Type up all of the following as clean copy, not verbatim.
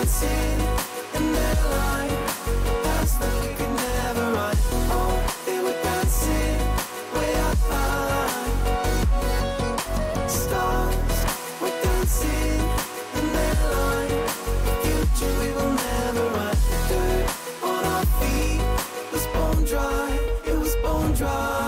dancing in their line, paths that we could never run. Oh, they were dancing way up high. Stars were dancing in their line, the future we will never run. Dirt on our feet was bone dry, it was bone dry.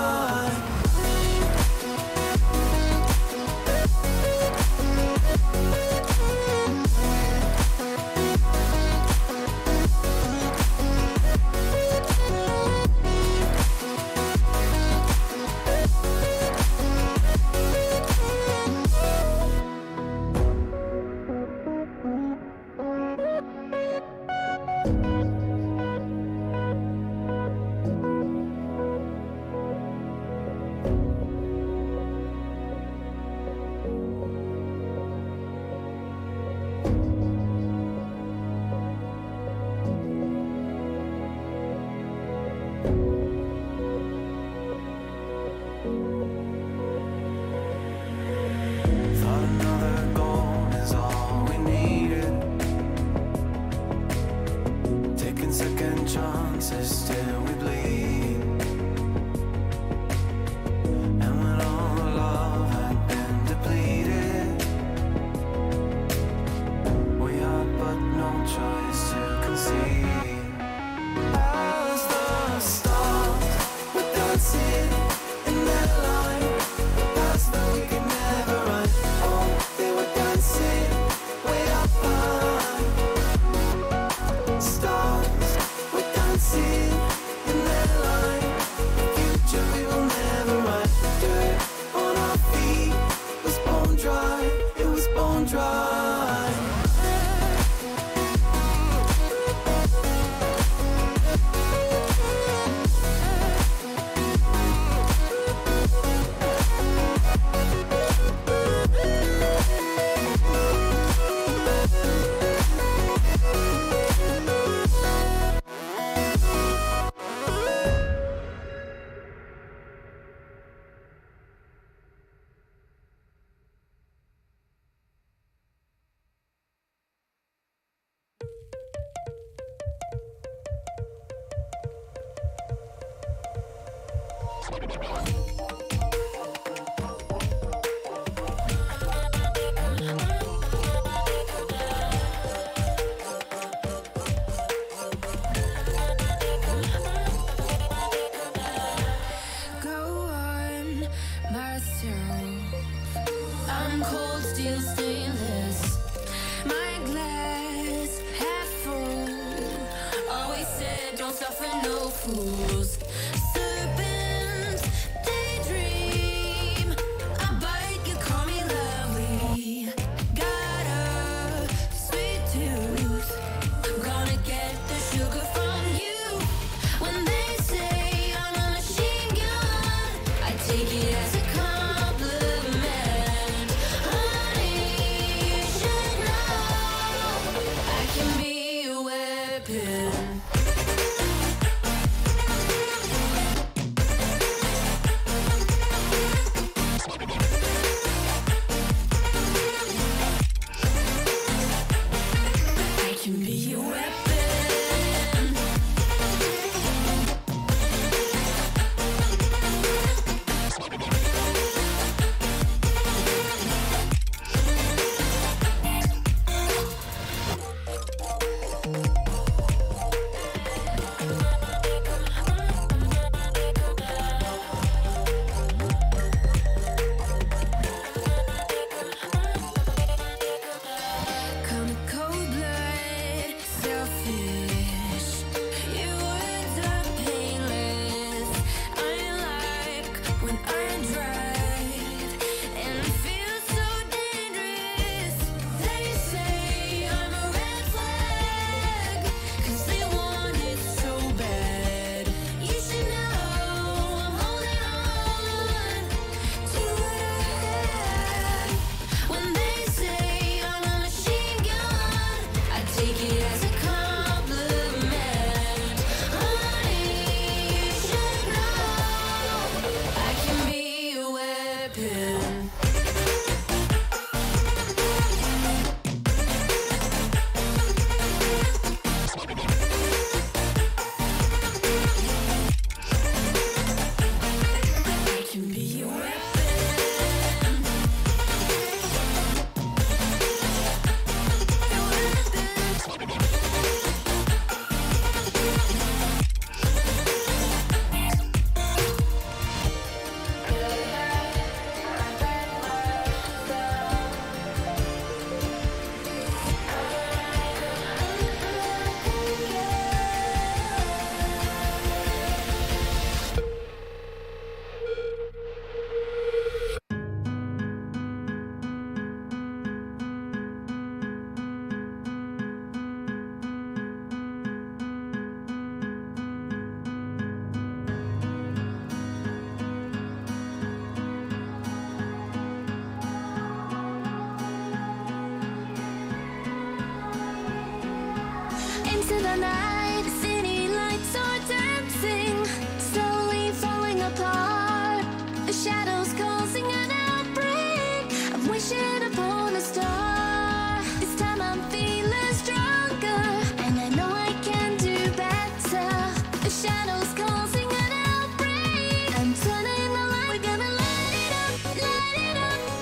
the night, the city lights are dancing, slowly falling apart. The shadows causing an outbreak. I'm wishing upon a star. This time I'm feeling stronger, and I know I can do better. The shadows causing an outbreak. I'm turning the light. We're gonna light it up,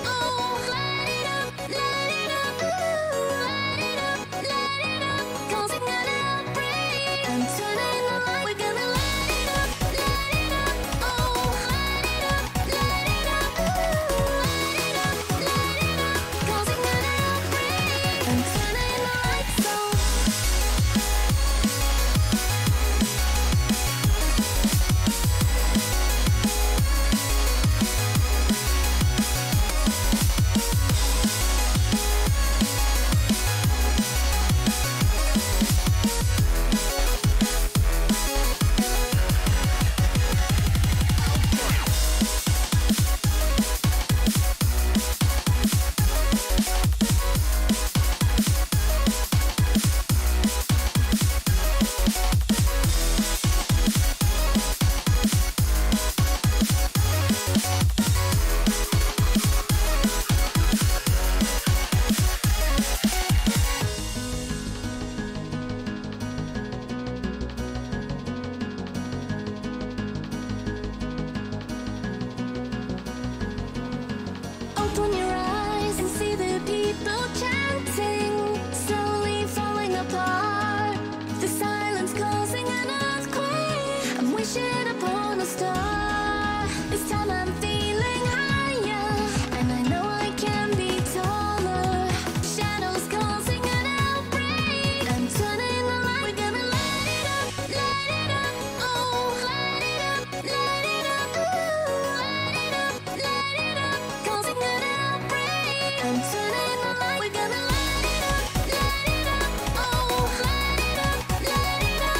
oh, light it up, ooh, light it up, causing an outbreak. I'm turning the light. We're gonna light it up, oh, light it up, ooh, light it up, causing an outbreak. I'm turning the lights on. Open your eyes and see the people chanting, slowly falling apart. The silence causing an earthquake. I'm wishing upon a star. This time I'm feeling higher, and I know I can be taller. Shadows causing an outbreak. I'm turning the light. We're gonna light it up, oh, light it up, ooh, light it up, causing an outbreak. I'm turning the light. We're gonna light it up, oh, light it up,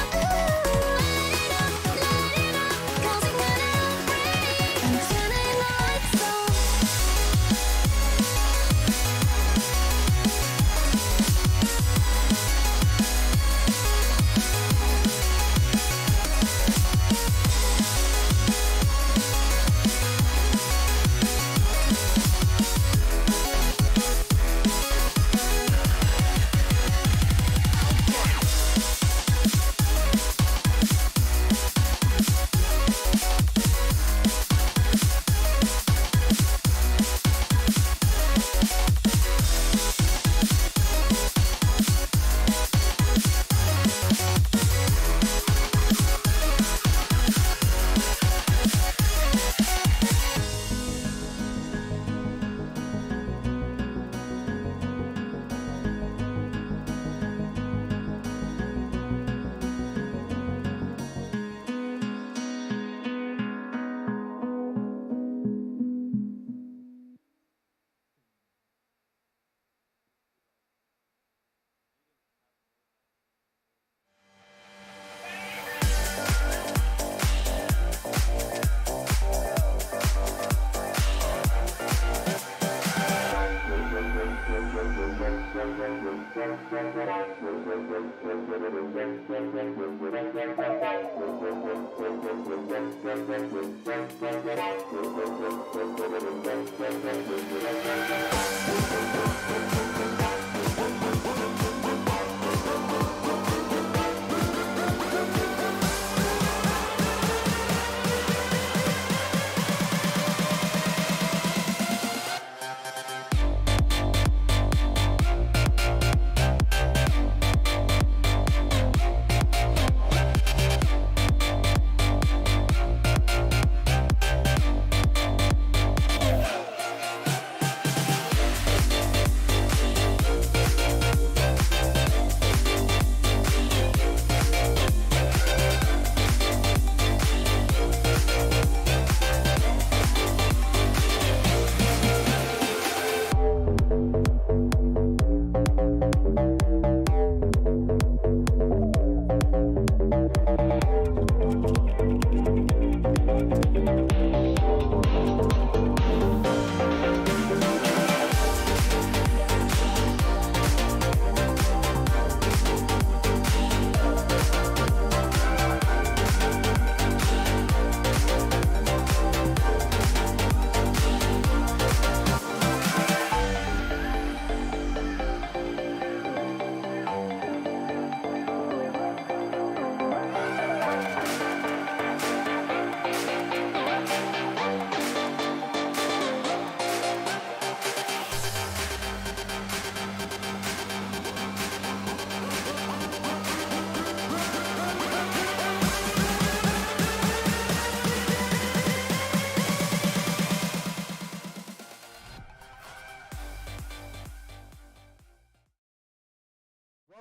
ooh, light it up, causing an outbreak. I'm turning the lights on.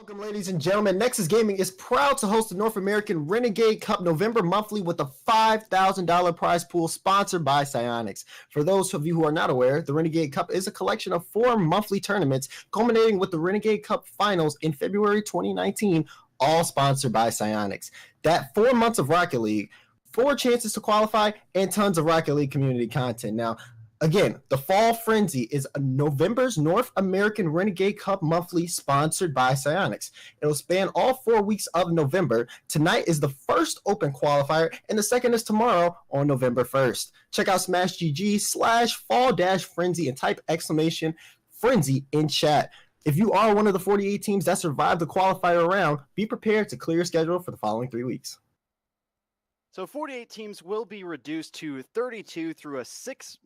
Welcome, ladies and gentlemen. Nexus Gaming is proud to host the North American Renegade Cup November monthly with a $5,000 prize pool sponsored by Psyonix. For those of you who are not aware, the Renegade Cup is a collection of 4 monthly tournaments culminating with the Renegade Cup Finals in February 2019, all sponsored by Psyonix. That 4 months of Rocket League, 4 chances to qualify, and tons of Rocket League community content. Now, again, the Fall Frenzy is November's North American Renegade Cup monthly sponsored by Psyonix. It'll span all 4 weeks of November. Tonight is the first open qualifier, and the second is tomorrow on November 1st. Check out SmashGG/Fall-Frenzy and type !Frenzy in chat. If you are one of the 48 teams that survived the qualifier round, be prepared to clear your schedule for the following 3 weeks. So 48 teams will be reduced to 32 through a six,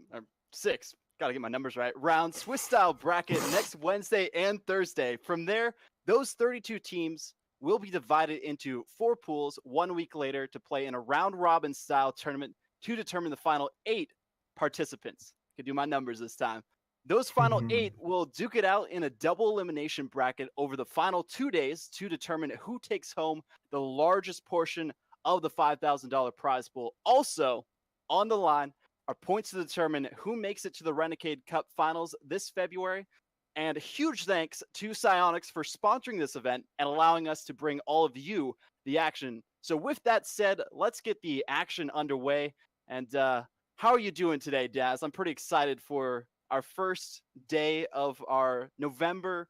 gotta get my numbers right, round Swiss-style bracket next Wednesday and Thursday. From there, those 32 teams will be divided into 4 pools 1 week later to play in a round-robin style tournament to determine the final 8 participants. Could do my numbers this time. Those final 8 will duke it out in a double elimination bracket over the final 2 days to determine who takes home the largest portion of the $5,000 prize pool. Also, on the line are points to determine who makes it to the Renegade Cup Finals this February. And huge thanks to Psyonix for sponsoring this event and allowing us to bring all of you the action. So with that said, let's get the action underway. And how are you doing today, Daz? I'm pretty excited for our first day of our November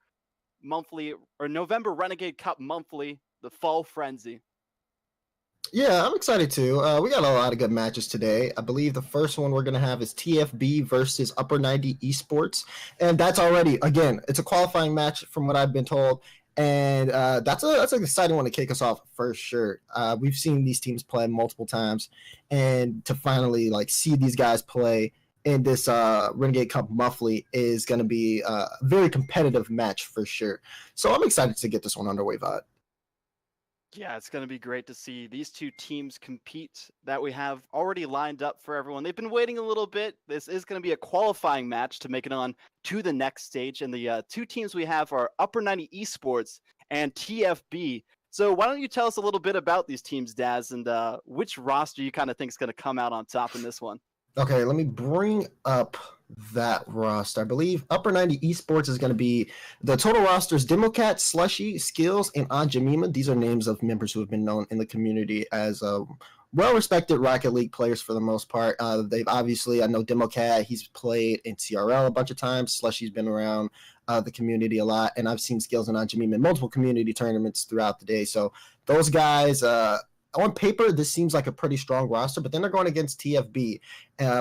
Renegade Cup monthly, the Fall Frenzy. Yeah, I'm excited too. We got a lot of good matches today. I believe the first one we're going to have is TFB versus Upper 90 Esports. And that's already, again, it's a qualifying match from what I've been told. And that's an exciting one to kick us off for sure. We've seen these teams play multiple times. And to finally see these guys play in this Renegade Cup monthly is going to be a very competitive match for sure. So I'm excited to get this one underway, Vod. Yeah, it's going to be great to see these 2 teams compete that we have already lined up for everyone. They've been waiting a little bit. This is going to be a qualifying match to make it on to the next stage. And the 2 teams we have are Upper 90 Esports and TFB. So why don't you tell us a little bit about these teams, Daz, and which roster you kind of think is going to come out on top in this one? Okay, let me bring up that roster. I believe Upper 90 Esports is going to be the total rosters: Democat, Slushy, Skills, and Anjamima. These are names of members who have been known in the community as well-respected Rocket League players for the most part. They've obviously, I know Democat, he's played in CRL a bunch of times. Slushy's been around the community a lot, and I've seen Skills and Anjamima in multiple community tournaments throughout the day. So those guys, on paper, this seems like a pretty strong roster, but then they're going against TFB,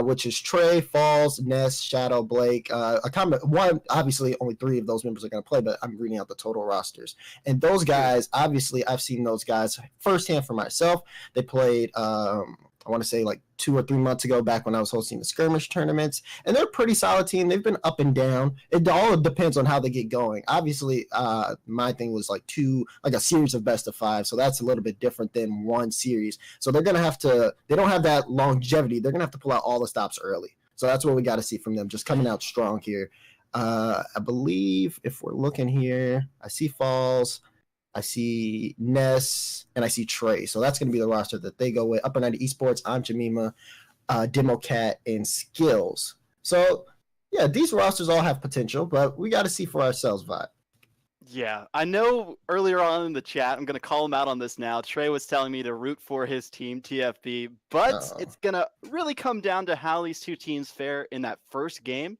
which is Trey, Falls, Ness, Shadow, Blake. Obviously, only 3 of those members are going to play, but I'm reading out the total rosters. And those guys, obviously, I've seen those guys firsthand for myself. They played, I want to say 2 or 3 months ago, back when I was hosting the skirmish tournaments, and they're a pretty solid team. They've been up and down. It all depends on how they get going. Obviously, my thing was a series of best of 5, so that's a little bit different than one series. So they're gonna have to. They don't have that longevity. They're gonna have to pull out all the stops early. So that's what we got to see from them. Just coming out strong here. I believe if we're looking here, I see Falls, I see Ness, and I see Trey. So that's going to be the roster that they go with. Upper 90 Esports, Anjamima, Democat, and Skills. So, yeah, these rosters all have potential, but we got to see for ourselves, Vod. Yeah, I know earlier on in the chat, I'm going to call him out on this now. Trey was telling me to root for his team, TFB, but it's going to really come down to how these 2 teams fare in that first game,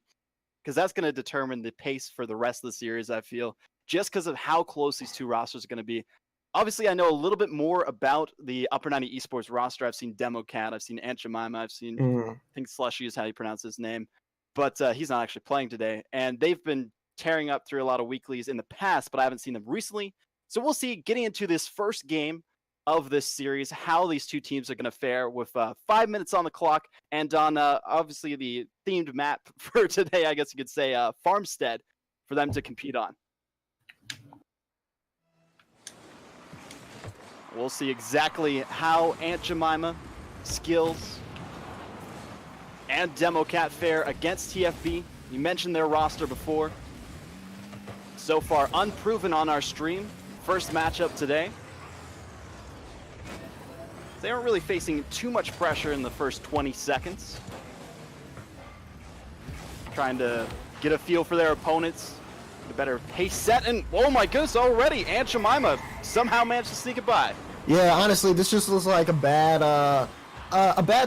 because that's going to determine the pace for the rest of the series, I feel. Just because of how close these 2 rosters are going to be. Obviously, I know a little bit more about the Upper 90 Esports roster. I've seen Democat, I've seen Aunt Jemima, I've seen, I think Slushy is how you pronounce his name, but he's not actually playing today. And they've been tearing up through a lot of weeklies in the past, but I haven't seen them recently. So we'll see, getting into this first game of this series, how these 2 teams are going to fare with 5 minutes on the clock and on, obviously, the themed map for today, I guess you could say, Farmstead, for them to compete on. We'll see exactly how Aunt Jemima, Skills, and Democat fare against TFB. You mentioned their roster before. So far, unproven on our stream. first matchup today. They aren't really facing too much pressure in the first 20 seconds. Trying to get a feel for their opponents. A better pace set, and oh my goodness, already Aunt Jemima somehow managed to sneak it by. Yeah, honestly, this just looks like a bad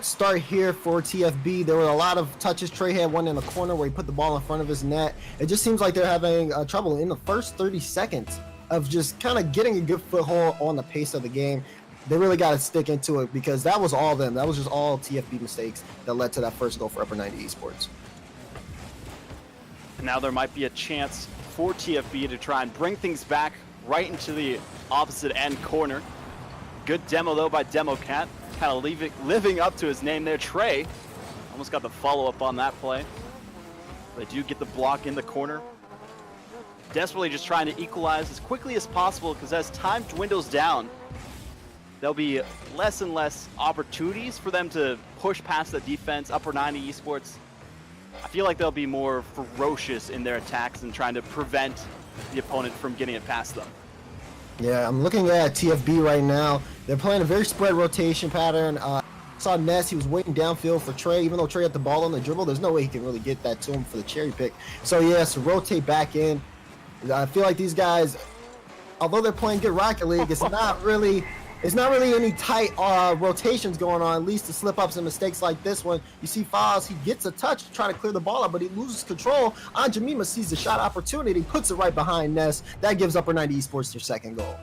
start here for TFB. There were a lot of touches. Trey had one in the corner where he put the ball in front of his net. It just seems like they're having trouble in the first 30 seconds of just kind of getting a good foothold on the pace of the game. They really got to stick into it because that was all them. That was just all TFB mistakes that led to that first goal for Upper 90 Esports. Now there might be a chance for TFB to try and bring things back right into the opposite end corner. Good demo though by DemoCat, kind of living up to his name there. Trey almost got the follow-up on that play. They do get the block in the corner. Desperately just trying to equalize as quickly as possible because as time dwindles down, there'll be less and less opportunities for them to push past the defense. Upper 90 Esports, I feel like they'll be more ferocious in their attacks and trying to prevent the opponent from getting it past them. Yeah, I'm looking at TFB right now. They're playing a very spread rotation pattern. Saw Ness, he was waiting downfield for Trey. Even though Trey had the ball on the dribble, there's no way he can really get that to him for the cherry pick. So yeah, so rotate back in. I feel like these guys, although they're playing good Rocket League, it's not really any tight rotations going on, at least to slip-ups and mistakes like this one. You see Foz, he gets a touch to try to clear the ball up, but he loses control. Jemima sees the shot opportunity, puts it right behind Ness. That gives Upper 90 Esports their second goal.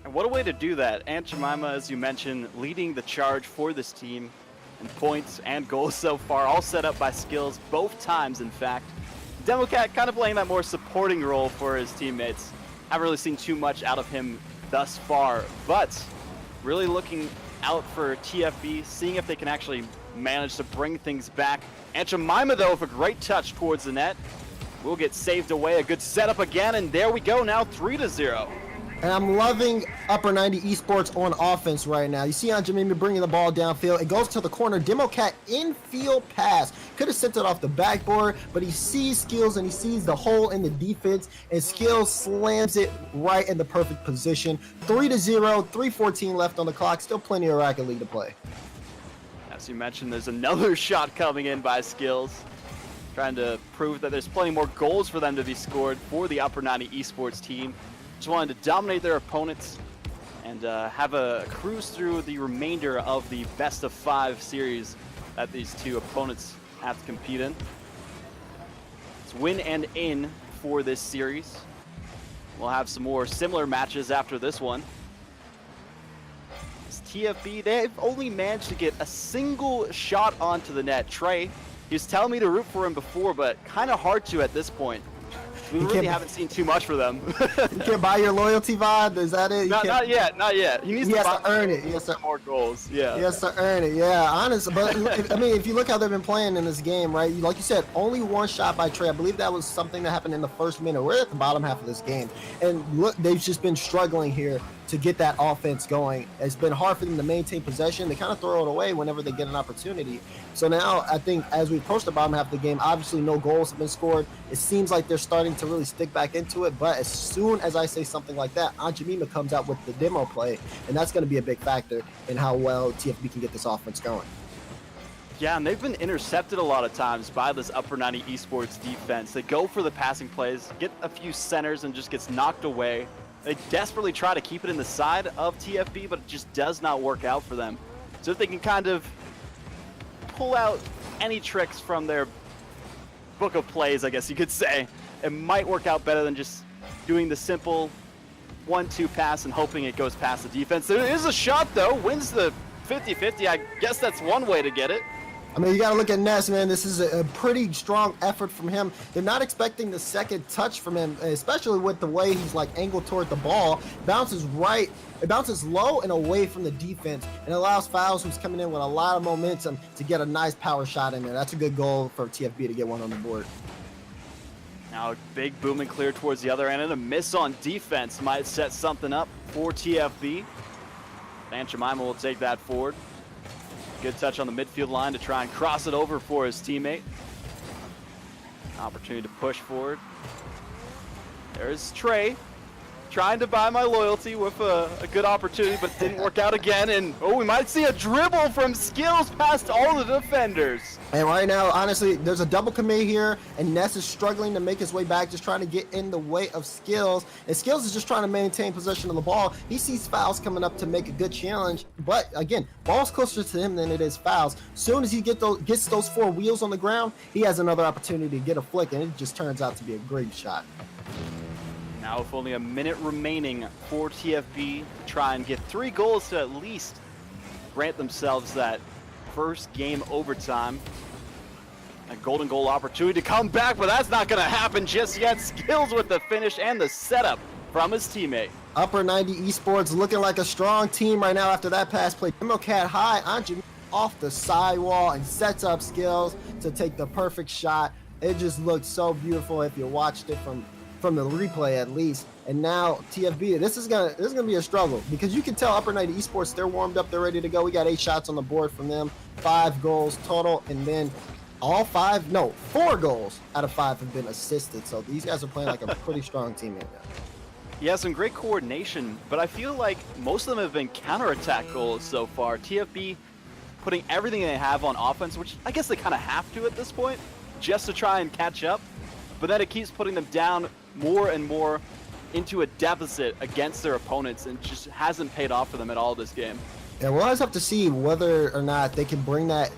And what a way to do that. Aunt Jemima, as you mentioned, leading the charge for this team in points and goals so far, all set up by Skills both times, in fact. DemoCat kind of playing that more supporting role for his teammates. Haven't really seen too much out of him thus far, but really looking out for TFB, seeing if they can actually manage to bring things back. Aunt Jemima, though, with a great touch towards the net, will get saved away. A good setup again, and there we go, now 3-0. And I'm loving Upper 90 Esports on offense right now. You see Aunt Jemima bringing the ball downfield. It goes to the corner. DemoCat infield pass. Could have sent it off the backboard, but he sees Skills and he sees the hole in the defense, and Skills slams it right in the perfect position. 3-0, 3:14 left on the clock. Still plenty of Rocket League to play. As you mentioned, there's another shot coming in by Skills, trying to prove that there's plenty more goals for them to be scored for the Upper 90 Esports team. Just wanted to dominate their opponents and have a cruise through the remainder of the best of 5 series that these two opponents have to compete in. It's win and in for this series. We'll have some more similar matches after this one. It's TFB, they've only managed to get a single shot onto the net. Trey, he was telling me to root for him before, but kind of hard to at this point. We really haven't seen too much for them. You can't buy your loyalty, Vod? Is that it? Not yet, not yet. He has to earn it. He has to more goals. Yeah. He has to earn it. Yeah, honest. But I mean, if you look how they've been playing in this game, right? Like you said, only one shot by Trey. I believe that was something that happened in the first minute. We're at the bottom half of this game, and look, they've just been struggling here to get that offense going. It's been hard for them to maintain possession. They kind of throw it away whenever they get an opportunity. So now I think as we approach the bottom half of the game, obviously no goals have been scored. It seems like they're starting to really stick back into it. But as soon as I say something like that, Aunt Jemima comes out with the demo play, and that's going to be a big factor in how well TFB can get this offense going. Yeah, and they've been intercepted a lot of times by this Upper 90 Esports defense. They go for the passing plays, get a few centers, and just gets knocked away. They desperately try to keep it in the side of TFB, but it just does not work out for them. So if they can kind of pull out any tricks from their book of plays, I guess you could say, it might work out better than just doing the simple 1-2 pass and hoping it goes past the defense. There is a shot, though. Wins the 50-50. I guess that's one way to get it. I mean, you got to look at Ness, man. This is a pretty strong effort from him. They're not expecting the second touch from him, especially with the way he's like angled toward the ball. Bounces right, it bounces low and away from the defense, and allows Fouls, who's coming in with a lot of momentum, to get a nice power shot in there. That's a good goal for TFB to get one on the board. Now a big boom and clear towards the other end, and a miss on defense might set something up for TFB. Aunt Jemima will take that forward. Good touch on the midfield line to try and cross it over for his teammate. Opportunity to push forward. There's Trey. trying to buy my loyalty with a good opportunity, but didn't work out again. And we might see a dribble from Skills past all the defenders. And right now, honestly, there's a double commit here, and Ness is struggling to make his way back, just trying to get in the way of Skills. And Skills is just trying to maintain possession of the ball. He sees fouls coming up to make a good challenge, but again, ball's closer to him than it is fouls. Soon as he gets those 4 wheels on the ground, he has another opportunity to get a flick, and it just turns out to be a great shot. Now with only a minute remaining for TFB to try and get 3 goals to at least grant themselves that first game overtime. A golden goal opportunity to come back, but that's not going to happen just yet. Skills with the finish and the setup from his teammate. Upper 90 Esports looking like a strong team right now after that pass play. Democat high on Jimmy off the sidewall and sets up Skills to take the perfect shot. It just looked so beautiful if you watched it from the replay at least. And now TFB, this is gonna be a struggle because you can tell Upper 90 Esports, they're warmed up, they're ready to go. We got 8 shots on the board from them, 5 goals total, and then 4 goals out of 5 have been assisted. So these guys are playing like a pretty strong team right now. Yeah, some great coordination, but I feel like most of them have been counterattack goals so far. TFB putting everything they have on offense, which I guess they kind of have to at this point, just to try and catch up. But then it keeps putting them down more and more into a deficit against their opponents, and just hasn't paid off for them at all this game. Yeah, we'll always have to see whether or not they can bring that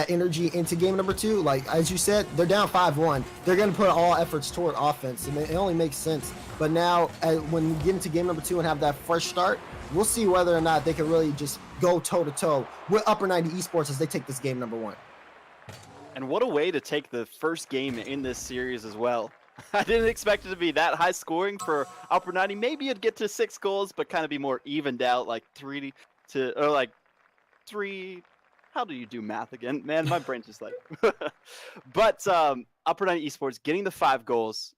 energy into game number 2. Like, as you said, they're down 5-1. They're going to put all efforts toward offense, and it only makes sense. But now, when we get into game number 2 and have that fresh start, we'll see whether or not they can really just go toe-to-toe with Upper 90 Esports as they take this game number 1. And what a way to take the first game in this series as well. I didn't expect it to be that high scoring for Upper 90. Maybe it'd get to 6 goals, but kind of be more evened out, like 3. How do you do math again? Man, my brain's just like. But Upper 90 Esports getting the 5 goals.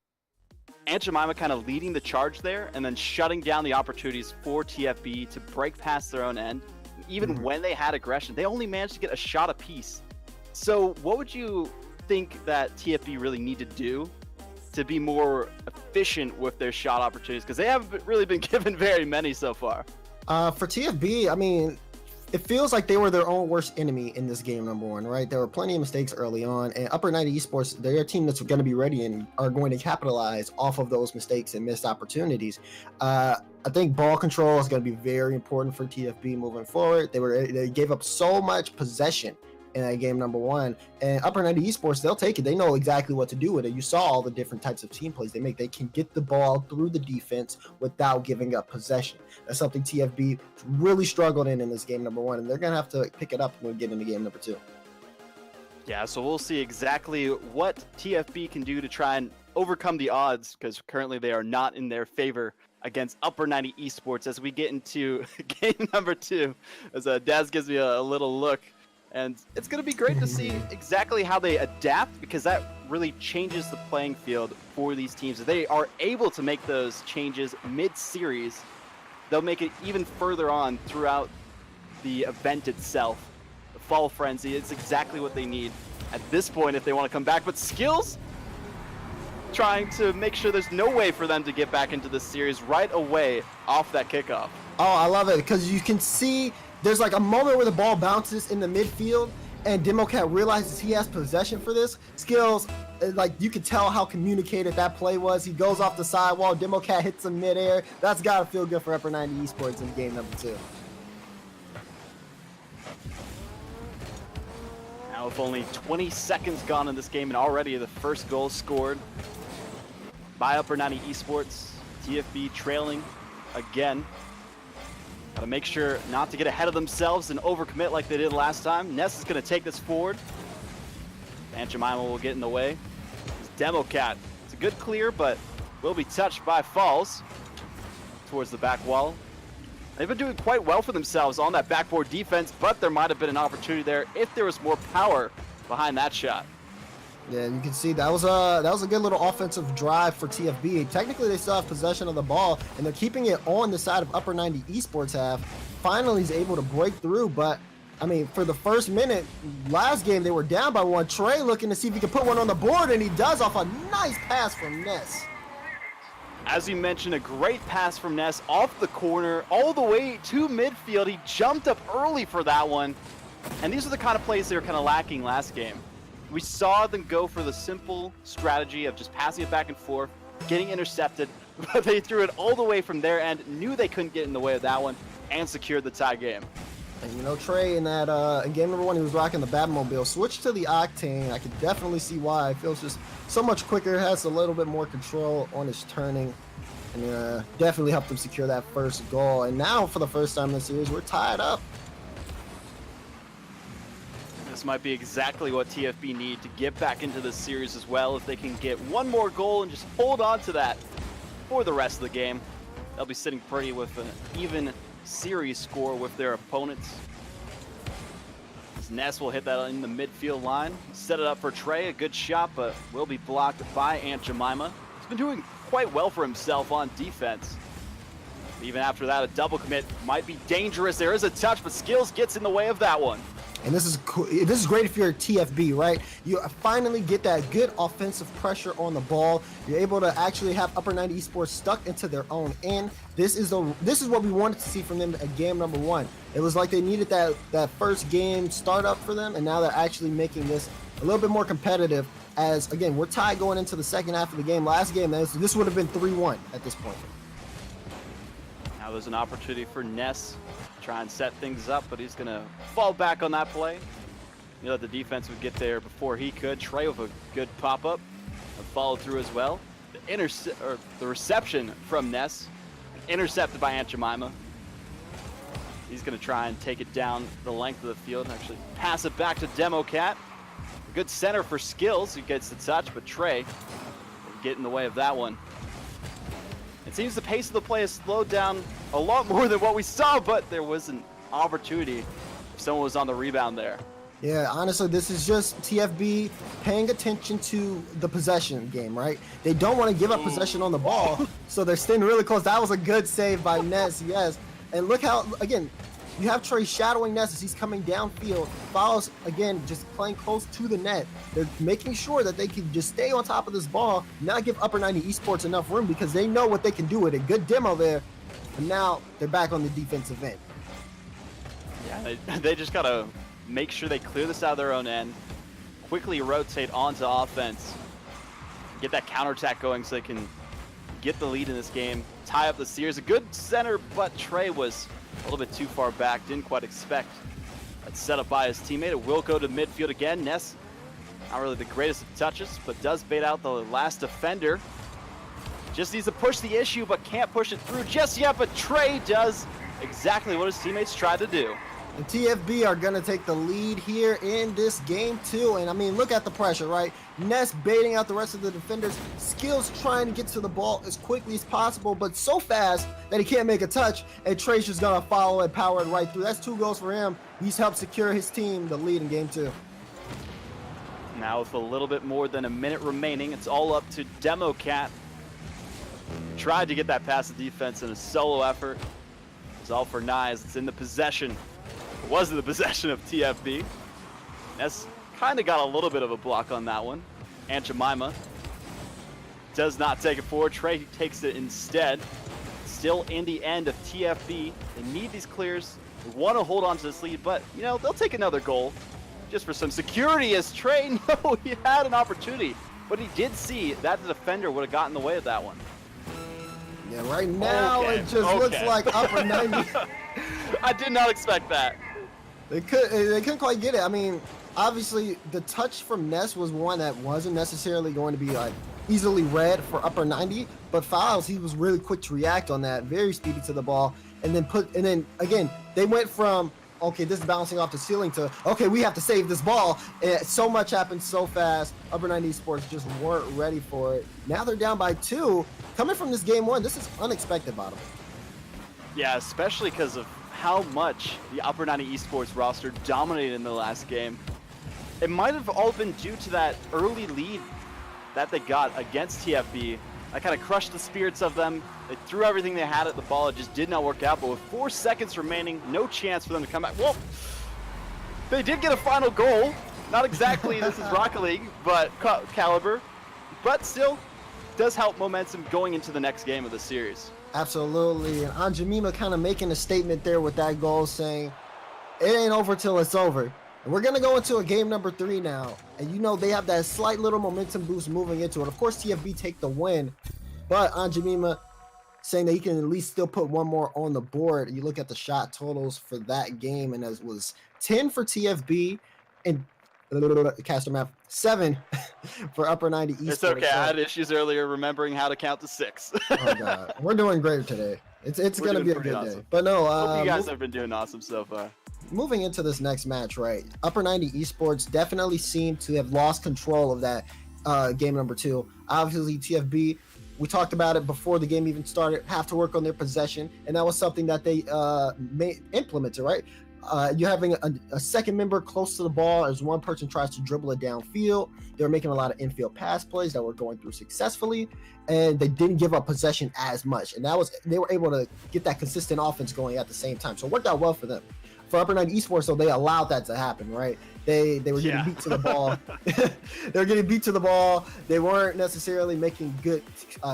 Aunt Jemima kind of leading the charge there, and then shutting down the opportunities for TFB to break past their own end. Even when they had aggression, they only managed to get a shot apiece. So what would you think that TFB really need to do to be more efficient with their shot opportunities? Because they haven't really been given very many so far. For TFB, I mean, it feels like they were their own worst enemy in this game number 1, right? There were plenty of mistakes early on, and Upper 90 Esports, they're a team that's going to be ready and are going to capitalize off of those mistakes and missed opportunities. I think ball control is going to be very important for TFB moving forward. They gave up so much possession in that game number 1, and Upper 90 Esports, they'll take it. They know exactly what to do with it. You saw all the different types of team plays they make. They can get the ball through the defense without giving up possession. That's something TFB really struggled in this game number 1, and they're gonna have to pick it up when we get into game number 2. Yeah, so we'll see exactly what TFB can do to try and overcome the odds, because currently they are not in their favor against Upper 90 Esports as we get into game number 2, as Daz gives me a little look. And it's going to be great to see exactly how they adapt, because that really changes the playing field for these teams. If they are able to make those changes mid-series, they'll make it even further on throughout the event itself. The Fall Frenzy is exactly what they need at this point if they want to come back. But Skills trying to make sure there's no way for them to get back into this series right away off that kickoff. Oh, I love it, because you can see there's like a moment where the ball bounces in the midfield and Democat realizes he has possession for this. Skills, like, you could tell how communicated that play was. He goes off the sidewall, Democat hits him midair. That's got to feel good for Upper 90 Esports in game number 2. Now with only 20 seconds gone in this game, and already the first goal scored by Upper 90 Esports. TFB trailing again. Got to make sure not to get ahead of themselves and overcommit like they did last time. Ness is going to take this forward. Aunt Jemima will get in the way. It's Democat. It's a good clear, but will be touched by Falls towards the back wall. They've been doing quite well for themselves on that backboard defense, but there might have been an opportunity there if there was more power behind that shot. Yeah, and you can see that was a good little offensive drive for TFB. Technically, they still have possession of the ball, and they're keeping it on the side of Upper 90 Esports half. Finally, he's able to break through, but I mean, for the first minute, last game, they were down by 1. Trey looking to see if he can put one on the board, and he does off a nice pass from Ness. As you mentioned, a great pass from Ness off the corner, all the way to midfield. He jumped up early for that one. And these are the kind of plays they were kind of lacking last game. We saw them go for the simple strategy of just passing it back and forth, getting intercepted, but they threw it all the way from their end, knew they couldn't get in the way of that one, and secured the tie game. And you know, Trey, in that in game number 1, he was rocking the Batmobile. Switched to the Octane. I could definitely see why. It feels just so much quicker, has a little bit more control on his turning, and definitely helped him secure that first goal. And now, for the first time in the series, we're tied up. This might be exactly what TFB need to get back into this series as well. If they can get one more goal and just hold on to that for the rest of the game, they'll be sitting pretty with an even series score with their opponents. As Ness will hit that in the midfield line. Set it up for Trey, a good shot, but will be blocked by Aunt Jemima. He's been doing quite well for himself on defense. Even after that, a double commit might be dangerous. There is a touch, but Skills gets in the way of that one. And this is cool. This is great if you're a TFB, right? You finally get that good offensive pressure on the ball. You're able to actually have Upper 90 Esports stuck into their own end. This is what we wanted to see from them at game number 1. It was like they needed that first game startup for them, and now they're actually making this a little bit more competitive. As again, we're tied going into the second half of the game. Last game, this would have been 3-1 at this point. Now there's an opportunity for Ness to try and set things up, but he's gonna fall back on that play. You know, the defense would get there before he could. Trey with a good pop-up and followed through as well. The reception from Ness, intercepted by Aunt Jemima. He's gonna try and take it down the length of the field and actually pass it back to Democat. A good center for Skills, who gets the touch, but Trey will get in the way of that one. It seems the pace of the play has slowed down a lot more than what we saw, but there was an opportunity if someone was on the rebound there. Yeah, honestly, this is just TFB paying attention to the possession game, right? They don't want to give up possession on the ball, so they're staying really close. That was a good save by Ness, yes. And look how, again, you have Trey shadowing Ness as he's coming downfield. Follows, again, just playing close to the net. They're making sure that they can just stay on top of this ball, not give Upper 90 Esports enough room because they know what they can do with it. Good demo there. And now they're back on the defensive end. Yeah, they just got to make sure they clear this out of their own end, quickly rotate onto offense, get that counterattack going so they can get the lead in this game, tie up the series. A good center, but Trey was a little bit too far back, didn't quite expect that set up by his teammate. It will go to midfield again. Ness, not really the greatest of touches, but does bait out the last defender. Just needs to push the issue, but can't push it through just yet, but Trey does exactly what his teammates tried to do. And TFB are going to take the lead here in this game too. And I mean, look at the pressure, right? Ness baiting out the rest of the defenders. Skills trying to get to the ball as quickly as possible, but so fast that he can't make a touch. And Trey's just going to follow and power it right through. That's 2 goals for him. He's helped secure his team the lead in game 2. Now with a little bit more than a minute remaining, it's all up to Democat. Tried to get that pass to defense in a solo effort. It's all for Nyes. It's in the possession. It was in the possession of TFB. Ness kind of got a little bit of a block on that one. Aunt Jemima does not take it forward. Trey takes it instead. Still in the end of TFB. They need these clears. They want to hold on to this lead, but, you know, they'll take another goal just for some security as Trey, no, he had an opportunity, but he did see that the defender would have gotten in the way of that one. Yeah, right now it just looks like Upper 90. I did not expect that. They couldn't quite get it. I mean, obviously the touch from Ness was one that wasn't necessarily going to be like easily read for Upper 90, but Fouls, he was really quick to react on that, very speedy to the ball, and then again they went from okay, this is bouncing off the ceiling to okay, we have to save this ball. And so much happened so fast. Upper 90 Sports just weren't ready for it. Now they're down by 2. Coming from this game 1, this is unexpected, Bottom. Yeah, especially because of how much the Upper 90 Esports roster dominated in the last game. It might have all been due to that early lead that they got against TFB. That kind of crushed the spirits of them. They threw everything they had at the ball. It just did not work out. But with 4 seconds remaining, no chance for them to come back. Well, they did get a final goal. Not exactly this is Rocket League, but caliber. But still, does help momentum going into the next game of the series. Absolutely. And Anjumima kind of making a statement there with that goal, saying it ain't over till it's over. And we're going to go into a game number 3 now. And you know they have that slight little momentum boost moving into it. Of course, TFB take the win, but Anjumima saying that he can at least still put one more on the board. You look at the shot totals for that game, and it was 10 for TFB and caster map 7 for Upper 90 Esports. It's okay. I had issues earlier remembering how to count to 6. Oh god, we're doing great today. It's gonna be a good awesome day. But no, hope you guys have been doing awesome so far. Moving into this next match, right? Upper 90 Esports definitely seem to have lost control of that game number 2. Obviously, TFB, we talked about it before the game even started, have to work on their possession, and that was something that they implemented, right? You're having a second member close to the ball as one person tries to dribble it downfield. They were making a lot of infield pass plays that were going through successfully, and they didn't give up possession as much. And they were able to get that consistent offense going at the same time. So it worked out well for them. For Upper 90 Esports, so they allowed that to happen, right? They were getting beat to the ball. They were getting beat to the ball. They weren't necessarily making good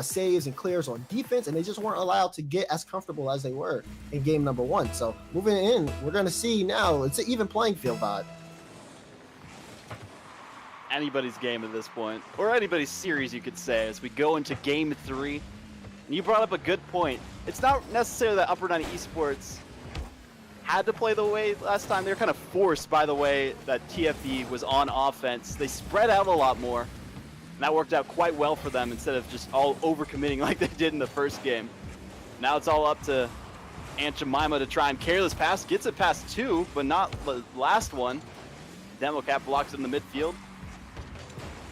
saves and clears on defense, and they just weren't allowed to get as comfortable as they were in game number 1. So moving in, we're going to see now it's an even playing field vibe. Anybody's game at this point, or anybody's series, you could say, as we go into game 3. And you brought up a good point. It's not necessarily that Upper 90 Esports had to play the way last time. They were kind of forced by the way that TFB was on offense. They spread out a lot more, and that worked out quite well for them instead of just all overcommitting like they did in the first game. Now it's all up to Anjumima to try and carry this pass. Gets it past 2, but not the last one. Democat blocks it in the midfield.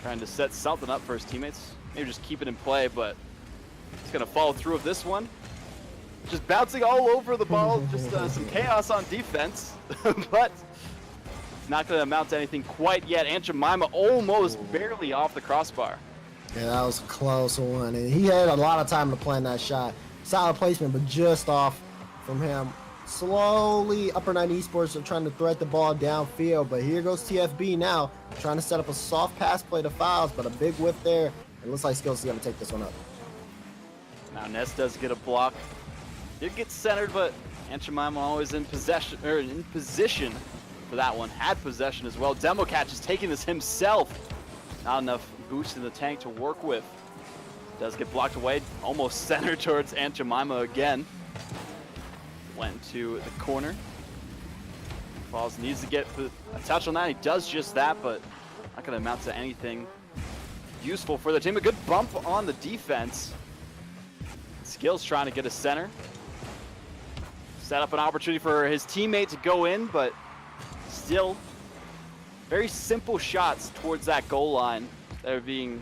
Trying to set something up for his teammates. Maybe just keep it in play, but he's going to follow through with this one. Just bouncing all over the ball, just some chaos on defense, but it's not going to amount to anything quite yet. Anjumima almost barely off the crossbar. Yeah, that was a close one, and he had a lot of time to plan that shot. Solid placement, but just off from him. Slowly, Upper 90 Esports are trying to thread the ball downfield, but here goes TFB now, trying to set up a soft pass play to Files, but a big whiff there. It looks like Skills is going to take this one up. Now Ness does get a block. Did get centered, but Anjumima always in possession for that one. Had possession as well. Democat is taking this himself. Not enough boost in the tank to work with. Does get blocked away. Almost centered towards Anjumima again. Went to the corner. Falls needs to get a touch on that. He does just that, but not going to amount to anything useful for the team. A good bump on the defense. Skills trying to get a center. Set up an opportunity for his teammate to go in, but still very simple shots towards that goal line that are being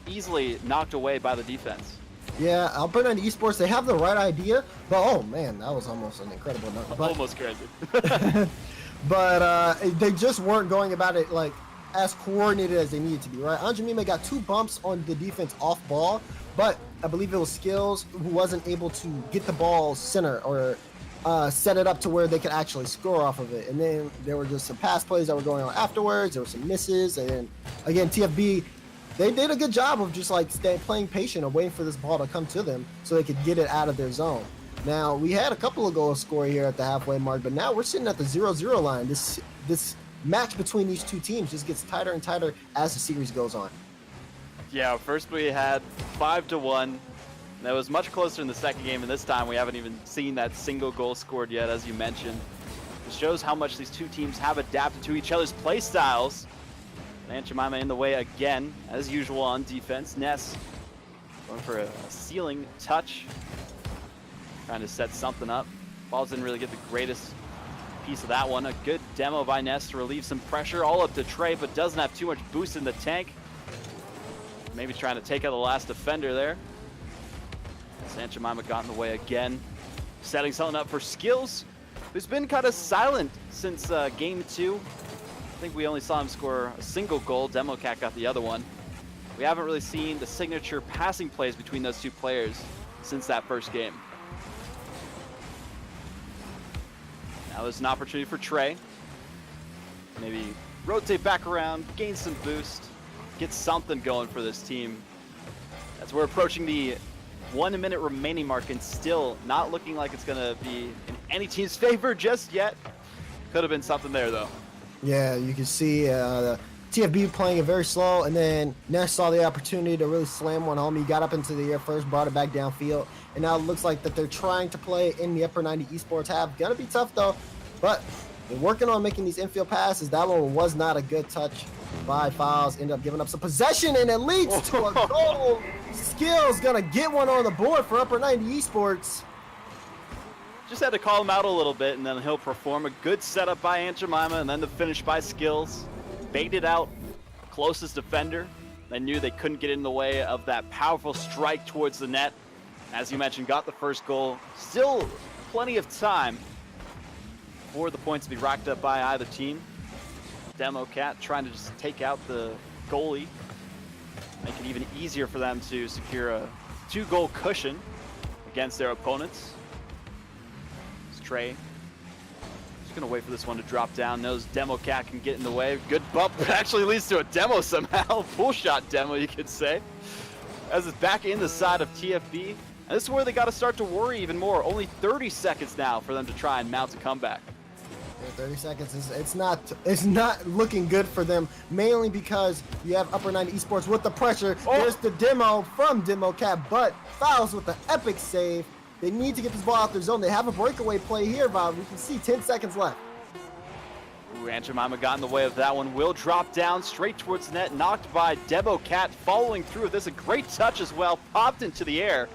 easily knocked away by the defense. Yeah, I'll put on Esports. They have the right idea, but oh man, that was almost an incredible number. Almost crazy. But they just weren't going about it like as coordinated as they needed to be, right? Anjumima got 2 bumps on the defense off ball, but I believe it was Skills who wasn't able to get the ball center or set it up to where they could actually score off of it. And then there were just some pass plays that were going on afterwards. There were some misses. And then, again, TFB, they did a good job of just like playing patient and waiting for this ball to come to them so they could get it out of their zone. Now, we had a couple of goals scored here at the halfway mark, but now we're sitting at the 0-0 line. This match between these two teams just gets tighter and tighter as the series goes on. Yeah, first we had 5-1. That was much closer in the second game, and this time we haven't even seen that single goal scored yet, as you mentioned. It shows how much these two teams have adapted to each other's play styles. Anjumima in the way again, as usual on defense. Ness going for a ceiling touch, trying to set something up. Balls didn't really get the greatest piece of that one. A good demo by Ness to relieve some pressure, all up to Trey, but doesn't have too much boost in the tank. Maybe trying to take out the last defender there. Anjumima got in the way again, setting something up for Skills, who's been kind of silent since game 2. I think we only saw him score a single goal. Democat got the other one. We haven't really seen the signature passing plays between those two players since that first game. Now there's an opportunity for Trey. Maybe rotate back around, gain some boost, get something going for this team. As we're approaching the 1 minute remaining mark and still not looking like it's going to be in any team's favor just yet. Could have been something there, though. Yeah, you can see the TFB playing it very slow, and then Ness saw the opportunity to really slam one home. He got up into the air first, brought it back downfield, and now it looks like that they're trying to play in the upper 90 esports half. Gonna be tough, though, but they're working on making these infield passes. That one was not a good touch by Fouls. Ended up giving up some possession, and it leads to a goal. Skills gonna get one on the board for upper 90 esports. Just had to call him out a little bit, and then he'll perform a good setup by Aunt Jemima, and then the finish by Skills. Baited out closest defender. They knew they couldn't get in the way of that powerful strike towards the net. As you mentioned, got the first goal. Still plenty of time for the points to be racked up by either team. Demo Cat trying to just take out the goalie. Make it even easier for them to secure a 2-goal cushion against their opponents. Trey. Just gonna wait for this one to drop down. Knows Demo Cat can get in the way. Good bump. It actually leads to a demo somehow. Full shot demo, you could say. As it's back in the side of TFB. And this is where they got to start to worry even more. Only 30 seconds now for them to try and mount a comeback. Yeah, 30 seconds it's not looking good for them, mainly because you have upper 90 esports with the pressure. There's the demo from Demo Cat, but Fouls with the epic save. They need to get this ball out their zone. They have a breakaway play here, Bob. We can see 10 seconds left. Ooh, Aunt Jemima got in the way of that one. Will drop down straight towards the net. Knocked by Demo Cat, following through with this. A great touch as well. Popped into the air.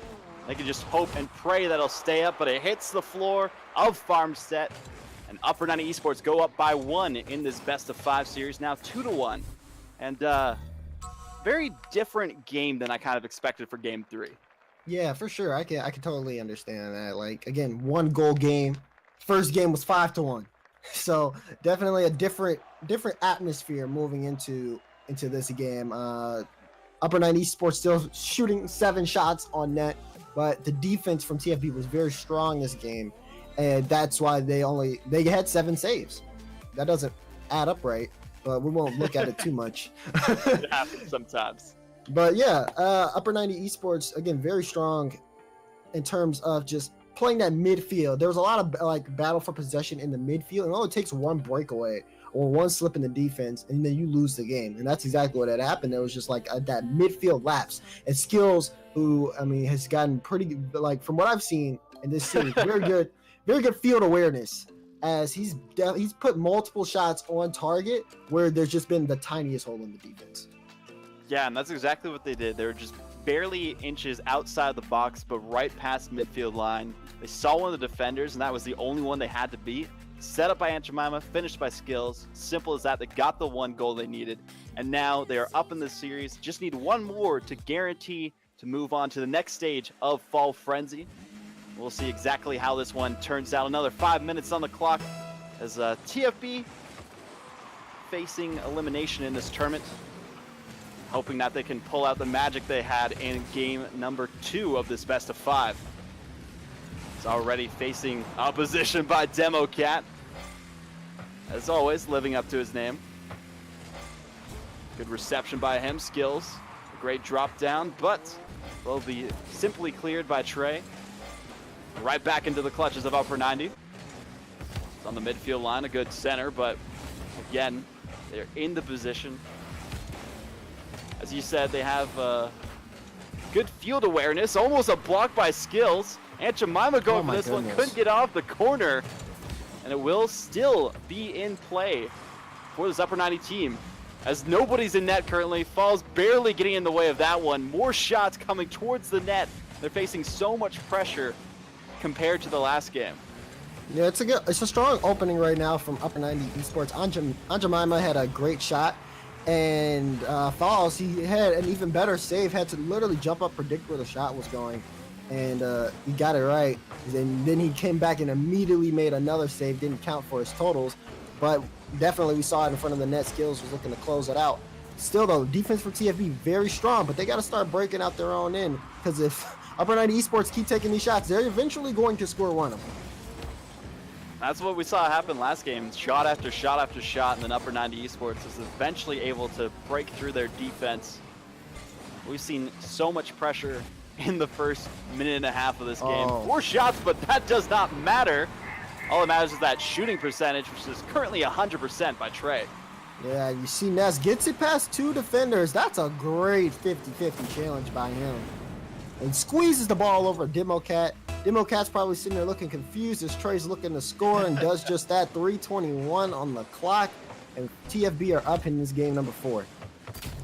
They can just hope and pray that it'll stay up, but it hits the floor of Farmstead. And upper 90 esports go up by 1 in this best of 5 series. Now 2-1. And very different game than I kind of expected for game 3. Yeah, for sure. I can totally understand that. Like, again, 1-goal game. First game was 5-1. So definitely a different atmosphere moving into this game. Upper 90 Esports still shooting 7 shots on net, but the defense from TFB was very strong this game, and that's why they had 7 saves. That doesn't add up right, but we won't look at it too much. It happens sometimes. But yeah, upper 90 esports, again, very strong in terms of just playing that midfield. There was a lot of battle for possession in the midfield, and it only takes 1 breakaway or 1 slip in the defense, and then you lose the game. And that's exactly what had happened. It was just like that midfield lapse. And Skills, who, I mean, has gotten pretty, like, from what I've seen in this series, very good field awareness, as he's put multiple shots on target where there's just been the tiniest hole in the defense. Yeah, and that's exactly what they did. They were just barely inches outside the box, but right past midfield line. They saw one of the defenders, and that was the only one they had to beat. Set up by Aunt Jemima, finished by Skills. Simple as that. They got the 1 goal they needed, and now they are up in the series. Just need 1 more to guarantee to move on to the next stage of Fall Frenzy. We'll see exactly how this one turns out. Another 5 minutes on the clock as TFB facing elimination in this tournament, hoping that they can pull out the magic they had in game number 2 of this best of 5. It's already facing opposition by Demo Cat. As always, living up to his name. Good reception by him. Skills. A great drop down, but will be simply cleared by Trey. Right back into the clutches of upper 90. It's on the midfield line, a good center, but again, they're in the position. As you said, they have good field awareness. Almost a block by Skills. Aunt Jemima going for this one. Couldn't get off the corner. And it will still be in play for this upper 90 team, as nobody's in net currently. Falls barely getting in the way of that one. More shots coming towards the net. They're facing so much pressure compared to the last game. Yeah, it's a strong opening right now from upper 90 esports. Aunt Jemima had a great shot. And Falls, he had an even better save, had to literally jump up, predict where the shot was going, and he got it right. And then he came back and immediately made another save, didn't count for his totals, but definitely we saw it in front of the net. Skills was looking to close it out. Still though, defense for TFB very strong, but they got to start breaking out their own end, because if upper 90 esports keep taking these shots, they're eventually going to score one of them. That's what we saw happen last game. Shot after shot after shot, and then upper 90 esports is eventually able to break through their defense We've seen so much pressure in the first minute and a half of this game. Oh. 4 shots, but that does not matter. All that matters is that shooting percentage, which is currently 100% by Trey. Yeah, you see Ness gets it past 2 defenders. That's a great 50-50 challenge by him. And squeezes the ball over Democat. Democat's probably sitting there looking confused as Trey's looking to score and does just that. 3:21 on the clock. And TFB are up in this game number 4.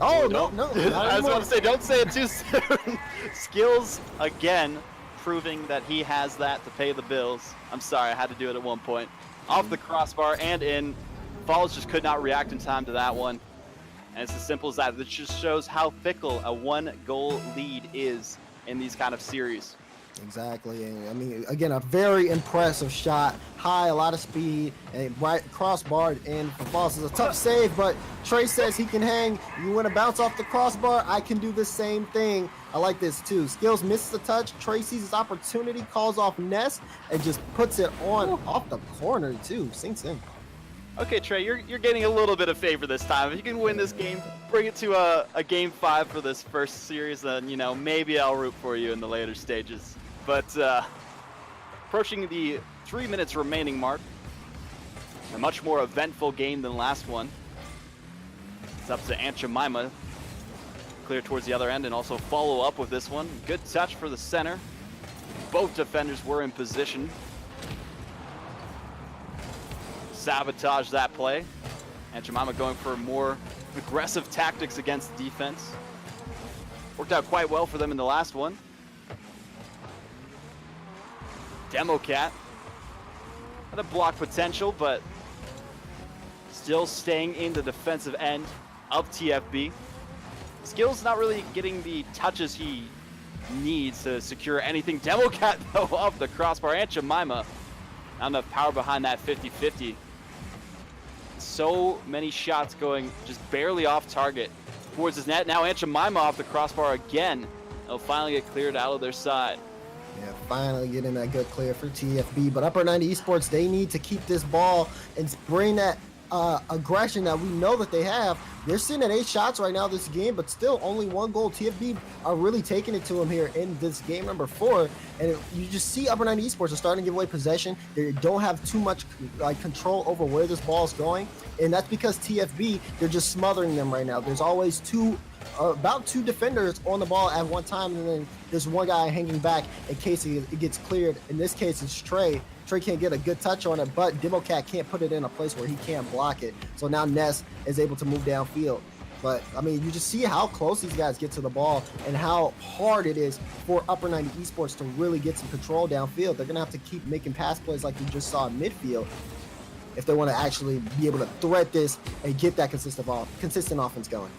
Oh, no. I was about to say, don't say it too soon. Skills, again, proving that he has that to pay the bills. I'm sorry, I had to do it at one point. Off the crossbar and in. Falls just could not react in time to that one. And it's as simple as that. This just shows how fickle a 1-goal lead is in these kind of series. Exactly. And I mean, again, a very impressive shot. High, a lot of speed, and right crossbarred in for Falls. It's a tough save, but Trey says he can hang. You want to bounce off the crossbar? I can do the same thing. I like this too. Skills misses the touch. Trey sees his opportunity, calls off Ness, and just puts it on off the corner too. Sinks in. Okay, Trey, you're getting a little bit of favor this time. If you can win this game, bring it to a game 5 for this first series, then, you know, maybe I'll root for you in the later stages. But approaching the 3 minutes remaining mark, a much more eventful game than last one. It's up to Aunt Jemima, clear towards the other end, and also follow up with this one. Good touch for the center. Both defenders were in position. Sabotage that play. And Jemima going for more aggressive tactics against defense. Worked out quite well for them in the last one. Democat had a block potential, but still staying in the defensive end of TFB. Skills not really getting the touches he needs to secure anything. Democat, though, off the crossbar. And Jemima, not enough power behind that 50-50. So many shots going just barely off target towards his net. Now Aunt Jemima off the crossbar again. They'll finally get cleared out of their side. Yeah, finally getting that good clear for TFB. But Upper 90 Esports, they need to keep this ball and bring that aggression that we know that they have. They're sitting at 8 shots right now this game, but still only 1 goal. TFB are really taking it to them here in this game number 4. And you just see Upper 90 Esports are starting to give away possession. They don't have too much control over where this ball is going. And that's because TFB, they're just smothering them right now. There's always about 2 defenders on the ball at one time, and then there's one guy hanging back in case it gets cleared. In this case, it's Trey. Trey can't get a good touch on it, but Democat can't put it in a place where he can't block it. So now Ness is able to move downfield. But, I mean, you just see how close these guys get to the ball and how hard it is for Upper 90 Esports to really get some control downfield. They're going to have to keep making pass plays like we just saw in midfield if they want to actually be able to threat this and get that consistent offense going.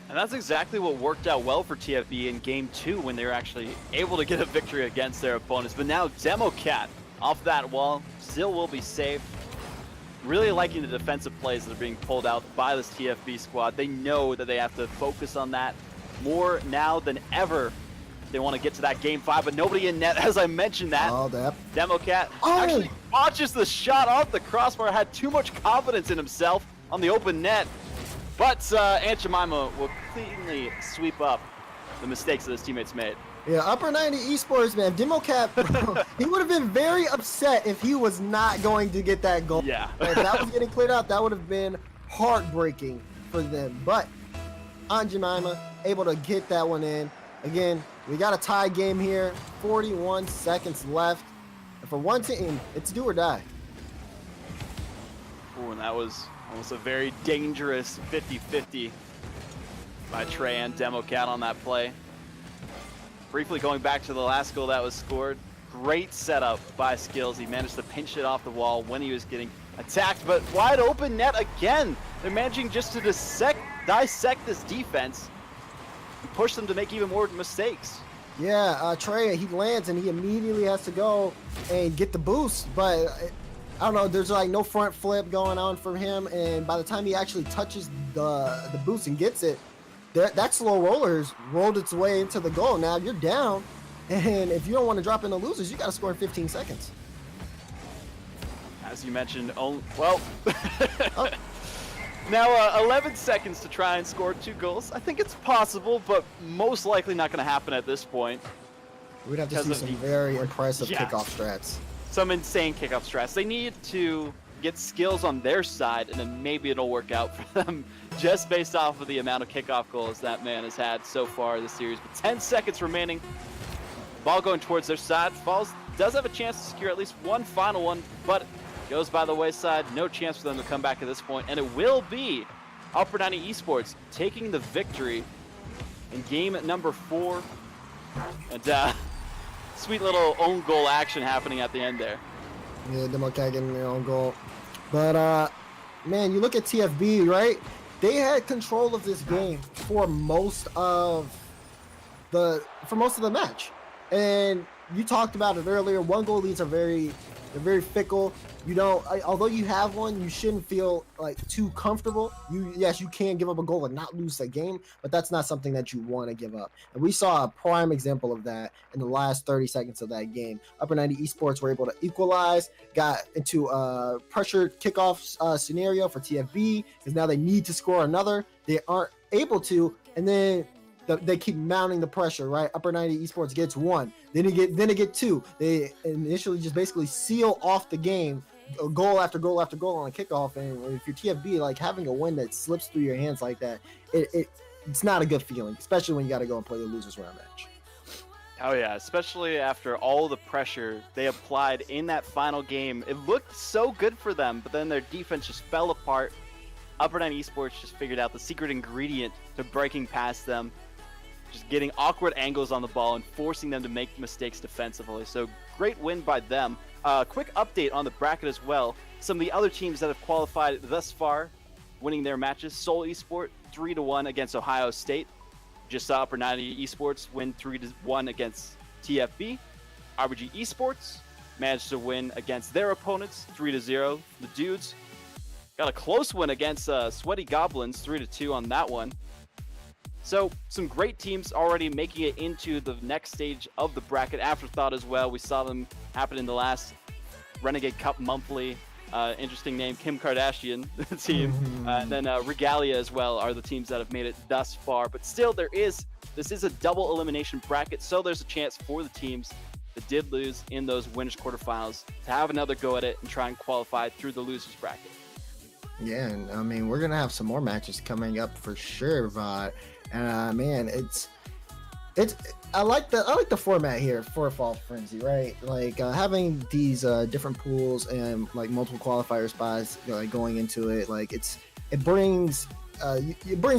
And that's exactly what worked out well for TFB in Game 2 when they were actually able to get a victory against their opponents. But now Democat off that wall still will be saved. Really liking the defensive plays that are being pulled out by this TFB squad. They know that they have to focus on that more now than ever. They want to get to that Game 5, but nobody in net, as I mentioned that. Oh, that. Democat actually botches the shot off the crossbar, had too much confidence in himself on the open net. But Aunt Jemima will cleanly sweep up the mistakes that his teammates made. Yeah, Upper 90 Esports, man. Democat, he would have been very upset if he was not going to get that goal. Yeah. If that was getting cleared out, that would have been heartbreaking for them. But Aunt Jemima able to get that one in. Again, we got a tie game here. 41 seconds left. And for one team, it's do or die. Ooh, and that was almost a very dangerous 50-50 by Trey and Democat on that play. Briefly going back to the last goal that was scored. Great setup by Skills. He managed to pinch it off the wall when he was getting attacked, but wide open net again. They're managing just to dissect this defense and push them to make even more mistakes. Yeah, Trey, he lands and he immediately has to go and get the boost, but I don't know, there's like no front flip going on from him, and by the time he actually touches the boost and gets it, that slow roller has rolled its way into the goal. Now you're down, and if you don't want to drop in the losers, you got to score in 15 seconds. As you mentioned, Now, 11 seconds to try and score 2 goals. I think it's possible, but most likely not going to happen at this point. We'd have to Because see of some the- very impressive Yeah. kickoff strats. Some insane kickoff strats. They need to get skills on their side, and then maybe it'll work out for them just based off of the amount of kickoff goals that man has had so far this series. But 10 seconds remaining. Ball going towards their side. Falls does have a chance to secure at least one final one, but goes by the wayside. No chance for them to come back at this point, and it will be Upper 90 Esports taking the victory in game number 4. And sweet little own goal action happening at the end there. Yeah, Democrat getting their own goal. But, man, you look at TFB, right? They had control of this game for most of the match. And you talked about it earlier. One goal leads are they're very fickle. You know, although you have one, you shouldn't feel like too comfortable. Yes, you can give up a goal and not lose the game, but that's not something that you want to give up. And we saw a prime example of that in the last 30 seconds of that game. Upper 90 Esports were able to equalize, got into a pressured kickoff scenario for TFB because now they need to score another. They aren't able to, and then they keep mounting the pressure, right? Upper 90 Esports gets one, then they get two. They initially just basically seal off the game, goal after goal after goal on a kickoff. And if you're TFB, like having a win that slips through your hands like that, it's not a good feeling, especially when you got to go and play the losers round match. Oh yeah, especially after all the pressure they applied in that final game. It looked so good for them, but then their defense just fell apart. Upper 90 Esports just figured out the secret ingredient to breaking past them. Just getting awkward angles on the ball and forcing them to make mistakes defensively. So great win by them. Quick update on the bracket as well. Some of the other teams that have qualified thus far, winning their matches. Seoul Esport 3-1 against Ohio State. Just saw Upper 90 Esports win 3-1 against TFB. RBG Esports managed to win against their opponents 3-0. The Dudes got a close win against Sweaty Goblins 3-2 on that one. So some great teams already making it into the next stage of the bracket. Afterthought as well. We saw them happen in the last Renegade Cup monthly. Interesting name, Kim Kardashian team. And then Regalia as well are the teams that have made it thus far. But still, this is a double elimination bracket, so there's a chance for the teams that did lose in those winners quarterfinals to have another go at it and try and qualify through the losers bracket. Yeah, and I mean, we're gonna have some more matches coming up for sure, but man, I like the format here for Fall Frenzy, right? Like having these different pools and like multiple qualifier spots, like going into it, like it brings a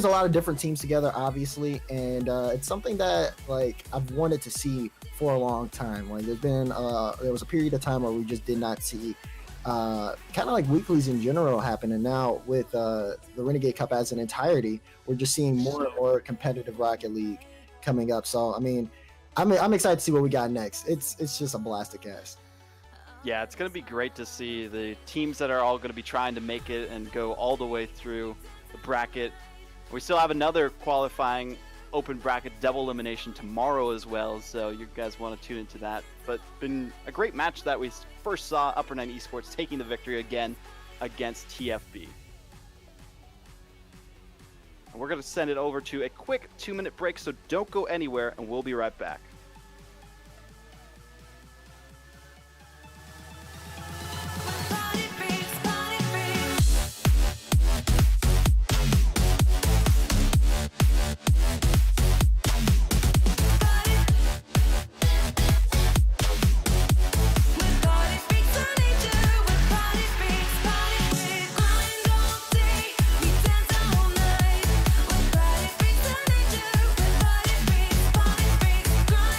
lot of different teams together, obviously, and it's something that like I've wanted to see for a long time. Like there was a period of time where we just did not see kind of like weeklies in general happen, and now with the Renegade Cup as an entirety, we're just seeing more and more competitive Rocket League coming up. So I mean, I'm excited to see what we got next. It's just a blast to cast. Yeah, it's going to be great to see the teams that are all going to be trying to make it and go all the way through the bracket. We still have another qualifying open bracket double elimination tomorrow as well, so you guys want to tune into that. But been a great match that we first saw Upper 90 Esports taking the victory again against TFB. And we're going to send it over to a quick 2-minute break, so don't go anywhere, and we'll be right back. Body freaks, body freaks. We're body freaks by nature. We're body freaks, body freaks. Grind all day, we dance all night. We're body freaks by nature. We're body freaks, body freaks. Grind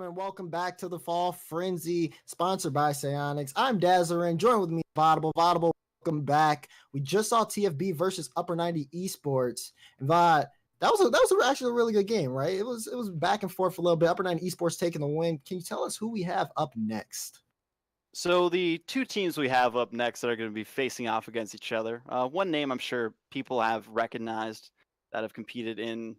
gentlemen, welcome back to the Fall Frenzy, sponsored by Psionics. I'm Dazarin, joined with me, Vodable. Vodable, welcome back. We just saw TFB versus Upper 90 Esports. And Vod, that was actually a really good game, right? It was back and forth a little bit. Upper 90 Esports taking the win. Can you tell us who we have up next? So the two teams we have up next that are going to be facing off against each other. One name I'm sure people have recognized that have competed in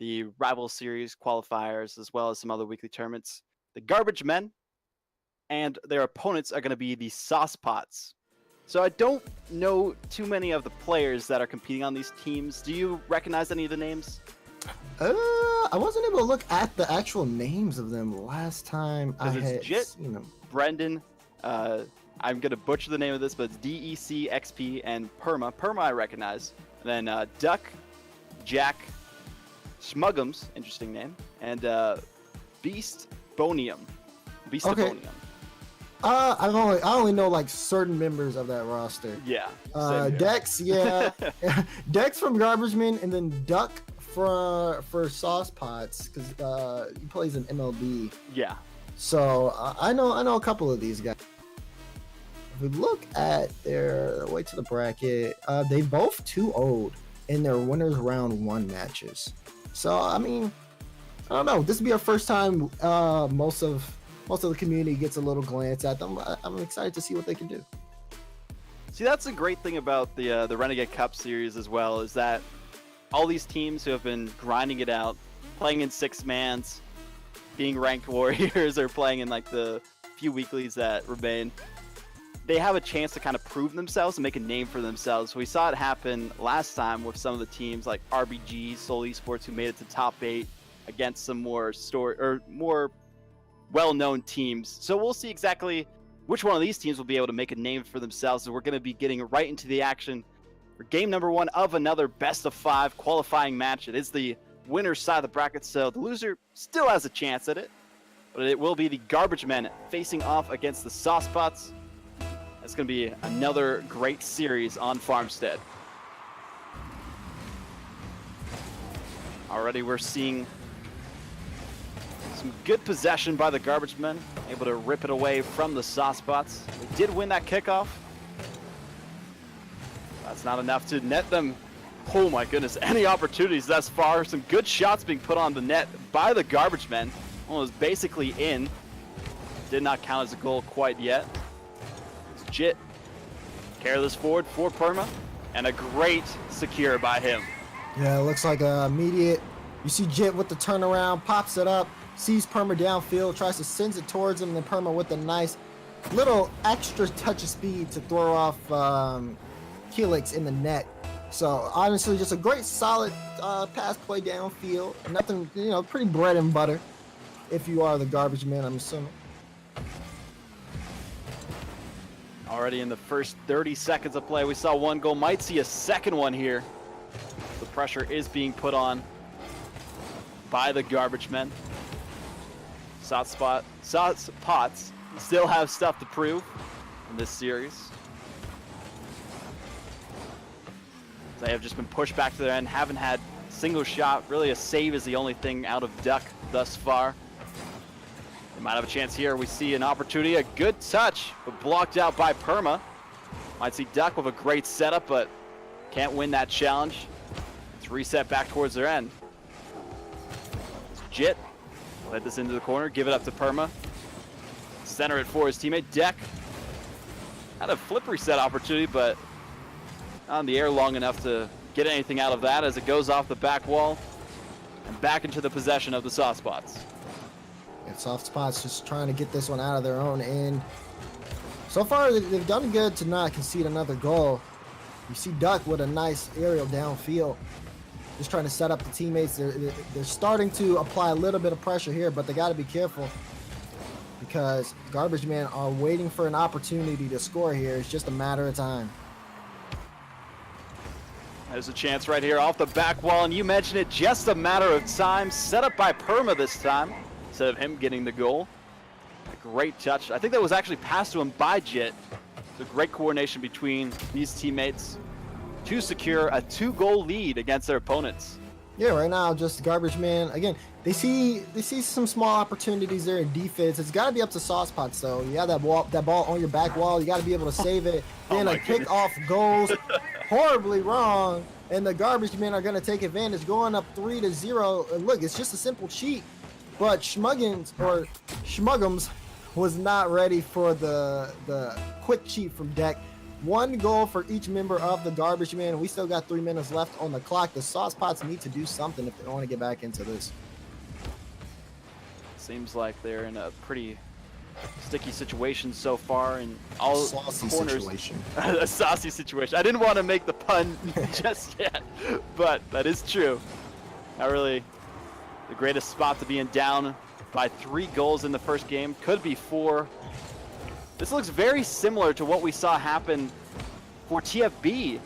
the rival series qualifiers, as well as some other weekly tournaments. The Garbage Men, and their opponents are going to be the Sauce Pots. So I don't know too many of the players that are competing on these teams. Do you recognize any of the names? I wasn't able to look at the actual names of them last time I had seen them. Brendan, I'm going to butcher the name of this, but it's DEC, XP, and Perma. Perma I recognize. And then Duck, Jack, Schmuggums, interesting name, and Beastbonium. Okay. I only know like certain members of that roster. Yeah. Dex, yeah. Dex from Garbage Men, and then Duck for Sauce Pots, because he plays in MLB. Yeah. So I know a couple of these guys. If we look at their way to the bracket, they both 2-0 in their winners round 1 matches. So I mean, I don't know. This will be our first time. Most of the community gets a little glance at them. I'm excited to see what they can do. See, that's the great thing about the Renegade Cup series as well, is that all these teams who have been grinding it out, playing in 6-mans, being ranked warriors, or playing in like the few weeklies that remain, they have a chance to kind of prove themselves and make a name for themselves. We saw it happen last time with some of the teams like RBG, Seoul Esports, who made it to top 8 against some more well-known teams. So we'll see exactly which one of these teams will be able to make a name for themselves. And we're going to be getting right into the action for game number 1 of another best of 5 qualifying match. It is the winner's side of the bracket, so the loser still has a chance at it. But it will be the Garbage Men facing off against the Sauce Pots. It's going to be another great series on Farmstead. Already we're seeing some good possession by the Garbage Men, able to rip it away from the Sauce Pots. They did win that kickoff. That's not enough to net them. Oh my goodness, any opportunities thus far. Some good shots being put on the net by the Garbage Men. One was basically in. Did not count as a goal quite yet. Jit, careless forward for Perma, and a great secure by him. Yeah, it looks like immediate. You see Jit with the turnaround, pops it up, sees Perma downfield, tries to send it towards him, and then Perma with a nice little extra touch of speed to throw off Helix in the net. So honestly, just a great solid pass play downfield. Nothing, pretty bread and butter if you are the Garbage Man, I'm assuming. Already in the first 30 seconds of play, we saw one goal. Might see a second one here. The pressure is being put on by the Garbage Men. Sauce Pots still have stuff to prove in this series. They have just been pushed back to their end, haven't had a single shot. Really, a save is the only thing out of Duck thus far. They might have a chance here. We see an opportunity, a good touch, but blocked out by Perma. Might see Duck with a great setup, but can't win that challenge. It's reset back towards their end. It's Jit. Let this into the corner, give it up to Perma. Center it for his teammate. Deck had a flip reset opportunity, but not in the air long enough to get anything out of that as it goes off the back wall and back into the possession of the Sauce Pots. And Sauce Pots just trying to get this one out of their own end. So far, they've done good to not concede another goal. You see Duck with a nice aerial downfield, just trying to set up the teammates. They're starting to apply a little bit of pressure here, but they got to be careful because Garbage Men are waiting for an opportunity to score here. It's just a matter of time. There's a chance right here off the back wall, and you mentioned it, just a matter of time. Set up by Perma this time, instead of him getting the goal. A great touch. I think that was actually passed to him by Jit. So great coordination between these teammates to secure a 2-goal lead against their opponents. Yeah, right now, just garbage man. Again, they see some small opportunities there in defense. It's got to be up to Sauce Pots though. You have that ball on your back wall. You got to be able to save it. Oh Then my a goodness. kickoff goes horribly wrong, and the garbage men are going to take advantage, going up 3-0. And look, it's just a simple cheat, but Schmuggums was not ready for the quick cheat from Deck. 1 goal for each member of the garbage man. We still got 3 minutes left on the clock. The Sauce Pots need to do something if they want to get back into this. Seems like they're in a pretty sticky situation so far in all Saucy corners. situation. A saucy situation. I didn't want to make the pun just yet, but that is true. Not really the greatest spot to be in, down by 3 goals in the first game. Could be 4. This looks very similar to what we saw happen for TFB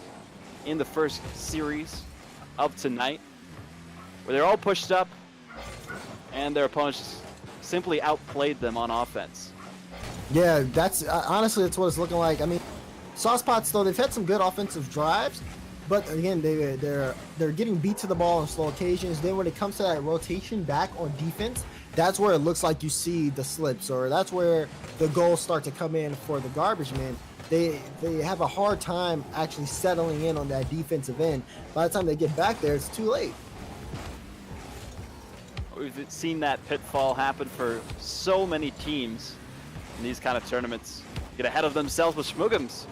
in the first series of tonight, where they're all pushed up and their opponents simply outplayed them on offense. Yeah, that's honestly that's what it's looking like. I mean, Sauce Pots though, they've had some good offensive drives, but again, they're getting beat to the ball on slow occasions. Then when it comes to that rotation back on defense, that's where it looks like you see the slips, or that's where the goals start to come in for the garbage men. They have a hard time actually settling in on that defensive end. By the time they get back there, it's too late. We've seen that pitfall happen for so many teams in these kind of tournaments. Get ahead of themselves with Schmuggums.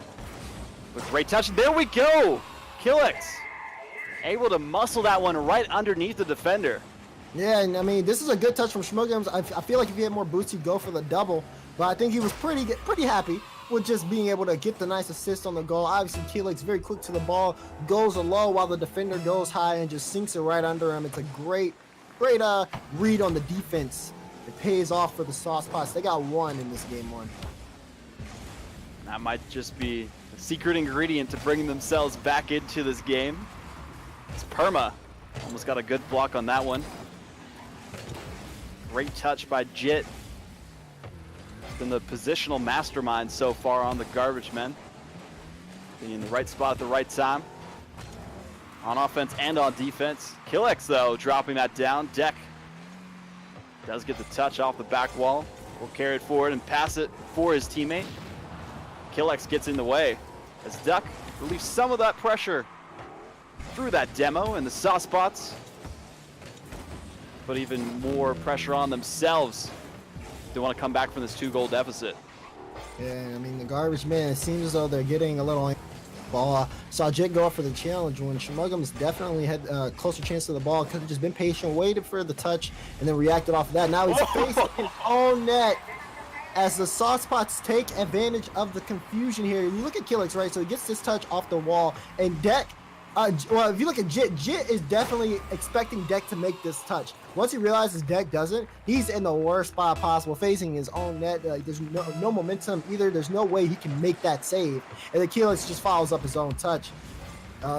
With great touch. There we go! Killix able to muscle that one right underneath the defender. Yeah, and I mean, this is a good touch from Schmuggums. I feel like if he had more boots, he'd go for the double. But I think he was pretty happy with just being able to get the nice assist on the goal. Obviously, Keelik's very quick to the ball, goes low while the defender goes high and just sinks it right under him. It's a great read on the defense. It pays off for the Sauce Pots. They got 1 in this game 1. That might just be the secret ingredient to bringing themselves back into this game. It's Perma. Almost got a good block on that one. Great touch by Jit. Been the positional mastermind so far on the garbage men. Being in the right spot at the right time. On offense and on defense. Killix, though, dropping that down. Deck does get the touch off the back wall. Will carry it forward and pass it for his teammate. Killix gets in the way as Duck relieves some of that pressure through that demo, and the Sauce Pots put even more pressure on themselves. They want to come back from this 2-goal deficit. Yeah, I mean, the garbage man, it seems as though they're getting a little ball. Saw Jit go up for the challenge when Schmuggums definitely had a closer chance to the ball. Could have just been patient, waited for the touch, and then reacted off of that. Now he's facing his own net as the Sauce Pots take advantage of the confusion here. You look at Killix, right? So he gets this touch off the wall, and Deck, well, if you look at Jit is definitely expecting Deck to make this touch. Once he realizes Deck doesn't, he's in the worst spot possible, facing his own net. Like, there's no momentum either. There's no way he can make that save. And then Killix just follows up his own touch.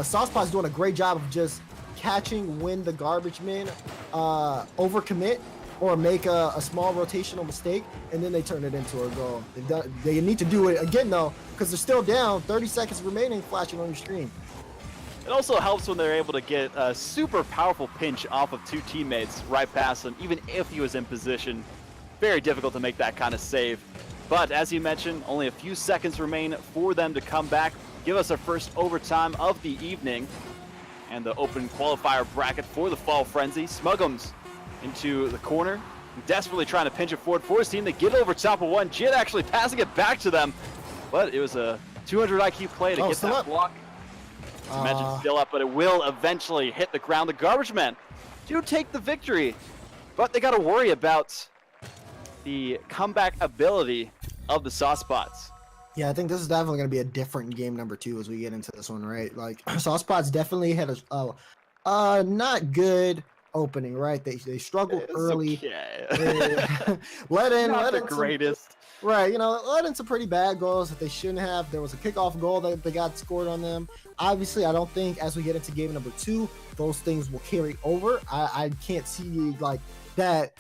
Sauce Pot's doing a great job of just catching when the garbage men overcommit or make a small rotational mistake, and then they turn it into a goal. They need to do it again, though, because they're still down. 30 seconds remaining, flashing on your screen. It also helps when they're able to get a super powerful pinch off of 2 teammates right past him, even if he was in position. Very difficult to make that kind of save. But as you mentioned, only a few seconds remain for them to come back, give us our first overtime of the evening, and the open qualifier bracket for the Fall Frenzy. Schmuggums into the corner, desperately trying to pinch it forward for his team. They get over top of one. Jit actually passing it back to them, but it was a 200 IQ play to get that block. As I mentioned, still up, but it will eventually hit the ground. The garbage men do take the victory, but they got to worry about the comeback ability of the Sauce Pots. Yeah, I think this is definitely going to be a different game number 2 as we get into this one, right? Like, Sauce Pots definitely had a not good opening, right? They struggled early. Okay. let in the greatest. Right, let in some pretty bad goals that they shouldn't have. There was a kickoff goal that they got scored on them. Obviously, I don't think as we get into game number 2, those things will carry over. I can't see like that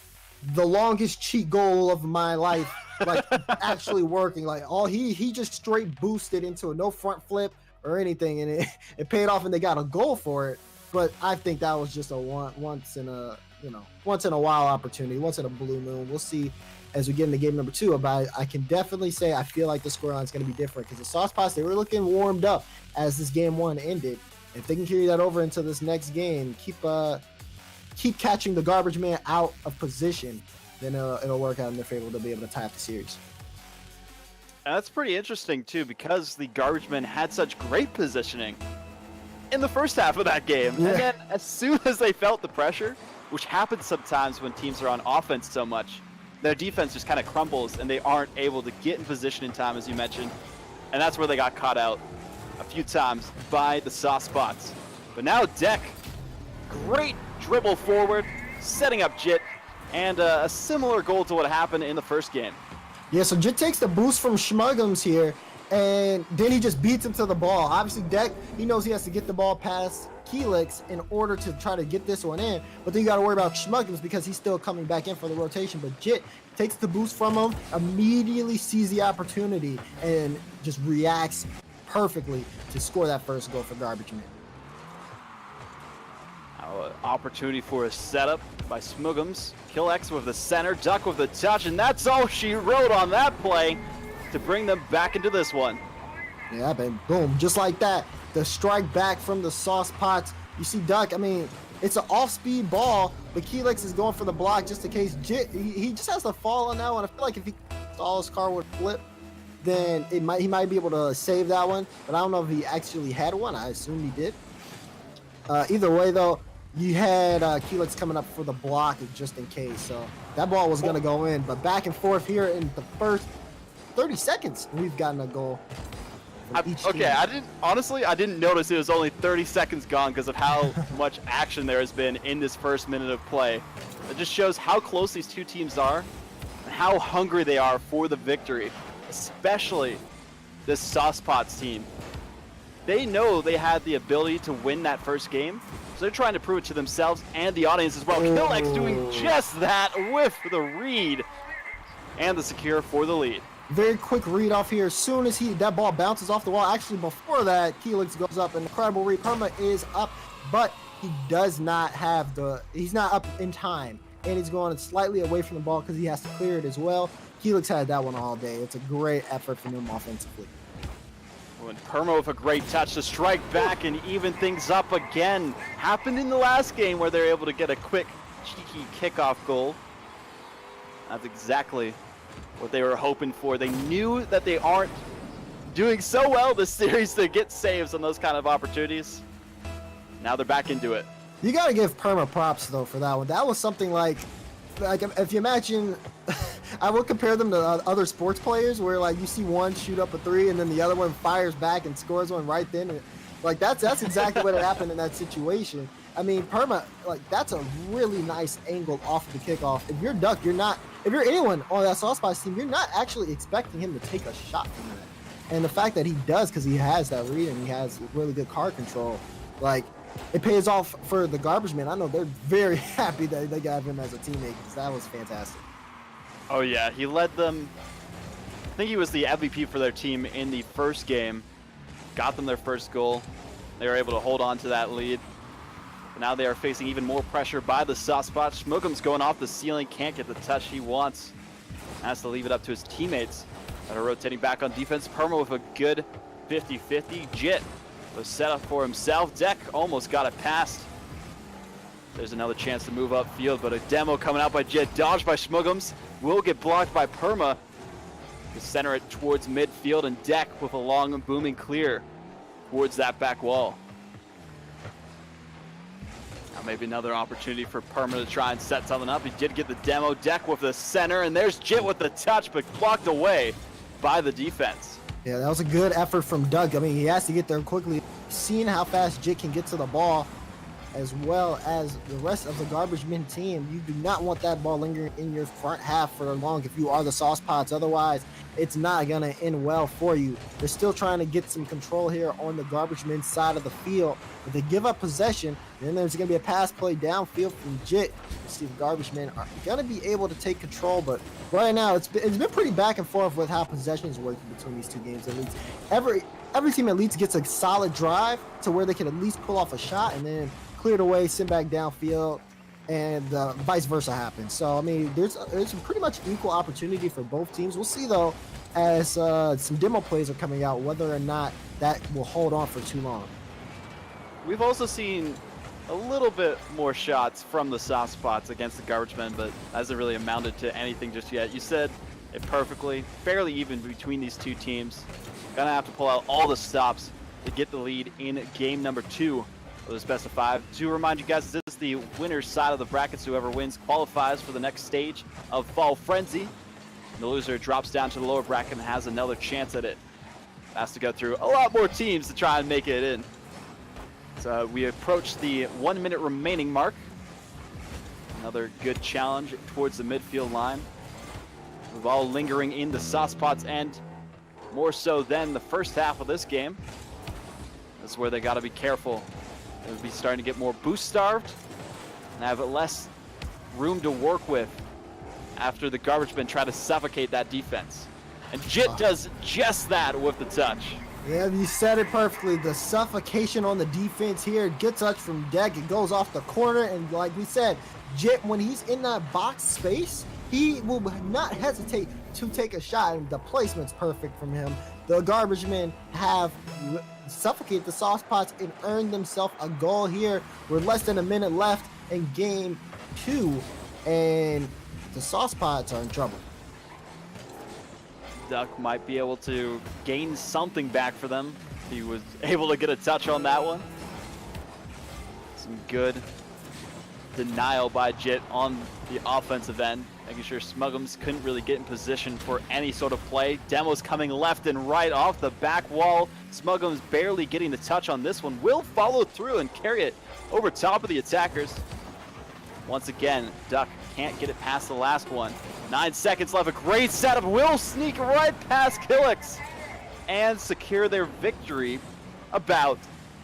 the longest cheat goal of my life like actually working. Like he just straight boosted into a no front flip or anything, and it paid off, and they got a goal for it. but I think that was just a once in a while opportunity, once in a blue moon. We'll see as we get into game number 2. But I can definitely say I feel like the scoreline is going to be different because the Saucepots, they were looking warmed up as this game 1 ended. If they can carry that over into this next game, keep catching the garbage man out of position, then it'll work out in their favor to be able to tie up the series. And that's pretty interesting too, because the garbage men had such great positioning in the first half of that game. Yeah. And then as soon as they felt the pressure, which happens sometimes when teams are on offense so much, their defense just kind of crumbles and they aren't able to get in position in time, as you mentioned. And that's where they got caught out a few times by the Saucepots. But now Deck, great dribble forward, setting up Jit, and a similar goal to what happened in the first game. Yeah, so Jit takes the boost from Schmuggums here, and then he just beats him to the ball. Obviously, Deck, he knows he has to get the ball past Keelix in order to try to get this one in, but then you got to worry about Schmuggums because he's still coming back in for the rotation. But Jit takes the boost from him, immediately sees the opportunity, and just reacts perfectly to score that first goal for Garbage Man. Opportunity for a setup by Smuggums. Killex with the center, Duck with the touch, and that's all she wrote on that play to bring them back into this one. Yeah, man, boom, just like that. The strike back from the Saucepots. You see Duck, I mean, it's an off-speed ball, but Keelix is going for the block just in case Jit, he just has to fall on that one. I feel like if all his car would flip, then he might be able to save that one, but I don't know if he actually had one. I assume he did. Either way, though, you had Keelix coming up for the block just in case, so that ball was going to go in. But back and forth here in the first 30 seconds, we've gotten a goal. Okay, I didn't notice it was only 30 seconds gone because of how much action there has been in this first minute of play. It just shows how close these two teams are and how hungry they are for the victory, especially this Saucepots team. They know they had the ability to win that first game, so they're trying to prove it to themselves and the audience as well. Killex doing just that with the read and the secure for the lead. Very quick read off here. As soon as that ball bounces off the wall, actually before that, Keelix goes up. An incredible read. Perma is up, but he does not have he's not up in time. And he's going slightly away from the ball because he has to clear it as well. Keelix had that one all day. It's a great effort from him offensively. And Perma with a great touch to strike back and even things up again. Happened in the last game where they were able to get a quick, cheeky kickoff goal. That's exactly what they were hoping for. They knew that they aren't doing so well this series to get saves on those kind of opportunities. Now they're back into it. You got to give Perma props, though, for that one. That was something like if you imagine, I would compare them to other sports players where, like, you see one shoot up a 3 and then the other one fires back and scores one right then. And, like, that's exactly what happened in that situation. I mean, Perma, like, that's a really nice angle off of the kickoff. If you're Duck, if you're anyone on that Saucepots team, you're not actually expecting him to take a shot from that. And the fact that he does, because he has that read and he has really good car control, like, it pays off for the garbage man. I know they're very happy that they got him as a teammate because that was fantastic. Oh yeah, he led them. I think he was the MVP for their team in the first game. Got them their first goal. They were able to hold on to that lead. But now they are facing even more pressure by the Saucepots. Schmuggum's going off the ceiling, can't get the touch he wants. Has to leave it up to his teammates that are rotating back on defense. Perma with a good 50-50. Jit was set up for himself. Deck almost got it past. There's another chance to move upfield, but a demo coming out by Jit, dodged by Schmuggums. Will get blocked by Perma. To center it towards midfield, and Deck with a long and booming clear towards that back wall. Now maybe another opportunity for Perma to try and set something up. He did get the demo. Deck with the center, and there's Jit with the touch, but blocked away by the defense. Yeah, that was a good effort from Doug. I mean, he has to get there quickly. Seeing how fast Jit can get to the ball, as well as the rest of the garbage men team, you do not want that ball lingering in your front half for long if you are the Saucepots. Otherwise, it's not going to end well for you. They're still trying to get some control here on the garbage men side of the field. If they give up possession, then there's going to be a pass play downfield from Jit. Let's see if the garbage men are going to be able to take control, but right now it's been pretty back and forth with how possession is working between these two games. At least every team at least gets a solid drive to where they can at least pull off a shot and then cleared away, sent back downfield, and vice versa happens. So I mean, there's pretty much equal opportunity for both teams. We'll see though, as some demo plays are coming out, whether or not that will hold on for too long. We've also seen a little bit more shots from the soft spots against the garbage men, but hasn't really amounted to anything just yet. You said it perfectly, fairly even between these two teams. Gonna have to pull out all the stops to get the lead in game number 2 of this best of 5. To remind you guys, this is the winner's side of the brackets. Whoever wins qualifies for the next stage of Fall Frenzy. The loser drops down to the lower bracket and has another chance at it. Has to go through a lot more teams to try and make it in. So we approach the 1 minute remaining mark. Another good challenge towards the midfield line. We're all lingering in the soft spots end, more so than the first half of this game. That's where they got to be careful. They'll be starting to get more boost starved and have less room to work with after the garbage men try to suffocate that defense. And Jit does just that with the touch. Yeah, you said it perfectly. The suffocation on the defense here. Good touch from Deck. It goes off the corner. And like we said, Jit, when he's in that box space, he will not hesitate to take a shot. And the placement's perfect from him. The garbage men have suffocated the soft spots and earned themselves a goal here. We're less than a minute left in game 2. And the soft spots are in trouble. Duck might be able to gain something back for them. He was able to get a touch on that one. Some good denial by Jit on the offensive end, making sure Smuggums couldn't really get in position for any sort of play. Demo's coming left and right off the back wall. Smuggums barely getting the touch on this one. Will follow through and carry it over top of the attackers. Once again, Duck can't get it past the last one. 9 seconds left, a great setup. Will sneak right past Killix and secure their victory about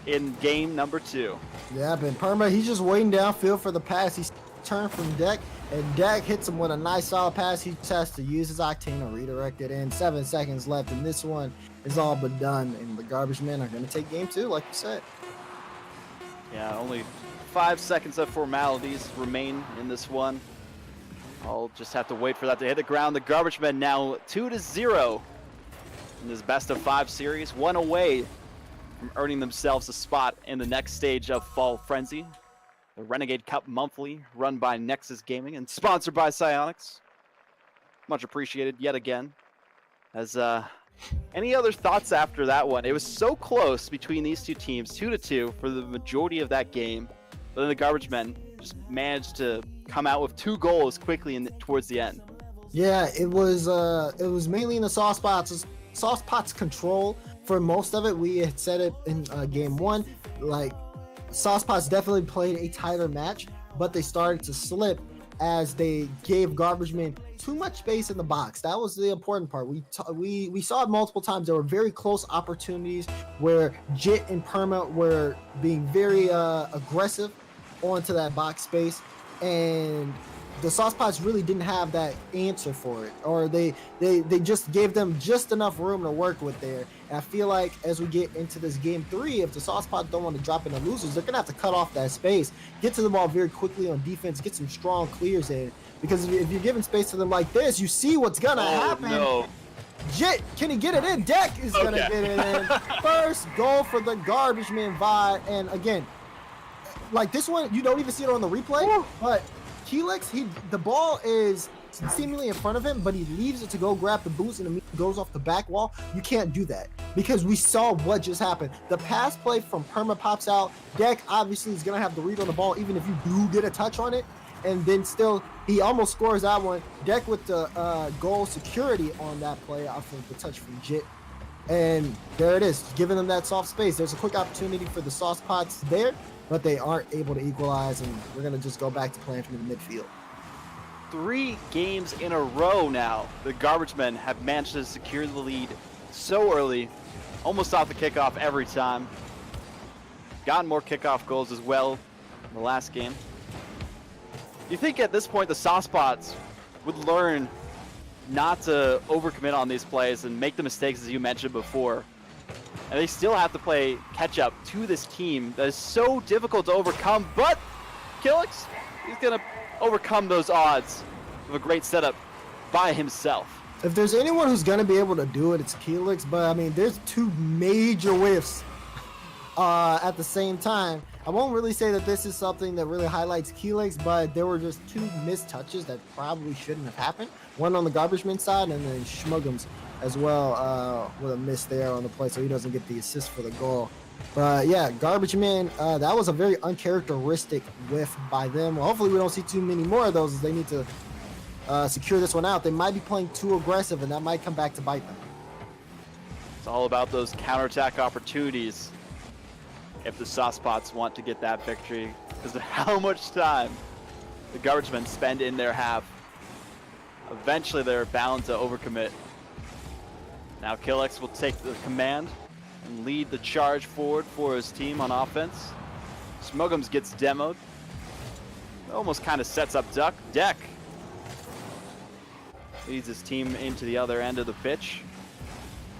in game number 2. Yeah, but Perma, he's just waiting downfield for the pass. He's turned from Deck, and Deck hits him with a nice solid pass. He just has to use his octane to redirect it in. 7 seconds left, and this one is all but done. And the garbage men are going to take game 2, like you said. Yeah, only 5 seconds of formalities remain in this one. I'll just have to wait for that to hit the ground. The garbage men now 2-0 in this best of 5 series, 1 away from earning themselves a spot in the next stage of Fall Frenzy, the Renegade Cup monthly, run by Nexus Gaming and sponsored by Psyonix. Much appreciated yet again. As any other thoughts after that one? It was so close between these two teams, 2-2 for the majority of that game. But then the garbage men just managed to come out with 2 goals quickly towards the end. Yeah, it was mainly in the soft spots control for most of it. We had said it in game 1, like soft spots definitely played a tighter match, but they started to slip as they gave garbage men too much space in the box. That was the important part. We saw it multiple times. There were very close opportunities where Jit and Perma were being very aggressive onto that box space, and the soft spots really didn't have that answer for it, or they just gave them just enough room to work with there. And I feel like as we get into this game 3, if the soft spots don't want to drop into losers, they're gonna have to cut off that space, get to the ball very quickly on defense, get some strong clears in, because if you're giving space to them like this, you see what's gonna happen. No. Jit, can he get it in? Deck is gonna get it in. First goal for the garbage man vibe, and again, like this one, you don't even see it on the replay, but Helix, the ball is seemingly in front of him, but he leaves it to go grab the boost and immediately goes off the back wall. You can't do that because we saw what just happened. The pass play from Perma pops out. Deck obviously is going to have the read on the ball even if you do get a touch on it, and then still he almost scores that one. Deck with the goal security on that play off of the touch from Jit. And there it is, giving them that soft space. There's a quick opportunity for the soft spots there, but they aren't able to equalize, and we're going to just go back to playing from the midfield. 3 games in a row now, the garbage men have managed to secure the lead so early, almost off the kickoff every time. Gotten more kickoff goals as well in the last game. You think at this point the soft spots would learn not to overcommit on these plays and make the mistakes as you mentioned before, And they still have to play catch up to this team that is so difficult to overcome. But Killix, he's going to overcome those odds with a great setup by himself. If there's anyone who's going to be able to do it, it's Keelix. But, I mean, there's two major whiffs at the same time. I won't really say that this is something that really highlights Keelix, but there were just two missed touches that probably shouldn't have happened. One on the garbage man side, and then Schmuggums as well with a miss there on the play, so he doesn't get the assist for the goal. But, yeah, garbage man, that was a very uncharacteristic whiff by them. Well, hopefully we don't see too many more of those as they need to secure this one out. They might be playing too aggressive, and that might come back to bite them. It's all about those counterattack opportunities if the Saucepots want to get that victory, because of how much time the garbage men spend in their half. Eventually they're bound to overcommit. Now Killix will take the command and lead the charge forward for his team on offense. Smugums gets demoed. Almost kind of sets up Deck. Leads his team into the other end of the pitch.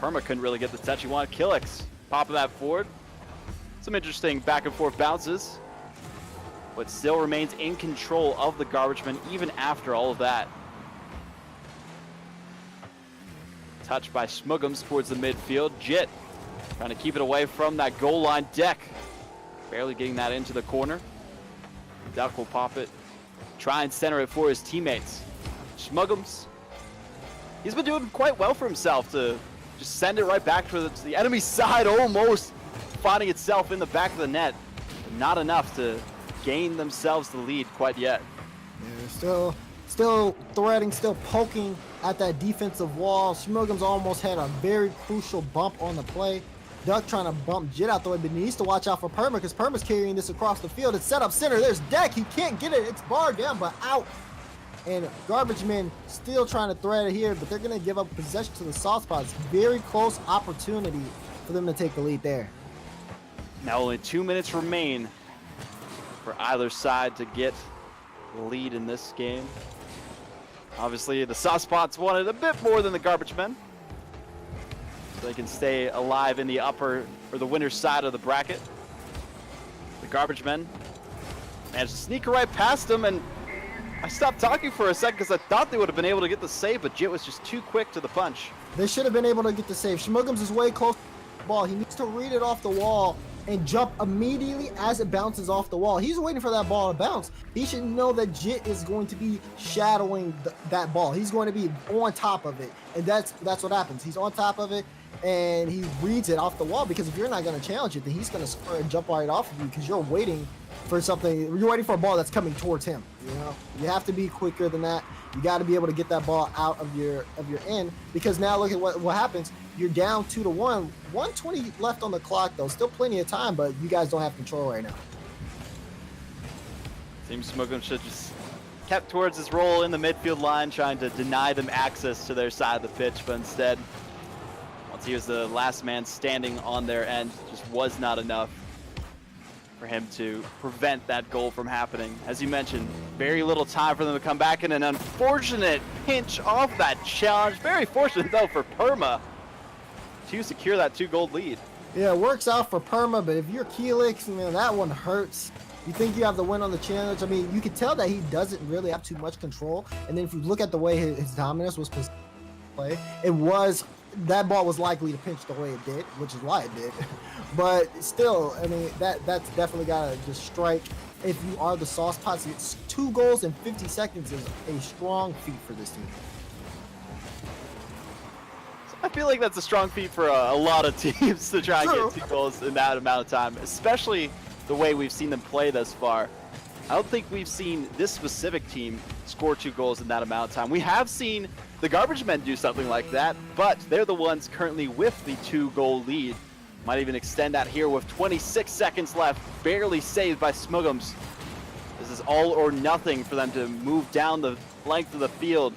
Perma couldn't really get the touch he wanted. Killix popping that forward. Some interesting back and forth bounces, but still remains in control of the garbage man even after all of that. Touched by Smugums towards the midfield. Jit trying to keep it away from that goal line. Deck barely getting that into the corner. Duck will pop it, try and center it for his teammates. Smugums, he's been doing quite well for himself to just send it right back to the enemy side, almost finding itself in the back of the net. Not enough to gain themselves the lead quite yet. Yeah, still threading, still poking at that defensive wall. Smugums almost had a very crucial bump on the play. Duck trying to bump Jit out the way, but he needs to watch out for Perma because Perma's carrying this across the field. It's set up center. There's Deck. He can't get it. It's barred down, but out. And Garbage Men still trying to thread it here, but they're going to give up possession to the soft spots. Very close opportunity for them to take the lead there. Now only 2 minutes remain for either side to get the lead in this game. Obviously, the soft spots wanted a bit more than the garbage men, so they can stay alive in the upper or the winner's side of the bracket. The garbage men managed to sneak right past them, and I stopped talking for a second because I thought they would have been able to get the save, but Jit was just too quick to the punch. They should have been able to get the save. Schmuggums is way close to the ball. He needs to read it off the wall and jump immediately as it bounces off the wall. He's waiting for that ball to bounce. He should know that Jit is going to be shadowing that ball. He's going to be on top of it, and that's what happens. He's on top of it, and he reads it off the wall, because if you're not going to challenge it, then he's going to score and jump right off of you because you're waiting for something. You're waiting for a ball that's coming towards him. You know, you have to be quicker than that. You got to be able to get that ball out of your end, because now look at what happens. You're down 2-1. 1:20 left on the clock, though. Still plenty of time, but you guys don't have control right now. Seems Smugum should just kept towards his role in the midfield line, trying to deny them access to their side of the pitch, but instead, once he was the last man standing on their end, just was not enough for him to prevent that goal from happening. As you mentioned, very little time for them to come back in. An unfortunate pinch off that challenge. Very fortunate, though, for Perma to secure that 2-goal lead. Yeah, it works out for Perma, but if you're Keelix, man, that one hurts. You think you have the win on the challenge. I mean, you can tell that he doesn't really have too much control. And then if you look at the way his dominance was played, that ball was likely to pinch the way it did, which is why it did. But still, I mean, that's definitely got to just strike. If you are the Sauce Pots, it's 2 goals in 50 seconds is a strong feat for this team. I feel like that's a strong feat for a lot of teams to try and get 2 goals in that amount of time, especially the way we've seen them play thus far. I don't think we've seen this specific team score 2 goals in that amount of time. We have seen the garbage men do something like that, but they're the ones currently with the 2-goal lead. Might even extend that here with 26 seconds left, barely saved by Smugums. This is all or nothing for them to move down the length of the field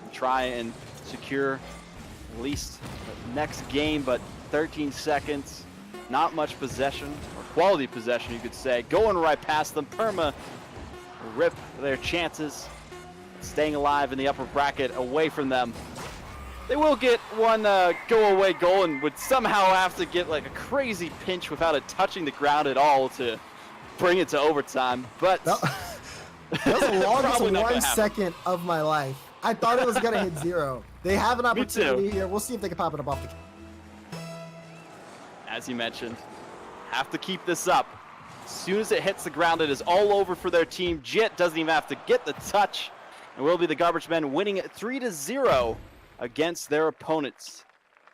and try and secure at least the next game, but 13 seconds, not much possession, or quality possession you could say, going right past them. Perma rip their chances, staying alive in the upper bracket away from them. They will get one go-away goal and would somehow have to get like a crazy pinch without it touching the ground at all to bring it to overtime. But That was the longest Probably not gonna 1 happen. second of my life. I thought it was going to hit 0. They have an Me too. opportunity here. We'll see if they can pop it up off the... as you mentioned, have to keep this up. As soon as it hits the ground, it is all over for their team. Jit doesn't even have to get the touch, and will be the Garbage Men winning it 3-0 against their opponents.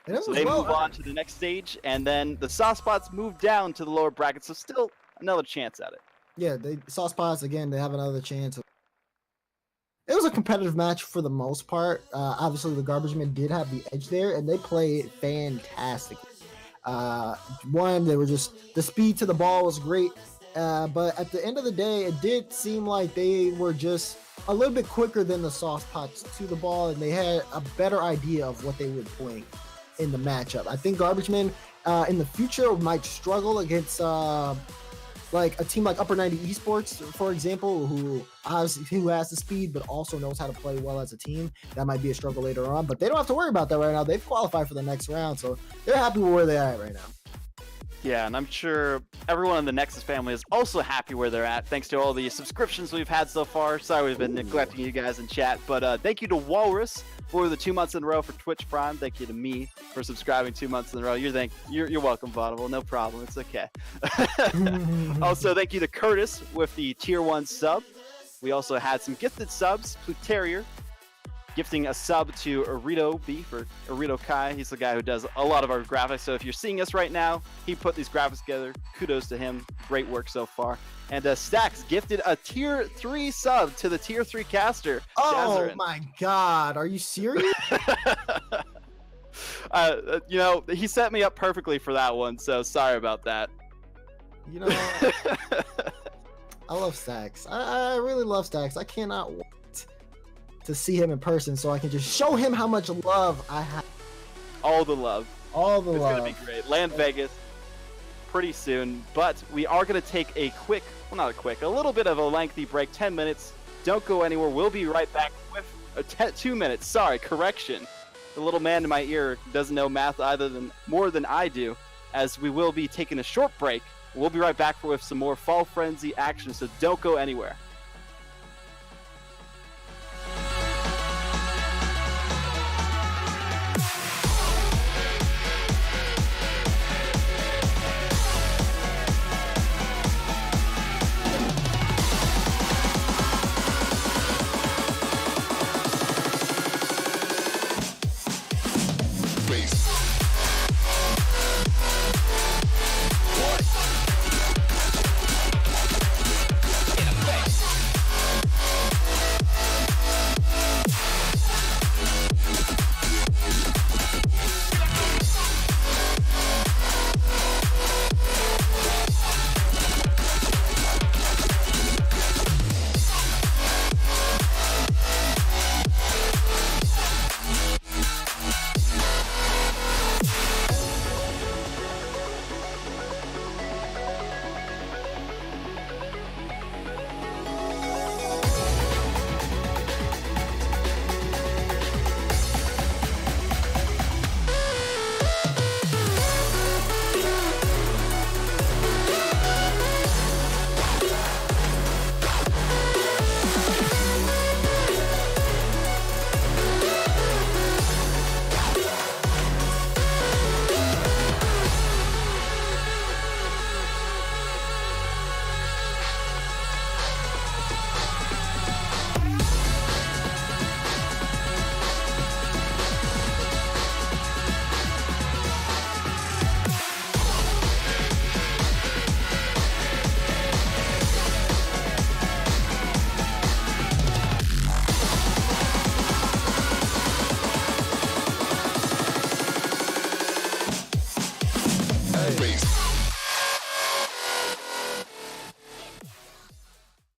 And it So was they well move on to the next stage, and then the soft spots move down to the lower bracket, so still another chance at it. Yeah, they Sauce Pots again. They have another chance. It was a competitive match for the most part. Obviously, the Garbage Men did have the edge there, and they played fantastic. They were just the speed to the ball was great, but at the end of the day, it did seem like they were just a little bit quicker than the Sauce Pots to the ball, and they had a better idea of what they would play in the matchup. I think Garbage Men in the future might struggle against like a team like Upper 90 Esports, for example, who has the speed but also knows how to play well as a team. That might be a struggle later on, but they don't have to worry about that right now. They've qualified for the next round, so they're happy with where they're at right now. Yeah, and I'm sure everyone in the Nexus family is also happy where they're at, thanks to all the subscriptions we've had so far. Sorry we've been neglecting you guys in chat, but thank you to Walrus for the 2 months in a row for Twitch Prime. Thank you to me for subscribing 2 months in a row. You're welcome, Vaudeville. No problem. It's okay. Also, thank you to Curtis with the Tier 1 sub. We also had some gifted subs. Pluterior gifting a sub to Arito Beef or Arito Kai. He's the guy who does a lot of our graphics. So if you're seeing us right now, he put these graphics together. Kudos to him. Great work so far. And Stacks gifted a Tier 3 sub to the Tier 3 caster. Oh Jazarin. my God, are you serious? You know, he set me up perfectly for that one, so sorry about that. You know, I love Stacks. I really love Stacks. I cannot wait to see him in person so I can just show him how much love I have. All the love. All the It's love. going to be great. Land Vegas pretty soon, but we are going to take a quick, well, not a quick, a little bit of a lengthy break, 10 minutes. Don't go anywhere. We'll be right back with 2 minutes. Sorry, correction. The little man in my ear doesn't know math more than I do, as we will be taking a short break. We'll be right back with some more Fall Frenzy action, so don't go anywhere.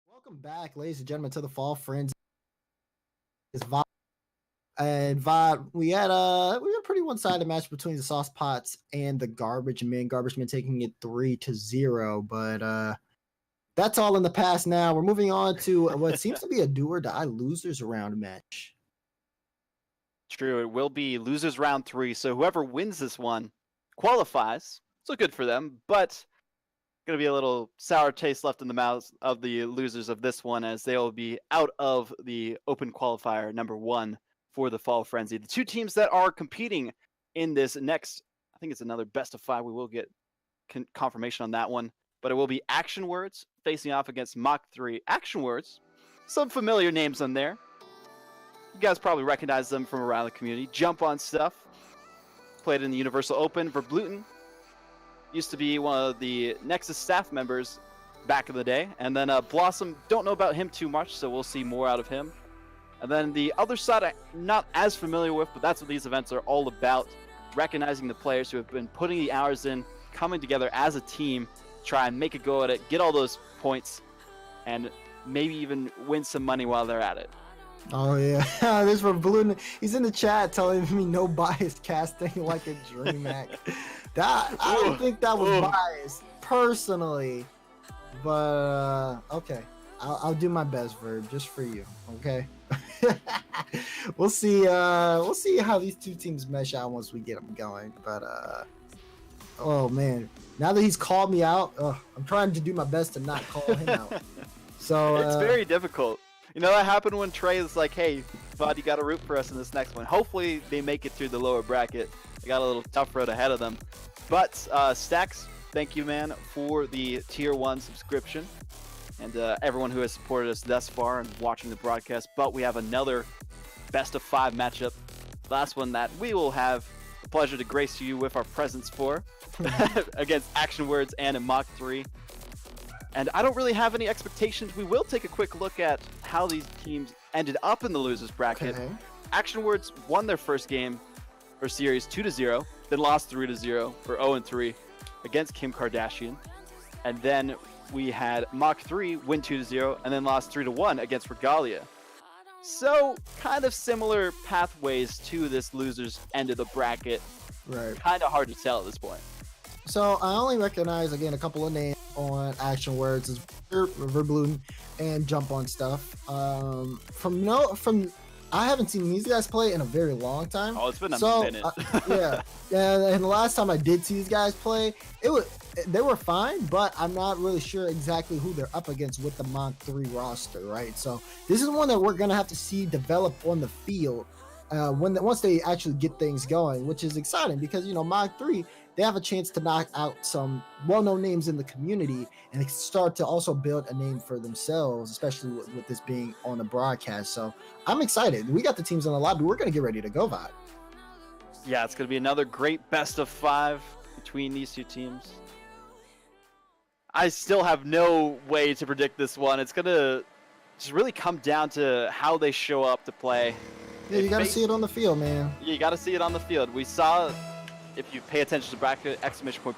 Welcome back, ladies and gentlemen, to the Fall Frenzy. It's Vod. And Vod, we had a pretty one-sided match between the Sauce Pots and the Garbage Men. Garbage Men taking it 3-0, but that's all in the past now. We're moving on to what seems to be a do or die losers round match. True, it will be losers round 3, so whoever wins this one qualifies. So good for them, but going to be a little sour taste left in the mouths of the losers of this one, as they will be out of the open qualifier number 1 for the Fall Frenzy. The two teams that are competing in this next, I think it's another best of 5. We will get confirmation on that one, but it will be Action Words facing off against Mach 3. Action Words, some familiar names on there. You guys probably recognize them from around the community. Jump On Stuff, played in the Universal Open. Verbluten used to be one of the Nexus staff members back in the day. And then Blossom, don't know about him too much, so we'll see more out of him. And then the other side I'm not as familiar with, but that's what these events are all about. Recognizing the players who have been putting the hours in, coming together as a team, try and make a go at it, get all those points, and maybe even win some money while they're at it. Oh yeah, this for Blue. He's in the chat telling me no biased casting like a DreamHack. I don't think that was biased personally, but okay, I'll do my best, Verb, just for you. Okay, we'll see how these two teams mesh out once we get them going. But oh man, now that he's called me out, I'm trying to do my best to not call him out. So it's very difficult. You know, that happened when Trey was like, hey, bud, you got to root for us in this next one. Hopefully they make it through the lower bracket. They got a little tough road ahead of them. But Stacks, thank you, man, for the Tier 1 subscription. And everyone who has supported us thus far and watching the broadcast. But we have another best of 5 matchup. Last one that we will have the pleasure to grace you with our presence for. Against Action Words and Mach 3. And I don't really have any expectations. We will take a quick look at how these teams ended up in the losers bracket. Okay. Action Words won their first game or series 2-0, then lost 3-0 or 0-3 against Kim Kardashian. And then we had Mach 3 win 2-0 and then lost 3-1 against Regalia. So kind of similar pathways to this losers end of the bracket. Right. Kind of hard to tell at this point. So I only recognize again a couple of names on Action Words is Verbluten and Jump On Stuff. From I haven't seen these guys play in a very long time. Oh, it's been a minute. Yeah, and the last time I did see these guys play, they were fine, but I'm not really sure exactly who they're up against with the Mach 3 roster, right? So this is one that we're gonna have to see develop on the field once they actually get things going, which is exciting because Mach 3. They have a chance to knock out some well-known names in the community and start to also build a name for themselves, especially with this being on the broadcast. So I'm excited. We got the teams in the lobby. We're going to get ready to go, Vod. Yeah, it's going to be another great best of 5 between these two teams. I still have no way to predict this one. It's going to just really come down to how they show up to play. Yeah, you got to see it on the field, man. You got to see it on the field. We saw, if you pay attention to bracket,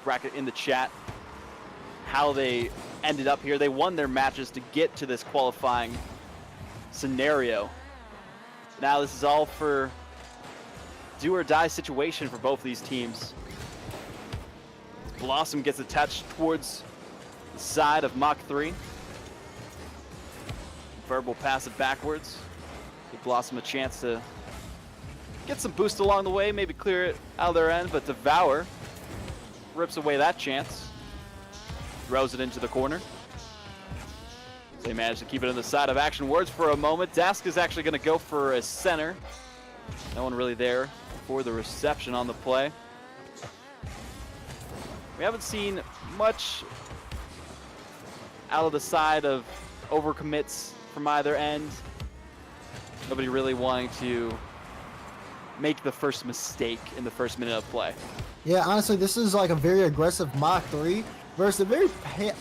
!bracket in the chat, how they ended up here. They won their matches to get to this qualifying scenario. Now this is all for do or die situation for both these teams. Blossom gets attached towards the side of Mach 3. Verb will pass it backwards. Give Blossom a chance to get some boost along the way, maybe clear it out of their end, but Devour rips away that chance. Throws it into the corner. They manage to keep it on the side of Action Words for a moment. Dask is actually going to go for a center. No one really there for the reception on the play. We haven't seen much out of the side of overcommits from either end. Nobody really wanting to make the first mistake in the first minute of play. Yeah, honestly, this is like a very aggressive Mach 3 versus a very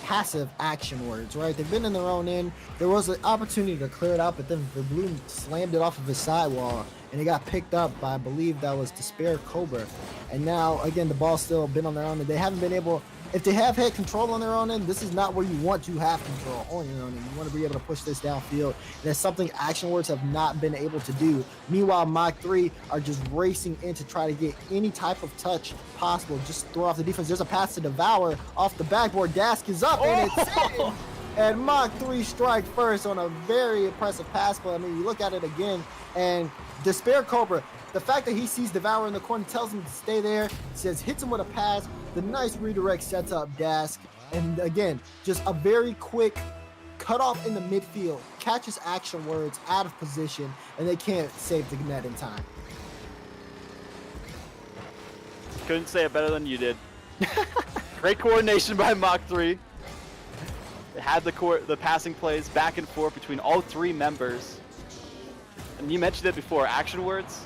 passive Action Words, right? They've been in their own end. There was an opportunity to clear it out, but then the Blue slammed it off of his sidewall, and it got picked up by, I believe that was Despair Cobra. And now, again, the ball's still been on their own, and they haven't been able, if they have had control on their own end, this is not where you want to have control on your own end. You want to be able to push this downfield. And that's something Action Words have not been able to do. Meanwhile, Mach 3 are just racing in to try to get any type of touch possible. Just throw off the defense. There's a pass to Devour off the backboard. Dask is up, and it's in. And Mach 3 strike first on a very impressive pass play. I mean, you look at it again, and Despair Cobra the fact that he sees Devour in the corner, tells him to stay there, says hits him with a pass. The nice redirect sets up Dask. And again, just a very quick cutoff in the midfield, catches Action Words out of position, and they can't save the net in time. Couldn't say it better than you did. Great coordination by Mach 3. They had the passing plays back and forth between all three members. And you mentioned it before, Action Words,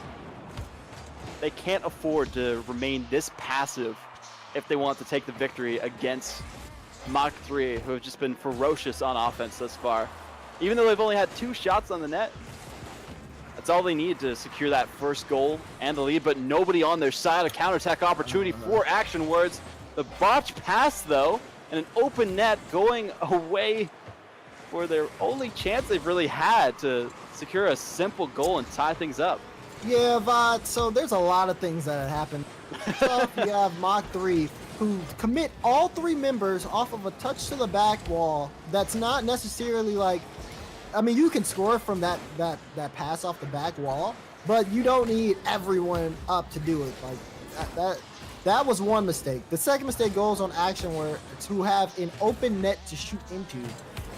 they can't afford to remain this passive if they want to take the victory against Mach 3, who have just been ferocious on offense thus far. Even though they've only had 2 shots on the net, that's all they need to secure that first goal and the lead, but nobody on their side. A counterattack opportunity for Action Words. The botched pass, though, and an open net going away for their only chance they've really had to secure a simple goal and tie things up. Yeah, Vod, so there's a lot of things that happened. So you have Mach 3, who commit all 3 members off of a touch to the back wall. That's not necessarily like, I mean, you can score from that pass off the back wall, but you don't need everyone up to do it. Like that was one mistake. The second mistake goes on Action Words, who have an open net to shoot into,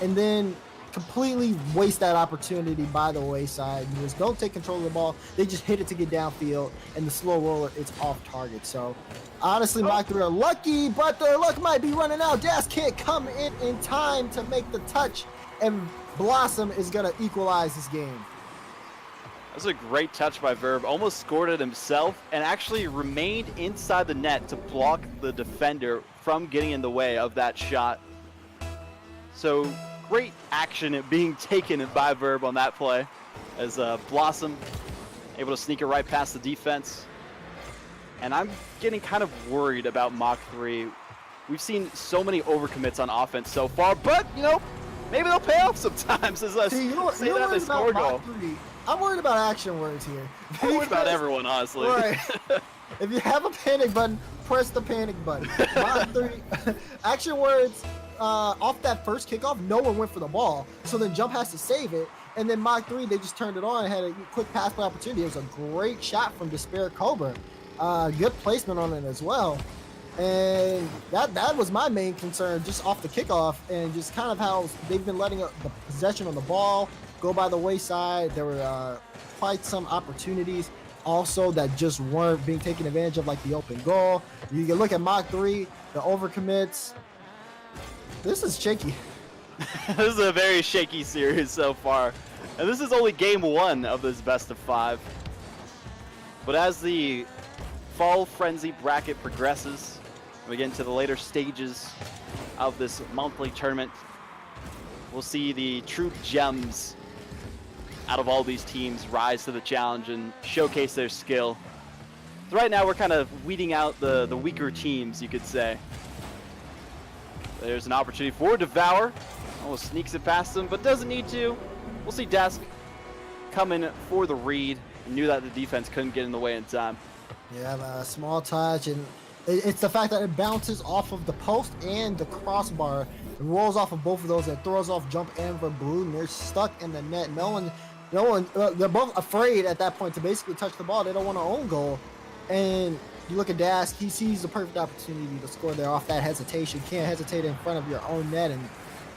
and then completely waste that opportunity by the wayside. You just don't take control of the ball. They just hit it to get downfield, and the slow roller, it's off target. So honestly, Mach 3 are lucky, but their luck might be running out. Dask can't come in time to make the touch, and Blossom is going to equalize this game. That was a great touch by Verb. Almost scored it himself and actually remained inside the net to block the defender from getting in the way of that shot. So great action being taken by Verb on that play as Blossom able to sneak it right past the defense. And I'm getting kind of worried about Mach 3. We've seen so many overcommits on offense so far, but, you know, maybe they'll pay off sometimes as I say that they score a goal. I'm worried about Action Words here. I'm worried about everyone, honestly. Right. If you have a panic button, press the panic button. Mach 3, Action Words, off that first kickoff, no one went for the ball. So then Jump has to save it. And then Mach 3, they just turned it on and had a quick pass play opportunity. It was a great shot from Despair Cobra. Good placement on it as well. And that was my main concern just off the kickoff, and just kind of how they've been letting the possession on the ball go by the wayside. There were quite some opportunities also that just weren't being taken advantage of, like the open goal. You can look at Mach 3, the overcommits. This is shaky. This is a very shaky series so far. And this is only game 1 of this best of 5. But as the Fall Frenzy bracket progresses, we get into the later stages of this monthly tournament, we'll see the true gems out of all these teams rise to the challenge and showcase their skill. So right now we're kind of weeding out the weaker teams, you could say. There's an opportunity for Devour. Almost sneaks it past them, but doesn't need to. We'll see Dask come in for the read. Knew that the defense couldn't get in the way in time. Yeah, a small touch, and it's the fact that it bounces off of the post and the crossbar. It rolls off of both of those and throws off Jump and Verblue. They're stuck in the net. No one. They're both afraid at that point to basically touch the ball. They don't want to own goal. And you look at Dask. He sees the perfect opportunity to score there off that hesitation. Can't hesitate in front of your own net, and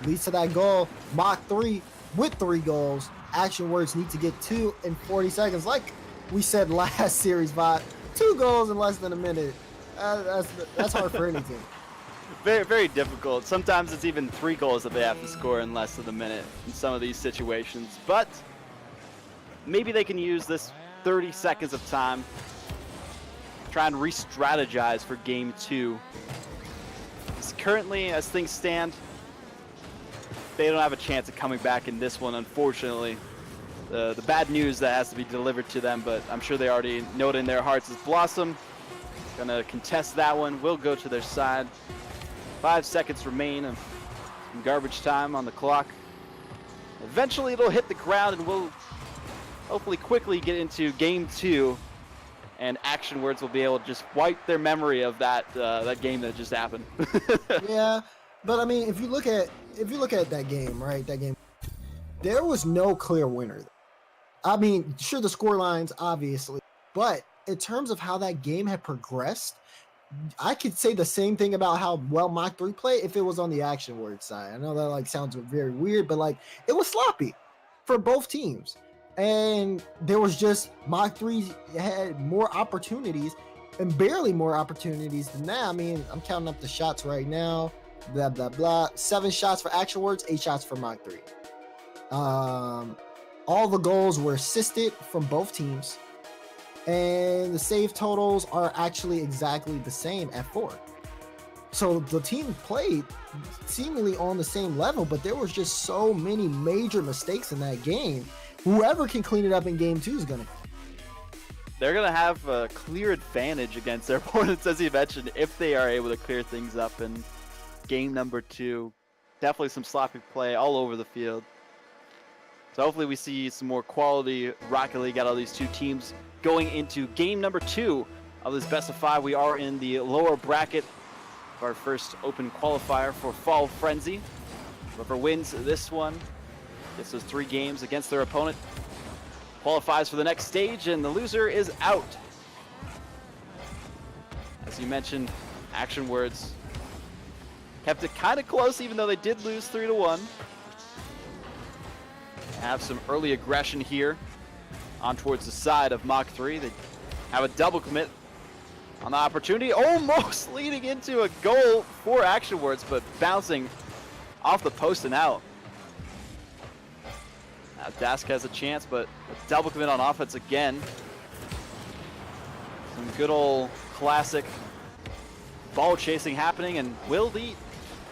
leads to that goal. Mach 3 with 3 goals. Action Words need to get 2 in 40 seconds. Like we said last series, Bot. 2 goals in less than a minute. That's hard for any team. Very, very difficult. Sometimes it's even 3 goals that they have to score in less than a minute in some of these situations. But maybe they can use this 30 seconds of time, try and re-strategize for game 2. Because currently, as things stand, they don't have a chance of coming back in this one, unfortunately. The bad news that has to be delivered to them, but I'm sure they already know it in their hearts, is Blossom gonna contest that one. Will go to their side. 5 seconds remain of some garbage time on the clock. Eventually it'll hit the ground, and we'll hopefully quickly get into game 2, and Action Words will be able to just wipe their memory of that game that just happened. Yeah, but I mean, if you look at that game, right? That game, there was no clear winner. I mean, sure, the score lines obviously But in terms of how that game had progressed, I could say the same thing about how well Mach 3 played if it was on the action word side. I know that like sounds very weird, but like it was sloppy for both teams. And there was just Mach 3 had more opportunities and barely more opportunities than that. I mean, I'm counting up the shots right now. Blah, blah, blah. 7 shots for action words, 8 shots for Mach 3. All the goals were assisted from both teams. And the save totals are actually exactly the same at 4. So the team played seemingly on the same level, but there was just so many major mistakes in that game. Whoever can clean it up in game 2 is going to. They're going to have a clear advantage against their opponents, as you mentioned, if they are able to clear things up in game number 2. Definitely some sloppy play all over the field. So hopefully we see some more quality Rocket League out of these two teams going into game number 2 of this best of 5. We are in the lower bracket of our first open qualifier for Fall Frenzy. Whoever wins this one gets those 3 games against their opponent, qualifies for the next stage, and the loser is out. As you mentioned, Action Words kept it kind of close, even though they did lose 3-1. Have some early aggression here on towards the side of Mach 3. They have a double commit on the opportunity, almost leading into a goal for Action Words, but bouncing off the post and out. Now Dask has a chance, but a double commit on offense again. Some good old classic ball chasing happening, and will the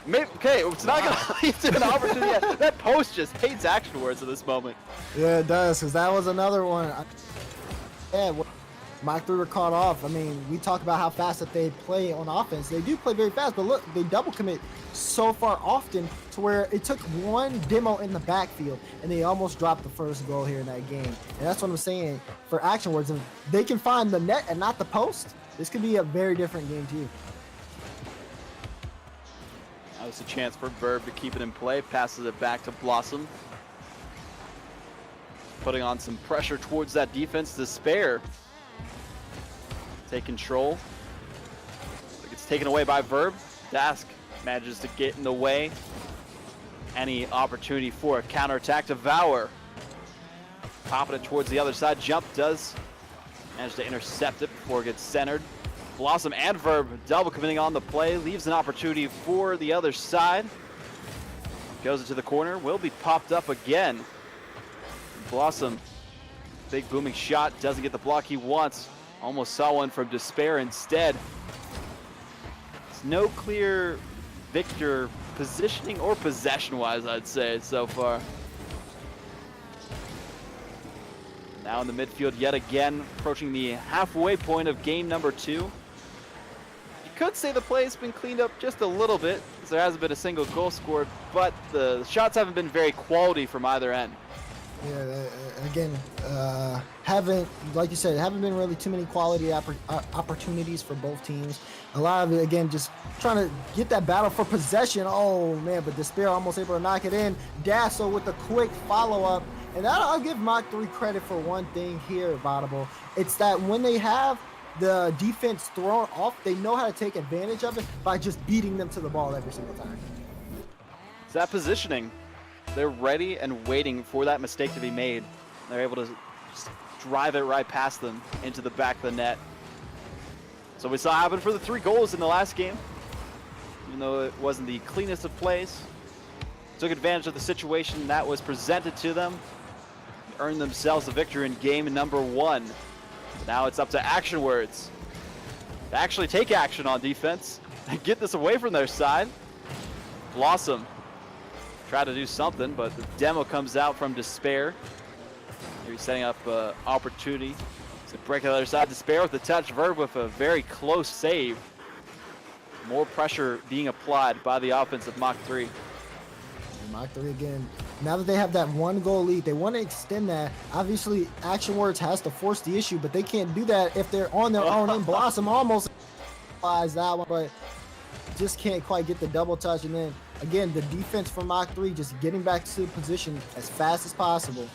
okay, it's not going to lead to an opportunity yet. That post just hates Action Words at this moment. Yeah, it does, because that was another one. Yeah, Mach 3 were caught off. I mean, we talk about how fast that they play on offense. They do play very fast, but look, they double commit so far often to where it took one demo in the backfield, and they almost dropped the first goal here in that game. And that's what I'm saying for Action Words. If they can find the net and not the post, this could be a very different game too. Now it's a chance for Verb to keep it in play. Passes it back to Blossom. Putting on some pressure towards that defense. Despair take control. It gets taken away by Verb. Dask manages to get in the way. Any opportunity for a counterattack. Devour popping it towards the other side. Jump does manage to intercept it before it gets centered. Blossom and Verb double committing on the play. Leaves an opportunity for the other side. Goes into the corner. Will be popped up again. Blossom, big booming shot. Doesn't get the block he wants. Almost saw one from Despair instead. It's no clear victor positioning or possession-wise, I'd say, so far. Now in the midfield yet again, approaching the halfway point of game number 2. You could say the play has been cleaned up just a little bit, because there hasn't been a single goal scored, but the shots haven't been very quality from either end. Yeah, again, haven't, like you said, haven't been really too many quality opportunities for both teams. A lot of it, again, just trying to get that battle for possession. Oh, man, but Despair almost able to knock it in. Dasso with the quick follow-up. And I'll give Mach 3 credit for one thing here, Vaudable. It's that when they have the defense thrown off, they know how to take advantage of it by just beating them to the ball every single time. It's that positioning. They're ready and waiting for that mistake to be made. They're able to just drive it right past them into the back of the net. So we saw happen for the 3 goals in the last game. Even though it wasn't the cleanest of plays, took advantage of the situation that was presented to them. Earned themselves a victory in game number 1. Now it's up to Action Words to actually take action on defense and get this away from their side. Blossom tried to do something, but the demo comes out from Despair. Maybe setting up an opportunity to break the other side. Despair with the touch. Verb with a very close save. More pressure being applied by the offense of Mach 3. Mach 3 again. Now that they have that 1-goal lead, they want to extend that. Obviously, Action Words has to force the issue, but they can't do that if they're on their own. And Blossom almost applies that one, but just can't quite get the double touch. And then, again, the defense from Mach 3 just getting back to the position as fast as possible.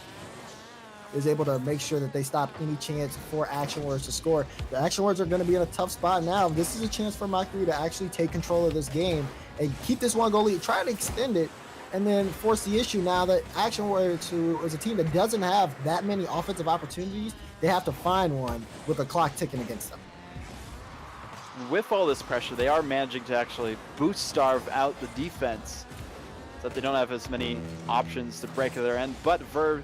is able to make sure that they stop any chance for Action Words to score. The Action Words are going to be in a tough spot now. This is a chance for Mach 3 to actually take control of this game and keep this 1-goal lead, try to extend it, and then force the issue now that Action Words, who is a team that doesn't have that many offensive opportunities, they have to find one with the clock ticking against them. With all this pressure, they are managing to actually boost starve out the defense so that they don't have as many options to break at their end. But Verve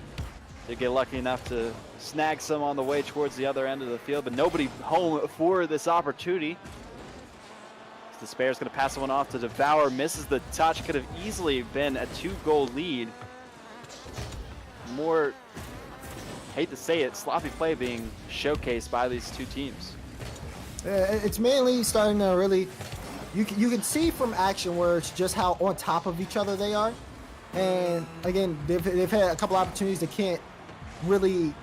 did get lucky enough to snag some on the way towards the other end of the field, but nobody home for this opportunity. Despair is going to pass one off to Devour, misses the touch, could have easily been a 2-goal lead. More, hate to say it, sloppy play being showcased by these two teams. It's mainly starting to really, you can see from Action Words just how on top of each other they are. And again, they've had a couple opportunities they can't really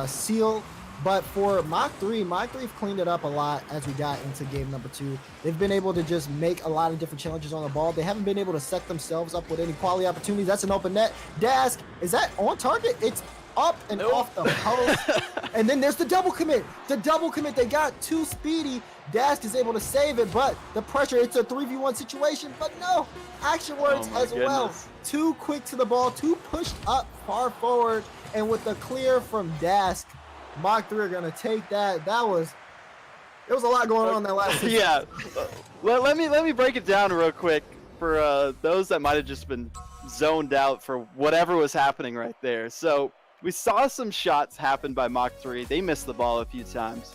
seal. But for Mach 3 have cleaned it up a lot as we got into game number 2. They've been able to just make a lot of different challenges on the ball. They haven't been able to set themselves up with any quality opportunities. That's an open net. Dask, is that on target? It's up and off the post. And then there's the double commit. The double commit, they got too speedy. Dask is able to save it, but the pressure, it's a 3v1 situation. But no, Action Words as well. Too quick to the ball, too pushed up far forward. And with the clear from Dask, Mach 3 are going to take that. There was a lot going on that last season. Yeah. Let me break it down real quick for those that might have just been zoned out for whatever was happening right there. So we saw some shots happen by Mach 3. They missed the ball a few times.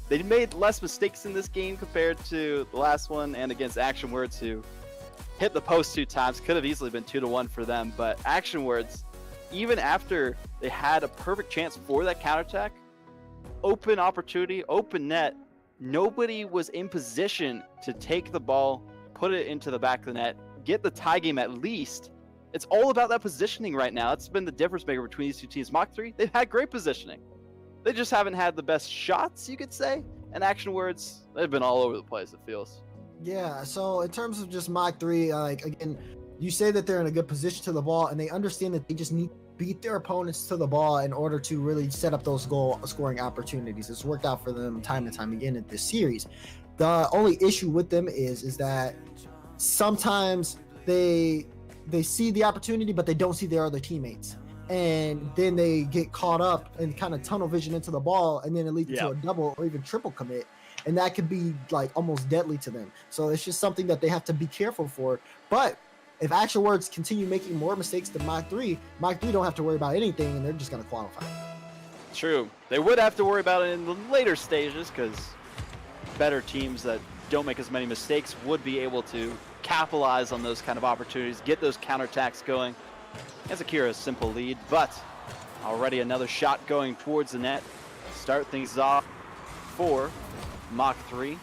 They made less mistakes in this game compared to the last one and against Action Words, who hit the post 2 times. Could have easily been 2-1 for them, but Action Words, even after they had a perfect chance for that counterattack, open opportunity, open net, nobody was in position to take the ball, put it into the back of the net, get the tie game at least. It's all about that positioning right now. That's been the difference maker between these two teams. Mach 3, they've had great positioning. They just haven't had the best shots, you could say. And Action Words, they've been all over the place, it feels. Yeah, so in terms of just Mach 3, again, you say that they're in a good position to the ball, and they understand that they just need to beat their opponents to the ball in order to really set up those goal scoring opportunities. It's worked out for them time and time again in this series. The only issue with them is that sometimes they see the opportunity, but they don't see their other teammates. And then they get caught up and kind of tunnel vision into the ball, and then it leads to a double or even triple commit. And that could be like almost deadly to them. So it's just something that they have to be careful for. But if Action Words continue making more mistakes than Mach 3 don't have to worry about anything, and they're just going to qualify. True. They would have to worry about it in the later stages, because better teams that don't make as many mistakes would be able to capitalize on those kind of opportunities, get those counterattacks going, and secure a simple lead. But already another shot going towards the net. Start things off for Mach 3.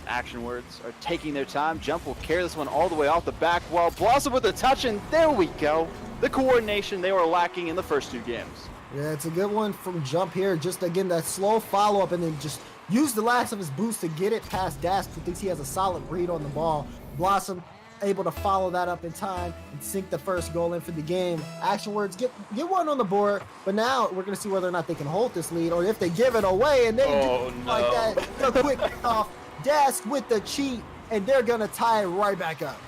Action Words are taking their time. Jump will carry this one all the way off the back wall. Blossom with the touch, and there we go. The coordination they were lacking in the first 2 games. Yeah, it's a good one from Jump here. Just, again, that slow follow-up, and then just use the last of his boost to get it past Dask, who thinks he has a solid read on the ball. Blossom able to follow that up in time and sink the first goal in for the game. Action Words get one on the board, but now we're going to see whether or not they can hold this lead, or if they give it away, and they like that. The quick off. Dask with the cheat, and they're going to tie it right back up.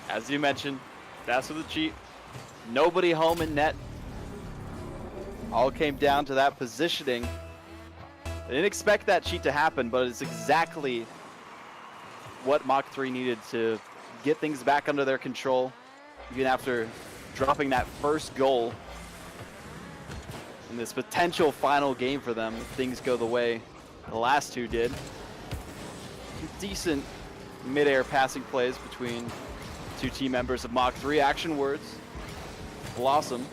As you mentioned, Dask with the cheat. Nobody home in net. All came down to that positioning. They didn't expect that cheat to happen, but it's exactly what Mach 3 needed to get things back under their control, even after dropping that first goal in this potential final game for them if things go the way the last 2 did. Decent mid-air passing plays between 2 team members of Mach 3. Action Words. Blossom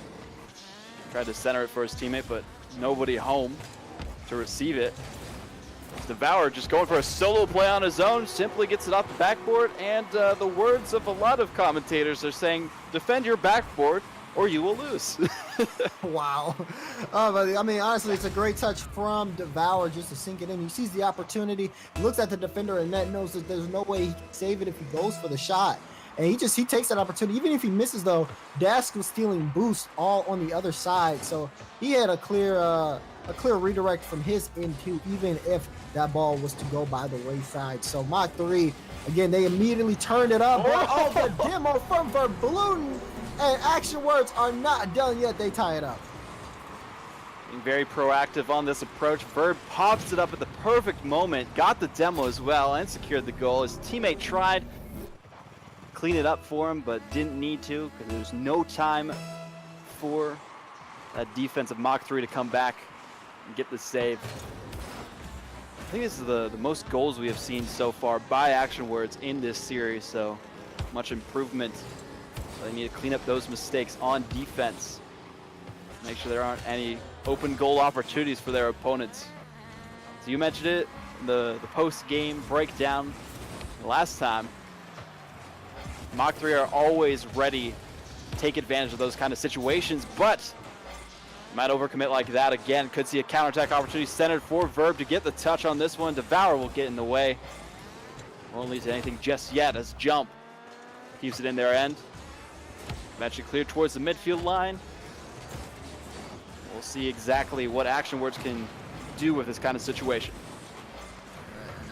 tried to center it for his teammate, but nobody home to receive it. Devour just going for a solo play on his own, simply gets it off the backboard, and the words of a lot of commentators are saying, defend your backboard or you will lose. Wow. But, I mean, honestly, it's a great touch from Devour just to sink it in. He sees the opportunity, looks at the defender in net, knows that there's no way he can save it if he goes for the shot. and he takes that opportunity. Even if he misses though, Dask was stealing boost all on the other side, so he had a clear redirect from his end too, even if that ball was to go by the wayside. So Mach 3, again, they immediately turned it up. Oh, the demo from Verbluden, and Action Words are not done yet. They tie it up. Being very proactive on this approach. Verb pops it up at the perfect moment, got the demo as well, and secured the goal. His teammate tried to clean it up for him, but didn't need to because there was no time for that defensive Mach 3 to come back and get the save. I think this is the most goals we have seen so far by Action Words in this series, so much improvement. So they need to clean up those mistakes on defense. Make sure there aren't any open goal opportunities for their opponents. So you mentioned it, the post-game breakdown last time. Mach 3 are always ready to take advantage of those kind of situations, but might overcommit like that again. Could see a counterattack opportunity centered for Verb to get the touch on this one. Devour will get in the way. Won't lead to anything just yet as Jump keeps it in their end. Eventually cleared towards the midfield line. We'll see exactly what Action Words can do with this kind of situation.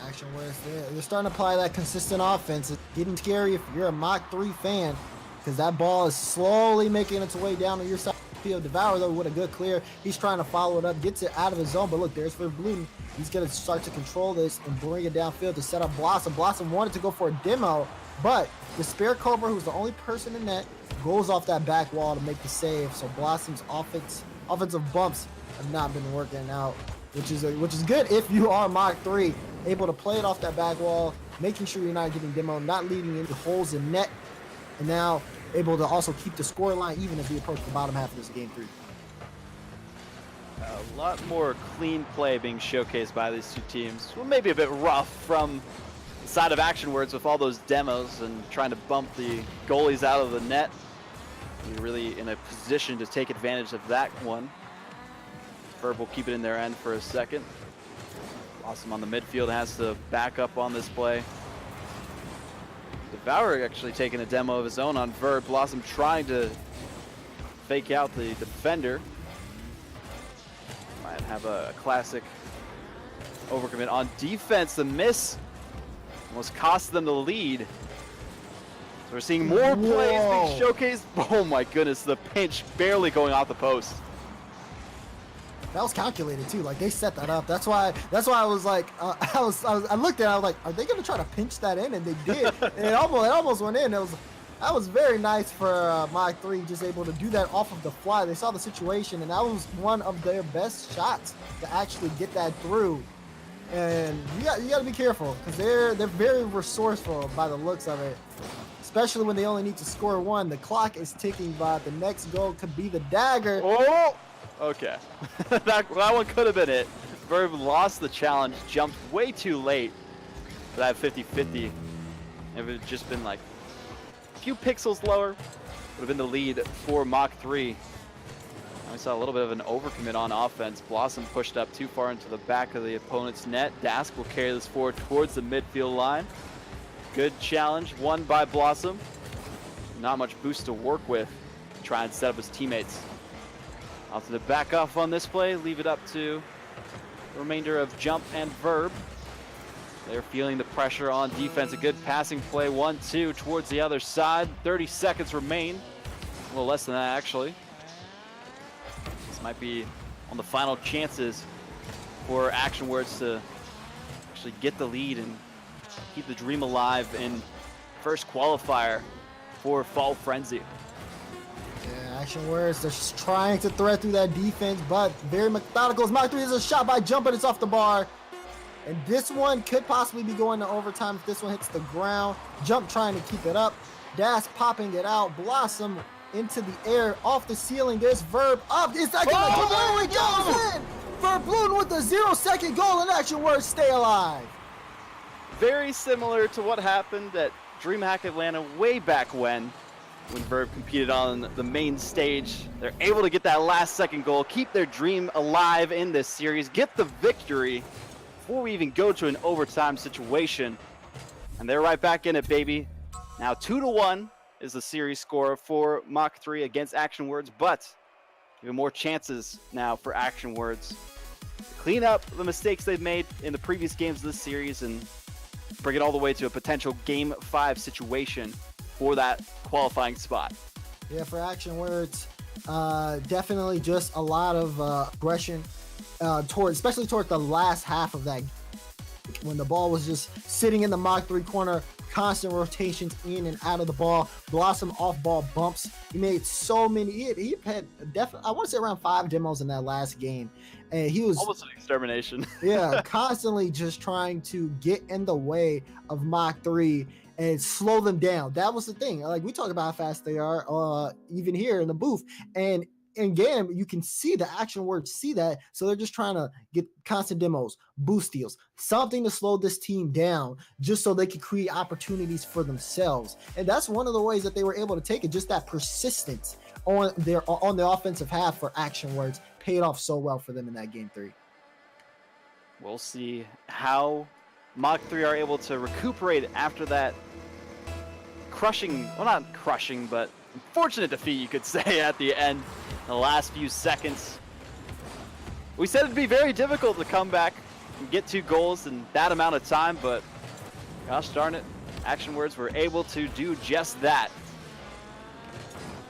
Action Words, they're starting to apply that consistent offense. It's getting scary if you're a Mach 3 fan, because that ball is slowly making its way down to your side. Devour though with a good clear. He's trying to follow it up, gets it out of his zone, but look, there's Verbluden. He's gonna start to control this and bring it downfield to set up Blossom. Blossom wanted to go for a demo, but the Spare Cobra, who's the only person in net, goes off that back wall to make the save. So Blossom's offensive bumps have not been working out, which is good if you are Mach 3, able to play it off that back wall, making sure you're not getting demo, not leaving into holes in net, and now able to also keep the score line even as we approach the bottom half of this game 3. A lot more clean play being showcased by these two teams. Well, maybe a bit rough from the side of Action Words with all those demos and trying to bump the goalies out of the net. You're really in a position to take advantage of that one. Verb will keep it in their end for a second. Blossom on the midfield has to back up on this play. Devour actually taking a demo of his own on Verb. Blossom trying to fake out the defender. Might have a classic overcommit on defense. The miss almost cost them the lead. So we're seeing more plays being showcased. Oh my goodness, the pinch barely going off the post. That was calculated too. Like, they set that up. That's why I was like, I looked at it, I was like, are they gonna try to pinch that in? And they did. And it almost went in. That was very nice for Mach 3, just able to do that off of the fly. They saw the situation, and that was one of their best shots to actually get that through. And you got to be careful, because they're very resourceful by the looks of it. Especially when they only need to score one. The clock is ticking, but the next goal could be the dagger. Oh! Okay. that one could have been it. Verb lost the challenge, jumped way too late for that 50-50. If it had just been like a few pixels lower, would have been the lead for Mach 3. We saw a little bit of an overcommit on offense. Blossom pushed up too far into the back of the opponent's net. Dask will carry this forward towards the midfield line. Good challenge, won by Blossom. Not much boost to work with to try and set up his teammates. Also to back off on this play, leave it up to the remainder of Jump and Verb. They're feeling the pressure on defense. A good passing play, 1-2 towards the other side. 30 seconds remain. A little less than that, actually. This might be on the final chances for Action Words to actually get the lead and keep the dream alive in first qualifier for Fall Frenzy. Yeah, Action Words, they're just trying to thread through that defense, but very methodical. Mach 3 is a shot by Jump, but it's off the bar. And this one could possibly be going to overtime if this one hits the ground. Jump trying to keep it up. Dash popping it out. Blossom into the air, off the ceiling. There's Verb up. Is that gonna go? Oh, it goes in! Verbluden with a 0-second goal, and Action Words stay alive. Very similar to what happened at DreamHack Atlanta way back when Verb competed on the main stage. They're able to get that last second goal, keep their dream alive in this series, get the victory before we even go to an overtime situation. And they're right back in it, baby. Now 2-1 is the series score for Mach 3 against Action Words, but even more chances now for Action Words to clean up the mistakes they've made in the previous games of this series and bring it all the way to a potential Game 5 situation for that qualifying spot. Yeah, for Action Words, definitely just a lot of aggression, especially toward the last half of that, when the ball was just sitting in the Mach 3 corner, constant rotations in and out of the ball, Blossom off-ball bumps. He made so many. He had definitely, I want to say around 5 demos in that last game, and he was almost an extermination. yeah, constantly just trying to get in the way of Mach 3 and slow them down. That was the thing. Like, we talk about how fast they are, even here in the booth, and in game you can see the Action Words see that, so they're just trying to get constant demos, boost steals, something to slow this team down, just so they can create opportunities for themselves. And that's one of the ways that they were able to take it. Just that persistence on the offensive half for Action Words paid off so well for them in that game 3. We'll see how Mach 3 are able to recuperate after that crushing, well, not crushing, but unfortunate defeat, you could say, at the end, the last few seconds. We said it'd be very difficult to come back and get 2 goals in that amount of time, but gosh darn it, Action Words were able to do just that.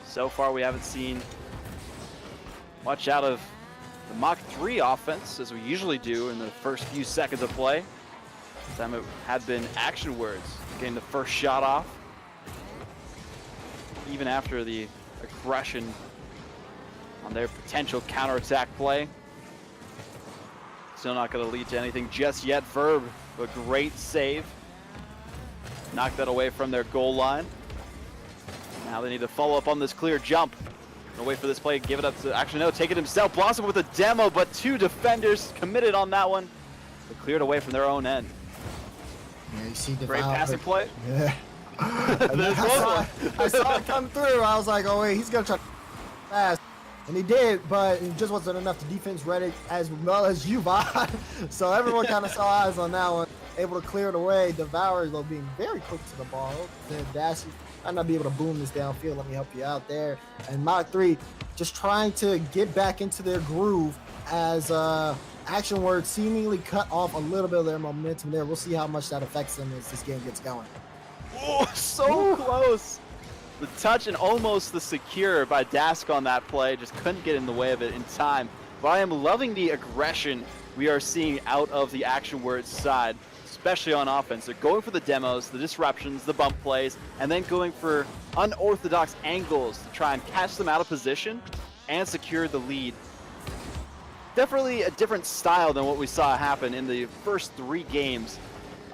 So far, we haven't seen much out of the Mach 3 offense, as we usually do in the first few seconds of play. This time it had been Action Words getting the first shot off, even after the aggression on their potential counterattack play. Still not going to lead to anything just yet. Verb, a great save. Knocked that away from their goal line. Now they need to follow up on this clear jump. Gonna wait for this play, give it up to, actually no, take it himself. Blossom with a demo, but 2 defenders committed on that one. They cleared away from their own end. Yeah, you see the Great passing play. Yeah. I saw it come through. I was like, oh wait, he's gonna try fast, and he did, but it just wasn't enough to defense read it as well as you, Bob. So everyone kind of saw eyes on that one, able to clear it away. Devour, though, being very quick to the ball. Then Dash might not be able to boom this downfield. Let me help you out there. And Mach 3 just trying to get back into their groove as Action Words seemingly cut off a little bit of their momentum there. We'll see how much that affects them as this game gets going. Oh, so close. The touch and almost the secure by Dask on that play. Just couldn't get in the way of it in time. But I am loving the aggression we are seeing out of the Action Words side, especially on offense. They're going for the demos, the disruptions, the bump plays, and then going for unorthodox angles to try and catch them out of position and secure the lead. Definitely a different style than what we saw happen in the first 3 games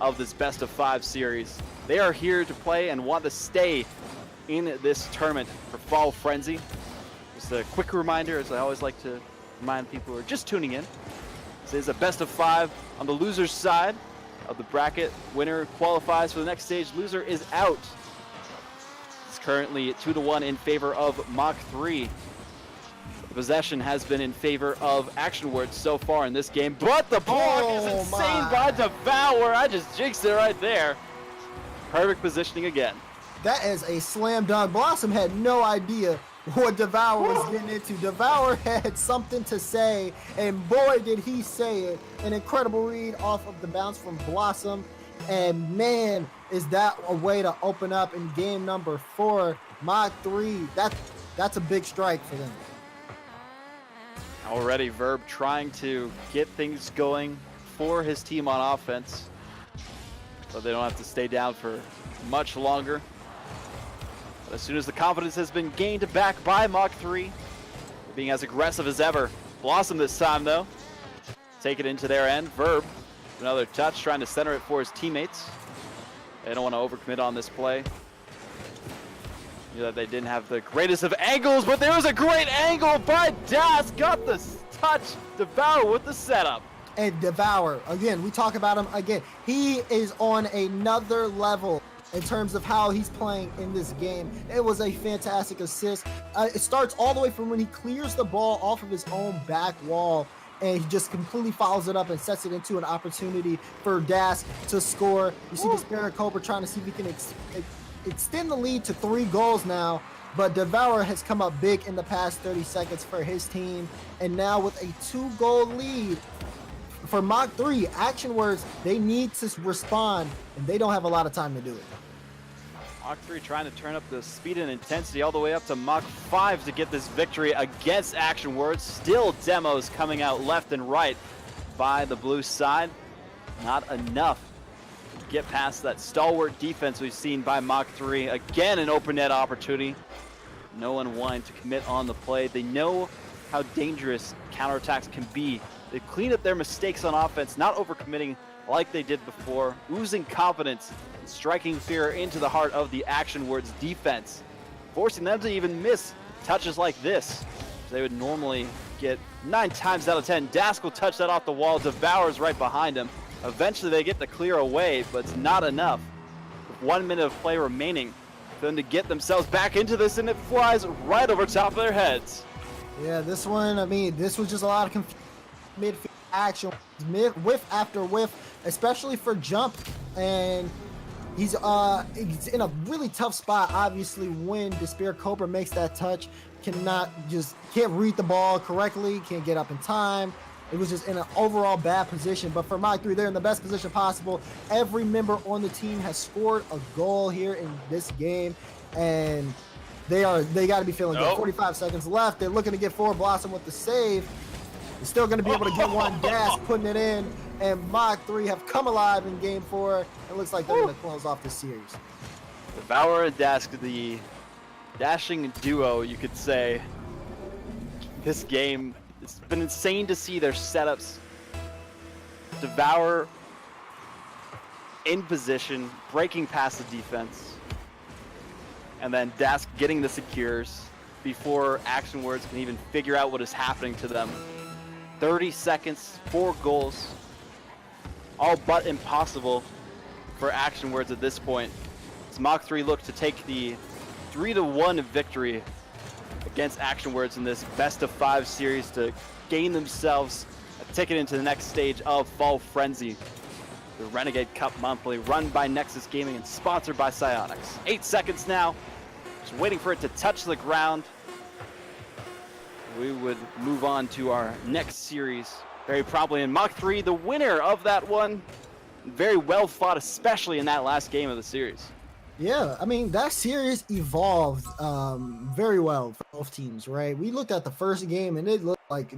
of this best of 5 series. They are here to play and want to stay in this tournament for Fall Frenzy. Just a quick reminder, as I always like to remind people who are just tuning in, this is a best of 5 on the loser's side of the bracket. Winner qualifies for the next stage. Loser is out. It's currently 2-1 in favor of Mach 3. The possession has been in favor of Action Words so far in this game, but the block is insane by Devour. I just jinxed it right there. Perfect positioning again. That is a slam dunk. Blossom had no idea what Devour was getting into. Devour had something to say, and boy, did he say it. An incredible read off of the bounce from Blossom, and man, is that a way to open up in game number 4. Mach 3, that's a big strike for them. Already Verb trying to get things going for his team on offense, so they don't have to stay down for much longer. But as soon as the confidence has been gained back by Mach 3, being as aggressive as ever. Blossom this time, though. Take it into their end. Verb, another touch, trying to center it for his teammates. They don't want to overcommit on this play. Knew that they didn't have the greatest of angles, but there was a great angle by Das. Got the touch. Devour with the setup. And Devour, again, we talk about him again. He is on another level in terms of how he's playing in this game. It was a fantastic assist. It starts all the way from when he clears the ball off of his own back wall, and he just completely follows it up and sets it into an opportunity for Das to score. You see the Spirit Cobra trying to see if he can extend the lead to 3 goals now, but Devour has come up big in the past 30 seconds for his team. And now with a 2-goal lead for Mach 3, Action Words, they need to respond, and they don't have a lot of time to do it. Mach 3 trying to turn up the speed and intensity all the way up to Mach 5 to get this victory against Action Words. Still demos coming out left and right by the blue side. Not enough to get past that stalwart defense we've seen by Mach 3. Again, an open net opportunity. No one wanting to commit on the play. They know how dangerous counterattacks can be. They clean up their mistakes on offense, not overcommitting like they did before, oozing confidence, and striking fear into the heart of the Action Words defense, forcing them to even miss touches like this. They would normally get 9 times out of 10. Dask will touch that off the wall. Devour's right behind him. Eventually they get the clear away, but it's not enough. With 1 minute of play remaining for them to get themselves back into this, and it flies right over top of their heads. Yeah, this one, I mean, this was just a lot of midfield action, whiff after whiff, especially for Jump, and he's in a really tough spot. Obviously, when Despair Cobra makes that touch, can't read the ball correctly, can't get up in time. It was just in an overall bad position. But for Mach 3, they're in the best position possible. Every member on the team has scored a goal here in this game, and they got to be feeling good. 45 seconds left. They're looking to get forward. Blossom with the save. They're still going to be able to get one. Dask putting it in, and Mach 3 have come alive in Game 4. It looks like they're going to close off this series. Devour and Dask, the dashing duo, you could say. This game, it's been insane to see their setups. Devour in position, breaking past the defense, and then Dask getting the secures before Action Words can even figure out what is happening to them. 30 seconds, 4 goals, all but impossible for Action Words at this point. As Mach 3 look to take the 3-1 victory against Action Words in this best-of-5 series to gain themselves a ticket into the next stage of Fall Frenzy, the Renegade Cup Monthly, run by Nexus Gaming and sponsored by Psyonix. 8 seconds now, just waiting for it to touch the ground. We would move on to our next series very promptly. And Mach 3, the winner of that one, very well fought, especially in that last game of the series. Yeah, I mean, that series evolved very well for both teams, right? We looked at the first game, and it looked like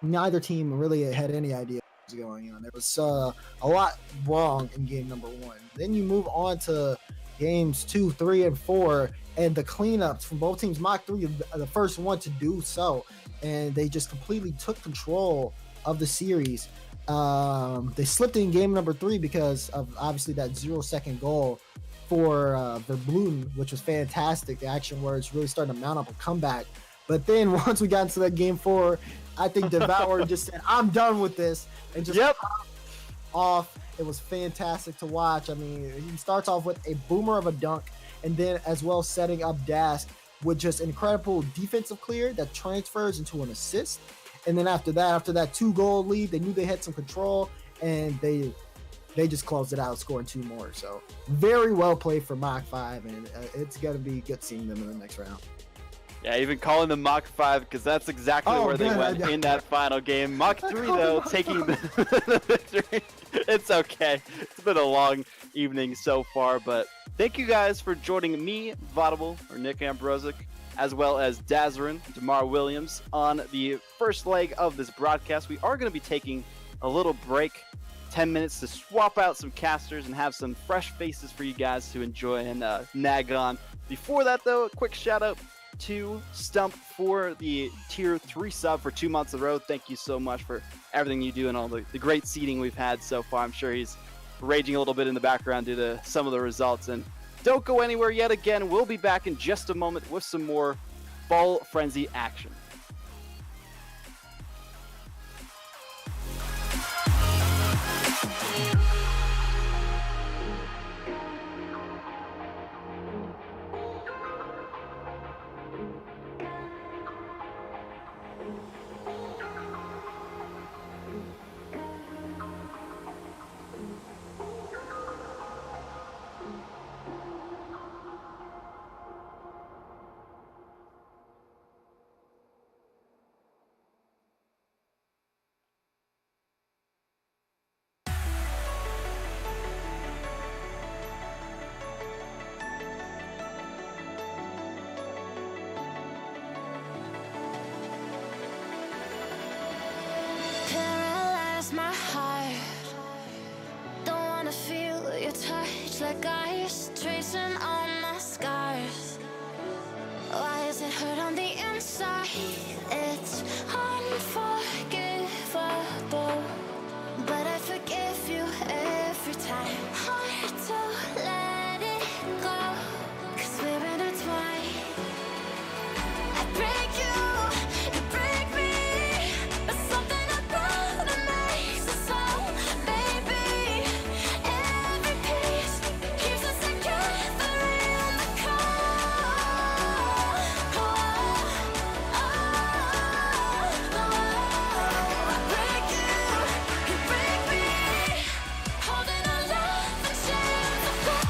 neither team really had any idea what was going on. There was a lot wrong in game number 1. Then you move on to games 2, 3, and 4, and the cleanups from both teams. Mach 3 the first one to do so, and they just completely took control of the series. They slipped in game number 3 because of obviously that 0-second goal for Verbluten, which was fantastic. The Action Words really started to mount up a comeback. But then once we got into that game 4, I think Devour just said, "I'm done with this," and just off. It was fantastic to watch. I mean, he starts off with a boomer of a dunk, and then as well setting up Dask with just incredible defensive clear that transfers into an assist. And then after that 2-goal lead, they knew they had some control, and they just closed it out, scoring 2 more. So very well played for Mach 5, and it's going to be good seeing them in the next round. Yeah, even calling them Mach 5, because that's exactly where they went in that final game. Mach 3, though, taking the victory. It's okay. It's been a long evening so far, but thank you guys for joining me, Vaudible, or Nick Ambrosic, as well as Dazarin, DeMar Williams, on the first leg of this broadcast. We are going to be taking a little break, 10 minutes to swap out some casters and have some fresh faces for you guys to enjoy and nag on. Before that, though, a quick shout out to Stump for the tier 3 sub for 2 months in a row. Thank you so much for everything you do and all the great seeding we've had so far. I'm sure he's raging a little bit in the background due to some of the results. And don't go anywhere yet again. We'll be back in just a moment with some more Fall Frenzy action. touch like ice, tracing all my scars. Why is it hurt on the inside? It's unforgivable, but I forgive you every time. Hard to let it go, 'cause we're intertwined. I break you, you break me, but something about it makes us so, baby. Every piece keeps us together in the cold. I break you break me, holding our love in chains of gold.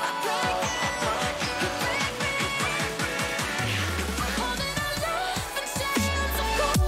I break you break me, holding our love in chains of gold.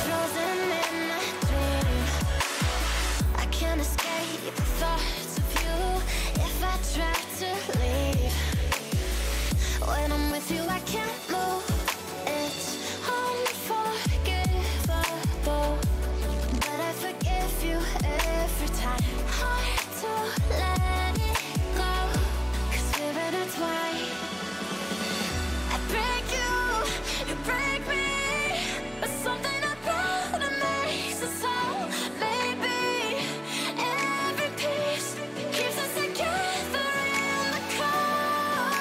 Frozen in a dream, I can't escape the thoughts of you. If I try to leave, when I'm with you I can't move. It's unforgivable, but I forgive you every time. Hard to let it go, 'cause we're intertwined. I break you break me, but something about it makes us whole, baby. Every piece keeps us together in the cold.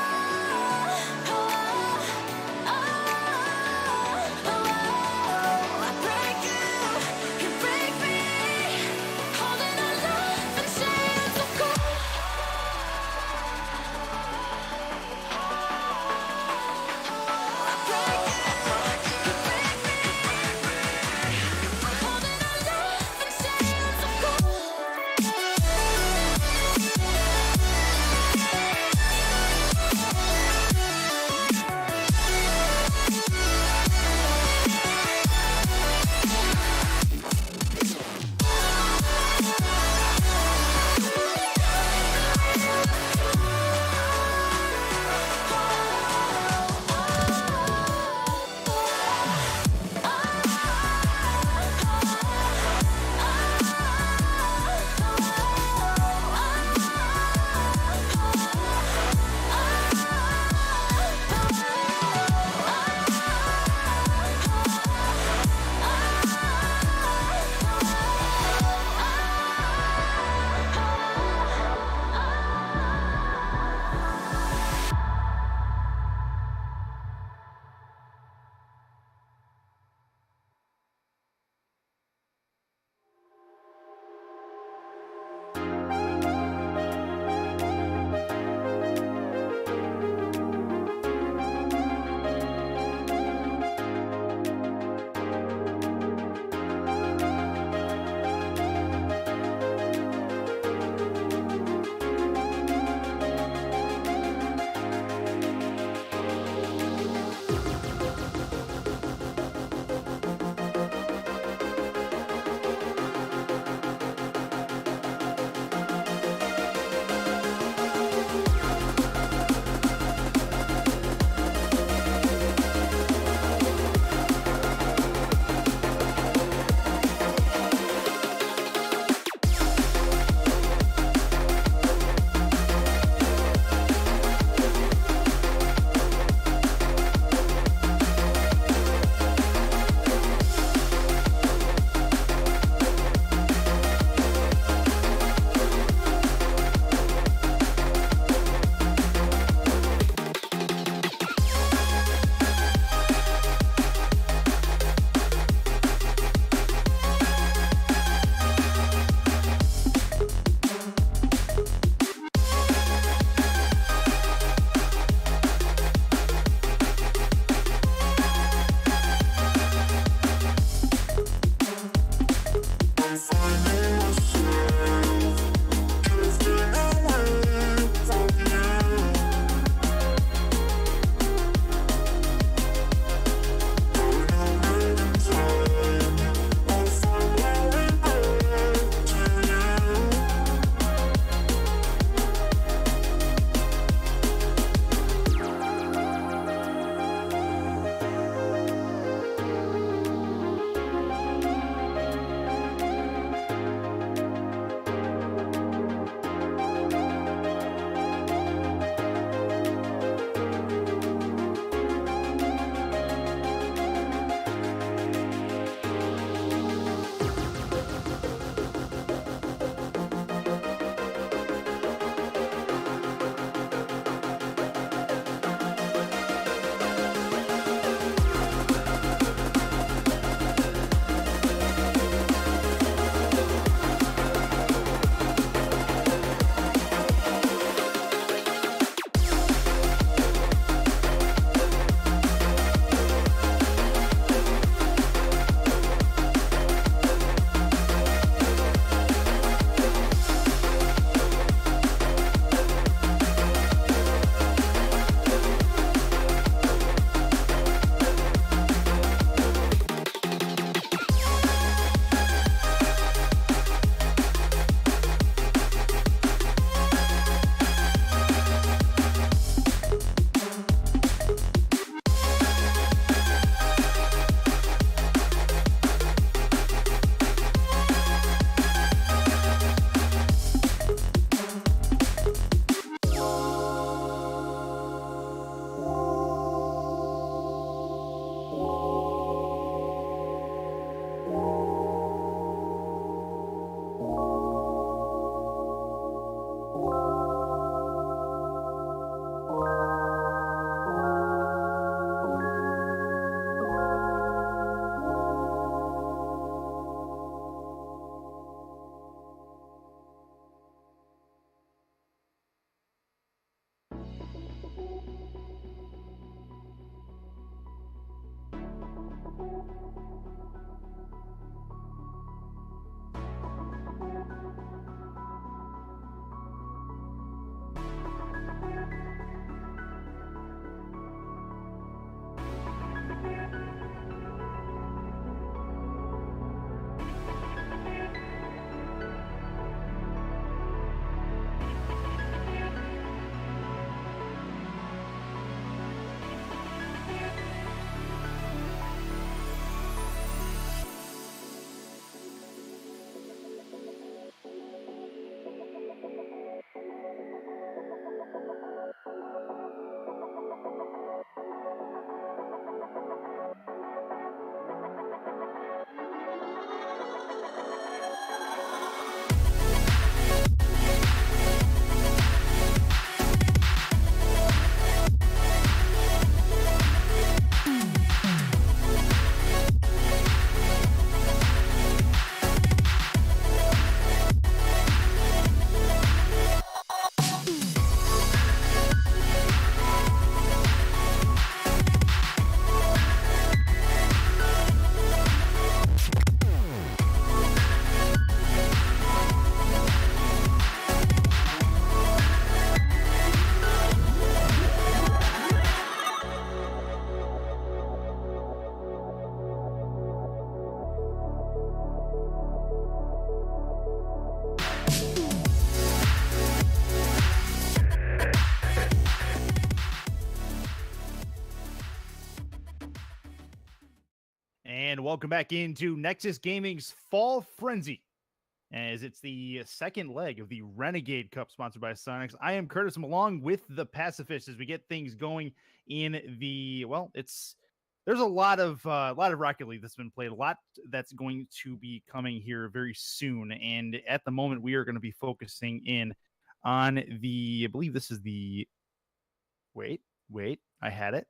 And welcome back into Nexus Gaming's Fall Frenzy, as it's the second leg of the Renegade Cup sponsored by Sonics. I am Curtis. I'm along with the Pacifists as we get things going in the, well, there's a lot of Rocket League that's been played, a lot that's going to be coming here very soon. And at the moment, we are going to be focusing in on the, I believe this is the, wait, I had it.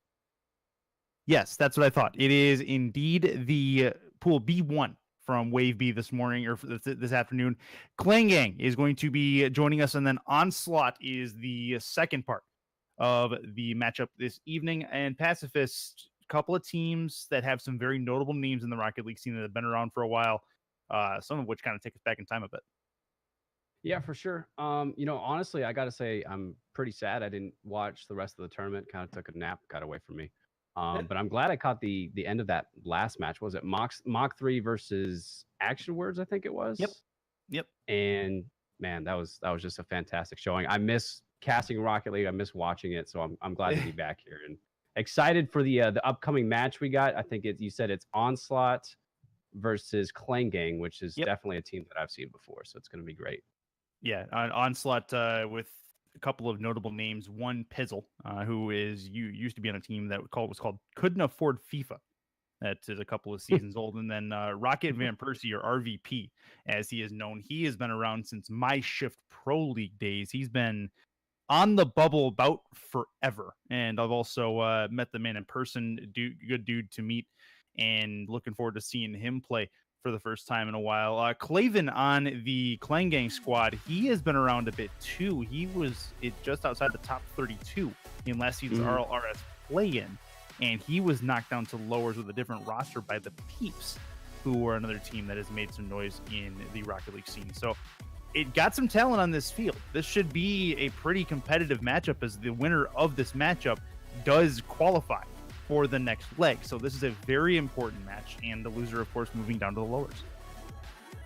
Yes, that's what I thought. It is indeed the Pool B1 from Wave B this morning, or this afternoon. Clan Gang is going to be joining us, and then Onslaught is the second part of the matchup this evening. And Pacifist, a couple of teams that have some very notable names in the Rocket League scene that have been around for a while, some of which kind of take us back in time a bit. Yeah, for sure. Honestly, I got to say I'm pretty sad I didn't watch the rest of the tournament. Kind of took a nap, got away from me. But I'm glad I caught the end of that last match. Was it Mach 3 versus Action Words? I think it was. Yep. And man, that was just a fantastic showing. I miss casting Rocket League. I miss watching it. So I'm glad to be back here and excited for the upcoming match we got. I think you said it's Onslaught versus Clan Gang, which is definitely a team that I've seen before. So it's going to be great. Yeah, Onslaught with a couple of notable names. One, Pizzle, who used to be on a team that was called Couldn't Afford FIFA. That is a couple of seasons old. And then Rocket Van Persie, or RVP, as he is known. He has been around since My Shift Pro League days. He's been on the bubble about forever. And I've also met the man in person. Good dude to meet, and looking forward to seeing him play for the first time in a while. Claven on the Clan Gang squad, he has been around a bit too. He was just outside the top 32 in last season's RLRS play-in, and he was knocked down to lowers with a different roster by the Peeps, who are another team that has made some noise in the Rocket League scene. So it got some talent on this field. This should be a pretty competitive matchup, as the winner of this matchup does qualify for the next leg. So this is a very important match, and the loser, of course, moving down to the lowers.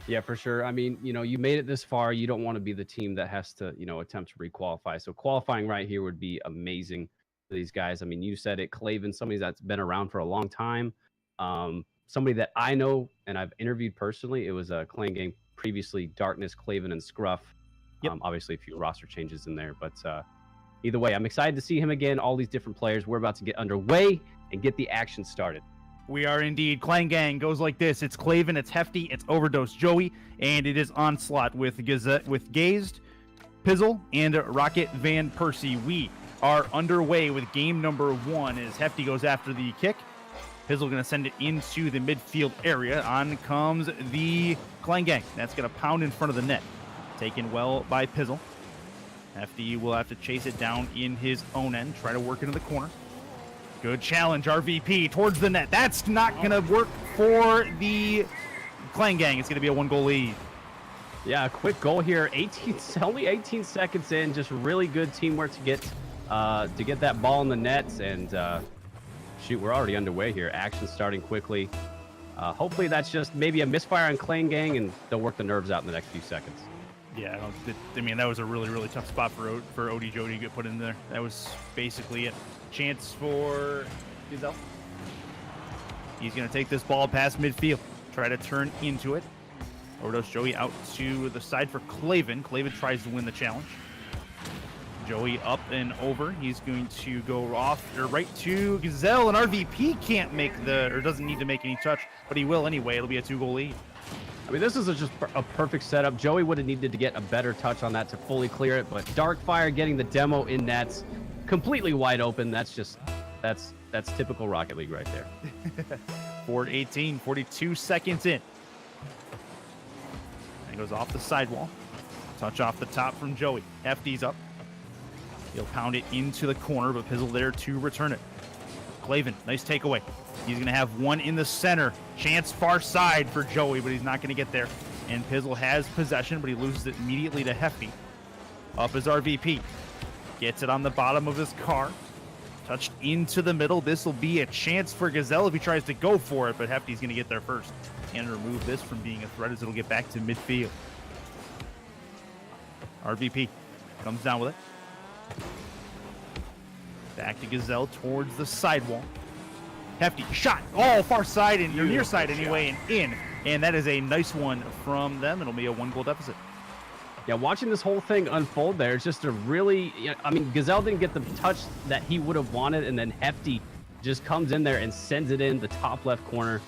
Yeah, for sure. I mean, you made it this far. You don't want to be the team that has to, attempt to requalify. So qualifying right here would be amazing for these guys. I mean, you said it, Claven, somebody that's been around for a long time. Somebody that I know and I've interviewed personally. It was a Clan Gang previously, Darkness, Claven, and Scruff. Obviously, a few roster changes in there, but either way, I'm excited to see him again, all these different players. We're about to get underway and get the action started. We are indeed. Clan Gang goes like this. It's Claven, it's Hefty, it's Overdose Joey, and it is Onslaught with Gazed, Pizzle, and Rocket Van Persie. We are underway with game number 1 as Hefty goes after the kick. Pizzle going to send it into the midfield area. On comes the Clan Gang. That's going to pound in front of the net. Taken well by Pizzle. Hefty will have to chase it down in his own end, try to work into the corner. Good challenge, RVP towards the net. That's not going to work for the Clan Gang. It's going to be a 1-goal lead. Yeah, a quick goal here. Only 18 seconds in. Just really good teamwork to get that ball in the net. And shoot, we're already underway here. Action starting quickly. Hopefully that's just maybe a misfire on Clan Gang, and they'll work the nerves out in the next few seconds. Yeah, I mean, that was a really, really tough spot for Odie Jody to get put in there. That was basically it. Chance for Gazelle. He's going to take this ball past midfield, try to turn into it. Overdose Joey out to the side for Claven. Claven tries to win the challenge. Joey up and over. He's going to go off or right to Gazelle, and RVP can't make doesn't need to make any touch, but he will anyway. It'll be a 2-goal lead. I mean, this is just a perfect setup. Joey would have needed to get a better touch on that to fully clear it, but Darkfire getting the demo in nets, completely wide open. That's typical Rocket League right there. Ford 18, 42 seconds in. And goes off the sidewall. Touch off the top from Joey. Hefty's up. He'll pound it into the corner, but Pizzle there to return it. Claven, nice takeaway. He's going to have one in the center. Chance far side for Joey, but he's not going to get there. And Pizzle has possession, but he loses it immediately to Hefty. Up is RVP. Gets it on the bottom of his car. Touched into the middle. This will be a chance for Gazelle if he tries to go for it, but Hefty's going to get there first. And remove this from being a threat as it'll get back to midfield. RVP comes down with it. Back to Gazelle towards the sidewall. Hefty shot, far side and near side anyway, and in. And that is a nice one from them. It'll be a 1-goal deficit. Yeah, watching this whole thing unfold there, it's just a really, I mean, Gazelle didn't get the touch that he would have wanted, and then Hefty just comes in there and sends it in the top left corner.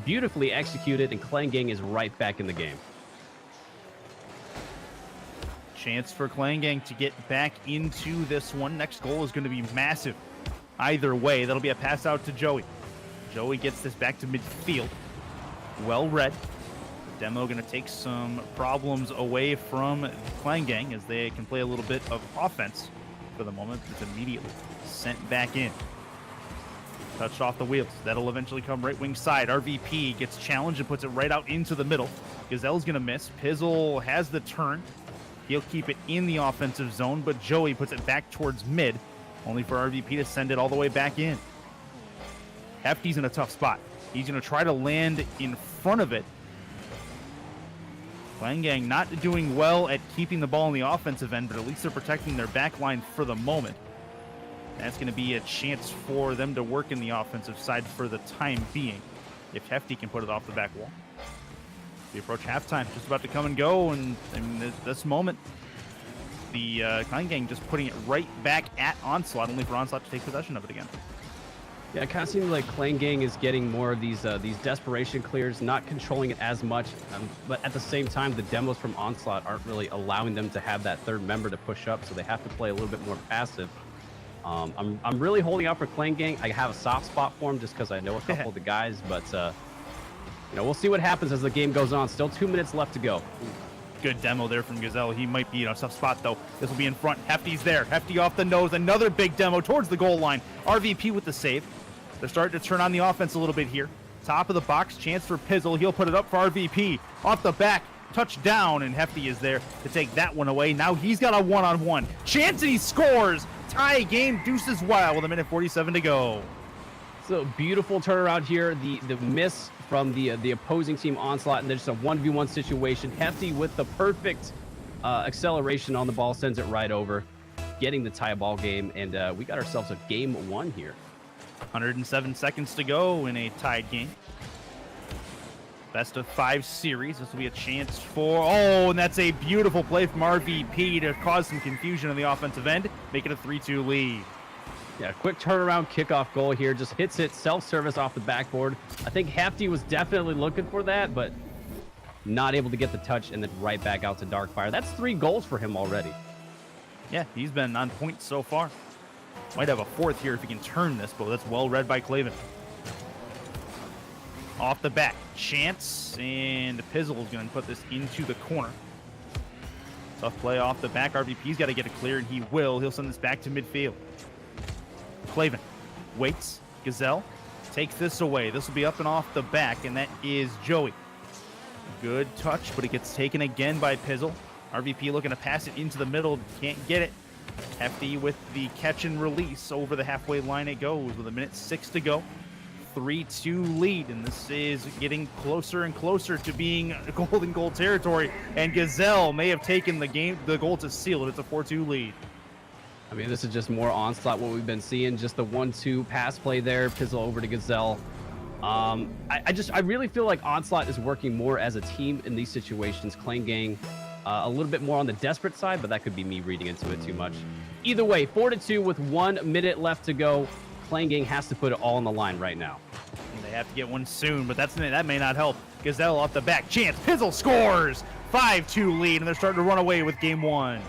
Beautifully executed, and Clan Gang is right back in the game. Chance for Clan Gang to get back into this one. Next goal is going to be massive. Either way, that'll be a pass out to Joey. Joey gets this back to midfield. Well read. Demo going to take some problems away from Clan Gang as they can play a little bit of offense for the moment. It's immediately sent back in. Touched off the wheels. That'll eventually come right wing side. RVP gets challenged and puts it right out into the middle. Gazelle's going to miss. Pizzle has the turn. He'll keep it in the offensive zone, but Joey puts it back towards mid, only for RVP to send it all the way back in. Hefty's in a tough spot. He's going to try to land in front of it. Clan Gang not doing well at keeping the ball in the offensive end, but at least they're protecting their back line for the moment. That's going to be a chance for them to work in the offensive side for the time being, if Hefty can put it off the back wall. We approach halftime, just about to come and go, and this moment, the Clan Gang just putting it right back at Onslaught, only for Onslaught to take possession of it again. Yeah, it kind of seems like Clan Gang is getting more of these desperation clears, not controlling it as much, but at the same time, the demos from Onslaught aren't really allowing them to have that third member to push up, so they have to play a little bit more passive. I'm really holding out for Clan Gang. I have a soft spot for them just because I know a couple of the guys, but we'll see what happens as the game goes on. Still 2 minutes left to go. Good demo there from Gazelle. He might be in a tough spot, though. This will be in front. Hefty's there. Hefty off the nose. Another big demo towards the goal line. RVP with the save. They're starting to turn on the offense a little bit here. Top of the box. Chance for Pizzle. He'll put it up for RVP. Off the back. Touchdown. And Hefty is there to take that one away. Now he's got a one-on-one. Chance, and he scores. Tie game. Deuces wild with 1:47 to go. So beautiful turnaround here. The miss from the opposing team Onslaught, and there's just a 1v1 situation. Hefty with the perfect acceleration on the ball, sends it right over, getting the tie ball game, and we got ourselves a game 1 here. 107 seconds to go in a tied game. Best of 5 series. This will be a chance for, and that's a beautiful play from RVP to cause some confusion on the offensive end, make it a 3-2 lead. Yeah, quick turnaround kickoff goal here. Just hits it, self-service off the backboard. I think Hefty was definitely looking for that, but not able to get the touch, and then right back out to Darkfire. That's 3 goals for him already. Yeah, he's been on point so far. Might have a 4th here if he can turn this, but that's well read by Claven. Off the back, Chance, and Pizzle is going to put this into the corner. Tough play off the back. RVP's got to get it clear, and he will. He'll send this back to midfield. Claven waits. Gazelle takes this away. This will be up and off the back, and that is Joey. Good touch, but it gets taken again by Pizzle. RVP looking to pass it into the middle. Can't get it. Hefty with the catch and release. Over the halfway line it goes with 1:06 to go. 3-2 lead, and this is getting closer and closer to being golden goal territory. And Gazelle may have taken the goal to seal it. It's a 4-2 lead. I mean, this is just more Onslaught, what we've been seeing. Just the 1-2 pass play there. Pizzle over to Gazelle. I really feel like Onslaught is working more as a team in these situations. Clan Gang a little bit more on the desperate side, but that could be me reading into it too much. Either way, 4-2 with 1 minute left to go. Clan Gang has to put it all on the line right now. And they have to get one soon, but that may not help. Gazelle off the back. Chance. Pizzle scores. 5-2 lead, and they're starting to run away with game 1.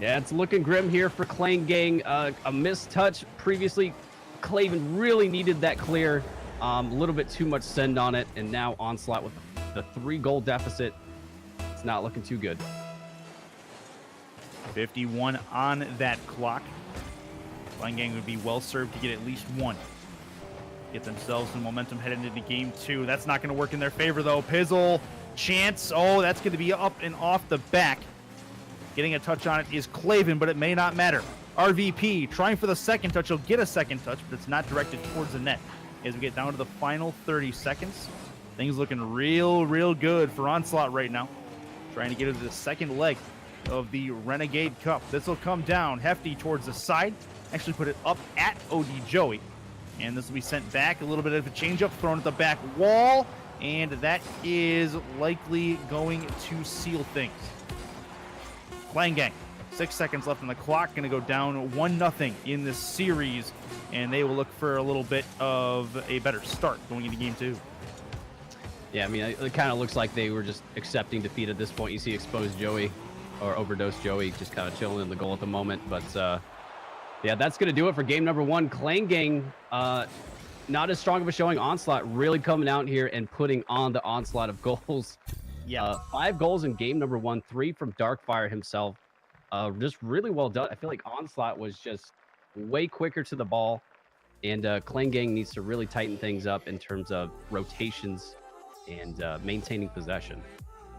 Yeah, it's looking grim here for Clan Gang. A missed touch previously. Claven really needed that clear. A little bit too much send on it, and now Onslaught with the 3-goal deficit. It's not looking too good. 51 on that clock. Clan Gang would be well served to get at least 1. Get themselves some momentum headed into game 2. That's not going to work in their favor, though. Pizzle, Chance. Oh, that's going to be up and off the back. Getting a touch on it is Claven, but it may not matter. RVP trying for the second touch. He'll get a second touch, but it's not directed towards the net. As we get down to the final 30 seconds, things looking real good for Onslaught right now. Trying to get into the second leg of the Renegade Cup. This will come down Hefty towards the side. Actually put it up at OD Joey. And this will be sent back. A little bit of a changeup thrown at the back wall. And that is likely going to seal things. Clan Gang, 6 seconds left on the clock. Going to go down 1-0 in this series. And they will look for a little bit of a better start going into game 2. Yeah, I mean, it kind of looks like they were just accepting defeat at this point. You see exposed Joey, or overdosed Joey, just kind of chilling in the goal at the moment. But, yeah, that's going to do it for game number 1. Clan Gang, not as strong of a showing. Onslaught really coming out here and putting on the onslaught of goals. Yeah. 5 goals in game number 1, 3 from Darkfire himself. Just really well done. I feel like Onslaught was just way quicker to the ball. And Clan Gang needs to really tighten things up in terms of rotations and maintaining possession.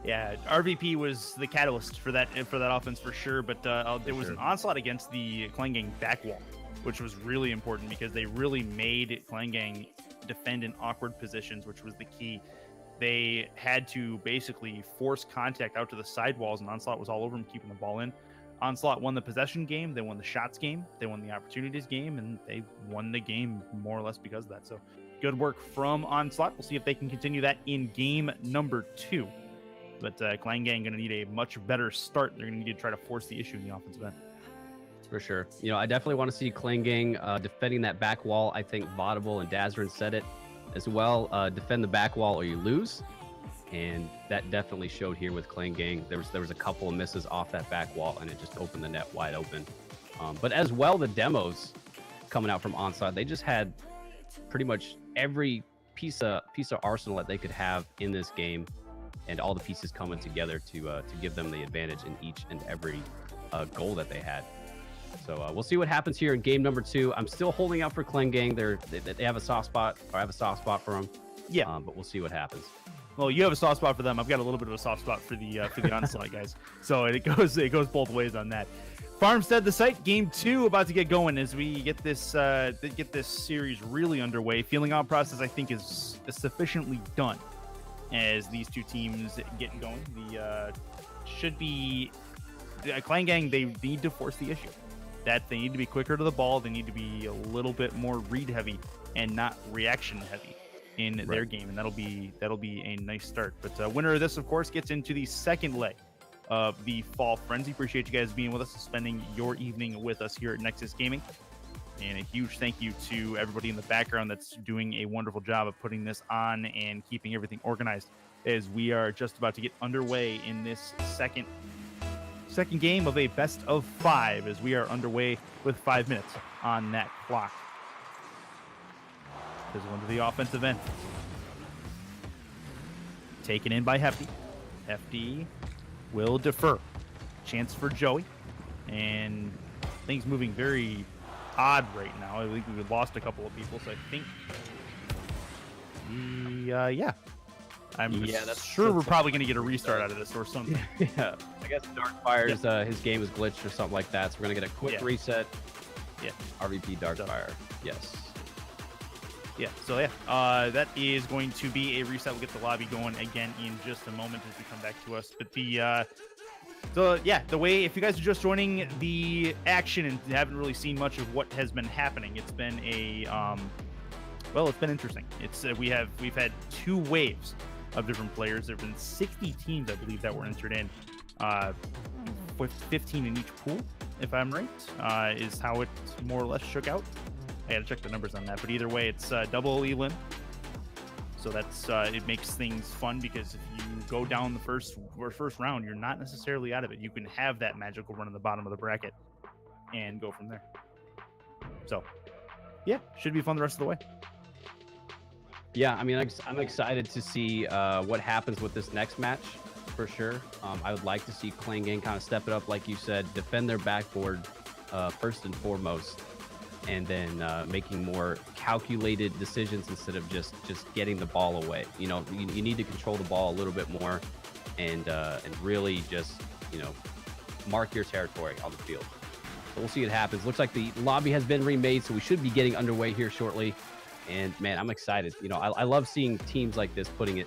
Yeah, RVP was the catalyst for that offense for sure, but there was an onslaught against the Clan Gang back wall, which was really important because they really made Clan Gang defend in awkward positions, which was the key. They had to basically force contact out to the sidewalls, and Onslaught was all over them, keeping the ball in. Onslaught won the possession game, they won the shots game, they won the opportunities game, and they won the game more or less because of that. So good work from Onslaught. We'll see if they can continue that in game number 2. But Clan Gang going to need a much better start. They're going to need to try to force the issue in the offensive end. For sure. You know, I definitely want to see Clan Gang defending that back wall. I think Vaudeville and Dazrin said it as well. Defend the back wall or you lose. And that definitely showed here with Clan Gang. There was a couple of misses off that back wall, and it just opened the net wide open. But as well, the demos coming out from Onslaught, they just had pretty much every piece of arsenal that they could have in this game, and all the pieces coming together to give them the advantage in each and every goal that they had. So we'll see what happens here in game number 2. I'm still holding out for Clan Gang. They have a soft spot, or I have a soft spot for them. Yeah, but we'll see what happens. Well, you have a soft spot for them. I've got a little bit of a soft spot for the Onslaught guys. So it goes both ways on that. Farmstead, the site, game 2 about to get going as we get this series really underway. Feeling out process, I think, is sufficiently done as these two teams get going. Clan Gang, they need to force the issue. That they need to be quicker to the ball. They need to be a little bit more read heavy and not reaction heavy in their game, and that'll be a nice start. But winner of this, of course, gets into the second leg of the Fall Frenzy. Appreciate you guys being with us and spending your evening with us here at Nexus Gaming. And a huge thank you to everybody in the background that's doing a wonderful job of putting this on and keeping everything organized as we are just about to get underway in this second game of a best of 5 as we are underway with 5 minutes on that clock. There's one to the offensive end. Taken in by Hefty. Hefty will defer. Chance for Joey. And things moving very odd right now. I think we lost a couple of people, so I think yeah. That's sure we're probably going to get a restart out of this or something. Yeah, I guess Darkfire's his game is glitched or something like that. So we're gonna get a quick reset. Yeah. RVP Darkfire. Yes. Yeah. So that is going to be a reset. We'll get the lobby going again in just a moment as we come back to us. But the way, if you guys are just joining the action and haven't really seen much of what has been happening, it's been it's been interesting. It's we've had 2 waves of different players. There have been 60 teams, I believe, that were entered in, with 15 in each pool, if I'm right, is how it more or less shook out. I gotta check the numbers on that, but either way, it's double elim. So that's it makes things fun, because if you go down the first round, you're not necessarily out of it. You can have that magical run in the bottom of the bracket and go from there. So yeah, should be fun the rest of the way. Yeah, I mean, I'm excited to see what happens with this next match, for sure. I would like to see Clangang kind of step it up, like you said, defend their backboard first and foremost, and then making more calculated decisions instead of just getting the ball away. You know, you need to control the ball a little bit more, and really just, you know, mark your territory on the field. So we'll see what happens. Looks like the lobby has been remade, so we should be getting underway here shortly. And man, I'm excited. You know, I love seeing teams like this putting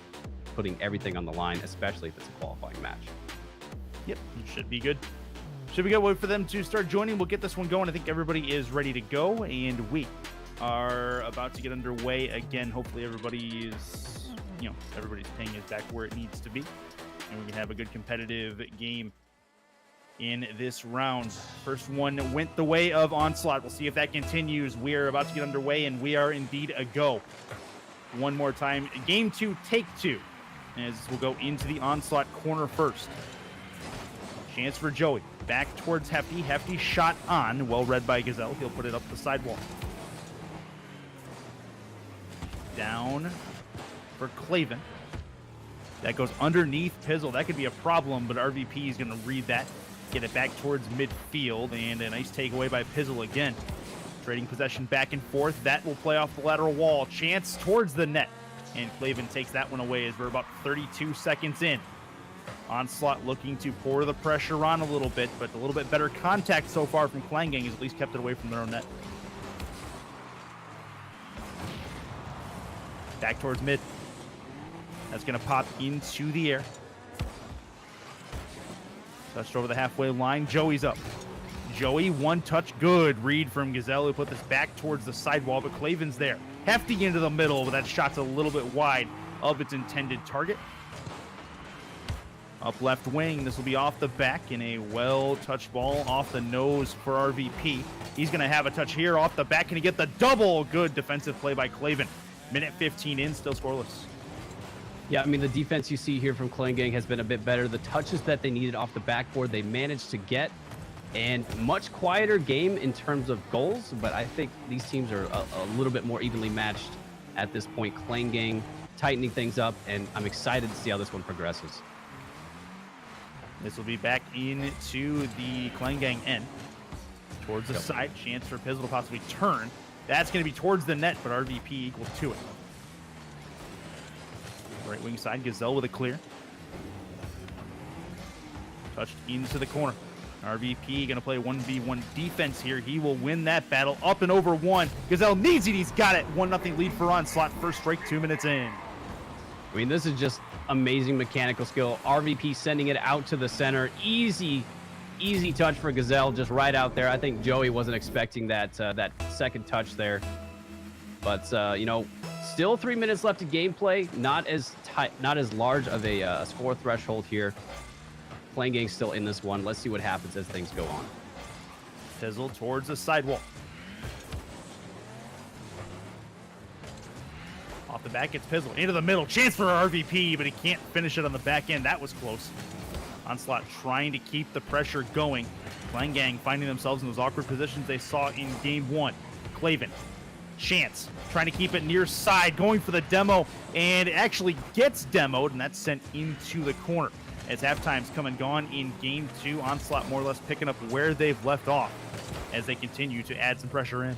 everything on the line, especially if it's a qualifying match. Yep, it should be good. Should be good. Wait for them to start joining. We'll get this one going. I think everybody is ready to go, and we are about to get underway again. Hopefully everybody's ping is back where it needs to be, and we can have a good competitive game in this round. First one went the way of Onslaught. We'll see if that continues. We are about to get underway, and we are indeed a go. One more time. Game 2, take 2. As we'll go into the Onslaught corner first. Chance for Joey. Back towards Hefty. Hefty shot on. Well read by Gazelle. He'll put it up the sidewall. Down for Claven. That goes underneath Pizzle. That could be a problem, but RVP is going to read that. Get it back towards midfield, and a nice takeaway by Pizzle again. Trading possession back and forth. That will play off the lateral wall. Chance towards the net, and Claven takes that one away as we're about 32 seconds in. Onslaught looking to pour the pressure on a little bit, but a little bit better contact so far from Clangang has at least kept it away from their own net. Back towards mid. That's going to pop into the air. Touched over the halfway line. Joey's up. Joey, one touch. Good read from Gazelle, who put this back towards the sidewall, but Claven's there. Hefty into the middle, but that shot's a little bit wide of its intended target. Up left wing. This will be off the back in a well-touched ball off the nose for RVP. He's going to have a touch here off the back. Can he get the double? Good defensive play by Claven. Minute 15 in, still scoreless. Yeah, I mean, the defense you see here from Clangang has been a bit better. The touches that they needed off the backboard, they managed to get. And much quieter game in terms of goals, but I think these teams are a little bit more evenly matched at this point. Clangang tightening things up, and I'm excited to see how this one progresses. This will be back into the Clangang end. Towards the side. Chance for Pizzle to possibly turn. That's going to be towards the net, but RVP equals to it. Right wing side, Gazelle with a clear. Touched into the corner. RVP going to play 1v1 defense here. He will win that battle. Up and over one. Gazelle needs it. He's got it. 1-0 lead for Onslaught. First strike, 2 minutes in. I mean, this is just amazing mechanical skill. RVP sending it out to the center. Easy touch for Gazelle, just right out there. I think Joey wasn't expecting that second touch there. But, you know, still 3 minutes left of gameplay. Not as large of a score threshold here. Clangang still in this one. Let's see what happens as things go on. Pizzle towards the sidewall. Off the back, it's Pizzle into the middle. Chance for RVP, but he can't finish it on the back end. That was close. Onslaught trying to keep the pressure going. Clangang finding themselves in those awkward positions they saw in game 1. Claven. Chance trying to keep it near side, going for the demo, and it actually gets demoed, and that's sent into the corner. As halftime's come and gone in game 2, Onslaught more or less picking up where they've left off. as they continue to add some pressure in.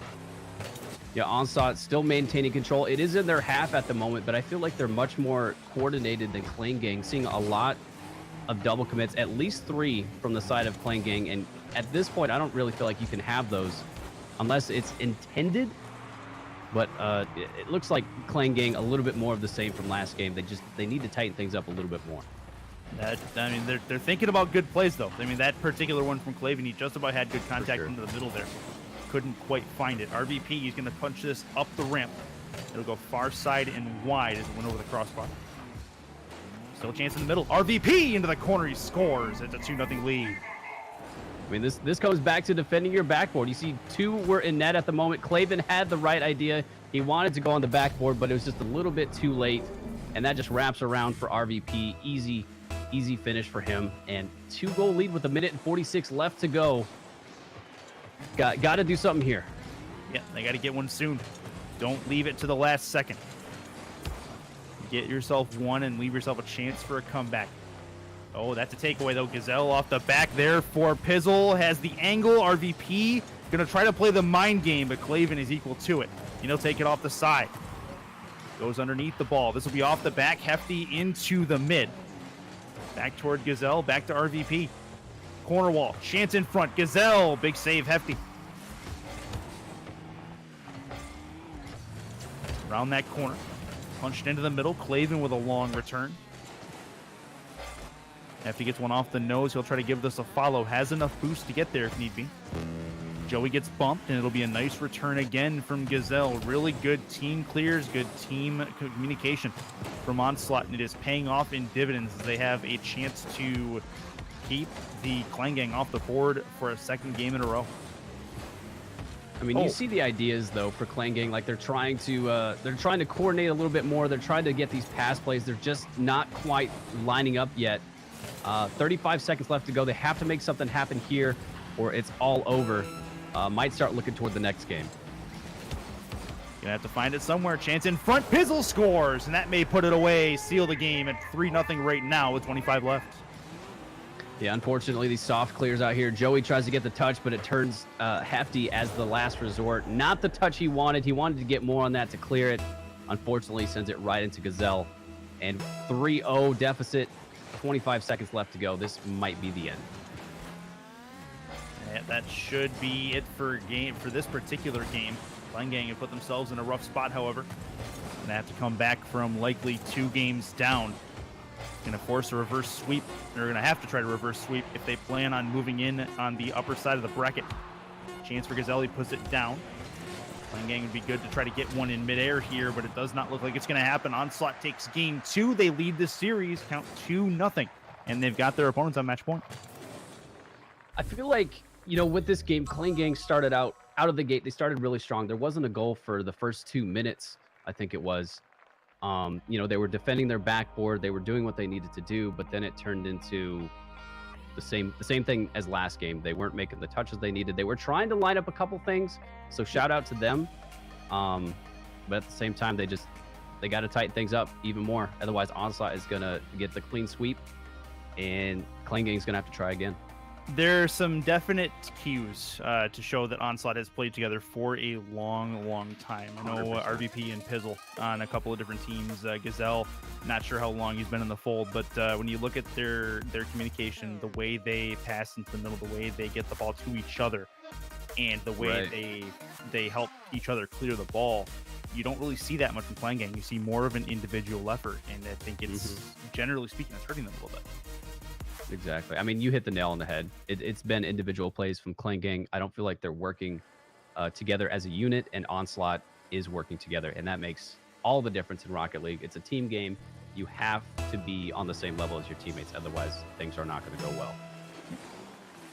Yeah, Onslaught still maintaining control. It is in their half at the moment, but I feel like they're much more coordinated than Clan Gang, seeing a lot of double commits, at least 3 from the side of Clan Gang. And at this point, I don't really feel like you can have those unless it's intended. But it looks like Clan Gang a little bit more of the same from last game. They need to tighten things up a little bit more. They're thinking about good plays though. I mean, that particular one from Claven, he just about had good contact into the middle there. Couldn't quite find it. RVP, he's going to punch this up the ramp. It'll go far side and wide as it went over the crossbar. Still a chance in the middle. RVP into the corner. He scores. It's a 2-0 lead. I mean, this comes back to defending your backboard. You see 2 were in net at the moment. Claven had the right idea. He wanted to go on the backboard, but it was just a little bit too late. And that just wraps around for RVP. Easy finish for him. And 2-goal lead with 1:46 left to go. Got to do something here. Yeah, they got to get one soon. Don't leave it to the last second. Get yourself one and leave yourself a chance for a comeback. Oh, that's a takeaway, though. Gazelle off the back there for Pizzle. Has the angle. RVP going to try to play the mind game, but Claven is equal to it. He'll take it off the side. Goes underneath the ball. This will be off the back. Hefty into the mid. Back toward Gazelle. Back to RVP. Corner wall. Chance in front. Gazelle. Big save, Hefty. Around that corner. Punched into the middle. Claven with a long return. Hefty gets one off the nose. He'll try to give this a follow. Has enough boost to get there if need be. Joey gets bumped, and it'll be a nice return again from Gazelle. Really good team clears, good team communication from Onslaught, and it is paying off in dividends as they have a chance to keep the Clan Gang off the board for a second game in a row. I mean, you see the ideas though for Clan Gang. Like they're trying to coordinate a little bit more. They're trying to get these pass plays. They're just not quite lining up yet. 35 seconds left to go. They have to make something happen here, or it's all over. Might start looking toward the next game. Gonna have to find it somewhere. Chance in front. Pizzle scores, and that may put it away. Seal the game at 3-0 right now with 25 left. Yeah, unfortunately, these soft clears out here. Joey tries to get the touch, but it turns Hefty as the last resort. Not the touch he wanted. He wanted to get more on that to clear it. Unfortunately, sends it right into Gazelle. And 3-0 deficit. 25 seconds left to go. This might be the end. Yeah, that should be it for this particular game. Clan Gang have put themselves in a rough spot, however. Gonna have to come back from likely 2 games down. Gonna force a reverse sweep. They're gonna have to try to reverse sweep if they plan on moving in on the upper side of the bracket. Chance for Gazelle, he puts it down. Clan Gang would be good to try to get one in midair here, but it does not look like it's gonna happen. Onslaught takes game 2. They lead this series, count 2-0, and they've got their opponents on match point. I feel like, with this game, Clan Gang started out of the gate. They started really strong. There wasn't a goal for the first 2 minutes, I think it was. They were defending their backboard. They were doing what they needed to do, but then it turned into the same thing as last game. They weren't making the touches they needed. They were trying to line up a couple things, so shout out to them. But at the same time, they got to tighten things up even more. Otherwise, Onslaught is going to get the clean sweep, and Clan Gang is going to have to try again. There are some definite cues to show that Onslaught has played together for a long time. I know RVP and Pizzle on a couple of different teams. Gazelle, not sure how long he's been in the fold, but when you look at their communication, the way they pass into the middle, the way they get the ball to each other, and the way they help each other clear the ball, you don't really see that much from Clan Gang. You see more of an individual effort, and I think it's, generally speaking, it's hurting them a little bit. Exactly. I mean, you hit the nail on the head. It's been individual plays from Clan Gang. I don't feel like they're working together as a unit, and Onslaught is working together, and that makes all the difference in Rocket League. It's a team game. You have to be on the same level as your teammates. Otherwise, things are not going to go well.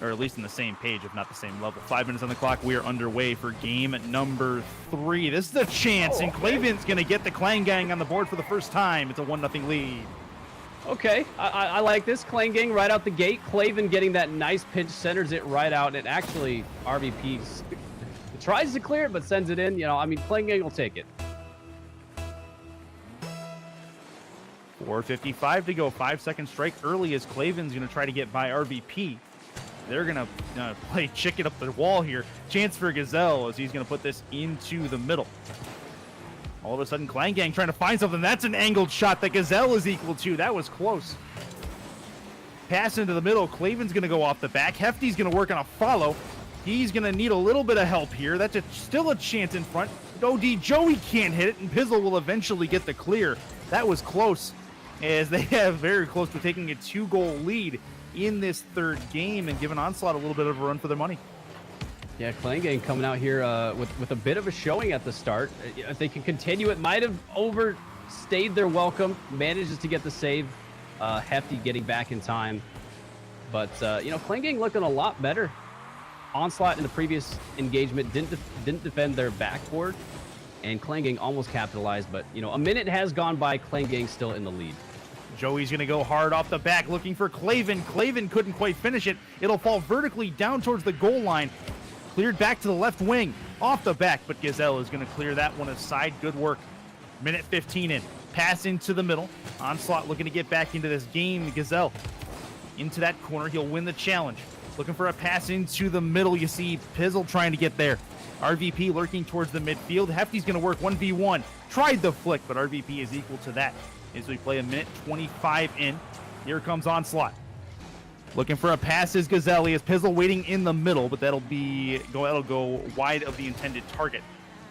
Or at least on the same page, if not the same level. 5 minutes on the clock. We are underway for game number 3. This is a chance, and Claven's going to get the Clan Gang on the board for the first time. It's a 1-0 lead. Okay, I like this. Clan Gang right out the gate. Claven getting that nice pinch, centers it right out. And actually, RVP tries to clear it, but sends it in. Clan Gang will take it. 4:55 to go. 5-second strike early as Claven's going to try to get by RVP. They're going to play chicken up the wall here. Chance for Gazelle as he's going to put this into the middle. All of a sudden, Clan Gang trying to find something. That's an angled shot that Gazelle is equal to. That was close. Pass into the middle. Claven's going to go off the back. Hefty's going to work on a follow. He's going to need a little bit of help here. That's still a chance in front. OD Joey can't hit it, and Pizzle will eventually get the clear. That was close, as they have very close to taking a 2-goal lead in this third game and giving Onslaught a little bit of a run for their money. Yeah, Clan Gang coming out here with a bit of a showing at the start. If they can continue, it might have overstayed their welcome. Manages to get the save. Hefty getting back in time. But, Clan Gang looking a lot better. Onslaught in the previous engagement didn't defend their backboard. And Clan Gang almost capitalized. But, a minute has gone by. Clan Gang still in the lead. Joey's going to go hard off the back looking for Claven. Claven couldn't quite finish it. It'll fall vertically down towards the goal line. Cleared back to the left wing, off the back, but Gazelle is going to clear that one aside. Good work. Minute 15 in. Pass into the middle. Onslaught looking to get back into this game. Gazelle into that corner. He'll win the challenge. Looking for a pass into the middle. You see Pizzle trying to get there. RVP lurking towards the midfield. Hefty's going to work 1v1. Tried the flick, but RVP is equal to that as we play a minute 25 in. Here comes Onslaught. Looking for a pass is Gazelle. He has Pizzle waiting in the middle, but that'll go wide of the intended target.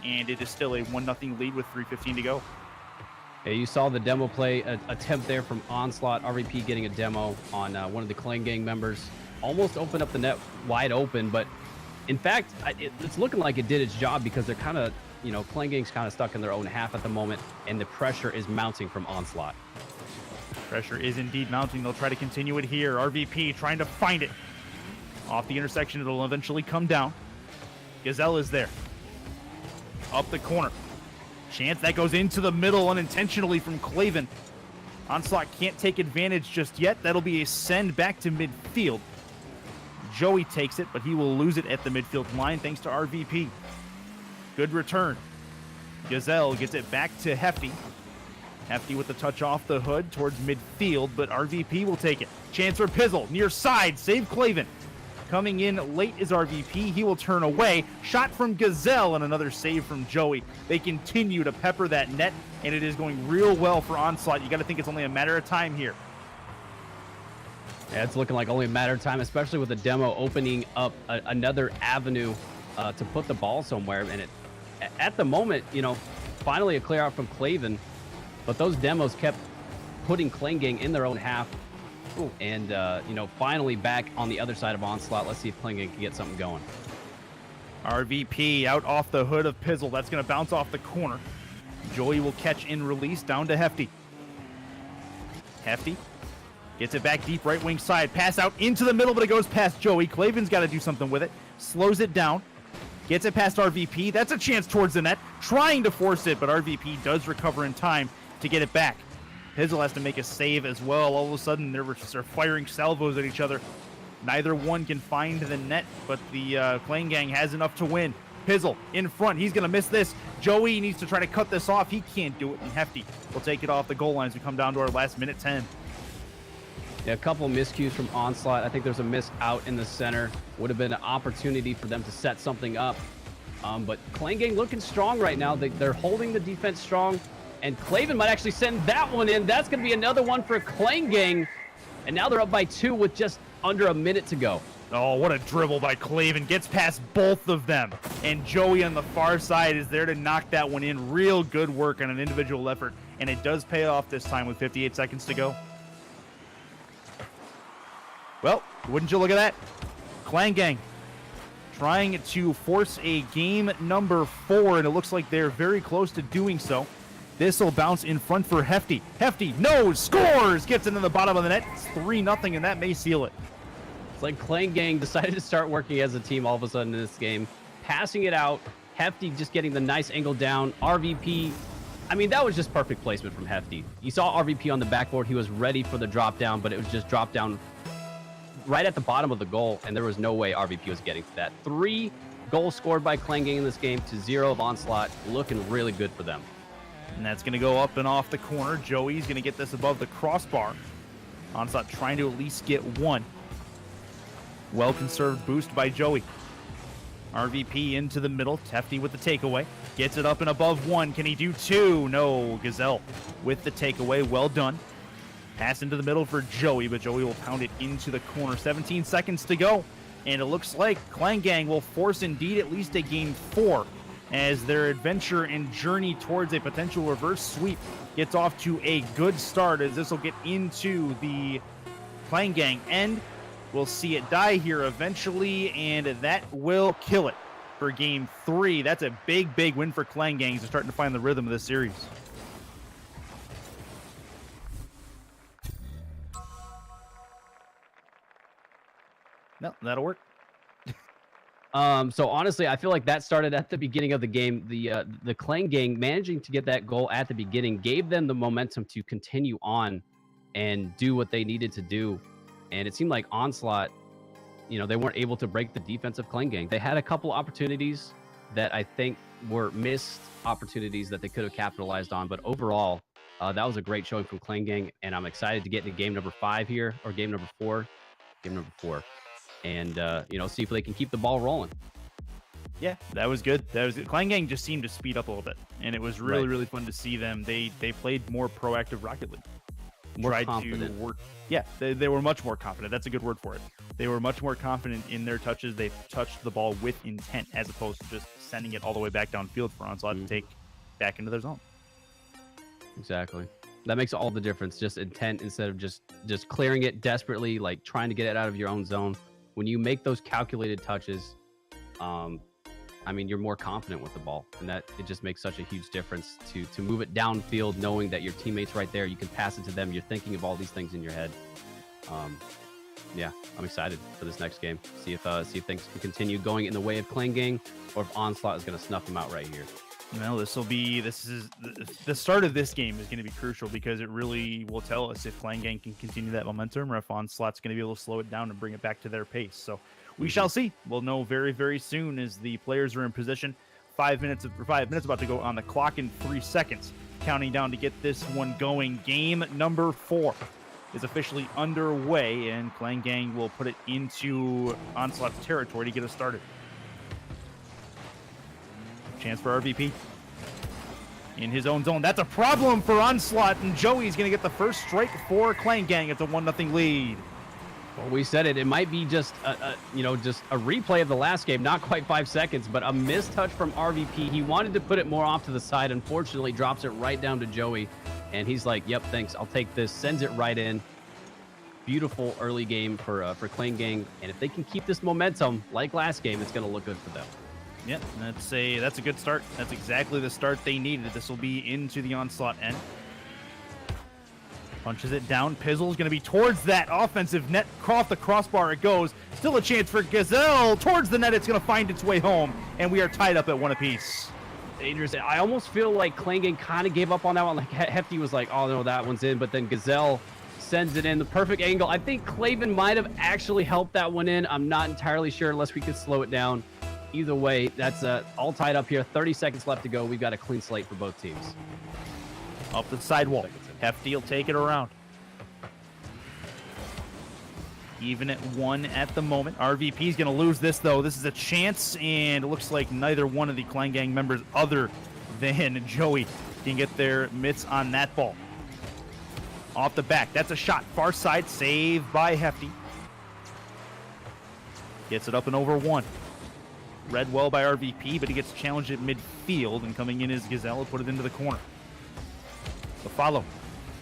And it is still a 1-0 lead with 3:15 to go. Yeah, you saw the demo play attempt there from Onslaught. RVP getting a demo on one of the Clan Gang members. Almost opened up the net wide open, but in fact, it's looking like it did its job because they're kind of, Clan Gang's kind of stuck in their own half at the moment, and the pressure is mounting from Onslaught. Pressure is indeed mounting. They'll try to continue it here. RVP trying to find it. Off the intersection, it'll eventually come down. Gazelle is there. Up the corner. Chance that goes into the middle unintentionally from Claven. Onslaught can't take advantage just yet. That'll be a send back to midfield. Joey takes it, but he will lose it at the midfield line thanks to RVP. Good return. Gazelle gets it back to Hefty. Hefty with the touch off the hood towards midfield, but RVP will take it. Chance for Pizzle, near side, save Claven. Coming in late is RVP, he will turn away. Shot from Gazelle and another save from Joey. They continue to pepper that net, and it is going real well for Onslaught. You got to think it's only a matter of time here. Yeah, it's looking like only a matter of time, especially with the demo opening up another avenue to put the ball somewhere. And at the moment, finally a clear out from Claven. But those demos kept putting Clan Gang in their own half. Ooh. And, finally back on the other side of Onslaught. Let's see if Clan Gang can get something going. RVP out off the hood of Pizzle. That's going to bounce off the corner. Joey will catch and release down to Hefty. Hefty gets it back deep right wing side. Pass out into the middle, but it goes past Joey. Claven's got to do something with it. Slows it down. Gets it past RVP. That's a chance towards the net. Trying to force it, but RVP does recover in time to get it back. Pizzle has to make a save as well. All of a sudden, they're firing salvos at each other. Neither one can find the net, but the Clan Gang has enough to win. Pizzle in front. He's going to miss this. Joey needs to try to cut this off. He can't do it, and Hefty will take it off the goal line as we come down to our last minute 10. Yeah, a couple miscues from Onslaught. I think there's a miss out in the center. Would have been an opportunity for them to set something up. But Clan Gang looking strong right now. They're holding the defense strong. And Claven might actually send that one in. That's going to be another one for Clan Gang. And now they're up by 2 with just under a minute to go. Oh, what a dribble by Claven. Gets past both of them. And Joey on the far side is there to knock that one in. Real good work on an individual effort. And it does pay off this time with 58 seconds to go. Well, wouldn't you look at that? Clan Gang trying to force a game number 4, and it looks like they're very close to doing so. This will bounce in front for Hefty. Hefty, no, scores! Gets it in the bottom of the net. It's 3-0, and that may seal it. It's like Clan Gang decided to start working as a team all of a sudden in this game. Passing it out. Hefty just getting the nice angle down. RVP, I mean, that was just perfect placement from Hefty. You saw RVP on the backboard. He was ready for the drop down, but it was just drop down right at the bottom of the goal, and there was no way RVP was getting to that. 3 goals scored by Clan Gang in this game to 0 of Onslaught. Looking really good for them. And that's going to go up and off the corner. Joey's going to get this above the crossbar. Onslaught trying to at least get 1. Well conserved boost by Joey. RVP into the middle. Hefty with the takeaway. Gets it up and above 1. Can he do 2? No. Gazelle with the takeaway. Well done. Pass into the middle for Joey, but Joey will pound it into the corner. 17 seconds to go. And it looks like Clan Gang will force indeed at least a game 4 as their adventure and journey towards a potential reverse sweep gets off to a good start, as this will get into the Clan Gang end. We'll see it die here eventually, and that will kill it for game 3. That's a big, big win for Clan Gangs. They're starting to find the rhythm of this series. No, that'll work. So honestly, I feel like that started at the beginning of the game. The Clan Gang managing to get that goal at the beginning gave them the momentum to continue on and do what they needed to do. And it seemed like Onslaught, they weren't able to break the defense of Clan Gang. They had a couple opportunities that I think were missed opportunities that they could have capitalized on. But overall, that was a great showing from Clan Gang. And I'm excited to get into game number 5 here, or game number 4. Game number 4. And, see if they can keep the ball rolling. Yeah, that was good. Clan Gang just seemed to speed up a little bit, and it was really, really fun to see them. They played more proactive Rocket League. More confident. To work. Yeah, they were much more confident. That's a good word for it. They were much more confident in their touches. They touched the ball with intent, as opposed to just sending it all the way back downfield for Onslaught to take back into their zone. Exactly. That makes all the difference. Just intent instead of just clearing it desperately, like trying to get it out of your own zone. When you make those calculated touches, you're more confident with the ball, and that it just makes such a huge difference to move it downfield, knowing that your teammate's right there. You can pass it to them. You're thinking of all these things in your head. I'm excited for this next game. See if things can continue going in the way of Clan Gang, or if Onslaught is going to snuff them out right here. Well, the start of this game is going to be crucial, because it really will tell us if Clan Gang can continue that momentum, or if Onslaught's going to be able to slow it down and bring it back to their pace. So we shall see. We'll know very, very soon as the players are in position. 5 minutes about to go on the clock in 3 seconds, counting down to get this one going. Game number 4 is officially underway, and Clan Gang will put it into Onslaught's territory to get us started. Chance for RVP in his own zone. That's a problem for Onslaught, and Joey's going to get the first strike for Clan Gang. It's a 1-0 lead. Well, we said it. It might be just a replay of the last game, not quite 5 seconds, but a missed touch from RVP. He wanted to put it more off to the side. Unfortunately, drops it right down to Joey, and he's like, "Yep, thanks. I'll take this." Sends it right in. Beautiful early game for Clan Gang, and if they can keep this momentum like last game, it's going to look good for them. Yep, that's a good start. That's exactly the start they needed. This will be into the Onslaught end. Punches it down. Pizzle's going to be towards that offensive net. Off the crossbar it goes. Still a chance for Gazelle. Towards the net, it's going to find its way home. And we are tied up at 1 apiece. Dangerous. I almost feel like Clan Gang kind of gave up on that one. Like Hefty was like, "Oh no, that one's in." But then Gazelle sends it in. The perfect angle. I think Claven might have actually helped that one in. I'm not entirely sure unless we could slow it down. Either way, that's all tied up here. 30 seconds left to go. We've got a clean slate for both teams. Up the sidewall. Hefty will take it around. Even at 1 at the moment. RVP's going to lose this, though. This is a chance, and it looks like neither one of the Clan Gang members other than Joey can get their mitts on that ball. Off the back. That's a shot. Far side. Saved by Hefty. Gets it up and over 1. Read well by RVP, but he gets challenged at midfield, and coming in is Gazelle. Put it into the corner. The follow.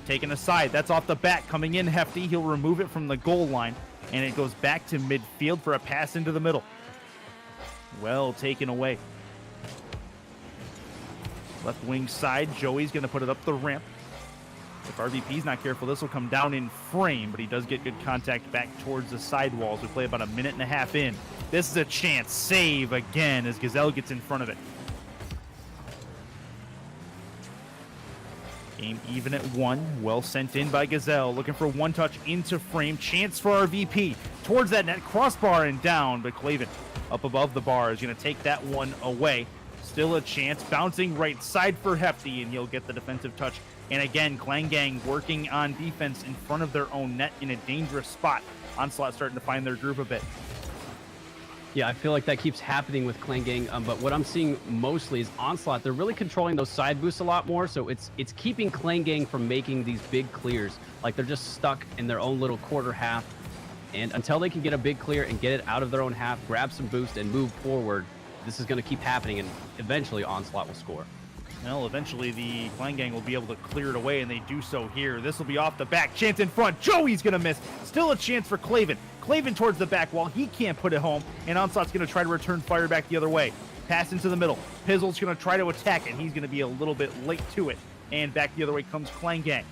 Taken aside. That's off the back. Coming in Hefty. He'll remove it from the goal line, and it goes back to midfield for a pass into the middle. Well taken away. Left wing side. Joey's going to put it up the ramp. If RVP's not careful, this will come down in frame, but he does get good contact back towards the sidewalls. We play about a minute and a half in. This is a chance. Save again as Gazelle gets in front of it. Game even at 1. Well sent in by Gazelle. Looking for one touch into frame. Chance for RVP. Towards that net. Crossbar and down, but Claven up above the bar is going to take that one away. Still a chance. Bouncing right side for Hefty, and he'll get the defensive touch. And again, Clan Gang working on defense in front of their own net in a dangerous spot. Onslaught starting to find their groove a bit. Yeah, I feel like that keeps happening with Clan Gang. But what I'm seeing mostly is Onslaught. They're really controlling those side boosts a lot more. So it's keeping Clan Gang from making these big clears. Like they're just stuck in their own little quarter half. And until they can get a big clear and get it out of their own half, grab some boost and move forward, this is going to keep happening. And eventually Onslaught will score. Well, eventually the Clan Gang will be able to clear it away, and they do so here. This will be off the back. Chance in front. Joey's going to miss. Still a chance for Claven. Claven towards the back wall. He can't put it home, and Onslaught's going to try to return fire back the other way. Pass into the middle. Pizzle's going to try to attack it. He's going to be a little bit late to it, and back the other way comes Clan Gang.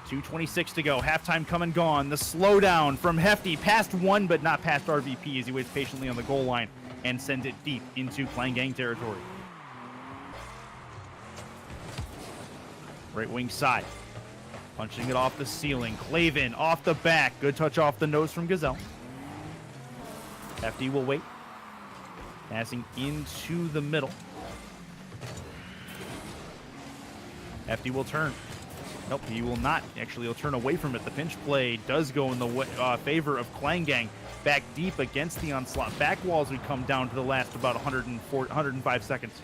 2:26 to go. Halftime come and gone. The slowdown from Hefty. Past one, but not past RVP as he waits patiently on the goal line and sends it deep into Clan Gang territory. Right wing side. Punching it off the ceiling. Claven off the back. Good touch off the nose from Gazelle. Hefty will wait. Passing into the middle. Hefty will turn. Nope, he will not. Actually, he'll turn away from it. The pinch play does go in the favor of Clan Gang. Back deep against the Onslaught. Back walls would come down to the last about 105 seconds.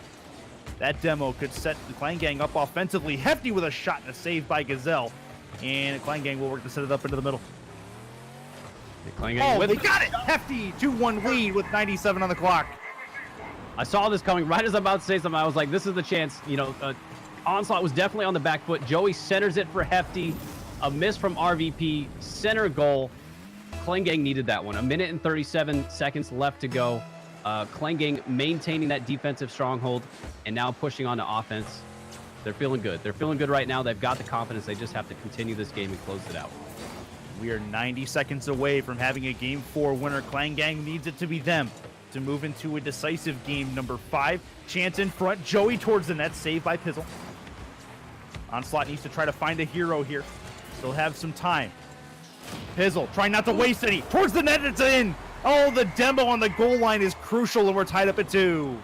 That demo could set the Clan Gang up offensively. Hefty with a shot and a save by Gazelle. And Clan Gang will work to set it up into the middle. Clan Gang they got it! Hefty 2-1 lead with 97 on the clock. I saw this coming right as I'm about to say something. I was like, this is the chance. You know, Onslaught was definitely on the back foot. Joey centers it for Hefty. A miss from RVP. Center goal. Clan Gang needed that one. 1 minute and 37 seconds left to go. Clan Gang maintaining that defensive stronghold and now pushing on to offense. They're feeling good. They're feeling good right now. They've got the confidence. They just have to continue this game and close it out. We are 90 seconds away from having a Game 4 winner. Clan Gang needs it to be them to move into a decisive game number 5. Chance in front. Joey towards the net. Saved by Pizzle. Onslaught needs to try to find a hero here. Still have some time. Pizzle trying not to waste any. Towards the net. It's in. Oh, the demo on the goal line is crucial, and we're tied up at 2.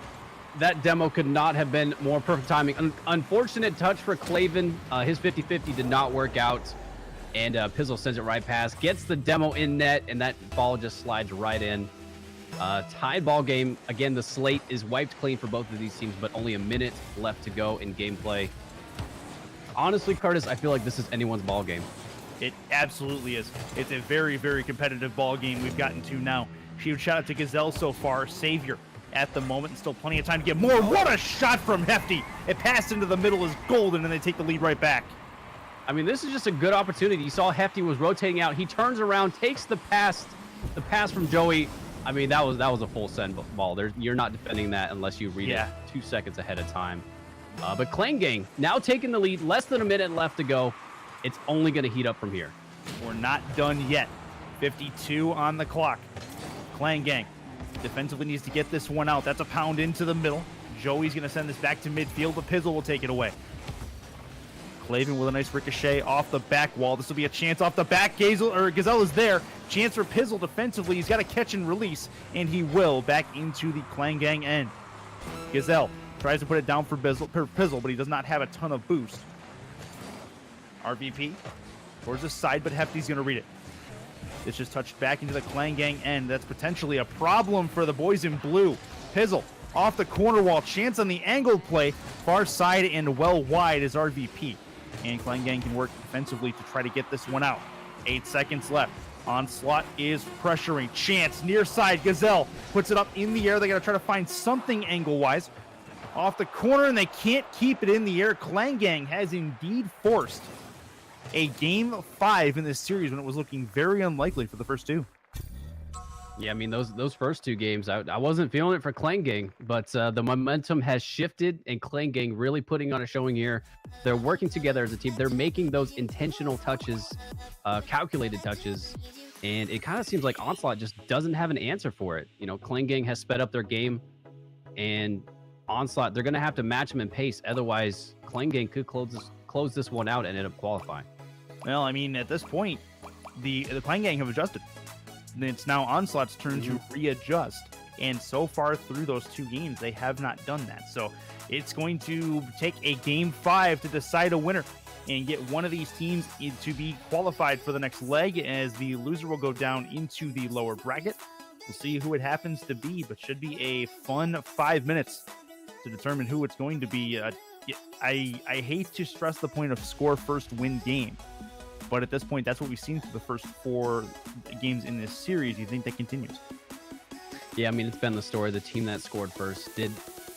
That demo could not have been more perfect timing. Unfortunate touch for Claven. His 50-50 did not work out, and Pizzle sends it right past. Gets the demo in net, and that ball just slides right in. Tied ball game. Again, the slate is wiped clean for both of these teams, but only a minute left to go in gameplay. Honestly, Curtis, I feel like this is anyone's ball game. It absolutely is. It's a very, very competitive ball game we've gotten to now. Huge shout out to Gazelle so far, savior at the moment, and still plenty of time to get more. What a shot from Hefty! It passed into the middle is golden, and they take the lead right back. I mean, this is just a good opportunity. You saw Hefty was rotating out. He turns around, takes the pass from Joey. I mean, that was a full send ball. You're not defending that unless you read it 2 seconds ahead of time. But Clan Gang now taking the lead. Less than a minute left to go. It's only going to heat up from here. We're not done yet. 52 on the clock. Clan Gang defensively needs to get this one out. That's a pound into the middle. Joey's going to send this back to midfield, but Pizzle will take it away. Claven with a nice ricochet off the back wall. This will be a chance off the back. Gazelle is there. Chance for Pizzle defensively. He's got to catch and release, and he will back into the Clan Gang end. Gazelle tries to put it down for Pizzle, but he does not have a ton of boost. RVP towards the side, but Hefty's going to read it. It's just touched back into the Clan Gang end. That's potentially a problem for the boys in blue. Pizzle off the corner wall. Chance on the angled play. Far side and well wide is RVP. And Clan Gang can work defensively to try to get this one out. 8 seconds left. Onslaught is pressuring. Chance near side. Gazelle puts it up in the air. They got to try to find something angle-wise. Off the corner, and they can't keep it in the air. Clan Gang has indeed forced a Game 5 in this series when it was looking very unlikely for the first 2. Yeah, I mean, those first 2 games, I wasn't feeling it for Clan Gang, but the momentum has shifted, and Clan Gang really putting on a showing here. They're working together as a team. They're making those intentional touches, calculated touches, and it kind of seems like Onslaught just doesn't have an answer for it. You know, Clan Gang has sped up their game, and Onslaught, they're going to have to match them in pace. Otherwise, Clan Gang could close this one out and end up qualifying. Well, I mean, at this point, the Clan Gang have adjusted. It's now Onslaught's turn to readjust. And so far through those 2 games, they have not done that. So it's going to take a Game 5 to decide a winner and get one of these teams to be qualified for the next leg, as the loser will go down into the lower bracket. We'll see who it happens to be, but should be a fun 5 minutes to determine who it's going to be. I hate to stress the point of score first, win game, but at this point, that's what we've seen for the first 4 games in this series. You think that continues? Yeah, I mean, it's been the story. The team that scored first did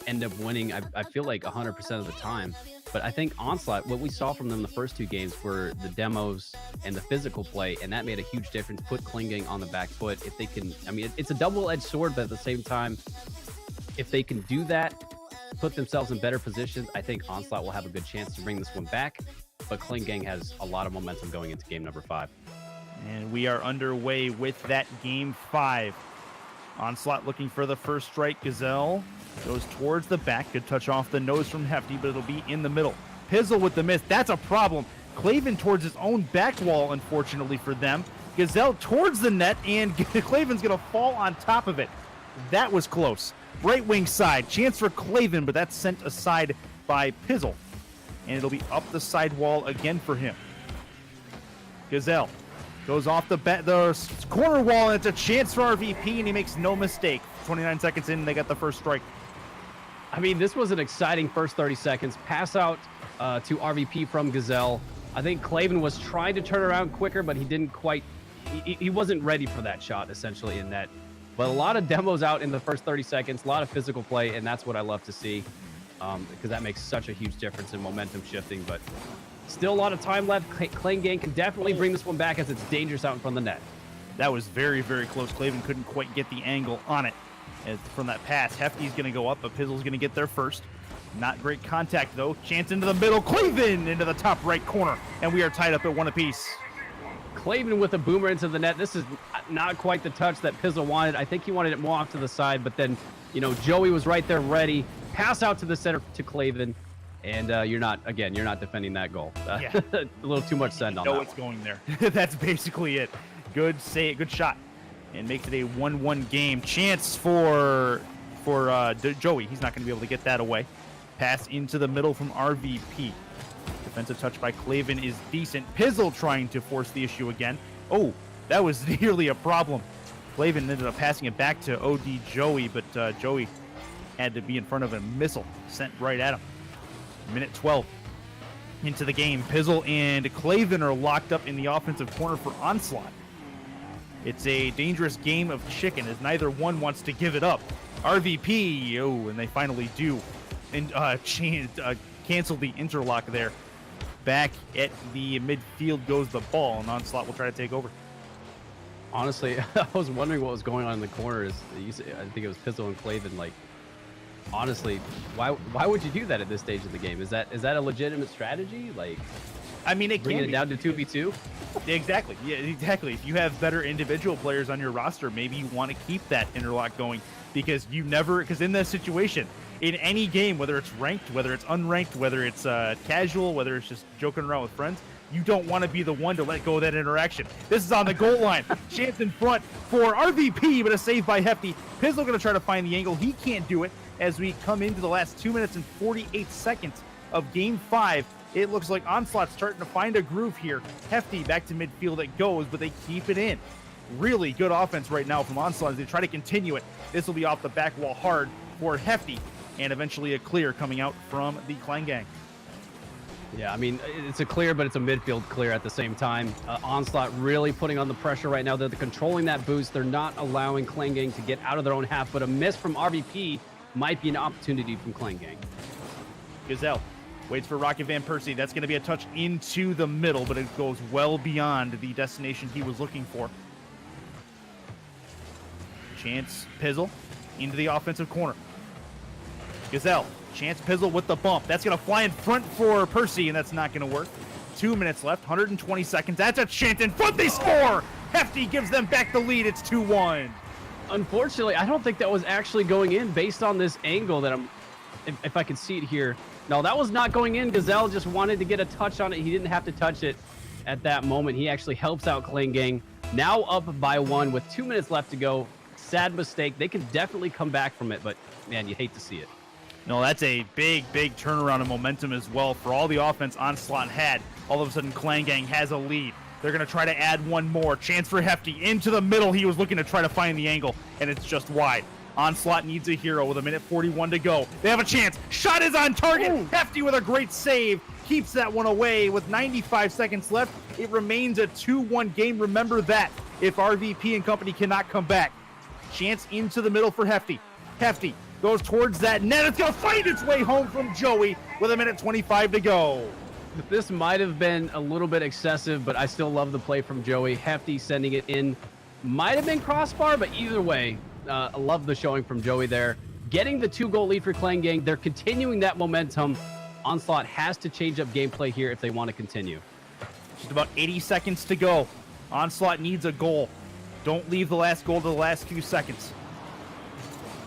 end up winning, I feel like 100% of the time. But I think Onslaught, what we saw from them the first 2 games were the demos and the physical play, and that made a huge difference, put Klingang on the back foot. If they can, I mean, it's a double-edged sword, but at the same time, if they can do that, put themselves in better positions, I think Onslaught will have a good chance to bring this one back. But Klingang has a lot of momentum going into game number 5. And we are underway with that game 5. Onslaught looking for the first strike. Gazelle goes towards the back. Could touch off the nose from Hefty, but it'll be in the middle. Pizzle with the miss. That's a problem. Claven towards his own back wall, unfortunately for them. Gazelle towards the net, and Claven's going to fall on top of it. That was close. Right wing side. Chance for Claven, but that's sent aside by Pizzle. And it'll be up the side wall again for him. Gazelle goes off the corner wall, and it's a chance for RVP, and he makes no mistake. 29 seconds in, they got the first strike. I mean, this was an exciting first 30 seconds. Pass out to RVP from Gazelle. I think Claven was trying to turn around quicker, but he didn't quite. He wasn't ready for that shot, essentially, in net. But a lot of demos out in the first 30 seconds, a lot of physical play, and that's what I love to see, because that makes such a huge difference in momentum shifting. But still a lot of time left. Klingang can definitely bring this one back, as it's dangerous out in front of the net. That was very, very close. Claven couldn't quite get the angle on it. As from that pass, Hefty's going to go up, but Pizzle's going to get there first. Not great contact, though. Chance into the middle. Claven into the top right corner, and we are tied up at 1 apiece. Claven with a boomer into the net. This is not quite the touch that Pizzle wanted. I think he wanted it more off to the side, but then, you know, Joey was right there ready. Pass out to the center to Claven, and you're not defending that goal. Yeah. A little too much send on that. No, it's going there. That's basically it. Good shot, and makes it a 1-1 game. Chance for Joey. He's not going to be able to get that away. Pass into the middle from RVP. Defensive touch by Claven is decent. Pizzle trying to force the issue again. Oh, that was nearly a problem. Claven ended up passing it back to OD Joey, but Joey had to be in front of a missile sent right at him. Minute 12 into the game. Pizzle and Claven are locked up in the offensive corner for Onslaught. It's a dangerous game of chicken, as neither one wants to give it up. RVP, and they finally do, and cancel the interlock there. Back at the midfield goes the ball, and Onslaught will try to take over. Honestly, I was wondering what was going on in the corners. I think it was Pizzle and Claven. Like, honestly, why would you do that at this stage of the game? Is that a legitimate strategy? Like, I mean, it bring can it be. down to 2v2. Exactly. Yeah, exactly. If you have better individual players on your roster, maybe you want to keep that interlock going, because in that situation, in any game, whether it's ranked, whether it's unranked, whether it's casual, whether it's just joking around with friends, you don't want to be the one to let go of that interaction. This is on the goal line. Chance in front for RVP, but a save by Hefty. Pizzle going to try to find the angle. He can't do it as we come into the last 2 minutes and 48 seconds of game 5. It looks like Onslaught's starting to find a groove here. Hefty back to midfield it goes, but they keep it in. Really good offense right now from Onslaught as they try to continue it. This will be off the back wall hard for Hefty, and eventually a clear coming out from the Klingang. Yeah, I mean, it's a clear, but it's a midfield clear at the same time. Onslaught really putting on the pressure right now. They're controlling that boost. They're not allowing Klingang to get out of their own half, but a miss from RVP might be an opportunity from Klingang. Gazelle waits for Rocket Van Persie. That's going to be a touch into the middle, but it goes well beyond the destination he was looking for. Chance Pizzle into the offensive corner. Gazelle, Chance Pizzle with the bump. That's going to fly in front for Percy, and that's not going to work. 2 minutes left, 120 seconds. That's a chance in front. They score! Hefty gives them back the lead. It's 2-1. Unfortunately, I don't think that was actually going in based on this angle that if I can see it here. No, that was not going in. Gazelle just wanted to get a touch on it. He didn't have to touch it at that moment. He actually helps out Klingang. Now up by 1 with 2 minutes left to go. Sad mistake. They can definitely come back from it, but man, you hate to see it. No, that's a big turnaround in momentum as well for all the offense Onslaught had. All of a sudden, Klingang has a lead. They're going to try to add one more. Chance for Hefty into the middle. He was looking to try to find the angle, and it's just wide. Onslaught needs a hero with 1:41 to go. They have a chance. Shot is on target. Ooh. Hefty with a great save. Keeps that one away with 95 seconds left. It remains a 2-1 game. Remember that if RVP and company cannot come back. Chance into the middle for Hefty. Hefty goes towards that net. It's going to find its way home from Joey with 1:25 to go. This might have been a little bit excessive, but I still love the play from Joey. Hefty sending it in. Might have been crossbar, but either way, I love the showing from Joey there. Getting the 2-goal lead for Clan Gang. They're continuing that momentum. Onslaught has to change up gameplay here if they want to continue. Just about 80 seconds to go. Onslaught needs a goal. Don't leave the last goal to the last few seconds.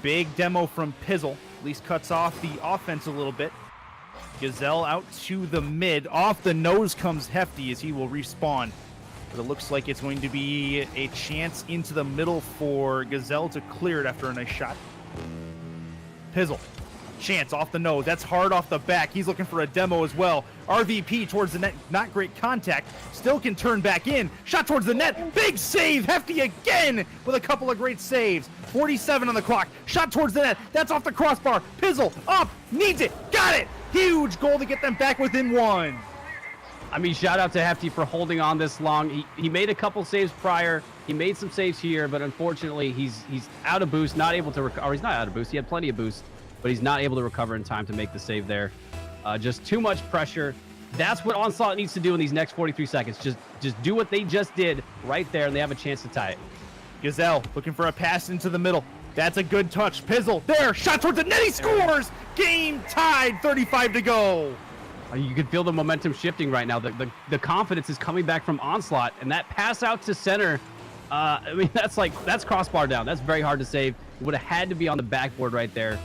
Big demo from Pizzle. At least cuts off the offense a little bit. Gazelle out to the mid. Off the nose comes Hefty as he will respawn. But it looks like it's going to be a chance into the middle for Gazelle to clear it after a nice shot. Pizzle. Chance off the nose. That's hard off the back. He's looking for a demo as well. RVP towards the net. Not great contact. Still can turn back in. Shot towards the net. Big save. Hefty again with a couple of great saves. 47 on the clock. Shot towards the net. That's off the crossbar. Pizzle up. Needs it. Got it. Huge goal to get them back within one. I mean, shout out to Hefty for holding on this long. He made a couple saves prior. He made some saves here, but unfortunately, he's out of boost, not able to recover. Or he's not out of boost. He had plenty of boost, but he's not able to recover in time to make the save there. Just too much pressure. That's what Onslaught needs to do in these next 43 seconds. Just do what they just did right there, and they have a chance to tie it. Gazelle looking for a pass into the middle. That's a good touch. Pizzle there. Shot towards the net. He scores. Game tied. 35 to go. You can feel the momentum shifting right now. The confidence is coming back from Onslaught, and that pass out to center. I mean, that's crossbar down. That's very hard to save. It would have had to be on the backboard right there.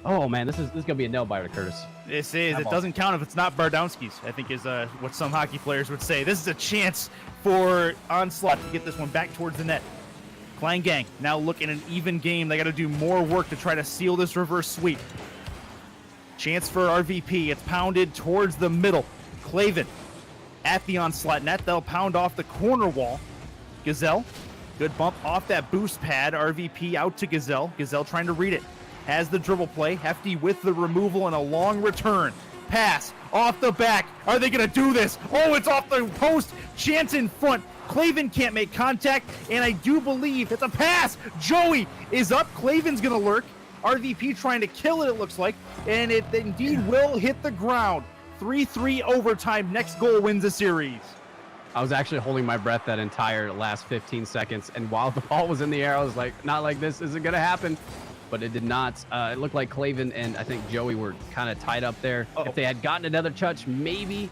Oh man, this is gonna be a nail biter, Curtis. This is. It doesn't count if it's not Bardowski's, I think is what some hockey players would say. This is a chance for Onslaught to get this one back towards the net. Clan Gang now looking at an even game. They got to do more work to try to seal this reverse sweep. Chance for RVP. It's pounded towards the middle. Clavin at the Onslaught net. They'll pound off the corner wall. Gazelle, good bump off that boost pad. RVP out to Gazelle. Gazelle trying to read it. Has the dribble play. Hefty with the removal and a long return. Pass off the back. Are they going to do this? Oh, it's off the post. Chance in front. Clavin can't make contact, and I do believe it's a pass. Joey is up. Clavin's going to lurk. RVP trying to kill it looks like, and it indeed will hit the ground. 3-3 overtime. Next goal wins the series. I was actually holding my breath that entire last 15 seconds, and while the ball was in the air, I was like, not like this isn't going to happen. But it did not. It looked like Clavin and I think Joey were kind of tied up there. If they had gotten another touch, maybe.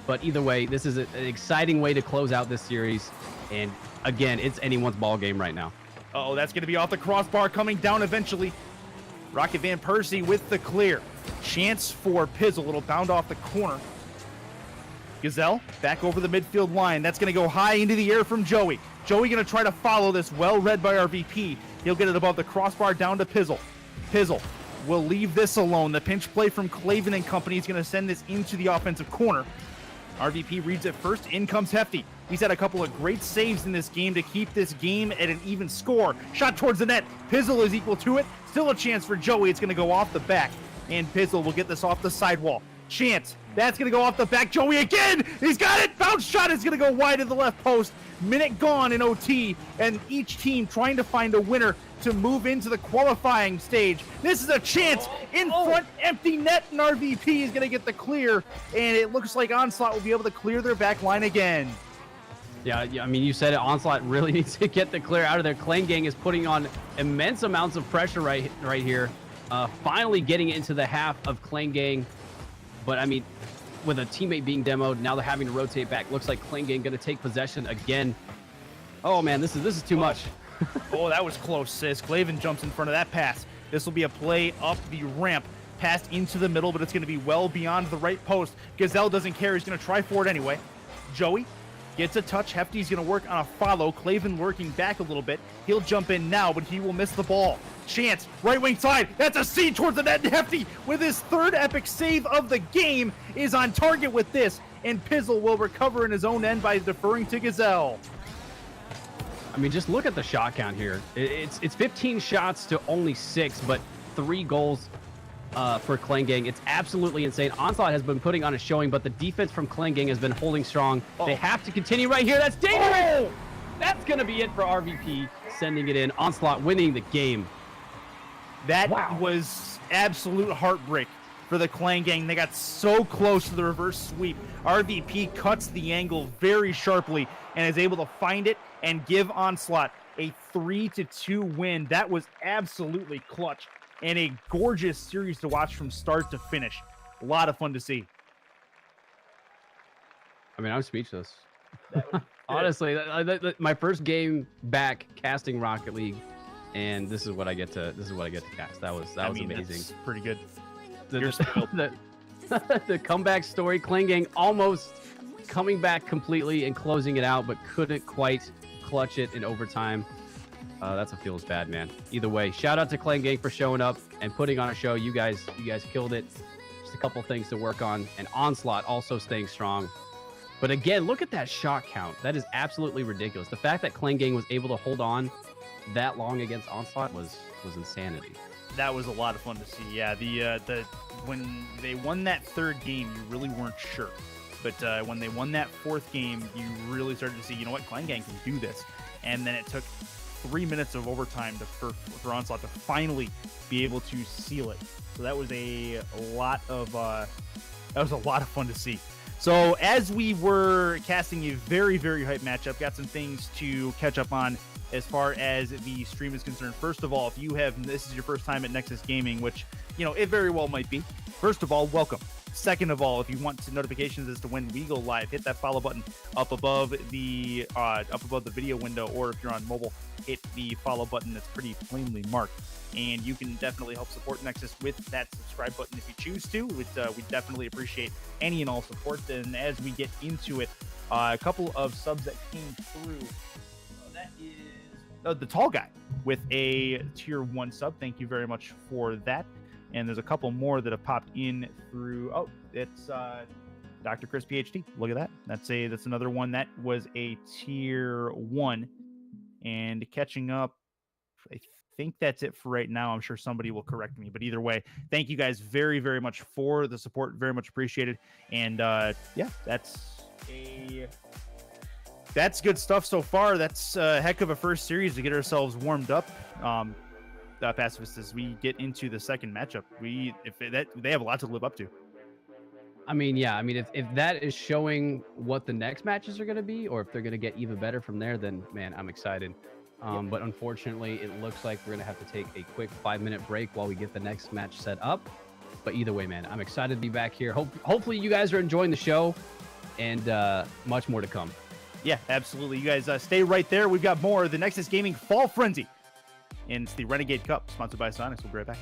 But either way, this is an exciting way to close out this series. And again, it's anyone's ball game right now. Oh, that's going to be off the crossbar, coming down eventually. Rocket Van Persie with the clear. Chance for Pizzle. It'll bound off the corner. Gazelle back over the midfield line. That's going to go high into the air from Joey. Joey going to try to follow this. Well read by RVP. He'll get it above the crossbar down to Pizzle. Pizzle will leave this alone. The pinch play from Clavin and company is going to send this into the offensive corner. RVP reads it first. In comes Hefty. He's had a couple of great saves in this game to keep this game at an even score. Shot towards the net. Pizzle is equal to it. Still a chance for Joey. It's going to go off the back. And Pizzle will get this off the sidewall. Chance. That's going to go off the back. Joey again. He's got it. Bounce shot is going to go wide of the left post. Minute gone in OT. And each team trying to find a winner to move into the qualifying stage. This is a chance in front. Empty net. And RVP is going to get the clear. And it looks like Onslaught will be able to clear their back line again. Yeah, I mean, you said it. Onslaught really needs to get the clear out of there. Clan Gang is putting on immense amounts of pressure right here. Finally getting into the half of Clan Gang. But, I mean, with a teammate being demoed, now they're having to rotate back. Looks like Clan Gang going to take possession again. Oh, man, this is too much. Oh, that was close, sis. Clavin jumps in front of that pass. This will be a play up the ramp. Passed into the middle, but it's going to be well beyond the right post. Gazelle doesn't care. He's going to try for it anyway. Joey gets a touch. Hefty's going to work on a follow. Clavin working back a little bit. He'll jump in now, but he will miss the ball. Chance, right wing side. That's a seed towards the net. Hefty, with his third epic save of the game, is on target with this. and Pizzle will recover in his own end by deferring to Gazelle. I mean, just look at the shot count here. It's 15 shots to only 6, but 3 goals for Klangang. It's absolutely insane. Onslaught has been putting on a showing, but the defense from Klangang has been holding strong. They have to continue right here. That's dangerous! That's going to be it for RVP, sending it in. Onslaught winning the game. That was absolute heartbreak for the Klangang. They got so close to the reverse sweep. RVP cuts the angle very sharply and is able to find it and give Onslaught a 3-2 win. That was absolutely clutch and a gorgeous series to watch from start to finish. A lot of fun to see. I mean, I'm speechless. Honestly, my first game back casting Rocket League, and this is what I get to cast. That was amazing. That's pretty good. The comeback story, Klangang almost coming back completely and closing it out, but couldn't quite clutch it in overtime. That's a feels bad, man. Either way, shout out to Klangang for showing up and putting on a show. You guys killed it. Just a couple things to work on, and Onslaught also staying strong. But again, look at that shot count. That is absolutely ridiculous. The fact that Klangang was able to hold on that long against Onslaught was insanity. That was a lot of fun to see. Yeah, the when they won that third game, you really weren't sure. But when they won that fourth game, you really started to see, you know what, Klangang can do this. And then it took 3 minutes of overtime for Onslaught to finally be able to seal it. So that was a lot of fun to see. So as we were casting a very, very hype matchup, got some things to catch up on as far as the stream is concerned. First of all, if this is your first time at Nexus Gaming, which, you know, it very well might be. First of all, welcome. Second of all, if you want notifications as to when we go live, hit that follow button up above the video window, or if you're on mobile, hit the follow button that's pretty plainly marked. And you can definitely help support Nexus with that subscribe button if you choose to. We definitely appreciate any and all support. And as we get into it, a couple of subs that came through. That is the Tall Guy with a tier 1 sub. Thank you very much for that. And there's a couple more that have popped in through. Oh, it's Dr. Chris PhD. Look at that. That's another one that was a tier 1. And catching up, I think that's it for right now. I'm sure somebody will correct me, but either way, thank you guys very, very much for the support. Very much appreciated. And yeah, that's good stuff so far. That's a heck of a first series to get ourselves warmed up. Pacifists, as we get into the second matchup, they have a lot to live up to. I mean, yeah. I mean, if that is showing what the next matches are going to be, or if they're going to get even better from there, then man, I'm excited. But unfortunately, it looks like we're going to have to take a quick 5-minute break while we get the next match set up. But either way, man, I'm excited to be back here. Hopefully you guys are enjoying the show, and much more to come. Yeah, absolutely. You guys stay right there. We've got more of the Nexus Gaming Fall Frenzy. And it's the Renegade Cup, sponsored by Sonics. We'll be right back.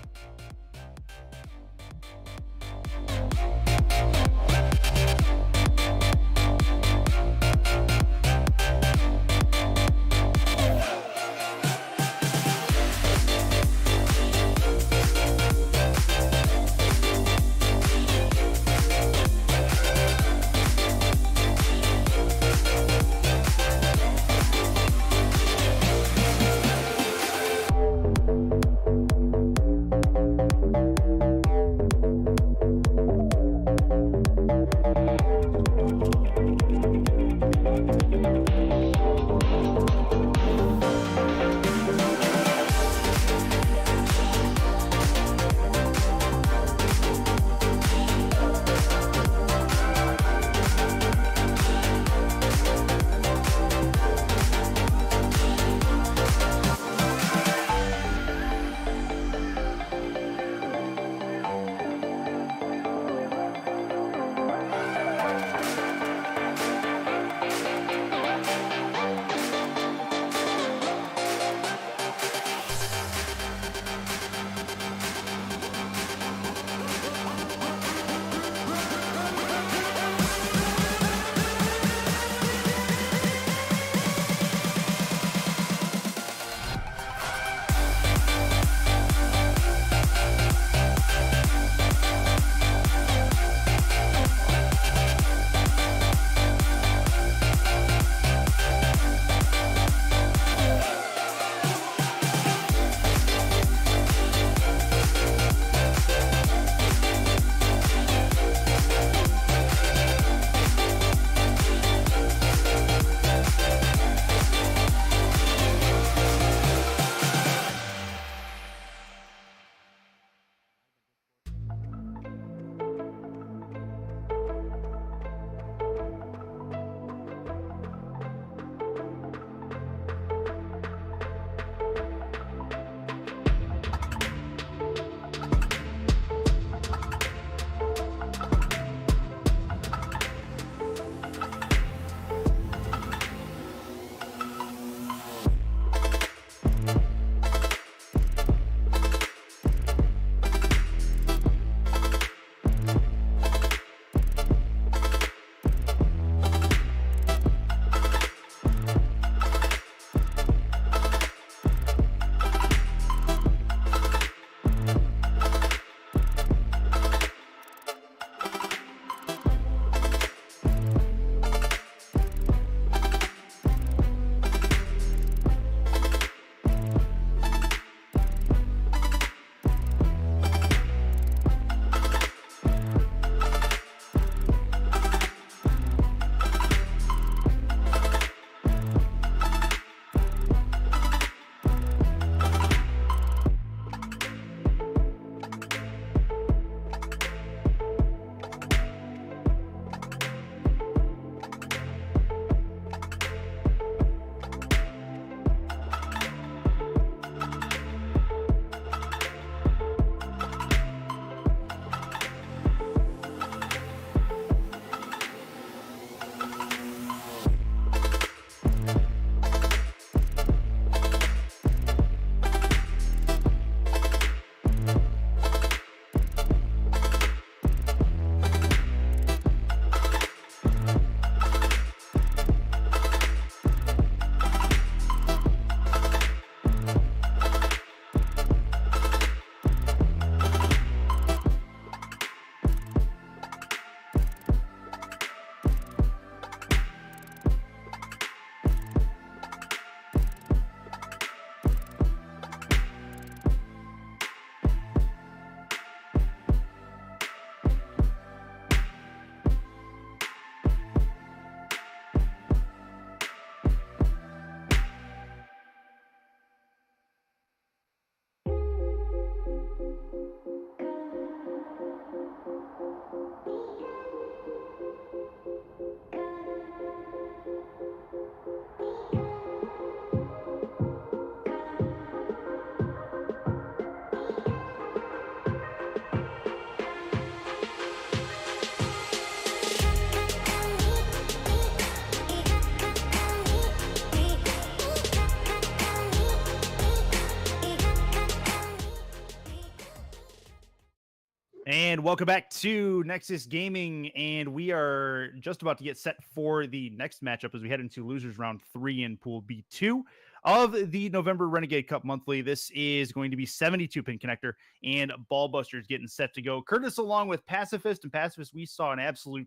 And welcome back to Nexus Gaming, and we are just about to get set for the next matchup as we head into losers round 3 in Pool B2 of the November Renegade Cup Monthly. This is going to be 72 pin connector and Ballbusters getting set to go. Curtis along with Pacifist, and Pacifist, we saw an absolute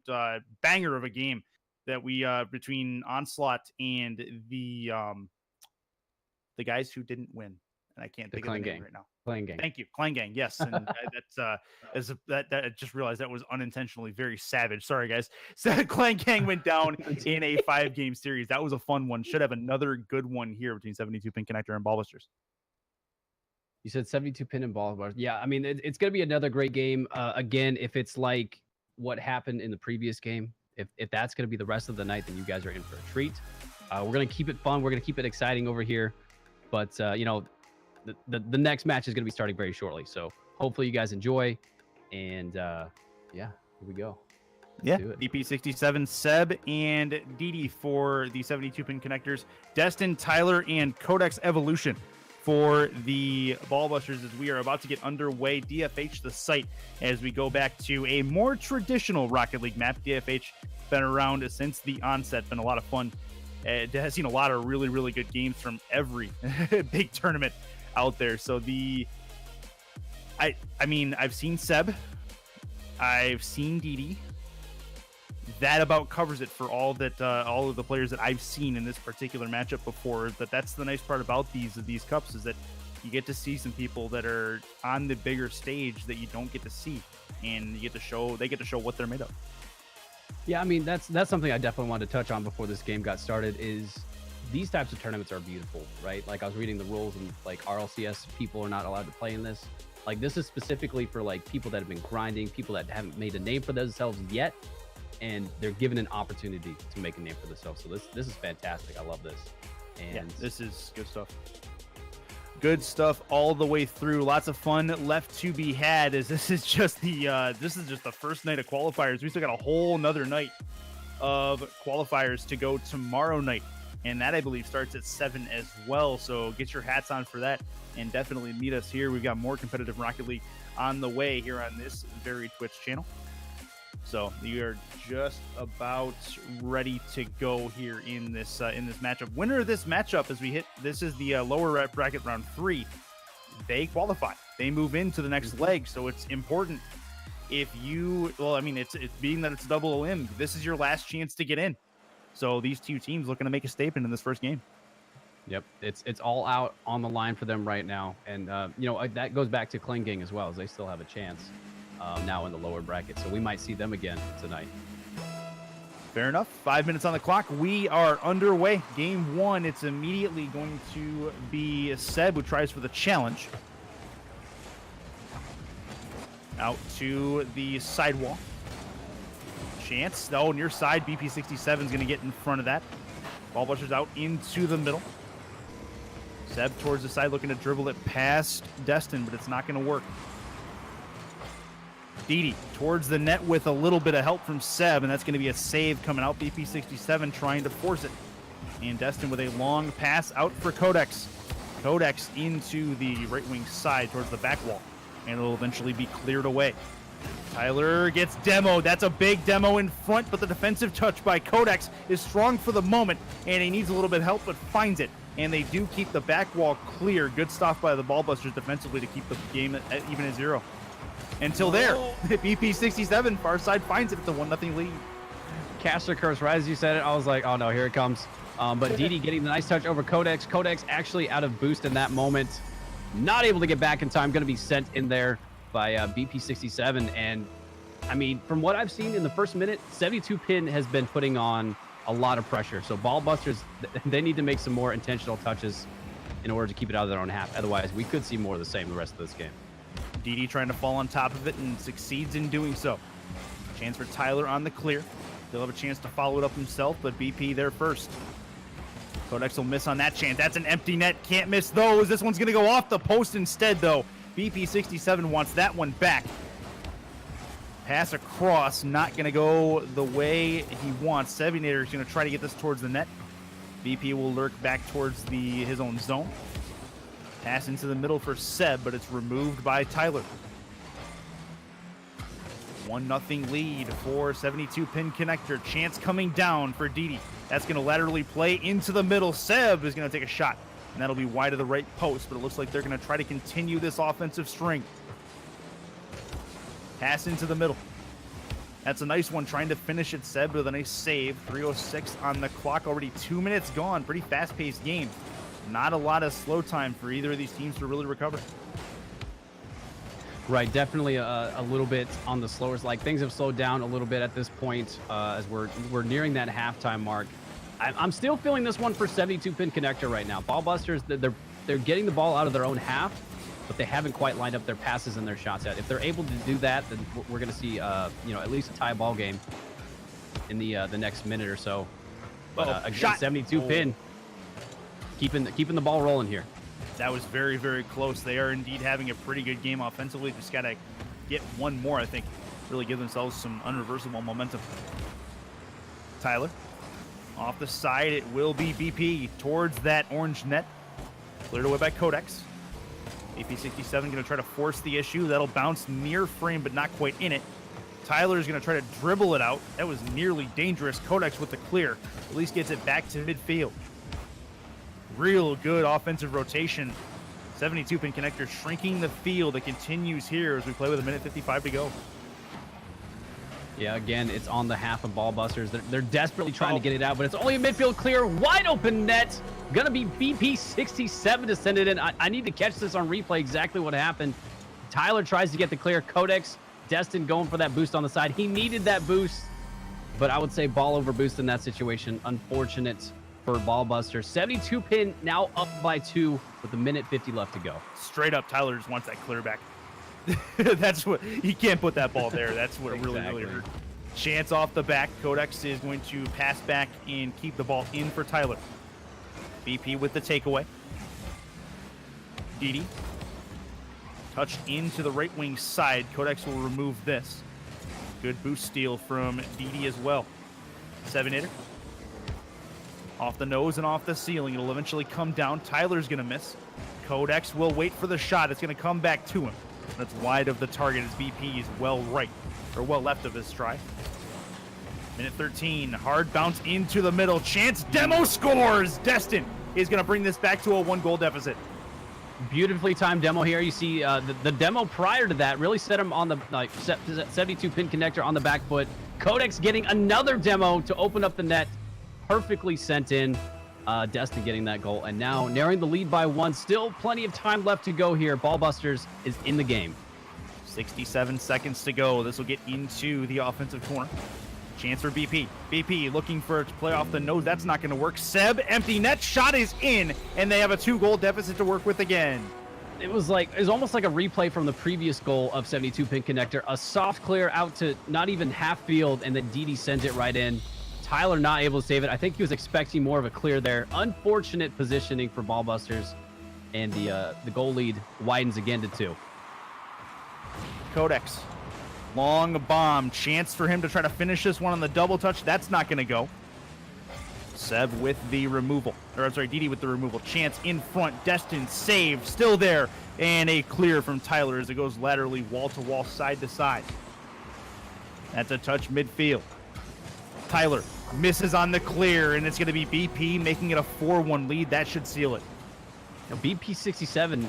banger of a game that we between Onslaught and the guys who didn't win, and I can't think of the name right now. Clan Gang. Thank you, Clan Gang. Yes, and that I just realized that was unintentionally very savage. Sorry, guys. So Clan Gang went down in a 5-game series. That was a fun one. Should have another good one here between 72 pin connector and Ballbusters. You said 72 pin and Ballbusters. Yeah, I mean it's going to be another great game. Again, if it's like what happened in the previous game, if that's going to be the rest of the night, then you guys are in for a treat. We're going to keep it fun. We're going to keep it exciting over here. But you know, the next match is going to be starting very shortly. So hopefully you guys enjoy. And yeah, here we go. Yeah, BP67, Seb, and Didi for the 72-pin connectors. Destin, Tyler, and Codex Evolution for the Ballbusters as we are about to get underway. DFH the site as we go back to a more traditional Rocket League map. DFH been around since the onset. Been a lot of fun. It has seen a lot of really, really good games from every big tournament out there. So I mean, I've seen Seb, I've seen Didi. That about covers it for all of the players that I've seen in this particular matchup before. But that's the nice part about these cups, is that you get to see some people that are on the bigger stage that you don't get to see, and they get to show what they're made of. Yeah, I mean, that's something I definitely wanted to touch on before this game got started. Is these types of tournaments are beautiful, right? Like I was reading the rules, and like RLCS people are not allowed to play in this. Like this is specifically for like people that have been grinding, people that haven't made a name for themselves yet, and they're given an opportunity to make a name for themselves. So this is fantastic. I love this. And yeah, this is good stuff. Good stuff all the way through. Lots of fun left to be had, as this is just the first night of qualifiers. We still got a whole nother night of qualifiers to go tomorrow night, and that I believe starts at 7 as well. So get your hats on for that, and definitely meet us here. We've got more competitive Rocket League on the way here on this very Twitch channel. So we are just about ready to go here in this matchup. Winner of this matchup, as we hit, this is the lower bracket round 3. They qualify. They move into the next leg. So it's important if you, well, I mean, it's being that it's double elim. This is your last chance to get in. So these two teams looking to make a statement in this first game. Yep, it's all out on the line for them right now, and you know that goes back to Clan Gang as well, as they still have a chance. Now in the lower bracket, so we might see them again tonight. Fair enough. 5 minutes on the clock. We are underway. Game 1. It's immediately going to be Seb who tries for the challenge. Out to the sidewall. Chance. Oh, near side. BP67 is going to get in front of that. Ballbusters out into the middle. Seb towards the side, looking to dribble it past Destin, but it's not going to work. Didi towards the net with a little bit of help from Seb, and that's going to be a save coming out. BP67 trying to force it. And Destin with a long pass out for Codex. Codex into the right wing side towards the back wall, and it'll eventually be cleared away. Tyler gets demoed. That's a big demo in front, but the defensive touch by Codex is strong for the moment, and he needs a little bit of help, but finds it. And they do keep the back wall clear. Good stuff by the Ballbusters defensively to keep the game even at 0. Until there, BP67 far side finds it at the 1-0 lead. Caster curse, right as you said it, I was like, oh no, here it comes. But Didi getting the nice touch over Codex. Codex actually out of boost in that moment. Not able to get back in time. Going to be sent in there by BP67. And I mean, from what I've seen in the first minute, 72 pin has been putting on a lot of pressure. So Ballbusters, they need to make some more intentional touches in order to keep it out of their own half. Otherwise, we could see more of the same the rest of this game. Didi trying to fall on top of it and succeeds in doing so. Chance for Tyler on the clear. He'll have a chance to follow it up himself, but BP there first. Codex will miss on that chance. That's an empty net. Can't miss those. This one's going to go off the post instead, though. BP67 wants that one back. Pass across. Not going to go the way he wants. Sevinator is going to try to get this towards the net. BP will lurk back towards his own zone. Pass into the middle for Seb, but it's removed by Tyler. 1-0 lead for 72 pin connector. Chance coming down for Didi. That's going to laterally play into the middle. Seb is going to take a shot, and that'll be wide of the right post, but it looks like they're going to try to continue this offensive string. Pass into the middle. That's a nice one, trying to finish it. Seb with a nice save. 3:06 on the clock, already 2 minutes gone. Pretty fast-paced game. Not a lot of slow time for either of these teams to really recover. Right, definitely a little bit on the slower side. Like, things have slowed down a little bit at this point as we're nearing that halftime mark. I'm still feeling this one for 72 pin connector right now. Ball busters, they're getting the ball out of their own half, but they haven't quite lined up their passes and their shots yet. If they're able to do that, then we're going to see at least a tie ball game in the next minute or so. But again, 72 pin, keeping the ball rolling here. That was very, very close. They are indeed having a pretty good game offensively. Just got to get one more, I think, really give themselves some unreversible momentum. Tyler, off the side, it will be BP towards that orange net. Cleared away by Codex. AP67 going to try to force the issue. That'll bounce near frame, but not quite in it. Tyler is going to try to dribble it out. That was nearly dangerous. Codex with the clear. At least gets it back to midfield. Real good offensive rotation. 72 pin connector shrinking the field. It continues here as we play with 1:55 to go. Yeah, again, it's on the half of ball busters. They're desperately trying to get it out, but it's only a midfield clear. Wide open net. Gonna be BP67 to send it in. I need to catch this on replay exactly what happened. Tyler tries to get the clear. Codex, Destin going for that boost on the side. He needed that boost, but I would say ball over boost in that situation. Unfortunate for ball busters. 72 pin now up by 2 with 1:50 left to go. Straight up, Tyler just wants that clear back. That's what, he can't put that ball there. That's what Exactly. really hurt. Chance off the back. Codex is going to pass back and keep the ball in for Tyler. BP with the takeaway. Didi. Touched into the right wing side. Codex will remove this. Good boost steal from Didi as well. 7-hitter. Off the nose and off the ceiling. It'll eventually come down. Tyler's going to miss. Codex will wait for the shot. It's going to come back to him. That's wide of the target as BP is well left of his try. 13. Hard bounce into the middle. Chance. Demo scores. Destin is going to bring this back to a 1-goal deficit. Beautifully timed demo here. You see the demo prior to that really set him on the 72 pin connector on the back foot. Codex getting another demo to open up the net. Perfectly sent in. Destin getting that goal, and now narrowing the lead by 1. Still plenty of time left to go here. Ballbusters is in the game. 67 seconds to go. This will get into the offensive corner. Chance for BP. BP looking for it to play off the nose. That's not going to work. Seb, empty net. Shot is in, and they have a 2-goal deficit to work with again. It was almost like a replay from the previous goal of 72 pin connector. A soft clear out to not even half field, and then Didi sends it right in. Tyler not able to save it. I think he was expecting more of a clear there. Unfortunate positioning for Ballbusters, and the goal lead widens again to 2. Codex, long bomb. Chance for him to try to finish this one on the double touch. That's not going to go. Seb with the removal. Or I'm sorry, Didi with the removal. Chance in front. Destin save. Still there. And a clear from Tyler as it goes laterally wall to wall, side to side. That's a touch midfield. Tyler misses on the clear, and it's going to be BP making it a 4-1 lead. That should seal it. Now, BP67,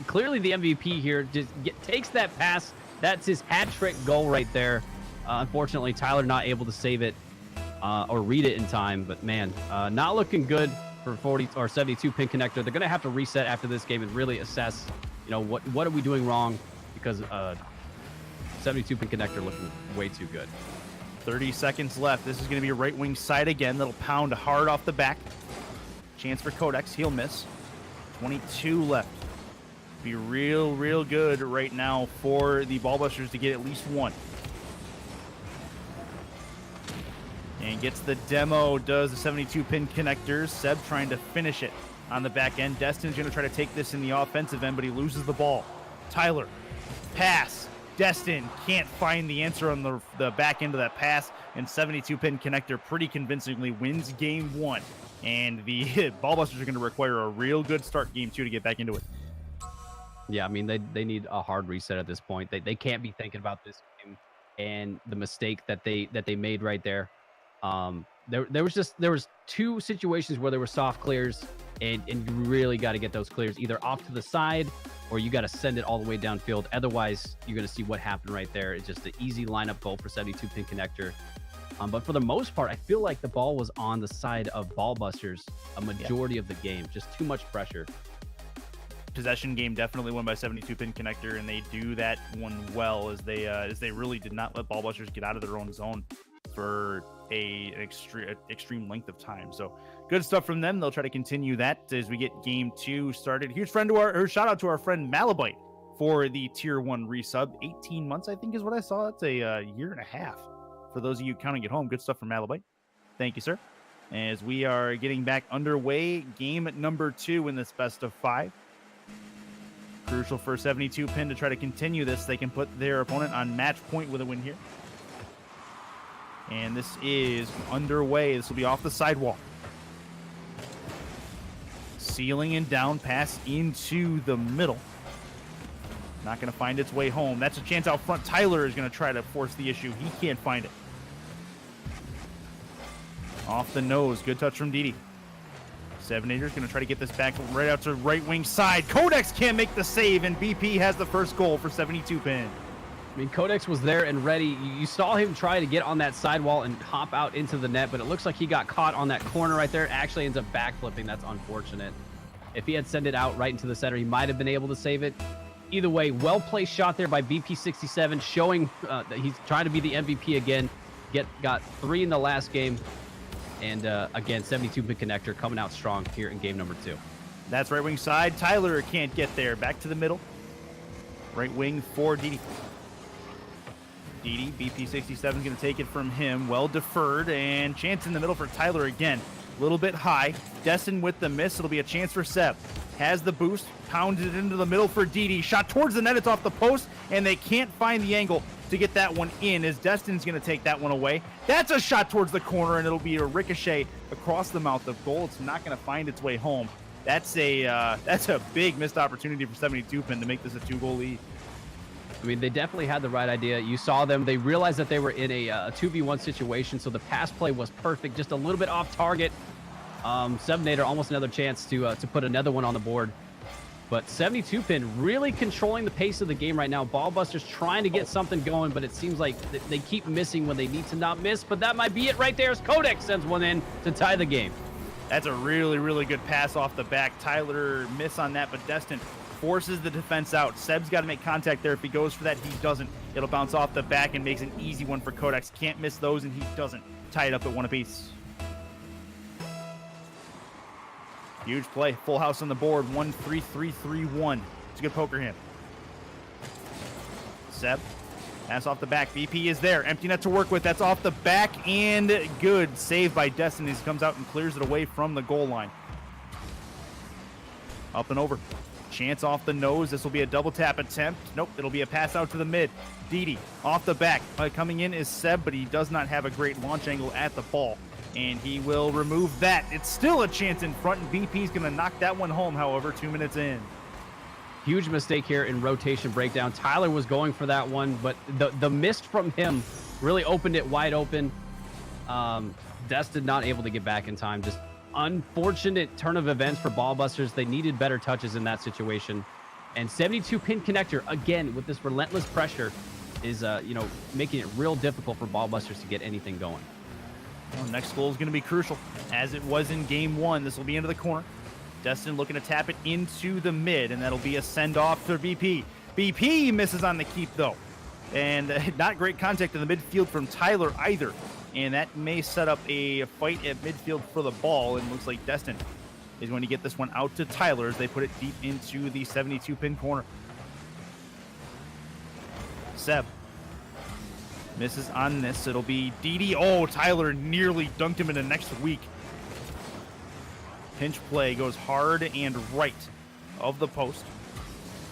clearly the MVP here, just takes that pass. That's his hat-trick goal right there. Unfortunately, Tyler not able to save it or read it in time. But, man, not looking good for 40 or 72 pin connector. They're going to have to reset after this game and really assess, what are we doing wrong, because 72 pin connector looking way too good. 30 seconds left. This is going to be a right wing side again. That'll pound hard off the back. Chance for Codex. He'll miss. 22 left. Be real good right now for the Ballbusters to get at least one. And gets the demo, does the 72 pin connectors. Seb trying to finish it on the back end. Destin's going to try to take this in the offensive end, but he loses the ball. Tyler, pass. Destin can't find the answer on the back end of that pass, and 72 pin connector pretty convincingly wins game 1. And the Ballbusters are going to require a real good start game 2 to get back into it. Yeah, I mean, they need a hard reset at this point. They can't be thinking about this game and the mistake that they made right there. There was two situations where there were soft clears, and you really got to get those clears either off to the side or you got to send it all the way downfield. Otherwise, you're going to see what happened right there. It's just an easy lineup goal for 72 pin connector. But for the most part, I feel like the ball was on the side of Ballbusters a majority of the game. Just too much pressure. Possession game definitely won by 72 pin connector, and they do that one well as they really did not let Ballbusters get out of their own zone for an extreme length of time. So good stuff from them. They'll try to continue that as we get game 2 started. Huge shout out to our friend Malabite for the tier 1 resub. 18 months, I think, is what I saw. That's a year and a half for those of you counting at home. Good stuff from Malabite. Thank you, sir. As we are getting back underway, game number 2 in this best of 5. Crucial for 72 pin to try to continue this. They can put their opponent on match point with a win here. And this is underway. This will be off the sidewall. Sealing and down pass into the middle. Not going to find its way home. That's a chance out front. Tyler is going to try to force the issue. He can't find it. Off the nose. Good touch from Didi. 7-8er is going to try to get this back right out to right wing side. Codex can't make the save, and BP has the first goal for 72 pin. I mean, Codex was there and ready. You saw him try to get on that sidewall and hop out into the net, but it looks like he got caught on that corner right there. It actually ends up backflipping. That's unfortunate. If he had sent it out right into the center, he might have been able to save it. Either way, well-placed shot there by BP67, showing that he's trying to be the MVP again. Got 3 in the last game. And again, 72-pin connector coming out strong here in game number 2. That's right wing side. Tyler can't get there. Back to the middle. Right wing for Didi. Didi, BP67 is going to take it from him. Well deferred, and chance in the middle for Tyler again. A little bit high. Destin with the miss. It'll be a chance for Seb. Has the boost. Pounded it into the middle for Didi. Shot towards the net. It's off the post, and they can't find the angle to get that one in as Destin's going to take that one away. That's a shot towards the corner, and it'll be a ricochet across the mouth of goal. It's not going to find its way home. That's a big missed opportunity for 72 pin to make this a 2-goal lead. I mean, they definitely had the right idea. You saw them. They realized that they were in a 2v1 situation, so the pass play was perfect. Just a little bit off target. 7-8er, almost another chance to put another one on the board. But 72 pin really controlling the pace of the game right now. Ballbusters trying to get something going, but it seems like they keep missing when they need to not miss. But that might be it right there as Codex sends one in to tie the game. That's a really, really good pass off the back. Tyler miss on that, but Destin forces the defense out. Seb's got to make contact there. If he goes for that, he doesn't. It'll bounce off the back and makes an easy one for Codex. Can't miss those, and he doesn't. Tie it up at 1 apiece. Huge play. Full house on the board. 1-3-3-3-1. It's a good poker hand. Seb. Pass off the back. BP is there. Empty net to work with. That's off the back and good. Save by Destin as he comes out and clears it away from the goal line. Up and over. Chance off the nose. This will be a double tap attempt. Nope. It'll be a pass out to the mid. Didi off the back. Coming in is Seb, but he does not have a great launch angle at the ball. And he will remove that. It's still a chance in front, and BP's going to knock that one home, however, 2 minutes in. Huge mistake here in rotation breakdown. Tyler was going for that one, but the miss from him really opened it wide open. Destin not able to get back in time. Just unfortunate turn of events for Ballbusters. They needed better touches in that situation. And 72-pin connector, again, with this relentless pressure, is making it real difficult for Ballbusters to get anything going. Well, next goal is going to be crucial, as it was in game 1. This will be into the corner. Destin looking to tap it into the mid, and that'll be a send-off for BP. BP misses on the keep, though. And not great contact in the midfield from Tyler either. And that may set up a fight at midfield for the ball, and looks like Destin is going to get this one out to Tyler as they put it deep into the 72-pin corner. Seb. Misses on this. It'll be Didi. Oh, Tyler nearly dunked him into next week. Pinch play goes hard and right of the post.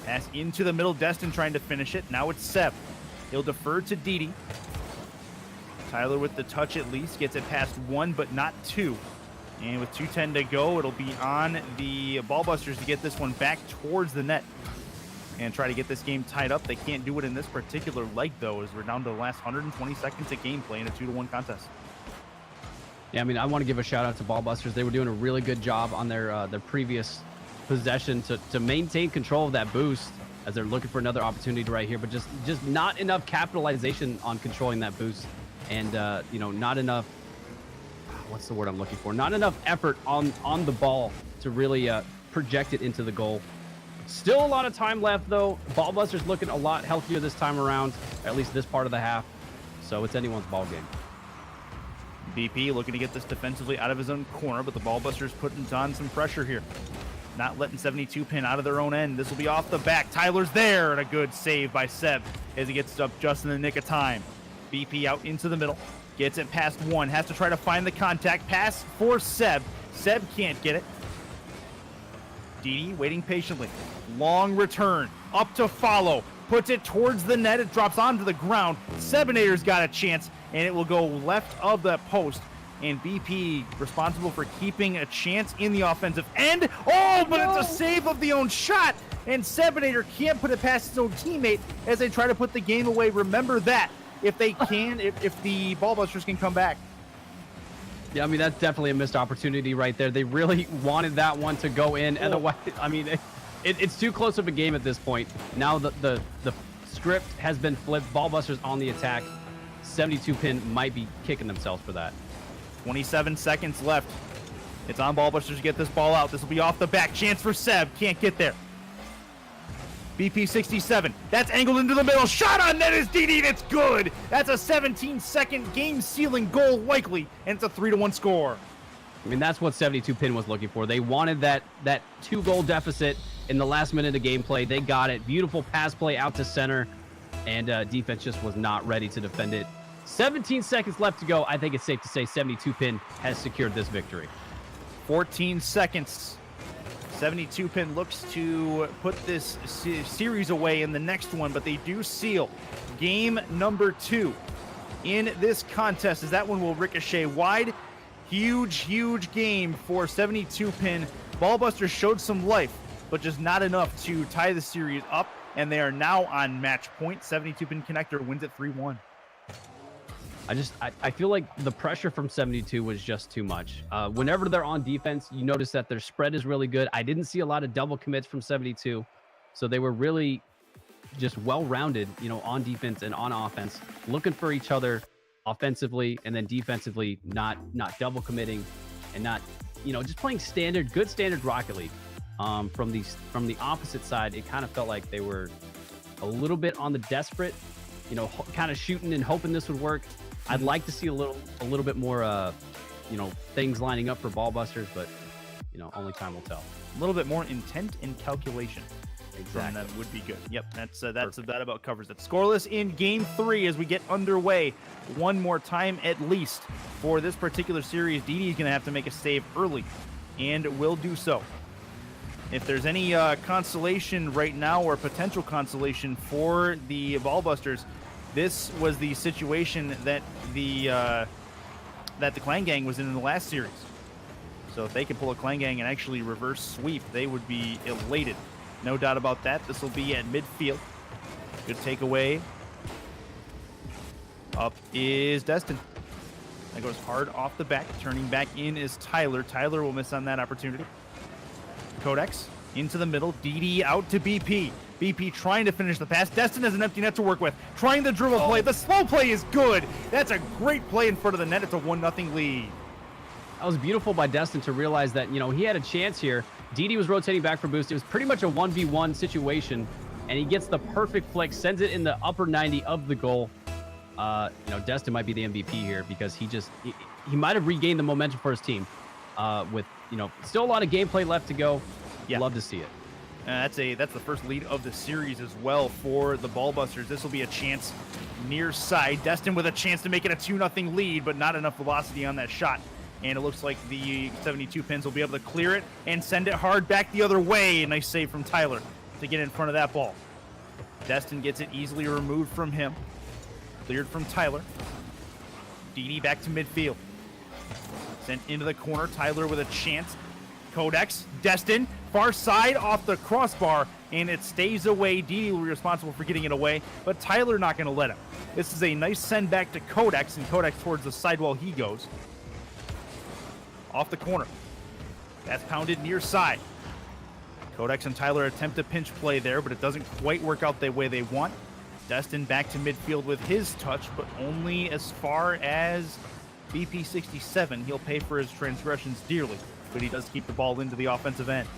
Pass into the middle. Destin trying to finish it. Now it's Seb. He'll defer to Didi. Tyler with the touch at least. Gets it past 1, but not 2. And with 2:10 to go, it'll be on the Ballbusters to get this one back towards the net. and try to get this game tied up. They can't do it in this particular leg, though, as we're down to the last 120 seconds of gameplay in a 2-1 contest. Yeah, I mean, I want to give a shout out to Ballbusters. They were doing a really good job on their previous possession to maintain control of that boost as they're looking for another opportunity right here, but just not enough capitalization on controlling that boost, and not enough. What's the word I'm looking for? Not enough effort on the ball to really project it into the goal. Still a lot of time left, though. Ballbusters looking a lot healthier this time around, at least this part of the half. So it's anyone's ball game. BP looking to get this defensively out of his own corner, but the Ballbusters putting on some pressure here. Not letting 72 pin out of their own end. This will be off the back. Tyler's there, and a good save by Seb as he gets up just in the nick of time. BP out into the middle. Gets it past one. Has to try to find the contact. Pass for Seb. Seb can't get it. Didi waiting patiently. Long return. Up to follow. Puts it towards the net. It drops onto the ground. Sebinator's got a chance, and it will go left of the post. And BP responsible for keeping a chance in the offensive end. Oh, but it's a save of the own shot. And Sebinator can't put it past his own teammate as they try to put the game away. Remember that. If they can, if the Ballbusters can come back. Yeah, I mean, that's definitely a missed opportunity right there. They really wanted that one to go in. Oh. Otherwise, I mean, it's too close of a game at this point. Now the script has been flipped. Ballbusters on the attack. 72 pin might be kicking themselves for that. 27 seconds left. It's on Ballbusters to get this ball out. This will be off the back. Chance for Seb. Can't get there. BP 67. That's angled into the middle. Shot on net is DD. That's good. That's a 17-second game-sealing goal likely, and it's a 3-1 score. I mean, that's what 72 pin was looking for. They wanted that 2-goal deficit in the last minute of gameplay. They got it. Beautiful pass play out to center, and defense just was not ready to defend it. 17 seconds left to go. I think it's safe to say 72 pin has secured this victory. 14 seconds. 72 pin looks to put this series away in the next one, but they do seal game number 2 in this contest, as that one will ricochet wide. Huge game for 72 pin. Ballbusters showed some life, but just not enough to tie the series up, and they are now on match point. 72 pin connector wins it 3-1. I feel like the pressure from 72 was just too much. Whenever they're on defense, you notice that their spread is really good. I didn't see a lot of double commits from 72, so they were really just well-rounded, on defense and on offense, looking for each other offensively, and then defensively not double committing, and not, just playing good standard Rocket League. From the opposite side, it kind of felt like they were a little bit on the desperate, kind of shooting and hoping this would work. I'd like to see a little bit more, things lining up for Ballbusters, but only time will tell. A little bit more intent and calculation. Exactly. That would be good. Yep, that's that about covers it. Scoreless in game 3 as we get underway one more time at least for this particular series. DD is going to have to make a save early, and will do so. If there's any consolation right now, or potential consolation for the Ballbusters, this was the situation that the Clan Gang was in the last series. So if they can pull a Clan Gang and actually reverse sweep, they would be elated. No doubt about that. This will be at midfield. Good takeaway. Up is Destin. That goes hard off the back. Turning back in is Tyler. Tyler will miss on that opportunity. Codex into the middle. DD out to BP. BP trying to finish the pass. Destin has an empty net to work with. Trying the dribble play. The slow play is good. That's a great play in front of the net. It's a 1-0 lead. That was beautiful by Destin to realize that, he had a chance here. DD was rotating back for boost. It was pretty much a 1v1 situation, and he gets the perfect flick, sends it in the upper 90 of the goal. Destin might be the MVP here, because he might have regained the momentum for his team with, still a lot of gameplay left to go. Yeah. Love to see it. That's the first lead of the series as well for the Ballbusters. This will be a chance near side. Destin with a chance to make it a 2-0 lead, but not enough velocity on that shot. And it looks like the 72 pins will be able to clear it and send it hard back the other way. Nice save from Tyler to get in front of that ball. Destin gets it easily removed from him. Cleared from Tyler. DD back to midfield. Sent into the corner. Tyler with a chance. Codex. Destin Far side off the crossbar, and it stays away. Didi will be responsible for getting it away, but Tyler not going to let him. This is a nice send back to Codex, and Codex towards the sidewall he goes. Off the corner. That's pounded near side. Codex and Tyler attempt a pinch play there, but it doesn't quite work out the way they want. Destin back to midfield with his touch, but only as far as BP67. He'll pay for his transgressions dearly, but he does keep the ball into the offensive end.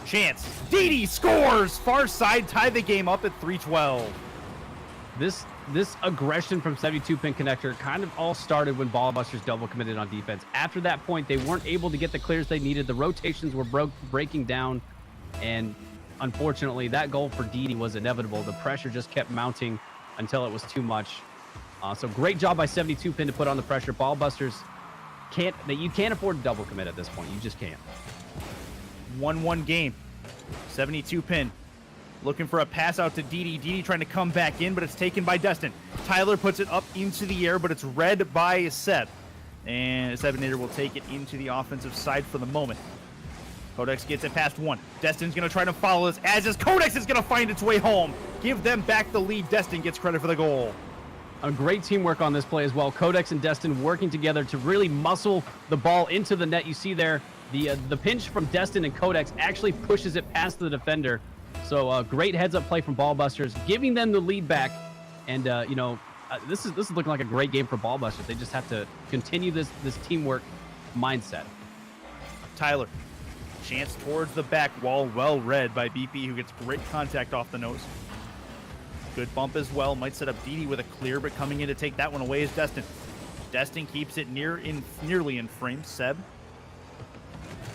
Chance. Didi scores! Far side, tie the game up at 3-12. This aggression from 72-pin connector kind of all started when Ballbusters double committed on defense. After that point, they weren't able to get the clears they needed. The rotations were breaking down, and unfortunately, that goal for Didi was inevitable. The pressure just kept mounting until it was too much. So great job by 72-pin to put on the pressure. Ballbusters you can't afford to double commit at this point. You just can't. 1-1 game. 72-pin. Looking for a pass out to Didi. Didi trying to come back in, but it's taken by Destin. Tyler puts it up into the air, but it's read by Seb. And Sebinator will take it into the offensive side for the moment. Codex gets it past one. Destin's going to try to follow this, as is Codex is going to find its way home. Give them back the lead. Destin gets credit for the goal. A great teamwork on this play as well. Codex and Destin working together to really muscle the ball into the net. You see there, the pinch from Destin and Codex actually pushes it past the defender. So great heads-up play from Ballbusters, giving them the lead back. And this is looking like a great game for Ballbusters. They just have to continue this teamwork mindset. Tyler, chance towards the back wall, well read by BP, who gets great contact off the nose. Good bump as well. Might set up Didi with a clear, but coming in to take that one away is Destin. Destin keeps it nearly in frame. Seb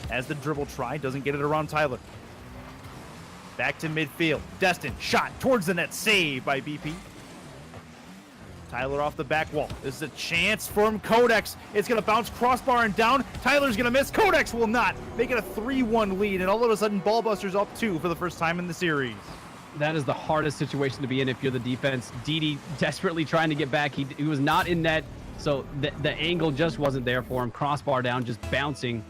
has the dribble try, doesn't get it around Tyler. Back to midfield. Destin, shot towards the net, save by BP. Tyler off the back wall. This is a chance from Codex. It's going to bounce crossbar and down. Tyler's going to miss. Codex will not. Make it a 3-1 lead, and all of a sudden, Ballbusters up 2 for the first time in the series. That is the hardest situation to be in if you're the defense. Didi desperately trying to get back. He was not in net, so the angle just wasn't there for him. Crossbar down, just bouncing.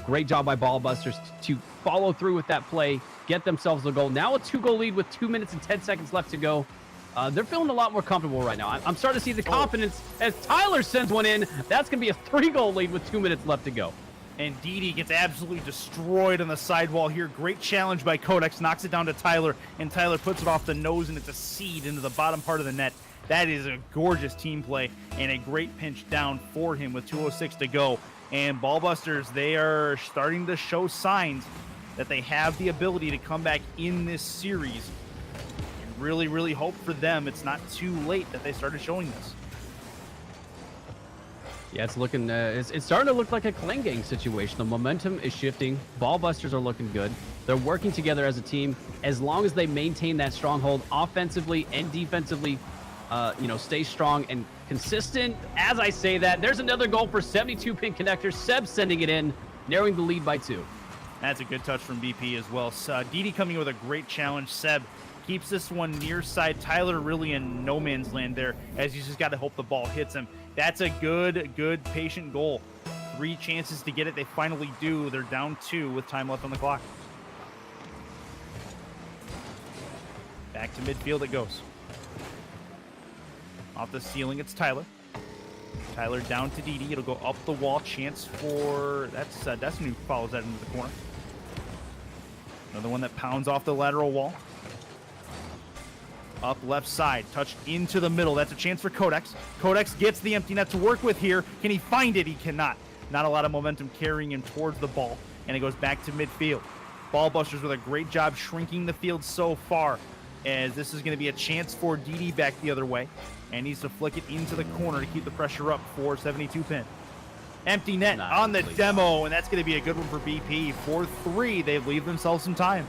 Great job by Ballbusters to follow through with that play, get themselves a goal. Now a 2-goal lead with 2 minutes and 10 seconds left to go. They're feeling a lot more comfortable right now. I'm starting to see the confidence as Tyler sends one in. That's going to be a 3-goal lead with 2 minutes left to go. And Didi gets absolutely destroyed on the sidewall here. Great challenge by Codex, knocks it down to Tyler, and Tyler puts it off the nose, and it's a seed into the bottom part of the net. That is a gorgeous team play and a great pinch down for him with 2:06 to go. And Ballbusters, they are starting to show signs that they have the ability to come back in this series. And really, really hope for them it's not too late that they started showing this. Yeah, it's looking. It's starting to look like a Clan Gang situation. The momentum is shifting. Ballbusters are looking good. They're working together as a team. As long as they maintain that stronghold offensively and defensively, stay strong and consistent. As I say that, there's another goal for 72-pin connector. Seb sending it in, narrowing the lead by 2. That's a good touch from BP as well. Didi coming in with a great challenge. Seb keeps this one near side. Tyler really in no man's land there, as he's just got to hope the ball hits him. That's a good patient goal. 3 chances to get it. They finally do. They're down 2 with time left on the clock. Back to midfield it goes. Off the ceiling, it's Tyler. Tyler down to Didi. It'll go up the wall. Chance for... That's Destiny who follows that into the corner. Another one that pounds off the lateral wall. Up left side. Touch into the middle. That's a chance for Codex. Codex gets the empty net to work with here. Can he find it? He cannot. Not a lot of momentum carrying him towards the ball. And it goes back to midfield. Ballbusters with a great job shrinking the field so far, as this is going to be a chance for Didi back the other way, and needs to flick it into the corner to keep the pressure up for 72-pin. Empty net on the demo, and that's going to be a good one for BP. 4-3, they leave themselves some time.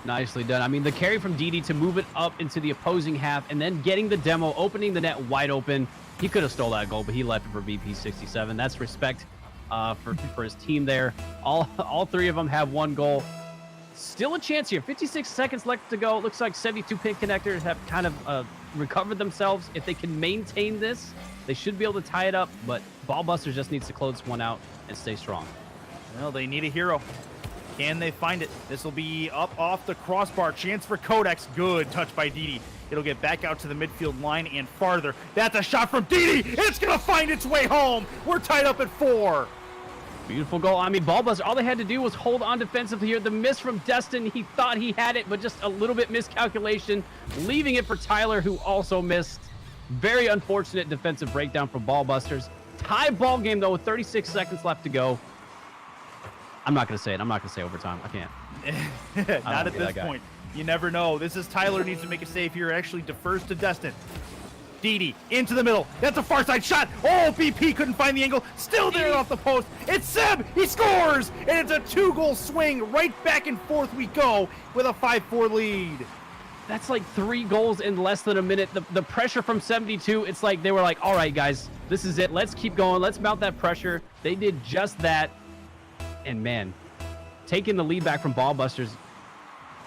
Nicely done. I mean, the carry from Didi to move it up into the opposing half, and then getting the demo, opening the net wide open. He could have stole that goal, but he left it for BP 67. That's respect for his team there. All 3 of them have 1 goal. Still a chance here. 56 seconds left to go. It looks like 72-pin connectors have kind of recovered themselves. If they can maintain this, they should be able to tie it up, but Ballbusters just needs to close one out and stay strong. Well, they need a hero. Can they find it? This will be up off the crossbar. Chance for Codex. Good touch by Didi. It'll get back out to the midfield line and farther. That's a shot from Didi. It's going to find its way home. We're tied up at 4. Beautiful goal. I mean, Ballbuster, all they had to do was hold on defensively here. The miss from Destin, he thought he had it, but just a little bit miscalculation, leaving it for Tyler, who also missed. Very unfortunate defensive breakdown from Ballbusters. Tie ball game, though, with 36 seconds left to go. I'm not going to say it. I'm not going to say overtime. I can't. Not at this point. You never know. This is Tyler needs to make a save here. Actually defers to Destin. Didi into the middle. That's a far side shot. Oh, BP couldn't find the angle. Still there off the post. It's Seb. He scores. And it's a 2-goal swing. Right back and forth we go with a 5-4 lead. That's like 3 goals in less than a minute. The pressure from 72, it's like they were like, all right, guys, this is it. Let's keep going. Let's mount that pressure. They did just that. And, man, taking the lead back from Ballbusters,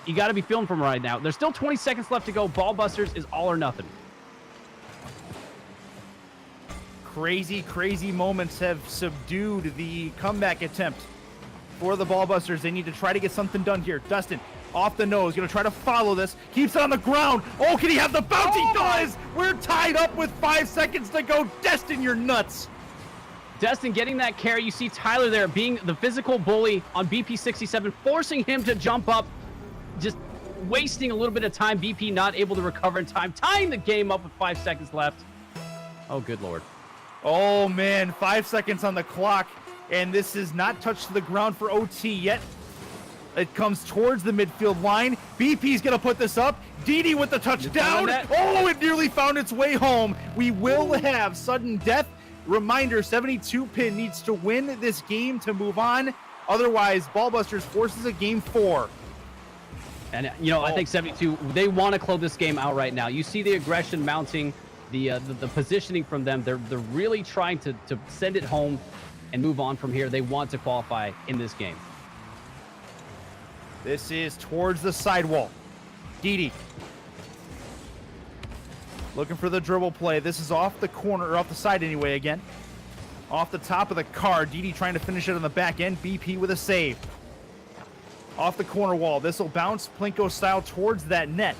you got to be feeling from right now. There's still 20 seconds left to go. Ballbusters is all or nothing. Crazy moments have subdued the comeback attempt for the Ballbusters. They need to try to get something done here. Dustin off the nose, gonna try to follow this. Keeps it on the ground. Oh, can he have the bounce? He does! We're tied up with 5 seconds to go. Destin, you're nuts. Destin getting that carry. You see Tyler there being the physical bully on BP67, forcing him to jump up, just wasting a little bit of time. BP not able to recover in time, tying the game up with 5 seconds left. Oh, good Lord. Oh, man, 5 seconds on the clock, and this is not touched to the ground for OT yet. It comes towards the midfield line. BP's going to put this up. Didi with the touchdown. Oh, it nearly found its way home. We will have sudden death. Reminder, 72 Pin needs to win this game to move on. Otherwise, Ballbusters forces a game 4. And, you know, I think 72, they want to close this game out right now. You see the aggression mounting, the positioning from them. They're really trying to send it home and move on from here. They want to qualify in this game. This is towards the sidewall. Didi looking for the dribble play. This is off the corner, or off the side anyway again. Off the top of the car. Didi trying to finish it on the back end. BP with a save. Off the corner wall. This will bounce Plinko style towards that net.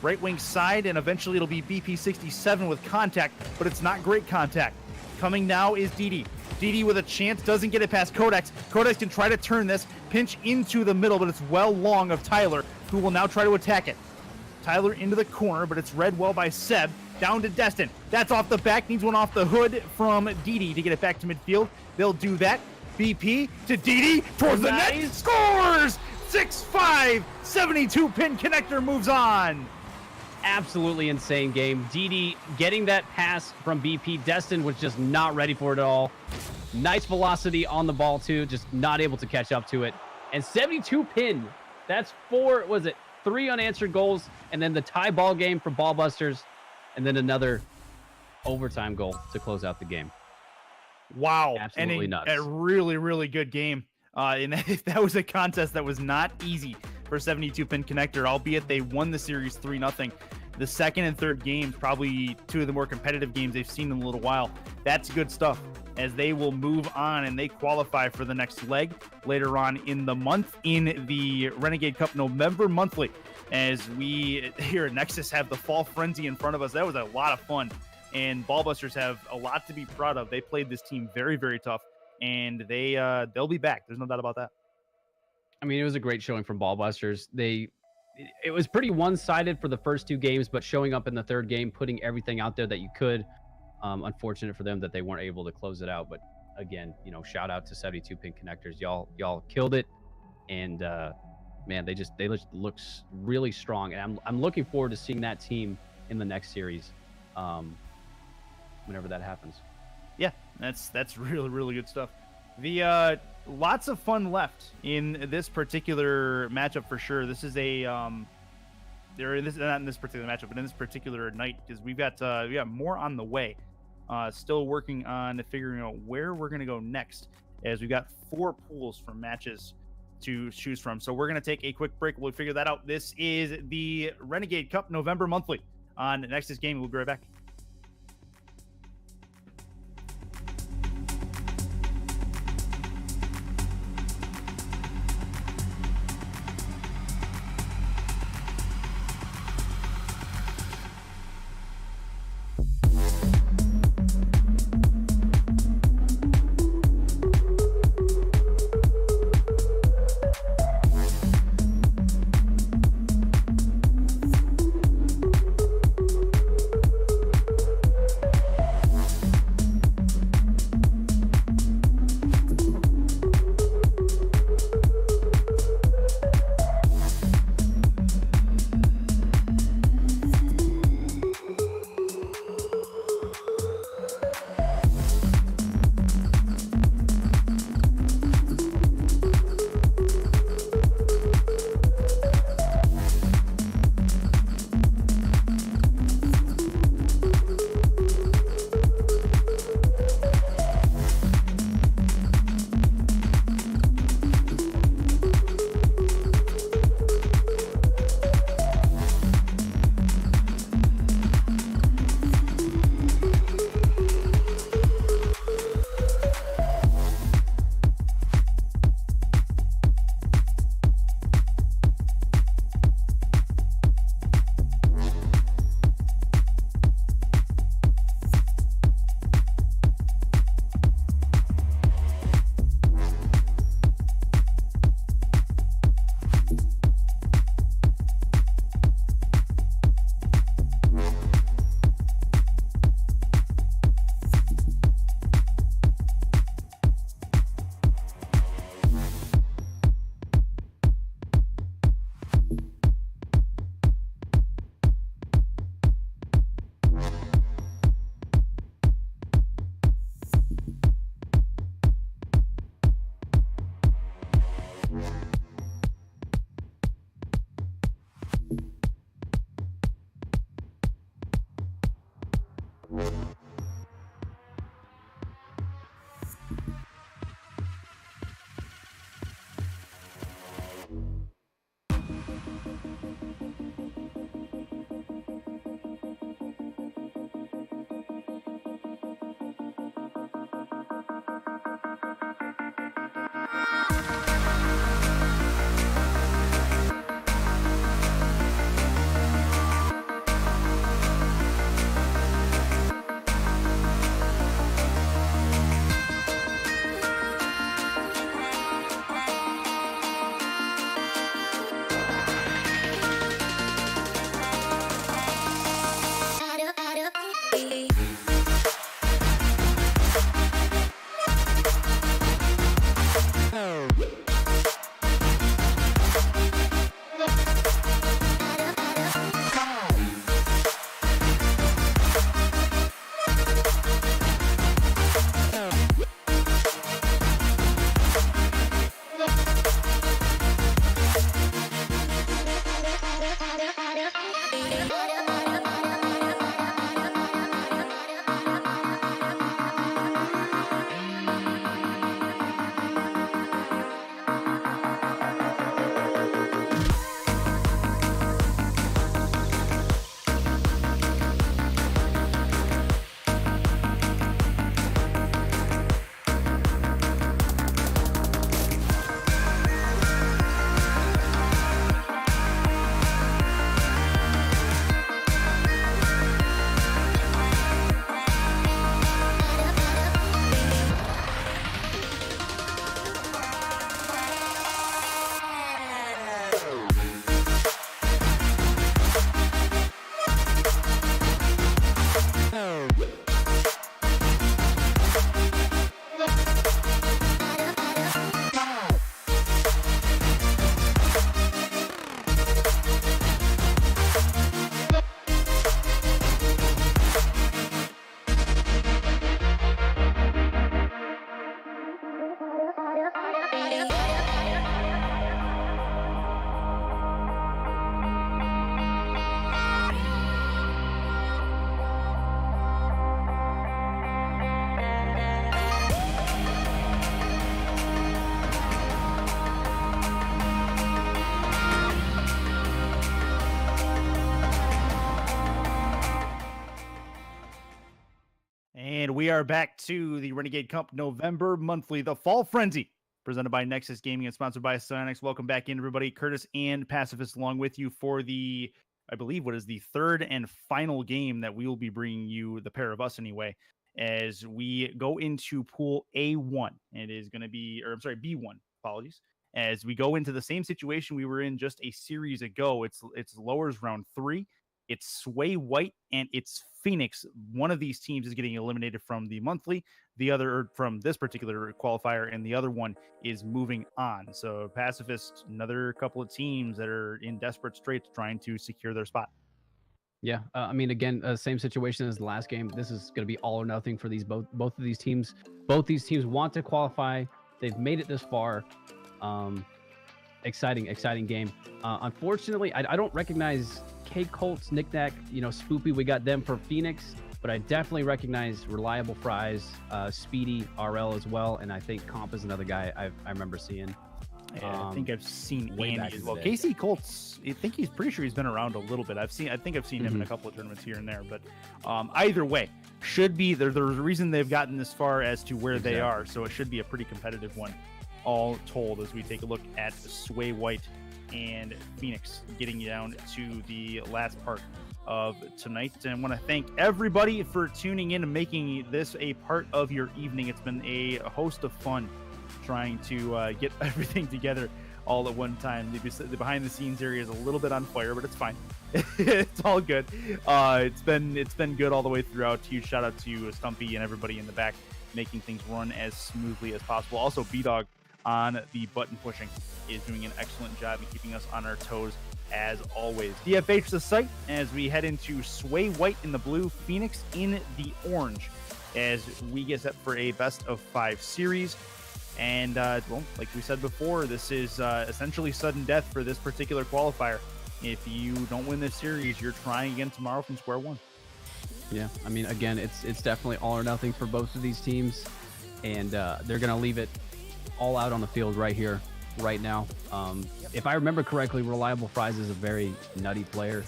Right wing side, and eventually it'll be BP67 with contact, but it's not great contact. Coming now is Didi. Didi with a chance, doesn't get it past Codex. Codex can try to turn this, pinch into the middle, but it's well long of Tyler, who will now try to attack it. Tyler into the corner, but it's read well by Seb. Down to Destin. That's off the back, needs one off the hood from Didi to get it back to midfield. They'll do that. BP to Didi, towards the net, scores! 6-5, 72 Pin connector moves on. Absolutely insane game. Didi getting that pass from BP. Destin was just not ready for it at all. Nice velocity on the ball too, just not able to catch up to it. And 72 Pin, that's 3 unanswered goals, and then the tie ball game for Ballbusters, and then another overtime goal to close out the game. Wow. Absolutely nuts. A really good game. And that was a contest that was not easy for 72 Pin Connector, albeit they won the series 3-0. The second and third games, probably 2 of the more competitive games they've seen in a little while. That's good stuff, as they will move on and they qualify for the next leg later on in the month in the Renegade Cup November monthly, as we here at Nexus have the Fall Frenzy in front of us. That was a lot of fun, and Ballbusters have a lot to be proud of. They played this team very tough, and they'll be back. There's no doubt about that. I mean, it was a great showing from Ballbusters. It was pretty one-sided for the first 2 games, but showing up in the third game, putting everything out there that you could. Unfortunate for them that they weren't able to close it out. But again, you know, shout out to 72 Pin Connectors. Y'all killed it. And man, they just looks really strong. And I'm looking forward to seeing that team in the next series, whenever that happens. Yeah, that's really good stuff. The lots of fun left in this particular matchup for sure. This is a not in this particular matchup, but in this particular night, because we got more on the way. Still working on figuring out where we're gonna go next, as we got 4 pools from matches to choose from. So we're gonna take a quick break. We'll figure that out. This is the Renegade Cup November monthly on Nexus Gaming. We'll be right back. And we are back to the Renegade Cup November monthly, the Fall Frenzy, presented by Nexus Gaming and sponsored by Psyonix. Welcome back in, everybody. Curtis and Pacifist along with you for the, I believe, what is the third and final game that we will be bringing you, the pair of us anyway, as we go into Pool A1. It is going to be, or I'm sorry, B1, apologies. As we go into the same situation we were in just a series ago. It's lowers round 3. It's Sway White and it's Phoenix. One of these teams is getting eliminated from the monthly, the other from this particular qualifier, and the other one is moving on. So Pacifist, another couple of teams that are in desperate straits trying to secure their spot. Yeah, I mean, again, same situation as the last game. This is going to be all or nothing for these both of these teams. Both these teams want to qualify. They've made it this far. Exciting game. Unfortunately, I don't recognize K Colts, Knickknack, Spoopy. We got them for Phoenix, but I definitely recognize Reliable Fries, Speedy, RL as well, and I think Comp is another guy I remember seeing. Yeah, I think I've seen way back Andy as in well. the day. Casey Colts, I think he's pretty sure he's been around a little bit. I think I've seen him in a couple of tournaments here and there. But either way, should be there's a reason they've gotten this far as to where they are. So it should be a pretty competitive one, all told, as we take a look at Sway White and Phoenix getting down to the last part of tonight. And I want to thank everybody for tuning in and making this a part of your evening. It's been a host of fun trying to get everything together all at one time. The behind the scenes area is a little bit on fire, but it's fine. It's all good. It's been good all the way throughout. Huge shout out to Stumpy and everybody in the back making things run as smoothly as possible. Also, B-Dog on the button pushing is doing an excellent job in keeping us on our toes as always. DFH the site as we head into Sway White in the blue, Phoenix in the orange, as we get set for a best of 5 series. And well, like we said before, this is essentially sudden death for this particular qualifier. If you don't win this series, you're trying again tomorrow from square one. Yeah, I mean, again, it's definitely all or nothing for both of these teams, and they're going to leave it all out on the field right here, right now. If I remember correctly, Reliable Fries is a very nutty player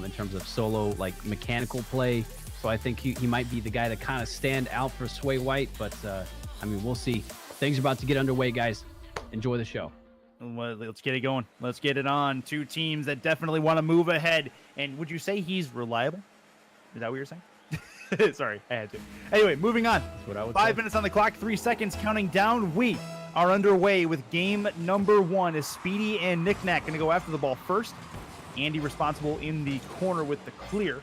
in terms of solo, like mechanical play. So I think he might be the guy to kind of stand out for Sway White, but I mean, we'll see. Things are about to get underway, guys. Enjoy the show. Well, let's get it going. Let's get it on. Two teams that definitely want to move ahead. And would you say he's reliable? Is that what you're saying? Sorry, I had to. Anyway, moving on. That's what I would 5 say. minutes on the clock, 3 seconds counting down. We are underway with game number 1 as Speedy and Knickknack going to go after the ball first. Andy responsible in the corner with the clear.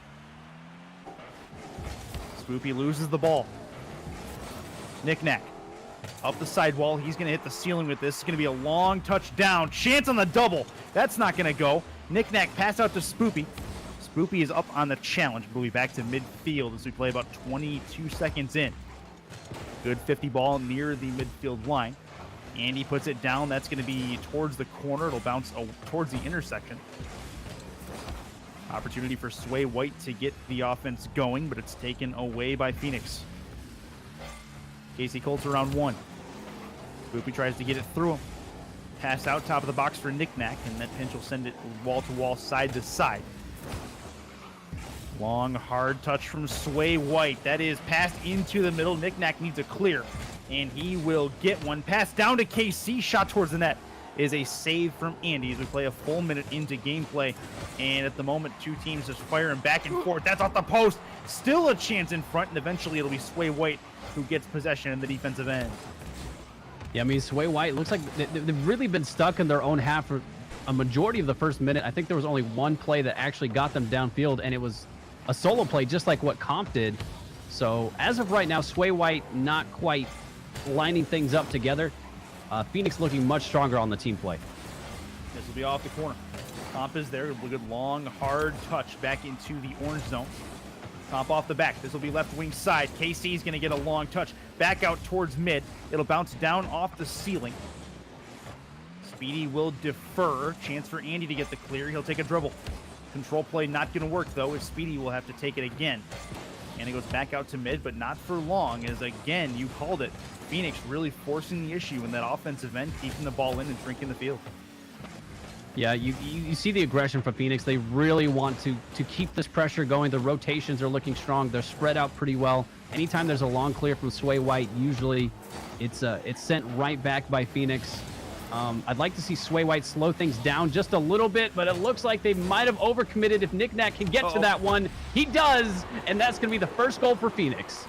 Spoopy loses the ball. Knickknack up the sidewall. He's going to hit the ceiling with this. It's going to be a long touchdown. Chance on the double. That's not going to go. Knickknack pass out to Spoopy. Spoopy is up on the challenge. We'll be back to midfield as we play about 22 seconds in. Good 50 ball near the midfield line. Andy puts it down. That's going to be towards the corner. It'll bounce towards the intersection. Opportunity for Sway White to get the offense going, but it's taken away by Phoenix. Casey Colts around 1. Spoopy tries to get it through him. Pass out top of the box for Knickknack, and that pinch will send it wall to wall, side to side. Long, hard touch from Sway White. That is passed into the middle. Knickknack needs a clear, and he will get one. Pass down to KC. Shot towards the net is a save from Andy as we play a full minute into gameplay. And at the moment, two teams just firing back and forth. That's off the post. Still a chance in front, and eventually it'll be Sway White who gets possession in the defensive end. Yeah, I mean, Sway White looks like they've really been stuck in their own half for a majority of the first minute. I think there was only one play that actually got them downfield, and it was a solo play just like what Comp did. So as of right now, Sway White not quite lining things up together. Phoenix looking much stronger on the team play. This will be off the corner. Comp is there. A good long, hard touch back into the orange zone. Comp off the back. This will be left wing side. KC is going to get a long touch. Back out towards mid. It'll bounce down off the ceiling. Speedy will defer. Chance for Andy to get the clear. He'll take a dribble. Control play not going to work, though, as Speedy will have to take it again. And it goes back out to mid, but not for long, as, again, you called it. Phoenix really forcing the issue in that offensive end, keeping the ball in and shrinking the field. Yeah, you see the aggression from Phoenix. They really want to keep this pressure going. The rotations are looking strong. They're spread out pretty well. Anytime there's a long clear from Sway White, usually it's sent right back by Phoenix. I'd like to see Sway White slow things down just a little bit, but it looks like they might have overcommitted. If Knickknack can get to that one, he does, and that's going to be the first goal for Phoenix.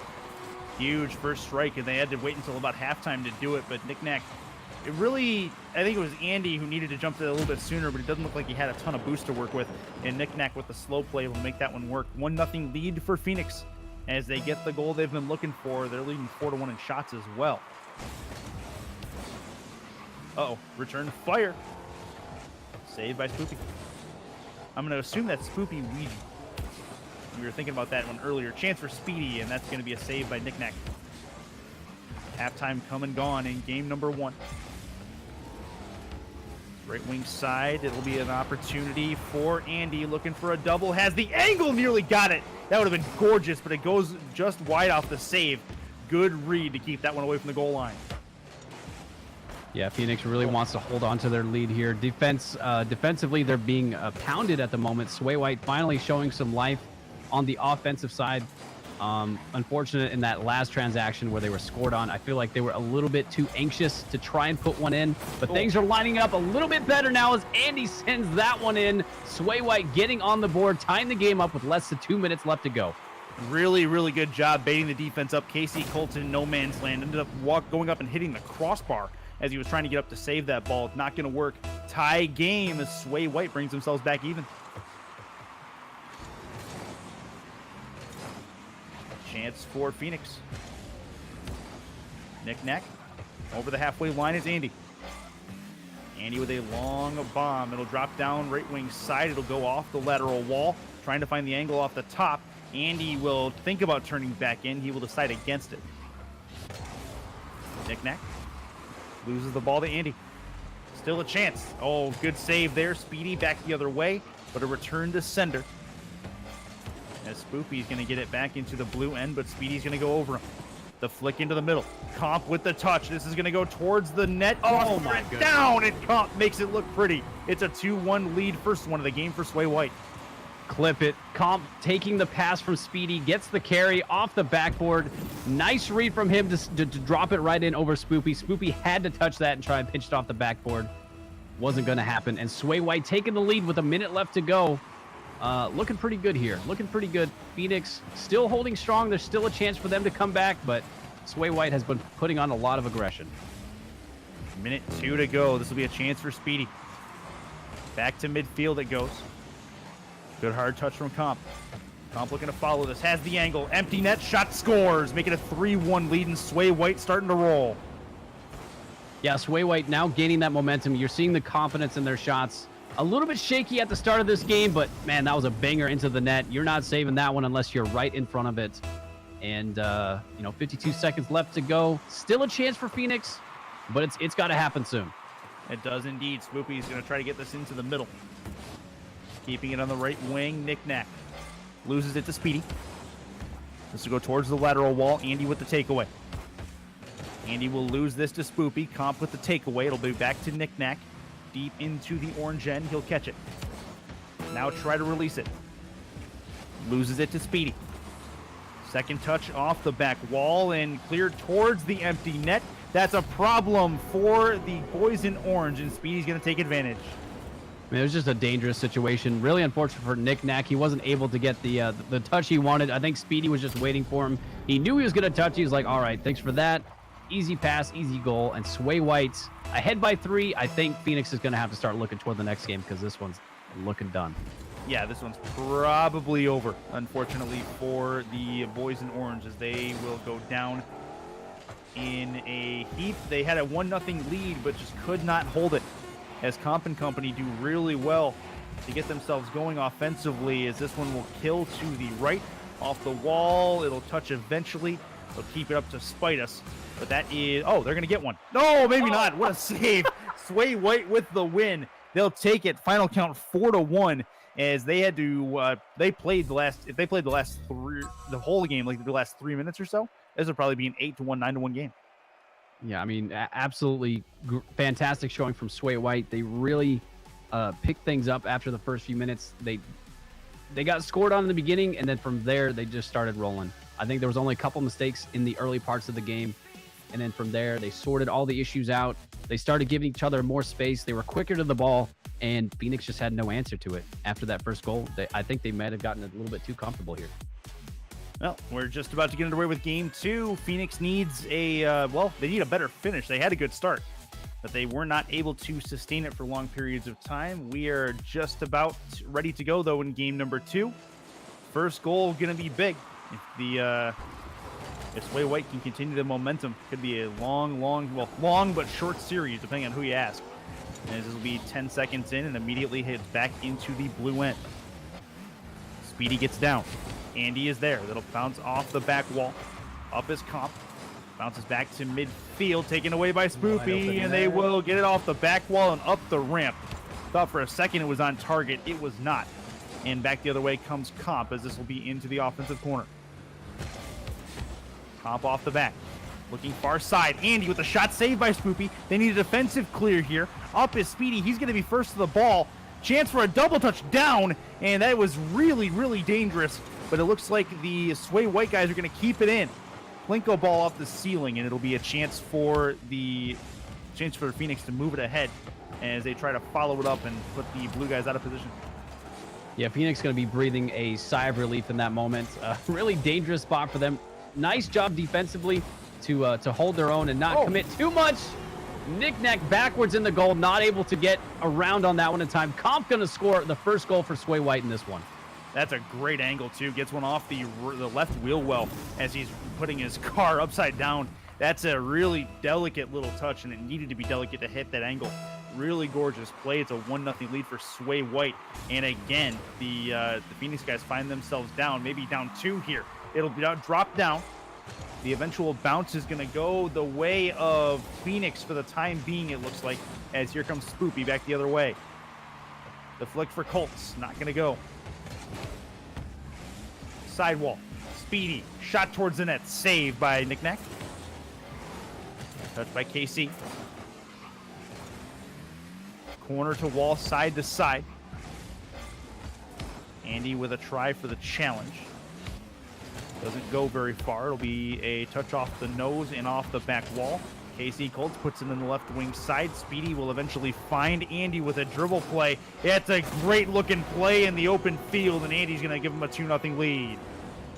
Huge first strike, and they had to wait until about halftime to do it, but Knickknack, it really, I think it was Andy who needed to jump to it a little bit sooner, but it doesn't look like he had a ton of boost to work with, and Knickknack with the slow play will make that one work. 1-0 lead for Phoenix as they get the goal they've been looking for. They're leading 4-1 in shots as well. Uh-oh, return fire. Saved by Spoopy. I'm going to assume that's Spoopy Ouija. We were thinking about that one earlier. Chance for Speedy, and that's going to be a save by Knickknack. Halftime come and gone in game number 1. Right wing side, it'll be an opportunity for Andy looking for a double. Has the angle, nearly got it. That would have been gorgeous, but it goes just wide off the save. Good read to keep that one away from the goal line. Yeah, Phoenix really wants to hold on to their lead here. Defensively, they're being pounded at the moment. Sway White finally showing some life on the offensive side. Unfortunate in that last transaction where they were scored on. I feel like they were a little bit too anxious to try and put one in, but things are lining up a little bit better now as Andy sends that one in. Sway White getting on the board, tying the game up with less than 2 minutes left to go. Really, really good job baiting the defense up. Casey Colton, no man's land, ended up going up and hitting the crossbar as he was trying to get up to save that ball. Not going to work. Tie game as Sway White brings themselves back even. Chance for Phoenix. Knickknack. Over the halfway line is Andy. Andy with a long bomb. It'll drop down right wing side. It'll go off the lateral wall. Trying to find the angle off the top. Andy will think about turning back in. He will decide against it. Knickknack. Loses the ball to Andy. Still a chance. Oh, good save there. Speedy back the other way, but a return to sender. as Spoopy's going to get it back into the blue end, but Speedy's going to go over him. The flick into the middle. Comp with the touch. This is going to go towards the net. Oh my goodness. Down, and Comp makes it look pretty. It's a 2-1 lead, first one of the game for Sway White. Clip it. Comp taking the pass from Speedy, gets the carry off the backboard. Nice read from him to drop it right in over Spoopy. Spoopy had to touch that and try and pinch it off the backboard. Wasn't going to happen. And Sway White taking the lead with a minute left to go. Looking pretty good here. Looking pretty good. Phoenix still holding strong. There's still a chance for them to come back, but Sway White has been putting on a lot of aggression. Minute 2 to go. This will be a chance for Speedy. Back to midfield it goes. Good hard touch from Comp. Comp looking to follow this. Has the angle. Empty net shot, scores. Making a 3-1 lead, and Sway White starting to roll. Yeah, Sway White now gaining that momentum. You're seeing the confidence in their shots. A little bit shaky at the start of this game, but man, that was a banger into the net. You're not saving that one unless you're right in front of it. And 52 seconds left to go. Still a chance for Phoenix, but it's got to happen soon. It does indeed. Spoopy's going to try to get this into the middle. Keeping it on the right wing. Knick-knack. Loses it to Speedy. This will go towards the lateral wall. Andy with the takeaway. Andy will lose this to Spoopy. Comp with the takeaway. It'll be back to Knick-knack. Deep into the orange end. He'll catch it. Now try to release it. Loses it to Speedy. Second touch off the back wall and cleared towards the empty net. That's a problem for the boys in orange, and Speedy's going to take advantage. I mean, it was just a dangerous situation. Really unfortunate for Knick-knack. He wasn't able to get the touch he wanted. I think Speedy was just waiting for him. He knew he was going to touch. He was like, all right, thanks for that. Easy pass, easy goal. And Sway White ahead by 3. I think Phoenix is going to have to start looking toward the next game because this one's looking done. Yeah, this one's probably over, unfortunately, for the boys in orange, as they will go down in a heap. They had a 1-0 lead, but just could not hold it, as Comp and company do really well to get themselves going offensively, as this one will kill to the right off the wall. It'll touch eventually. They'll keep it up to spite us, but that is, oh, they're going to get one. No, maybe not. What a save. Sway White with the win. They'll take it. Final count 4-1, as they had to, they played the last, if they played the last the whole game, like the last 3 minutes or so, this would probably be an 8-1, 9-1 game. Yeah, I mean, absolutely fantastic showing from Sway White. They really picked things up after the first few minutes. They got scored on in the beginning, and then from there, they just started rolling. I think there was only a couple mistakes in the early parts of the game, and then from there, they sorted all the issues out. They started giving each other more space. They were quicker to the ball, and Phoenix just had no answer to it. After that first goal, I think they might have gotten a little bit too comfortable here. Well, we're just about to get underway with game 2. Phoenix needs they need a better finish. They had a good start, but they were not able to sustain it for long periods of time. We are just about ready to go, though, in game number 2. First goal going to be big. If Sway White can continue the momentum, could be a long but short series, depending on who you ask. And this will be 10 seconds in and immediately heads back into the blue end. Speedy gets down. Andy is there. That'll bounce off the back wall. Up his Comp. Bounces back to midfield, taken away by Spoopy, and they will get it off the back wall and up the ramp. Thought for a second it was on target. It was not. And back the other way comes Comp, as this will be into the offensive corner. Comp off the back. Looking far side. Andy with a shot saved by Spoopy. They need a defensive clear here. Up is Speedy. He's going to be first to the ball. Chance for a double touch down, and that was really, really dangerous. But it looks like the Sway White guys are going to keep it in. Plinko ball off the ceiling, and it'll be a chance for Phoenix to move it ahead as they try to follow it up and put the blue guys out of position. Yeah, Phoenix going to be breathing a sigh of relief in that moment. A really dangerous spot for them. Nice job defensively to hold their own and not commit too much. Knick-knack backwards in the goal, not able to get around on that one in time. Comp going to score the first goal for Sway White in this one. That's a great angle, too. Gets one off the left wheel well as he's putting his car upside down. That's a really delicate little touch, and it needed to be delicate to hit that angle. Really gorgeous play. It's a 1-0 lead for Sway White. And again, the Phoenix guys find themselves down, maybe down 2 here. It'll be drop down. The eventual bounce is going to go the way of Phoenix for the time being, it looks like, as here comes Spoopy back the other way. The flick for Colts, not going to go. sidewall. Speedy, shot towards the net, saved by Knickknack. Touched by KC. Corner to wall, side to side. Andy with a try for the challenge. Doesn't go very far. It'll be a touch off the nose and off the back wall. KC Colts puts it in the left wing side. Speedy will eventually find Andy with a dribble play. It's a great looking play in the open field, and Andy's going to give him a 2-0 lead.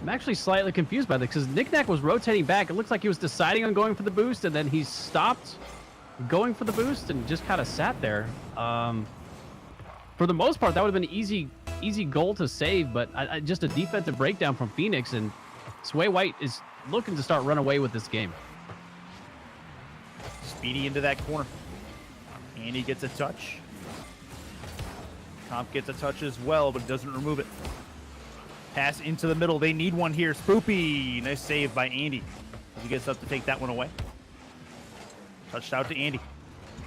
I'm actually slightly confused by this because Knickknack was rotating back. It looks like he was deciding on going for the boost, and then he stopped going for the boost and just kind of sat there. For the most part, that would have been an easy goal to save, but just a defensive breakdown from Phoenix, and Sway White is looking to start run away with this game. Speedy into that corner. Andy gets a touch. Comp gets a touch as well, but doesn't remove it. Pass into the middle. They need one here. Spoopy. Nice save by Andy. He gets up to take that one away. Touched out to Andy.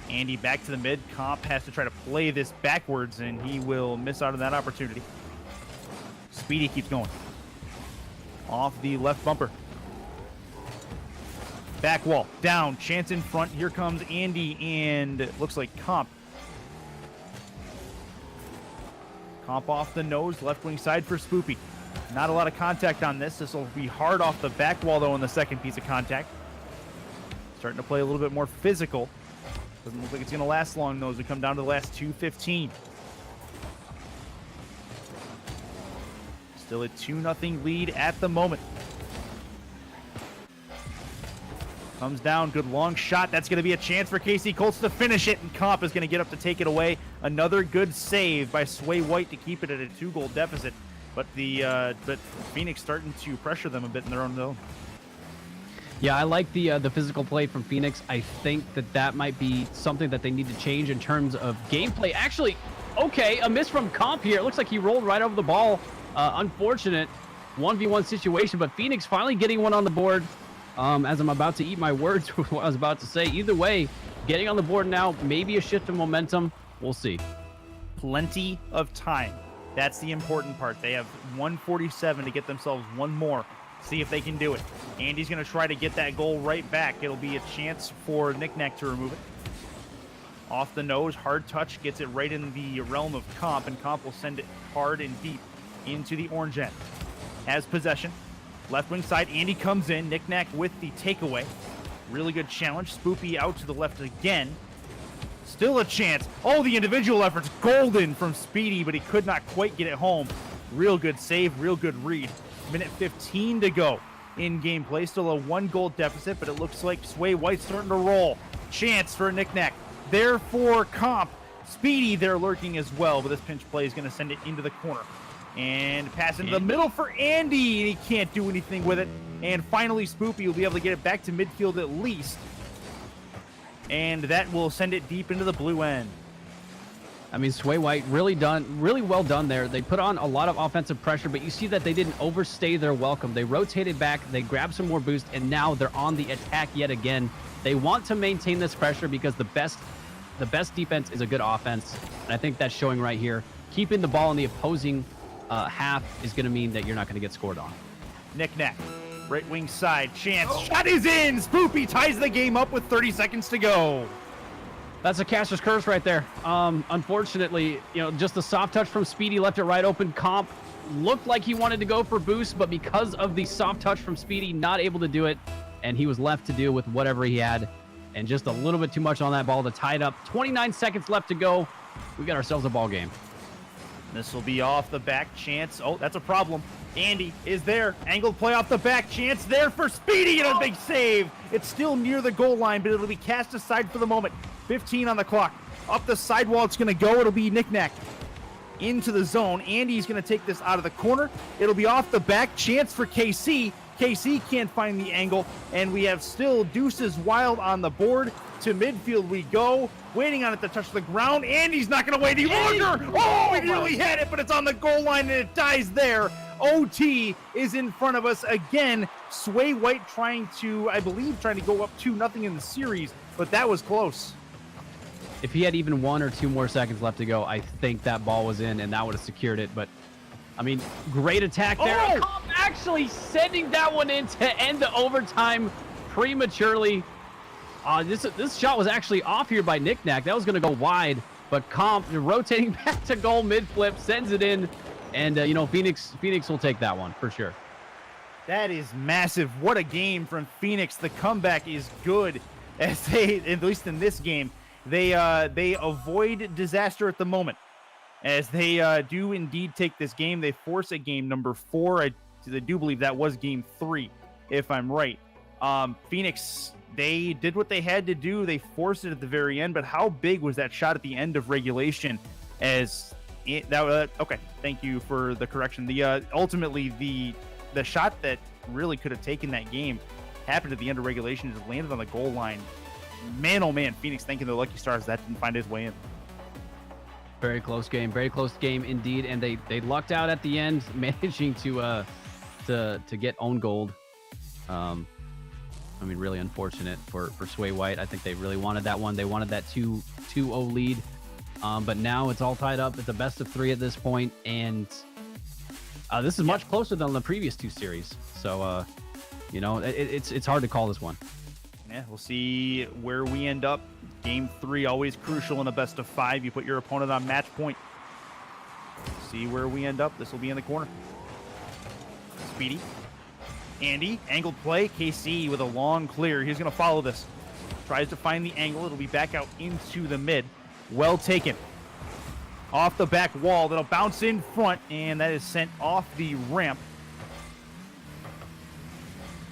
Andy back to the mid. Comp has to try to play this backwards, and he will miss out on that opportunity. Speedy keeps going. Off the left bumper. Back wall, down, chance in front. Here comes Andy, and it looks like Comp. Comp off the nose, left wing side for Spoopy. Not a lot of contact on this. This will be hard off the back wall, though, in the second piece of contact. Starting to play a little bit more physical. Doesn't look like it's going to last long, though, as we come down to the last 2:15. Still a 2-0 lead at the moment. Comes down, good long shot. That's going to be a chance for KC Colts to finish it, and Comp is going to get up to take it away. Another good save by Sway White to keep it at a 2-goal deficit. But but Phoenix starting to pressure them a bit in their own zone. Yeah, I like the physical play from Phoenix. I think that might be something that they need to change in terms of gameplay. Actually, okay, a miss from Comp here. It looks like he rolled right over the ball. Unfortunate 1v1 situation, but Phoenix finally getting one on the board. As I'm about to eat my words with what I was about to say. Either way, getting on the board now, maybe a shift of momentum. We'll see. Plenty of time. That's the important part. They have 147 to get themselves one more. See if they can do it. Andy's going to try to get that goal right back. It'll be a chance for Knickknack to remove it. Off the nose, hard touch, gets it right in the realm of Comp, and Comp will send it hard and deep into the orange end. Has possession. Left wing side, Andy comes in. Knickknack with the takeaway. Really good challenge. Spoopy out to the left again. Still a chance. Oh, the individual effort's golden from Speedy, but he could not quite get it home. Real good save, real good read. Minute 15 to go in gameplay. Still a 1-goal deficit, but it looks like Sway White's starting to roll. Chance for Knickknack. Therefore, Comp. Speedy there lurking as well, but this pinch play is going to send it into the corner. And pass into the middle for Andy, and he can't do anything with it. And finally, Spoopy will be able to get it back to midfield at least. And that will send it deep into the blue end. I mean, Sway White really well done there. They put on a lot of offensive pressure, but you see that they didn't overstay their welcome. They rotated back, they grabbed some more boost, and now they're on the attack yet again. They want to maintain this pressure because the best defense is a good offense. And I think that's showing right here. Keeping the ball in the opposing half is going to mean that you're not going to get scored on. Knickknack, right wing side, chance, shot is in! Spoopy ties the game up with 30 seconds to go. That's a caster's curse right there. Unfortunately, just a soft touch from Speedy left it right open. Comp looked like he wanted to go for boost, but because of the soft touch from Speedy, not able to do it, and he was left to deal with whatever he had, and just a little bit too much on that ball to tie it up. 29 seconds left to go. We got ourselves a ball game. This will be off the back. Chance. Oh, that's a problem. Andy is there. Angled play off the back. Chance there for Speedy, and a big save. It's still near the goal line, but it'll be cast aside for the moment. 15 on the clock. Up the sidewall it's going to go. It'll be Knickknack into the zone. Andy's going to take this out of the corner. It'll be off the back. Chance for KC. KC can't find the angle, and we have still Deuces Wild on the board. To midfield we go, waiting on it to touch the ground. Andy's not going to wait any longer. Oh, he nearly had it, but it's on the goal line, and it dies there. OT is in front of us again. Sway White trying to go up 2-0 in the series, but that was close. If he had even 1 or 2 more seconds left to go, I think that ball was in, and that would have secured it. But, I mean, great attack there. Oh! actually sending that one in to end the overtime prematurely. This shot was actually off here by Knick-Knack. That was going to go wide, but Comp rotating back to goal mid-flip, sends it in, and Phoenix will take that one for sure. That is massive. What a game from Phoenix. The comeback is good, as they, at least in this game, they avoid disaster at the moment, as they do indeed take this game. They force a game number 4. I do believe that was game 3, if I'm right. Phoenix, they did what they had to do. They forced it at the very end, but how big was that shot at the end of regulation? Okay, thank you for the correction. Ultimately the shot that really could have taken that game happened at the end of regulation. Just landed on the goal line. Man, oh man, Phoenix thanking their lucky stars that didn't find his way in. Very close game indeed, and they lucked out at the end, managing to get own gold. Really unfortunate for Sway White. I think they really wanted that one. They wanted that 2-0 lead, but now it's all tied up. It's a best of 3 at this point, and this is much closer than the previous 2 series. So, it's hard to call this one. Yeah, we'll see where we end up. Game 3, always crucial in a best of 5. You put your opponent on match point. See where we end up. This will be in the corner. Speedy. Andy, angled play. KC with a long clear. He's going to follow this. Tries to find the angle. It'll be back out into the mid. Well taken. Off the back wall. That'll bounce in front, and that is sent off the ramp.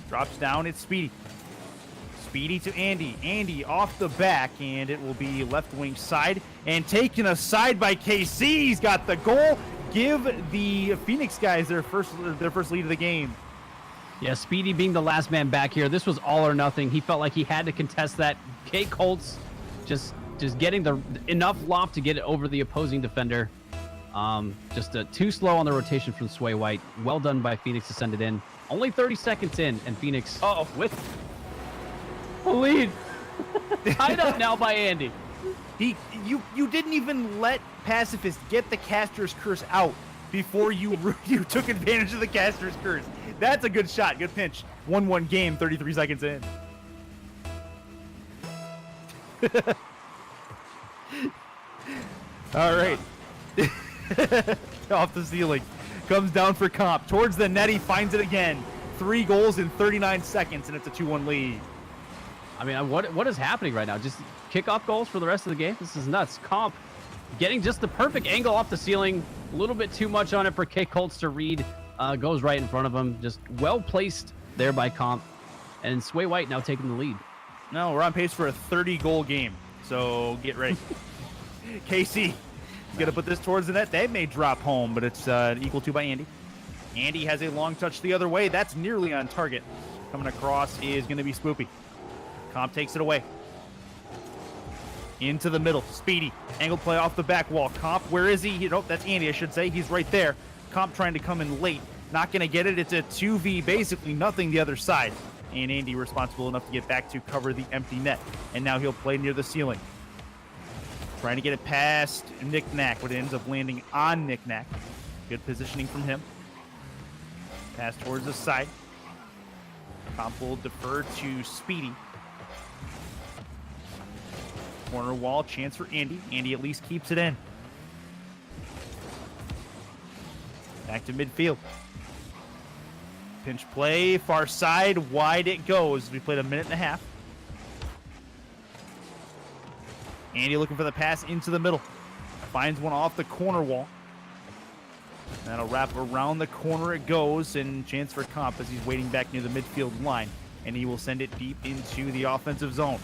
Drops down. It's Speedy. Speedy to Andy. Andy off the back, and it will be left wing side. And taken aside by KC. He's got the goal. Give the Phoenix guys their first lead of the game. Yeah, Speedy being the last man back here. This was all or nothing. He felt like he had to contest that. K Colts just getting enough loft to get it over the opposing defender. Just too slow on the rotation from Sway White. Well done by Phoenix to send it in. Only 30 seconds in, and Phoenix with a lead. Tied up now by Andy. You didn't even let Pacifist get the caster's curse out before you took advantage of the caster's curse. That's a good shot. Good pinch. 1-1 game, 33 seconds in. All right. Off the ceiling. Comes down for Comp. Towards the net, he finds it again. 3 goals in 39 seconds, and it's a 2-1 lead. What is happening right now? Just kickoff goals for the rest of the game? This is nuts. Comp getting just the perfect angle off the ceiling. A little bit too much on it for K Colts to read. Goes right in front of him. Just well placed there by Comp. And Sway White now taking the lead. No, we're on pace for a 30-goal game. So get ready. KC is going to put this towards the net. That may drop home, but it's equal to by Andy. Andy has a long touch the other way. That's nearly on target. Coming across is going to be Spoopy. Comp takes it away. Into the middle. Speedy. Angle play off the back wall. Comp, where is he? Nope, that's Andy, I should say. He's right there. Comp trying to come in late. Not going to get it. It's a 2v, basically nothing the other side. And Andy responsible enough to get back to cover the empty net. And now he'll play near the ceiling. Trying to get it past Knick-Knack, but it ends up landing on Knick-Knack. Good positioning from him. Pass towards the side. Comp will defer to Speedy. Corner wall, chance for Andy. Andy at least keeps it in. Back to midfield. Pinch play, far side, wide it goes. We played a minute and a half. Andy looking for the pass into the middle. Finds one off the corner wall. That'll wrap around the corner it goes, and chance for Comp as he's waiting back near the midfield line. And he will send it deep into the offensive zone.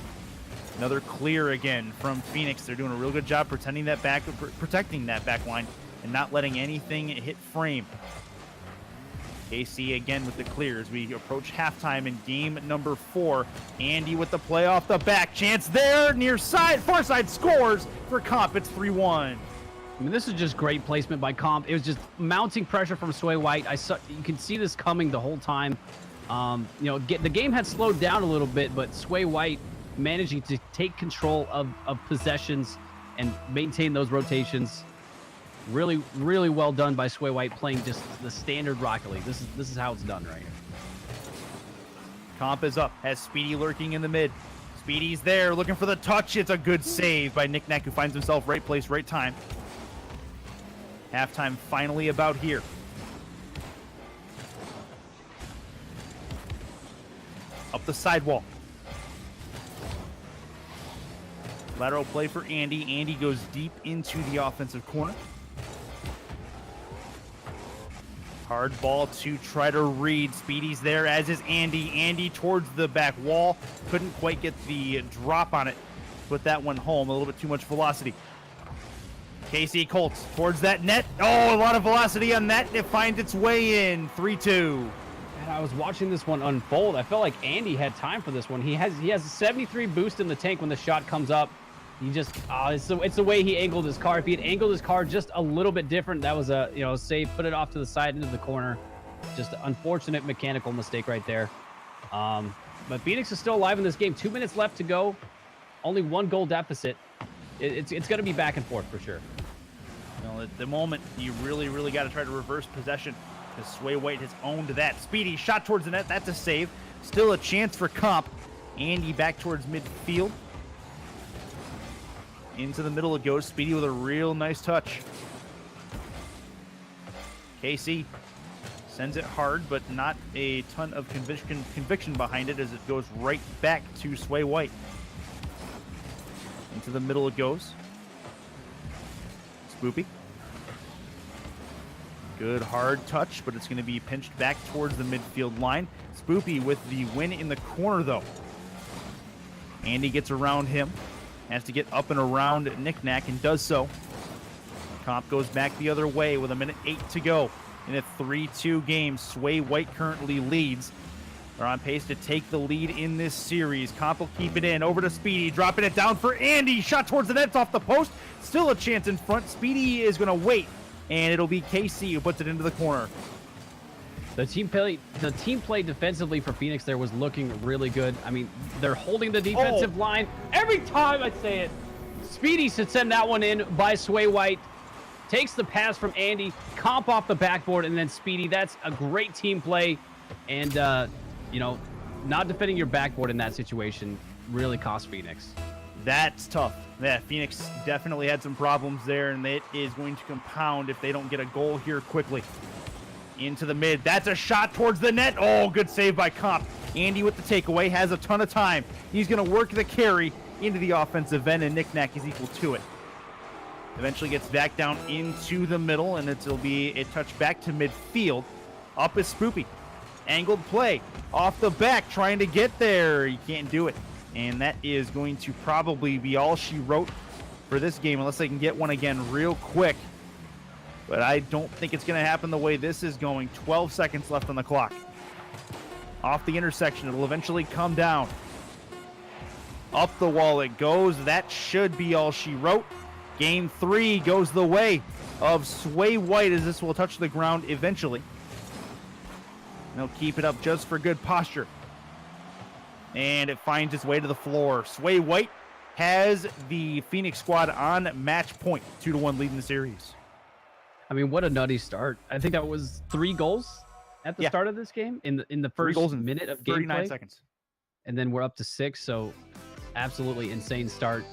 Another clear again from Phoenix. They're doing a real good job protecting that back line and not letting anything hit frame. KC again with the clear as we approach halftime in game number 4. Andy with the play off the back. Chance there, near side, far side scores for Comp. It's 3-1. This is just great placement by Comp. It was just mounting pressure from Sway White. You can see this coming the whole time. The game had slowed down a little bit, but Sway White managing to take control of possessions and maintain those rotations. Really, really well done by Sway White playing just the standard Rocket League. This is how it's done right here. Comp is up, has Speedy lurking in the mid. Speedy's there, looking for the touch. It's a good save by Knick-Knack, who finds himself right place, right time. Halftime finally about here. Up the sidewall. Lateral play for Andy. Andy goes deep into the offensive corner. Hard ball to try to read. Speedy's there, as is Andy. Andy towards the back wall. Couldn't quite get the drop on it. Put that one home. A little bit too much velocity. KC Colts towards that net. Oh, a lot of velocity on that. It finds its way in. 3-2. And I was watching this one unfold. I felt like Andy had time for this one. He has a 73 boost in the tank when the shot comes up. He just, it's the way he angled his car. If he had angled his car just a little bit different, that was a, save, put it off to the side into the corner. Just an unfortunate mechanical mistake right there. But Phoenix is still alive in this game. 2 minutes left to go. Only 1 goal deficit. It's going to be back and forth for sure. Well, at the moment, you really got to try to reverse possession, because Sway White has owned that. Speedy shot towards the net. That's a save. Still a chance for Comp. Andy back towards midfield. Into the middle it goes. Speedy with a real nice touch. KC sends it hard, but not a ton of conviction behind it, as it goes right back to Sway White. Into the middle it goes. Spoopy. Good hard touch, but it's going to be pinched back towards the midfield line. Spoopy with the win in the corner, though. Andy gets around him. Has to get up and around Knick-Knack, and does so. Comp goes back the other way with 1:08 to go. In a 3-2 game, Sway White currently leads. They're on pace to take the lead in this series. Comp will keep it in. Over to Speedy, dropping it down for Andy. Shot towards the net, it's off the post. Still a chance in front. Speedy is going to wait, and it'll be KC who puts it into the corner. The team play defensively for Phoenix there was looking really good. I mean, they're holding the defensive line. Every time I say it, Speedy should send that one in by Sway White. Takes the pass from Andy, Comp off the backboard, and then Speedy. That's a great team play. And, not defending your backboard in that situation really cost Phoenix. That's tough. Yeah, Phoenix definitely had some problems there, and it is going to compound if they don't get a goal here quickly. Into the mid. That's a shot towards the net. Oh, good save by Comp. Andy with the takeaway, has a ton of time. He's going to work the carry into the offensive end, and Knick-Knack is equal to it. Eventually gets back down into the middle, and it'll be a touch back to midfield. Up is Spoopy. Angled play. Off the back, trying to get there. You can't do it. And that is going to probably be all she wrote for this game, unless they can get one again real quick. But I don't think it's going to happen the way this is going. 12 seconds left on the clock. Off the intersection, it'll eventually come down. Up the wall it goes. That should be all she wrote. Game 3 goes the way of Sway White, as this will touch the ground eventually. They'll keep it up just for good posture. And it finds its way to the floor. Sway White has the Phoenix squad on match point. 2-1 lead in the series. I mean, what a nutty start. I think that was 3 goals at the start of this game in the first minute of gameplay. 39 seconds. And then we're up to 6, so absolutely insane start.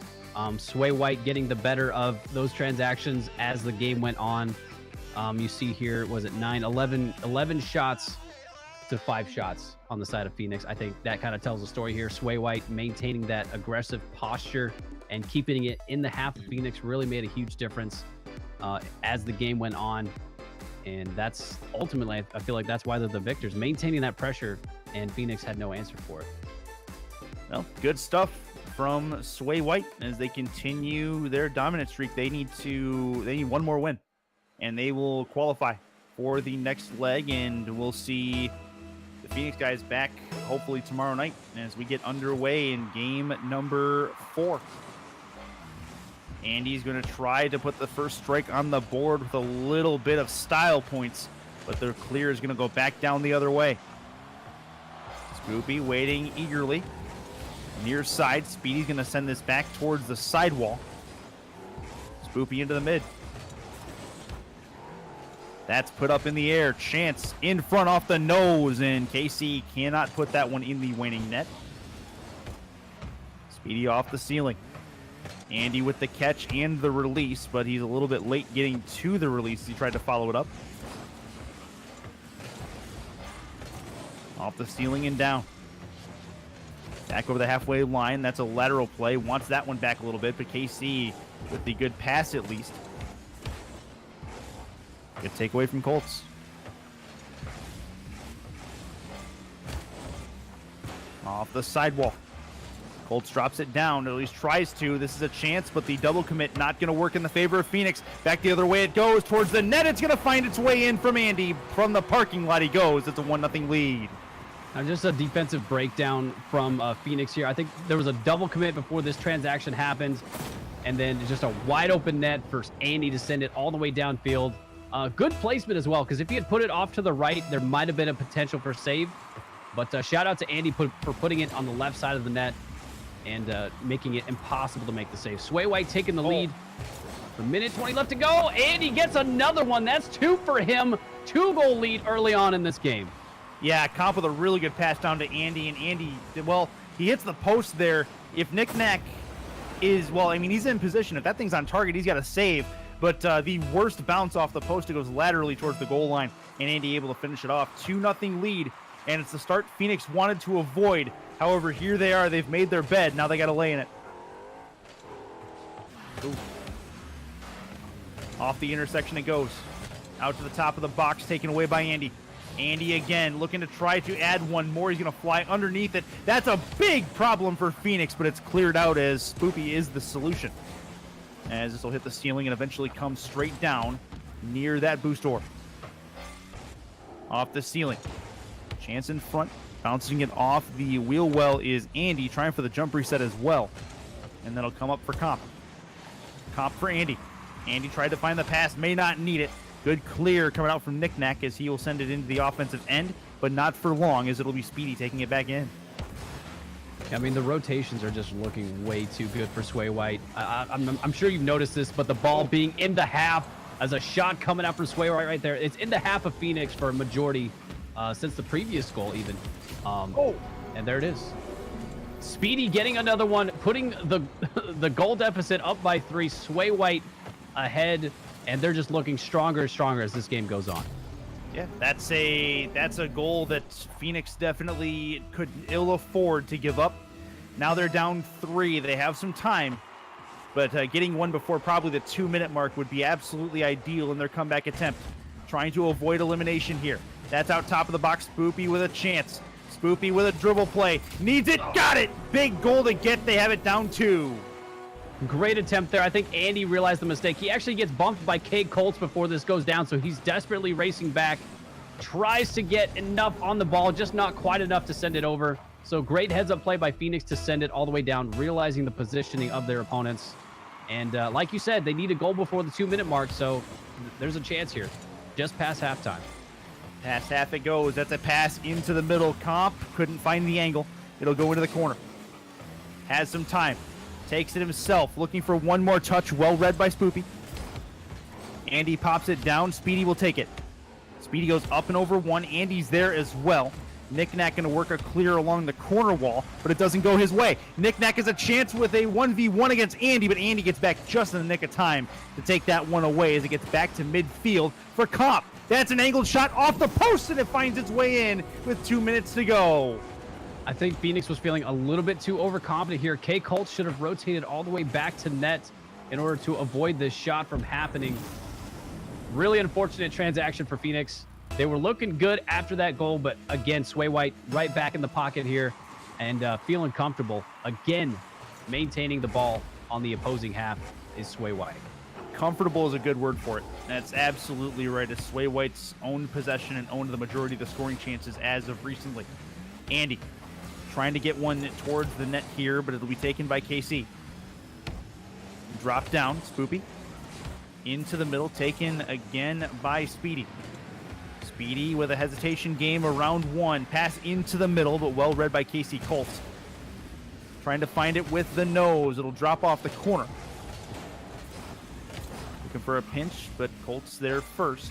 Sway White getting the better of those transactions as the game went on. You see here, was it 11 shots to 5 shots on the side of Phoenix. I think that kind of tells the story here. Sway White maintaining that aggressive posture and keeping it in the half of Phoenix really made a huge difference as the game went on. And that's ultimately, I feel like that's why they're the victors, maintaining that pressure, and Phoenix had no answer for it. Well, good stuff from Sway White as they continue their dominant streak. They need one more win, and they will qualify for the next leg, and we'll see the Phoenix guys back hopefully tomorrow night as we get underway in game number 4. Andy's going to try to put the first strike on the board with a little bit of style points, but their clear is going to go back down the other way. Spoopy waiting eagerly. Near side, Speedy's going to send this back towards the sidewall. Spoopy into the mid. That's put up in the air. Chance in front off the nose, and KC cannot put that one in the waning net. Speedy off the ceiling. Andy with the catch and the release, but he's a little bit late getting to the release. He tried to follow it up. Off the ceiling and down. Back over the halfway line. That's a lateral play. Wants that one back a little bit, but KC with the good pass at least. Good takeaway from Colts. Off the sidewall. Colts drops it down, or at least tries to. This is a chance, but the double commit not going to work in the favor of Phoenix. Back the other way it goes, towards the net. It's going to find its way in from Andy. From the parking lot he goes. It's a 1-0 lead. Now just a defensive breakdown from Phoenix here. I think there was a double commit before this transaction happened, and then just a wide open net for Andy to send it all the way downfield. Good placement as well, because if he had put it off to the right, there might have been a potential for save. But shout out to Andy for putting it on the left side of the net and making it impossible to make the save. Sway White taking the lead. A minute 20 left to go. Andy gets another one. That's 2 for him. 2-goal lead early on in this game. Yeah, Comp with a really good pass down to Andy, and Andy, well, he hits the post there. If Knick-Knack is, well, I mean, he's in position. If that thing's on target, he's got to save. But the worst bounce off the post, it goes laterally towards the goal line, and Andy able to finish it off. 2-0 lead, and it's the start Phoenix wanted to avoid. However, here they are. They've made their bed. Now they got to lay in it. Ooh. Off the intersection it goes. Out to the top of the box, taken away by Andy. Andy again looking to try to add one more. He's going to fly underneath it. That's a big problem for Phoenix, but it's cleared out as Spoopy is the solution. As this will hit the ceiling and eventually come straight down near that boost door. Off the ceiling. Chance in front. Bouncing it off the wheel well is Andy, trying for the jump reset as well. And that'll come up for Comp. Comp for Andy. Andy tried to find the pass, may not need it. Good clear coming out from Knick-Knack as he will send it into the offensive end, but not for long as it'll be Speedy taking it back in. I mean, the rotations are just looking way too good for Sway White. I'm sure you've noticed this, but the ball being in the half as a shot coming out from Sway White right there. It's in the half of Phoenix for a majority since the previous goal even. And there it is. Speedy getting another one, putting the goal deficit up by 3. Sway White ahead, and they're just looking stronger and stronger as this game goes on. Yeah, that's a goal that Phoenix definitely could ill afford to give up. Now they're down 3. They have some time, but getting one before probably the 2-minute mark would be absolutely ideal in their comeback attempt. Trying to avoid elimination here. That's out top of the box. Spoopy with a chance. Spoopy with a dribble play. Needs it. Got it. Big goal to get. They have it down 2. Great attempt there. I think Andy realized the mistake. He actually gets bumped by Cade Colts before this goes down, so he's desperately racing back. Tries to get enough on the ball, just not quite enough to send it over. So great heads-up play by Phoenix to send it all the way down, realizing the positioning of their opponents. And like you said, they need a goal before the 2-minute mark, so there's a chance here. Just past halftime. Past half it goes. That's a pass into the middle. Comp couldn't find the angle. It'll go into the corner. Has some time. Takes it himself, looking for one more touch. Well read by Spoopy. Andy pops it down. Speedy will take it. Speedy goes up and over one. Andy's there as well. Knick-Knack going to work a clear along the corner wall, but it doesn't go his way. Knick-Knack has a chance with a 1v1 against Andy, but Andy gets back just in the nick of time to take that one away as it gets back to midfield for Comp. That's an angled shot off the post, and it finds its way in with 2 minutes to go. I think Phoenix was feeling a little bit too overconfident here. K. Colts should have rotated all the way back to net in order to avoid this shot from happening. Really unfortunate transaction for Phoenix. They were looking good after that goal, but again, Sway White right back in the pocket here and feeling comfortable. Again, maintaining the ball on the opposing half is Sway White. Comfortable is a good word for it. That's absolutely right. As Sway White's owned possession and owned the majority of the scoring chances as of recently. Andy trying to get one towards the net here, but it'll be taken by KC. Drop down, Spoopy. Into the middle, taken again by Speedy. Speedy with a hesitation game around 1. Pass into the middle, but well read by KC Colts. Trying to find it with the nose. It'll drop off the corner. Looking for a pinch, but Colts there first.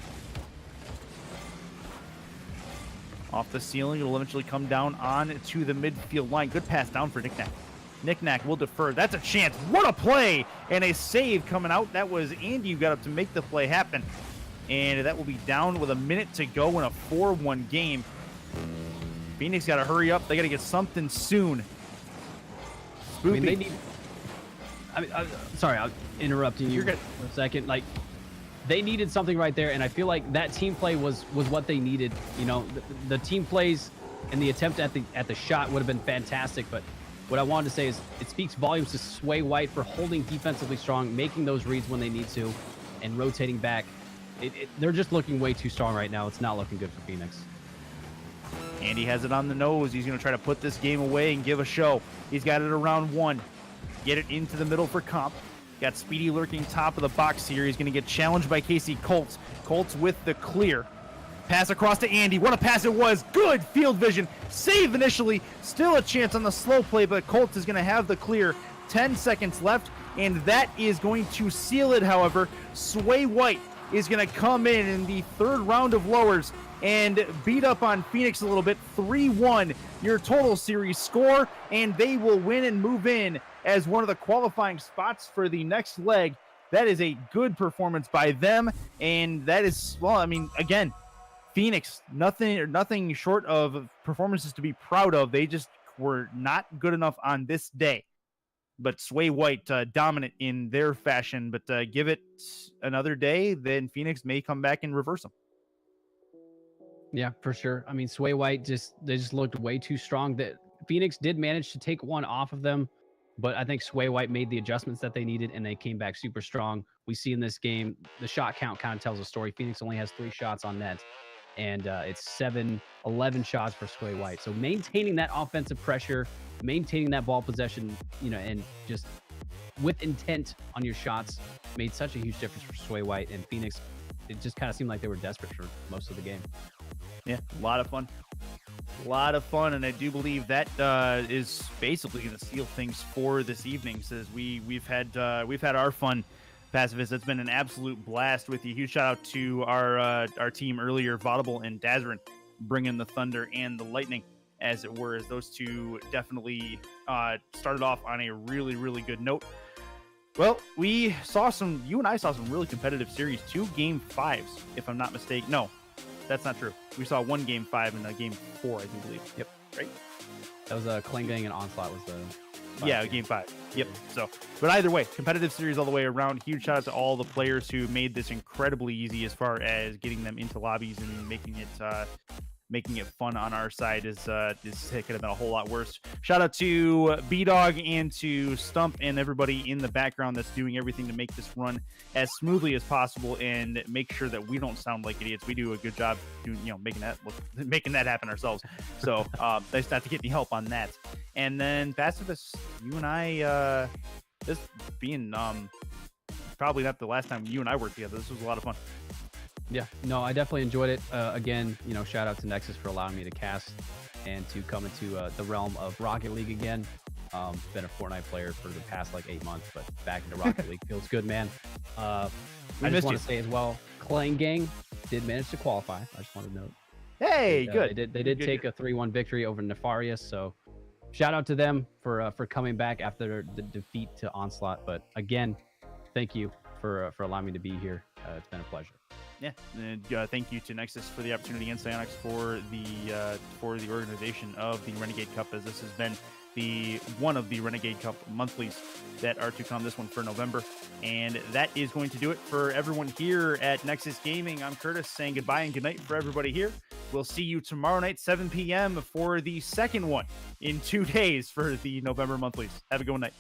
Off the ceiling, it'll eventually come down on to the midfield line. Good pass down for Knick-Knack. Knick-Knack will defer. That's a chance. What a play! And a save coming out. That was Andy who got up to make the play happen. And that will be down with a minute to go in a 4-1 game. Phoenix got to hurry up. They got to get something soon. Spoopy. I mean, they need. Sorry, I'm interrupting you You're good. for a second. Like, they needed something right there, and I feel like that team play was what they needed. You know, the team plays and the attempt at the shot would have been fantastic. But what I wanted to say is it speaks volumes to Sway White for holding defensively strong, making those reads when they need to, and rotating back. They're just looking way too strong right now. It's not looking good for Phoenix. Andy has it on the nose. He's going to try to put this game away and give a show. He's got it around 1. Get it into the middle for Comp. Got Speedy lurking top of the box here. He's going to get challenged by Casey Colts. Colts with the clear. Pass across to Andy. What a pass it was. Good field vision. Save initially. Still a chance on the slow play, but Colts is going to have the clear. 10 seconds left, and that is going to seal it, however. Sway White is going to come in the third round of lowers and beat up on Phoenix a little bit. 3-1 your total series score, and they will win and move in as one of the qualifying spots for the next leg. That is a good performance by them, and that is, well, I mean, again, Phoenix, nothing short of performances to be proud of. They just were not good enough on this day. But Sway White dominant in their fashion, but give it another day, then Phoenix may come back and reverse them. Yeah, for sure. I mean, Sway White they just looked way too strong. That Phoenix did manage to take one off of them, but I think Sway White made the adjustments that they needed, and they came back super strong. We see in this game, the shot count kind of tells a story. Phoenix only has 3 shots on net, and it's 11 shots for Sway White. So maintaining that offensive pressure, maintaining that ball possession, you know, and just with intent on your shots made such a huge difference for Sway White. And Phoenix, it just kind of seemed like they were desperate for most of the game. Yeah, a lot of fun. And I do believe that is basically going to seal things for this evening. Says we've had our fun, Pacifists. It's been an absolute blast with you. Huge shout out to our team earlier, Vaudable and Dazarin, bringing the thunder and the lightning, as it were, as those two definitely started off on a really, really good note. Well, you and I saw some really competitive series, 2 game 5s, if I'm not mistaken. No, that's not true. We saw 1 game 5 and a game 4, I do believe. Yep. Right? That was Klingang and Onslaught was the... Yeah, game 5. Yep. So, but either way, competitive series all the way around. Huge shout out to all the players who made this incredibly easy as far as getting them into lobbies and making it fun on our side. It could have been a whole lot worse. Shout out to B-Dog and to Stump and everybody in the background that's doing everything to make this run as smoothly as possible and make sure that we don't sound like idiots. We do a good job doing, making that happen ourselves. So nice not to get any help on that. And then Pacifist, you and I, this being probably not the last time you and I worked together. This was a lot of fun. Yeah, no, I definitely enjoyed it. Again, shout out to Nexus for allowing me to cast and to come into the realm of Rocket League again. Been a Fortnite player for the past 8 months, but back into Rocket League feels good, man. I just want to say as well, Clang Gang did manage to qualify. I just want to note. Hey, good. They did take a 3-1 victory over Nefarious, so shout out to them for coming back after the defeat to Onslaught. But again, thank you for allowing me to be here. It's been a pleasure. Yeah, and thank you to Nexus for the opportunity and Psyonix for the organization of the Renegade Cup, as this has been one of the Renegade Cup monthlies that are to come, this one for November. And that is going to do it for everyone here at Nexus Gaming. I'm Curtis saying goodbye and good night for everybody here. We'll see you tomorrow night, 7 p.m. for the second one in 2 days for the November monthlies. Have a good night.